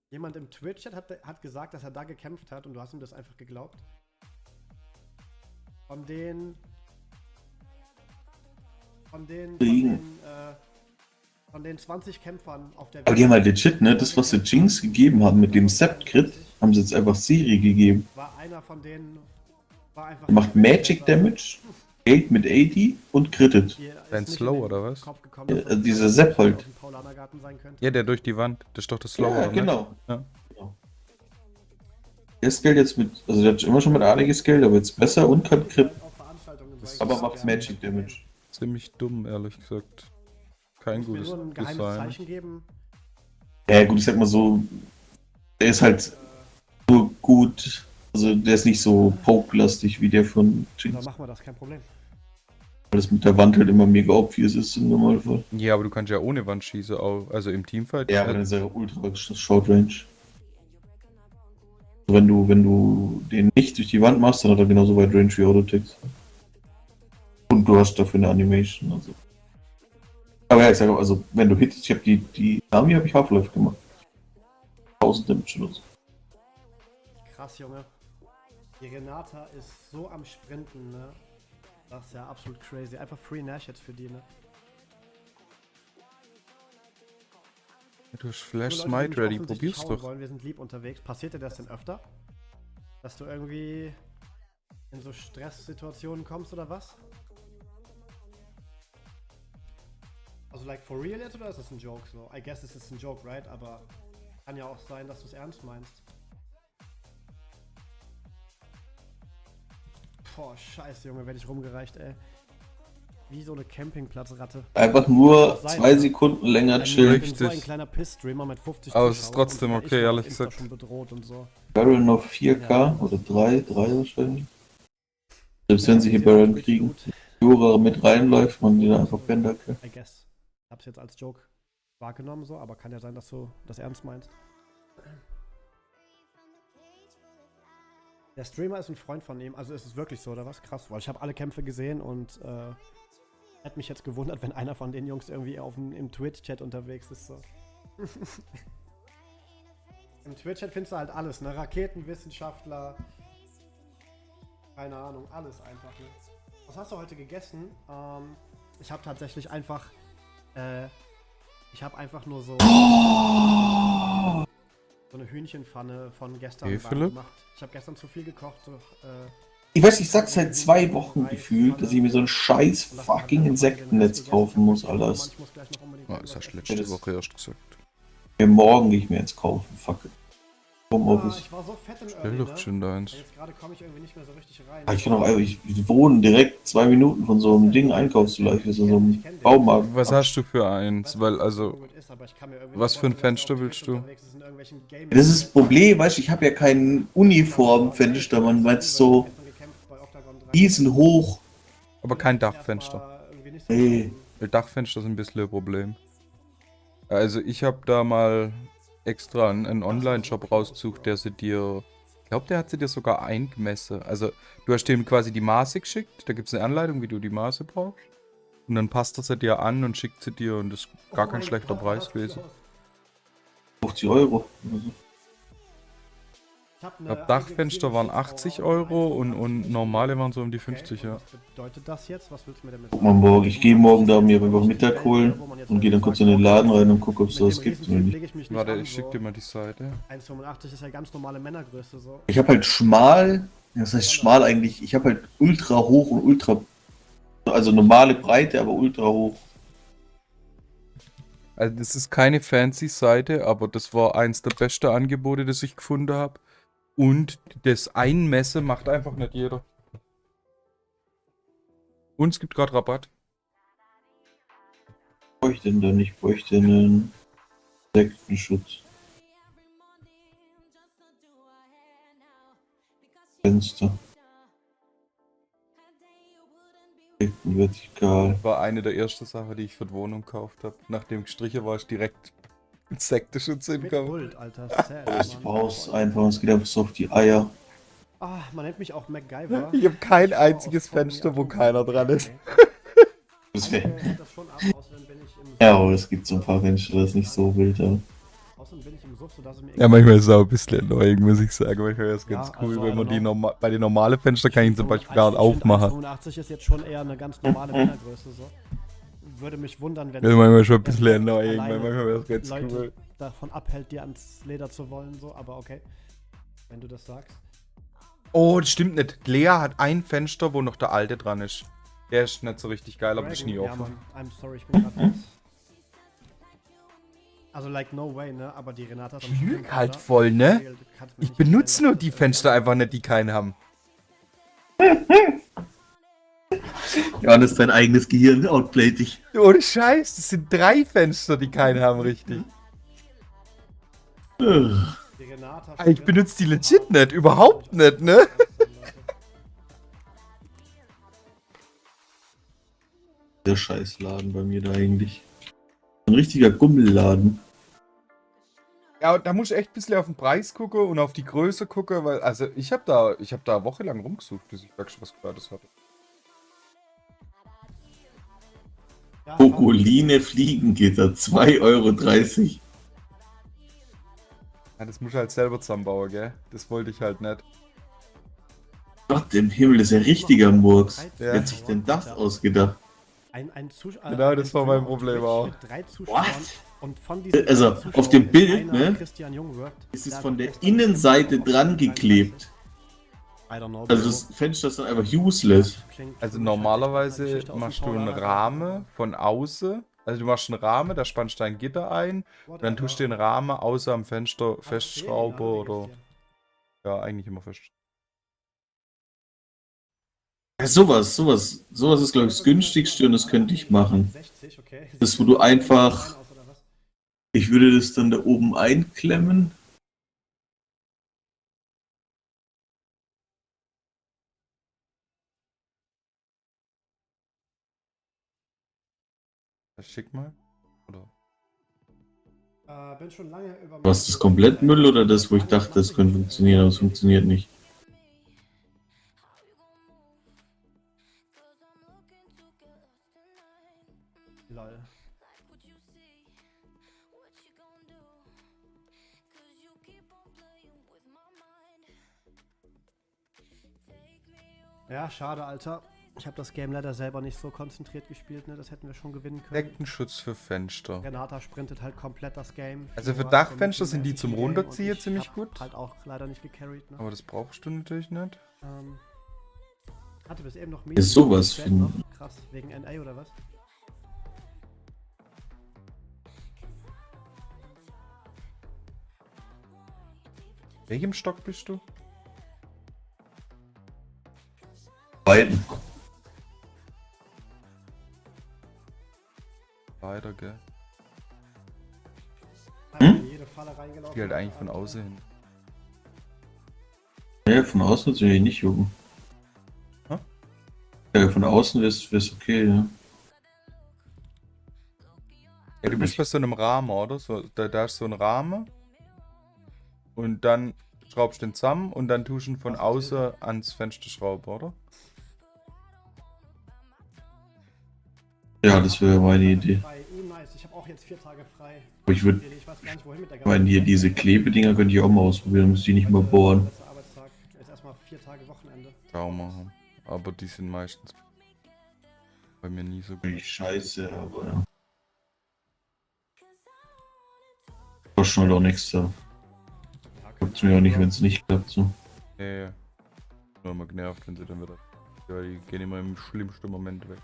Jemand im Twitch-Chat hat gesagt, dass er da gekämpft hat und du hast ihm das einfach geglaubt? Von den 20 Kämpfern auf der Welt. Aber die haben halt legit, ne? Das, was sie Jinx gegeben haben mit dem Sept-Crit, haben sie jetzt einfach Serie gegeben. War einer von denen... War einfach... Macht Magic Damage, Geld mit AD und crittet. Dein Slow oder was? Ja, dieser Sepp halt. Ja, der durch die Wand. Das ist doch das Slow, Ja, oder genau. nicht? Ja. Der Skill jetzt mit, also der hat immer schon mit AD geskillt, aber jetzt besser und kann crit. Aber macht Magic Damage. Ziemlich dumm, ehrlich gesagt. Kein gutes nur ein geheimes Design. Zeichen geben. Ja gut, ich sag mal so, der ist halt nur gut, also der ist nicht so poke-lastig wie der von Dann Jinx. machen wir das, kein Problem. Weil das mit der Wand halt immer mega obvious ist im Normalfall. Ja, aber du kannst ja ohne Wand schießen, auch, also im Teamfight. Ja, aber dann ist er ultra Short Range. Wenn du den nicht durch die Wand machst, dann hat er genauso weit Range wie Autotex. Und du hast dafür eine Animation, also. Aber ja, ich sage auch, also wenn du hittest, ich habe die Army habe ich Half-Life gemacht. 1000 Damage oder so. Krass, Junge. Die Renata ist so am Sprinten, ne? Das ist ja absolut crazy. Einfach Free Nash jetzt für die, ne? Du hast Flash Für Leute, die Smite ready, offensichtlich probier's schauen doch. wollen, wir sind lieb unterwegs. Passiert dir das denn öfter? Dass du irgendwie in so Stresssituationen kommst oder was? Also like for real jetzt oder ist das ein Joke so? I guess es ist ein Joke, right? Aber kann ja auch sein, dass du es ernst meinst. Boah, scheiße, Junge, werde ich rumgereicht, ey. Wie so eine Campingplatzratte. Einfach nur 2 Sekunden länger chillen. Ich bin so ein kleiner Piss-Streamer mit 50 Aber es ist Zuschauern trotzdem und okay, ich ehrlich auf Insta gesagt. schon bedroht und so. Barrel noch 4K oder 3 wahrscheinlich. Selbst wenn sie hier Barrel kriegen, Jura mit reinläuft, man die dann einfach Bänder kann. I guess. Ich hab's jetzt als Joke wahrgenommen so, aber kann ja sein, dass du das ernst meinst. Der Streamer ist ein Freund von ihm, also ist es wirklich so, oder was? Krass, weil ich habe alle Kämpfe gesehen und hätte mich jetzt gewundert, wenn einer von den Jungs irgendwie im Twitch-Chat unterwegs ist. So. Im Twitch-Chat findest du halt alles, ne? Raketenwissenschaftler, keine Ahnung, alles einfach, ne? Was hast du heute gegessen? Ich habe tatsächlich einfach, nur so eine Hühnchenpfanne von gestern Hey, Philipp? gemacht. Ich habe gestern zu viel gekocht. So, Ich weiß, ich sag's seit 2 Wochen gefühlt, dass ich mir so ein scheiß fucking Insektennetz kaufen muss, Alter. Das hast du letzte Woche erst gesagt. Ja, morgen gehe ich mir jetzt kaufen, fuck it. Homeoffice. Ich war so fett im Stell doch schon deins. Jetzt gerade komme ich irgendwie nicht mehr so richtig rein. Ich kann auch einfach, ich wohne direkt 2 Minuten von so einem Ding Einkaufszuleicht, so einem Baumarkt. Was hast du für eins? Weil, also, was für ein Fenster willst du? Das ist das Problem, weißt du, ich habe ja kein Uniformfenster, man meint so riesenhoch. Aber kein Dachfenster. Nee. Weil Dachfenster sind ein bisschen ein Problem. Also ich habe da mal extra einen Online-Shop rausgesucht, der sie dir... Ich glaube, der hat sie dir sogar eingemessen. Also du hast dem quasi die Maße geschickt. Da gibt es eine Anleitung, wie du die Maße brauchst. Und dann passt er sie dir an und schickt sie dir und das ist gar kein schlechter Preis gewesen. 50 Euro. Ich glaube, Dachfenster waren 80 Euro und normale waren so um die 50, ja. Bedeutet das jetzt? Was willst du mir damit Guck mal morgen, ich gehe morgen da mir einfach Mittag holen und gehe dann kurz in den Laden rein und gucke, ob es sowas gibt oder nicht. Warte, ich schick dir mal die Seite. 1,85 ist ja ganz normale Männergröße so. Ich habe halt schmal, das heißt schmal eigentlich, ich habe halt ultra hoch und ultra, also normale Breite, aber ultra hoch. Also das ist keine fancy Seite, aber das war eins der besten Angebote, das ich gefunden habe. Und das Einmessen macht einfach nicht jeder. Und es gibt gerade Rabatt. Bräuchte denn da nicht, bräuchte einen Insektenschutz. Fenster. Vertikal. War eine der ersten Sachen, die ich für die Wohnung gekauft habe. Nachdem gestrichen war, ich direkt Insektenschutz hinkommen. Das brauchst einfach, es geht einfach so auf die Eier. Ah, man nennt mich auch MacGyver. Ich habe kein einziges Fenster, wo keiner dran ist. Das Einige wär, hält das schon ab, außerdem bin ich im Suff. ja, aber es gibt so ein paar Fenster, das ist nicht so wild, ja. Außerdem bin ich im Suff, sodass es mir Ja, manchmal ist es auch ein bisschen annoying, muss ich sagen. Manchmal ist es ganz Ja, cool, also, wenn I man don't die know. bei den normalen Fenstern kann ich ihn zum Beispiel gar nicht Ich finde aufmachen. 1,85 ist jetzt schon eher eine ganz normale Männergröße. So. Würde mich wundern, wenn Das ist manchmal schon ein der bisschen Fakt annoying, alleine manchmal wäre es ganz Leute cool. davon abhält, dir ans Leder zu wollen. So. Aber okay, wenn du das sagst. Oh, das stimmt nicht. Lea hat ein Fenster, wo noch der alte dran ist. Der ist nicht so richtig geil, aber das ist nie Ja, offen. Mann, I'm sorry, ich bin gerade das. Also, like, no way, ne? Aber die Renata hat am Lüg halt voll, ne? Ich benutze nur die Fenster einfach nicht, die keinen haben. Johannes, dein eigenes Gehirn outplayt dich. Ohne Scheiß, das sind 3 Fenster, die keinen haben, richtig. Ich benutze die legit nicht, überhaupt nicht, ne? Der Scheißladen bei mir da eigentlich. Ein richtiger Gummelladen. Ja, da muss ich echt ein bisschen auf den Preis gucken und auf die Größe gucken, weil, also ich hab da wochenlang rumgesucht, bis ich wirklich was Gratis hatte. Kokoline Fliegengitter, 2,30 €. Ja, das muss ich halt selber zusammenbauen, gell? Das wollte ich halt nicht. Gott im Himmel, das ist ja richtiger Murks. Ja. Wer hat sich denn das ausgedacht? Genau, das war mein Problem auch. Und von diesen Also, drei auf dem Zuschauern Bild, ist einer ne, Christian Jungwirth, ist es der von der extra Innenseite dran geklebt. I don't know. Also das Fenster ist dann einfach useless. Also normalerweise machst du einen Rahmen von außen. Also du machst einen Rahmen, da spannst du ein Gitter ein. Und dann tust du den Rahmen außer am Fenster festschrauben oder... Ja, eigentlich immer fest. Ja, sowas ist, glaube ich, das günstigste und das könnte ich machen. Das, wo du einfach... Ich würde das dann da oben einklemmen. Schick mal. Oder? Bin schon lange über Was ist das komplett Müll oder das, wo ich dachte, das könnte funktionieren, aber es funktioniert nicht? Lol. Ja, schade, Alter. Ich habe das Game leider selber nicht so konzentriert gespielt, ne? Das hätten wir schon gewinnen können. Deckenschutz für Fenster. Renata sprintet halt komplett das Game. Also für War Dachfenster so sind die zum mittelmäßig im Game Runterziehen und ich ziemlich hab gut. halt auch leider nicht gecarried, ne? Aber das brauchst du natürlich nicht. Hatte bis eben noch Ist sowas Chat finden. noch. Krass, wegen NA oder was? Welchem Stock bist du? Beiden. Leider, gell? Jede Falle reingelaufen. Die halt eigentlich von außen hin. Ja, von außen würde ich nicht jucken. Hä? Ja, von außen wär's okay, ja. Ja, du bist bei so einem Rahmen, oder? So, da ist so ein Rahmen. Und dann schraubst du den zusammen und dann tust du ihn von außen ans Fenster schrauben, oder? Ja, das wäre meine Idee. Nice, ich habe auch jetzt 4 Tage frei. Aber ich würde, Ich weiß gar nicht, wohin mit der ich meine, hier diese Klebedinger könnte ich auch mal ausprobieren, muss die nicht mal bohren. Letzter Arbeitstag. Jetzt erstmal 4 Tage Wochenende. Schau mal. Aber die sind meistens bei mir nie so gut. Scheiße, aber ja. Kostet halt auch nichts da. Gibt's mir auch nicht, wenn es nicht klappt, so. Nee. Nur immer genervt, wenn sie dann wieder... Ja, die gehen immer im schlimmsten Moment weg.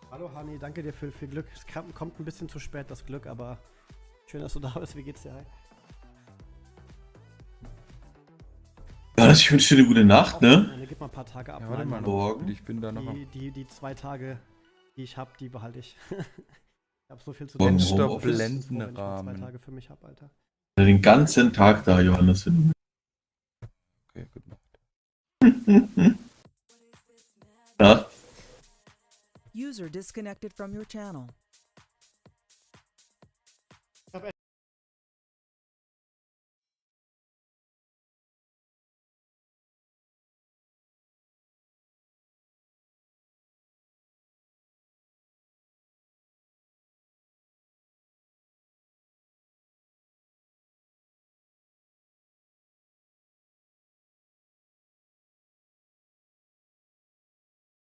Hallo Hani, danke dir für viel Glück. Es kommt ein bisschen zu spät, das Glück, aber schön, dass du da bist. Wie geht's dir? Hi? Ja, ich wünsche dir eine gute Nacht, ne? Gib mal ein paar Tage ab. Ja, warte mal, morgen. Ich bin da noch am... Die 2 Tage, die ich habe, die behalte ich. Ich habe so viel zu Morgen tun. Homeoffice. Blendenrahmen. 2 Tage für mich habe, Alter. Den ganzen Tag da, Johannes. Okay, gut Nacht. Ja. User disconnected from your channel.